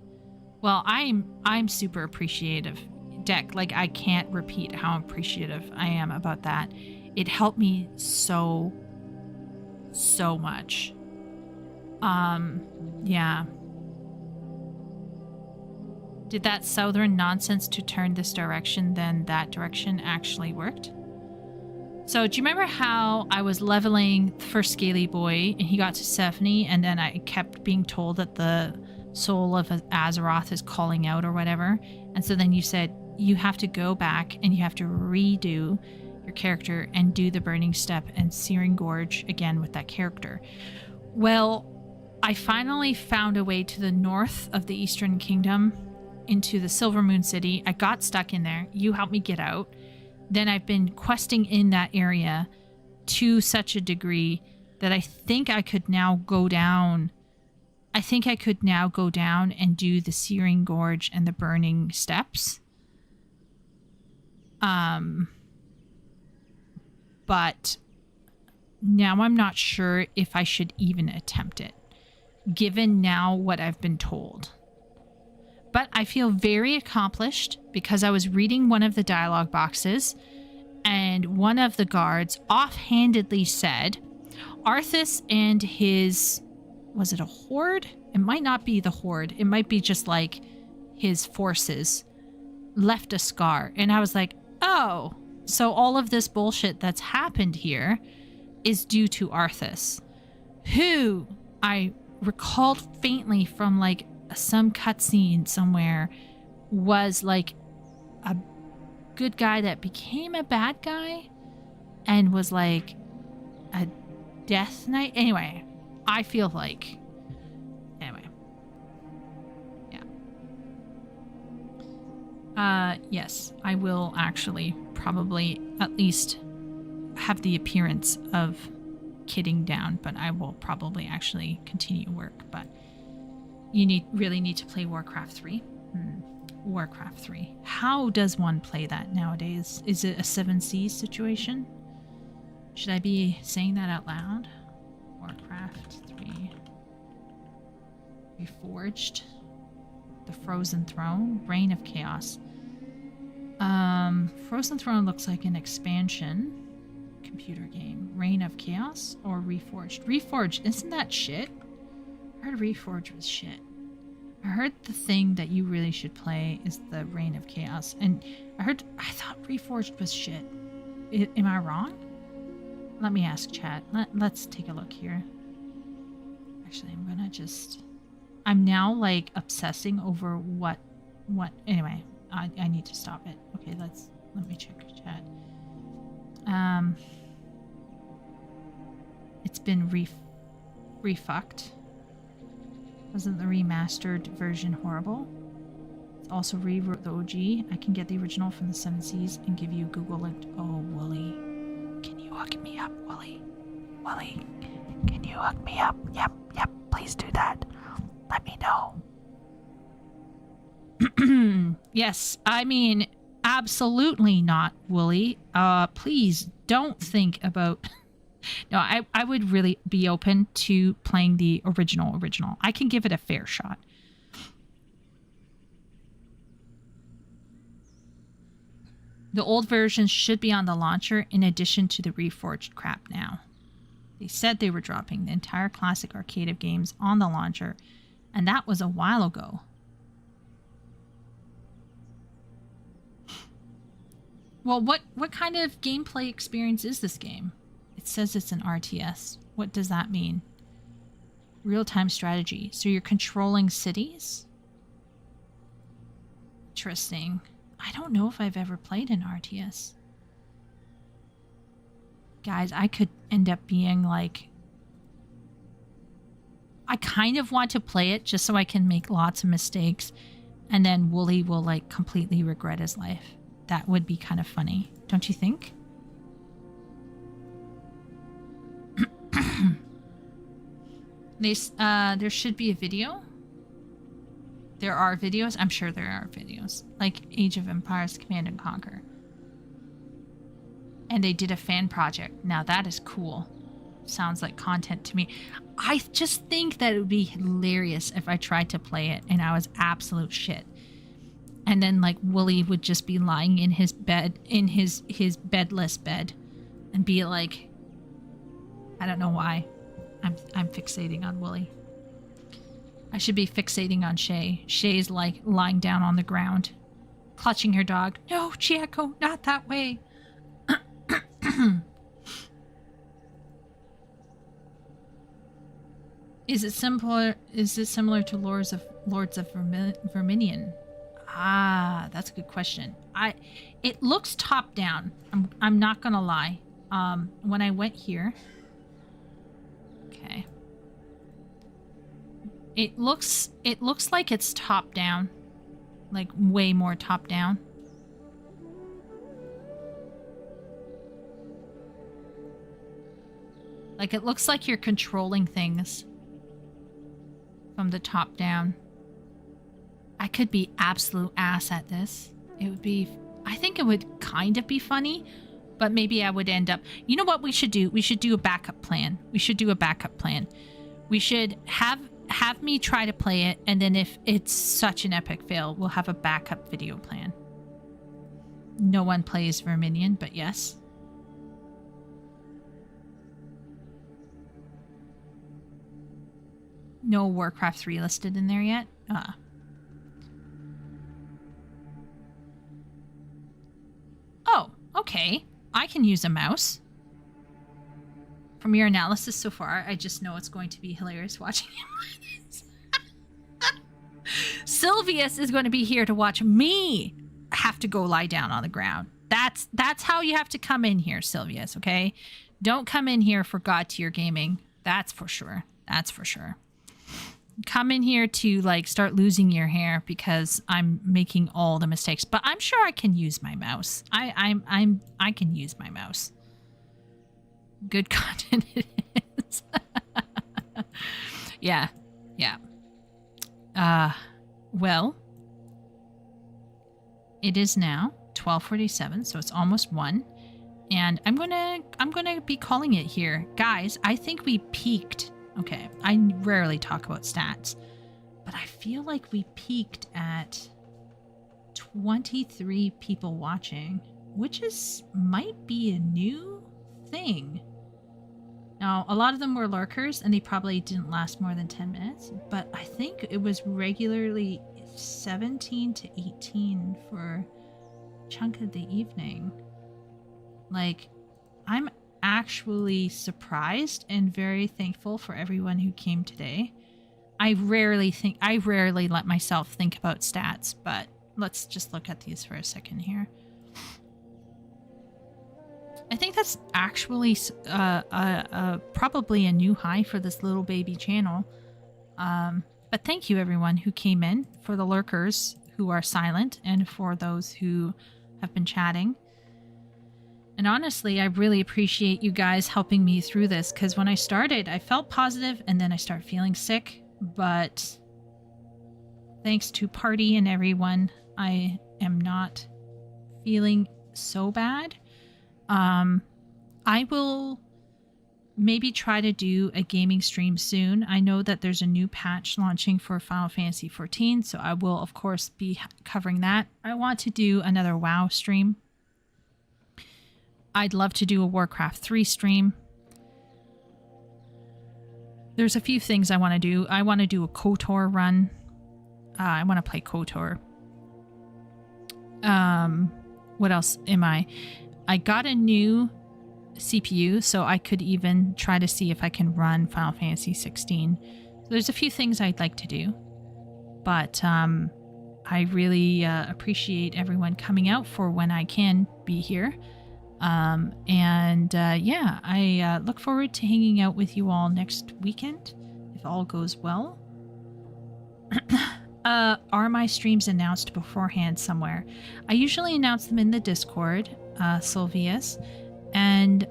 Well, I'm super appreciative. Deck, like, I can't repeat how appreciative I am about that. It helped me so much. Yeah. Did that southern nonsense to turn this direction, then that direction actually worked? So do you remember how I was leveling for Scaly Boy and he got to 70 and then I kept being told that the soul of Azeroth is calling out or whatever? And so then you said you have to go back and you have to redo your character and do the Burning Step and Searing Gorge again with that character. Well, I finally found a way to the north of the Eastern Kingdom into the Silver Moon City. I got stuck in there. You helped me get out. Then I've been questing in that area to such a degree that I think I could now go down. I think I could now go down and do the Searing Gorge and the Burning Steps. But now I'm not sure if I should even attempt it, given now what I've been told. But I feel very accomplished because I was reading one of the dialogue boxes and one of the guards offhandedly said, Arthas and his, was it a horde? It might not be the horde. It might be just like his forces left a scar. And I was like, oh, so all of this bullshit that's happened here is due to Arthas, who I recalled faintly from like some cutscene somewhere was like a good guy that became a bad guy and was like a death knight. Anyway, I feel like yes, I will actually probably at least have the appearance of kidding down, but I will probably actually continue work. But you really need to play Warcraft 3. Warcraft 3. How does one play that nowadays? Is it a 7 Seas situation? Should I be saying that out loud? Warcraft 3. Reforged. The Frozen Throne. Reign of Chaos. Frozen Throne looks like an expansion. Computer game. Reign of Chaos or Reforged? Reforged, isn't that shit? I heard Reforged was shit. I heard the thing that you really should play is the Reign of Chaos. And I thought Reforged was shit. Am I wrong? Let me ask chat. Let's take a look here. Actually, I'm now like obsessing over what, anyway, I need to stop it. Okay, let me check chat. It's been refucked. Wasn't the remastered version horrible? It's also rewrote the OG. I can get the original from the 7 Seas and give you Google linked. Oh, Wooly. Can you hook me up, Wooly? Wooly, can you hook me up? Yep, please do that. Let me know. Yes, I mean, absolutely not, Wooly. Please don't think about... No, I would really be open to playing the original. I can give it a fair shot. The old versions should be on the launcher in addition to the reforged crap now. They said they were dropping the entire classic arcade of games on the launcher, and that was a while ago. Well, what kind of gameplay experience is this game? It says it's an RTS. What does that mean? Real-time strategy. So you're controlling cities? Interesting. I don't know if I've ever played an RTS. Guys, I could end up being like... I kind of want to play it just so I can make lots of mistakes and then Wooly will like completely regret his life. That would be kind of funny. Don't you think? There should be a video. There are videos. I'm sure there are videos. Like Age of Empires Command and Conquer. And they did a fan project. Now that is cool. Sounds like content to me. I just think that it would be hilarious if I tried to play it and I was absolute shit. And then like Wooly would just be lying in his bed, in his bedless bed, and be like, I don't know why I'm fixating on Wooly. I should be fixating on Shay. Shay's like lying down on the ground, clutching her dog. No, Chieko, not that way. Is it similar to Lords of Verminion? Ah, that's a good question. It looks top down. I'm not gonna lie. When I went here, okay. It looks like it's top down, like way more top down. Like it looks like you're controlling things from the top down. I could be absolute ass at this. It would be, I think it would kind of be funny, but maybe I would end up, you know what we should do? We should do a backup plan. We should have me try to play it, and then if it's such an epic fail, we'll have a backup video plan. No one plays Verminion, but yes. No Warcraft 3 listed in there yet? Oh, okay. I can use a mouse. From your analysis so far, I just know it's going to be hilarious watching him. Sylvius is going to be here to watch me have to go lie down on the ground. That's how you have to come in here, Sylvius, okay? Don't come in here for God tier gaming. That's for sure. That's for sure. Come in here to like start losing your hair because I'm making all the mistakes. But I'm sure I can use my mouse. I can use my mouse. Good content it is. Yeah. Well, it is now 12:47, so it's almost 1. And I'm gonna be calling it here. Guys, I think we peaked. Okay, I rarely talk about stats, but I feel like we peaked at 23 people watching, which might be a new thing. Now, a lot of them were lurkers, and they probably didn't last more than 10 minutes, but I think it was regularly 17 to 18 for a chunk of the evening. Like, I'm actually surprised and very thankful for everyone who came today. I rarely let myself think about stats, but let's just look at these for a second here. I think that's actually probably a new high for this little baby channel. But thank you everyone who came in, for the lurkers who are silent, and for those who have been chatting. And honestly, I really appreciate you guys helping me through this, because when I started, I felt positive and then I started feeling sick. But thanks to Party and everyone, I am not feeling so bad. I will maybe try to do a gaming stream soon. I know that there's a new patch launching for Final Fantasy XIV, so I will, of course, be covering that. I want to do another WoW stream. I'd love to do a Warcraft 3 stream. There's a few things I want to do. I want to do a KOTOR run. I want to play KOTOR. What else am I got a new CPU, so I could even try to see if I can run Final Fantasy 16. So there's a few things I'd like to do. But I really appreciate everyone coming out for when I can be here. Yeah, I look forward to hanging out with you all next weekend, if all goes well. Are my streams announced beforehand somewhere? I usually announce them in the Discord, Sylvius, and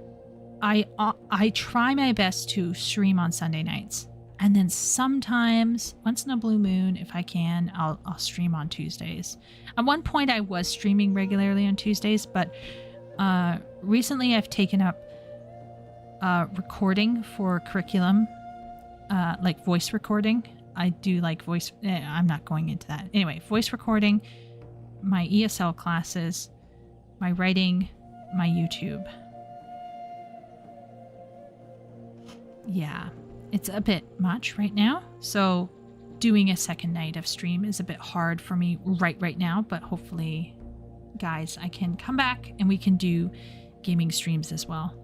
I try my best to stream on Sunday nights. And then sometimes, once in a blue moon, if I can, I'll stream on Tuesdays. At one point, I was streaming regularly on Tuesdays, but recently I've taken up recording for curriculum, like voice recording. I do like voice... I'm not going into that. Anyway, voice recording, my ESL classes, my writing, my YouTube. Yeah, it's a bit much right now. So doing a second night of stream is a bit hard for me right now, but hopefully, guys, I can come back and we can do gaming streams as well.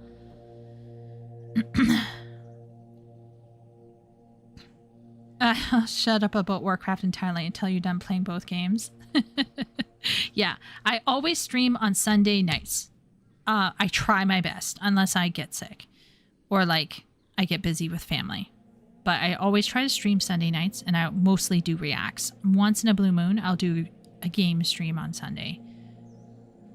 Shut up about Warcraft entirely until you're done playing both games. Yeah, I always stream on Sunday nights. I try my best, unless I get sick or like I get busy with family. But I always try to stream Sunday nights, and I mostly do reacts. Once in a blue moon, I'll do a game stream on Sunday.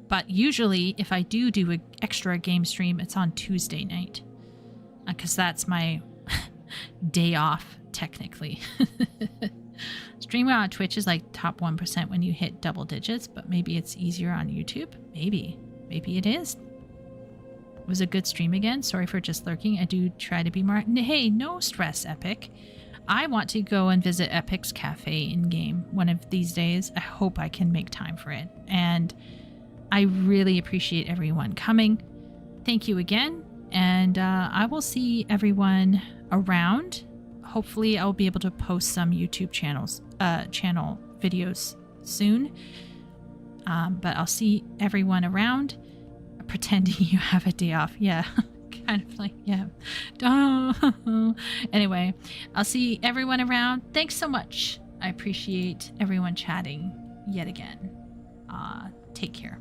But usually, if I do an extra game stream, it's on Tuesday night. Because that's my day off, technically. Streaming on Twitch is like top 1% when you hit double digits, but maybe it's easier on YouTube. Maybe it is. It was a good stream again. Sorry for just lurking. I do try to be more... Hey, no stress, Epic. I want to go and visit Epic's cafe in-game one of these days. I hope I can make time for it. And I really appreciate everyone coming. Thank you again. And I will see everyone around. Hopefully I'll be able to post some YouTube channel videos soon. But I'll see everyone around. Pretending you have a day off. Yeah. Kind of like, yeah. Anyway, I'll see everyone around. Thanks so much. I appreciate everyone chatting yet again. Take care.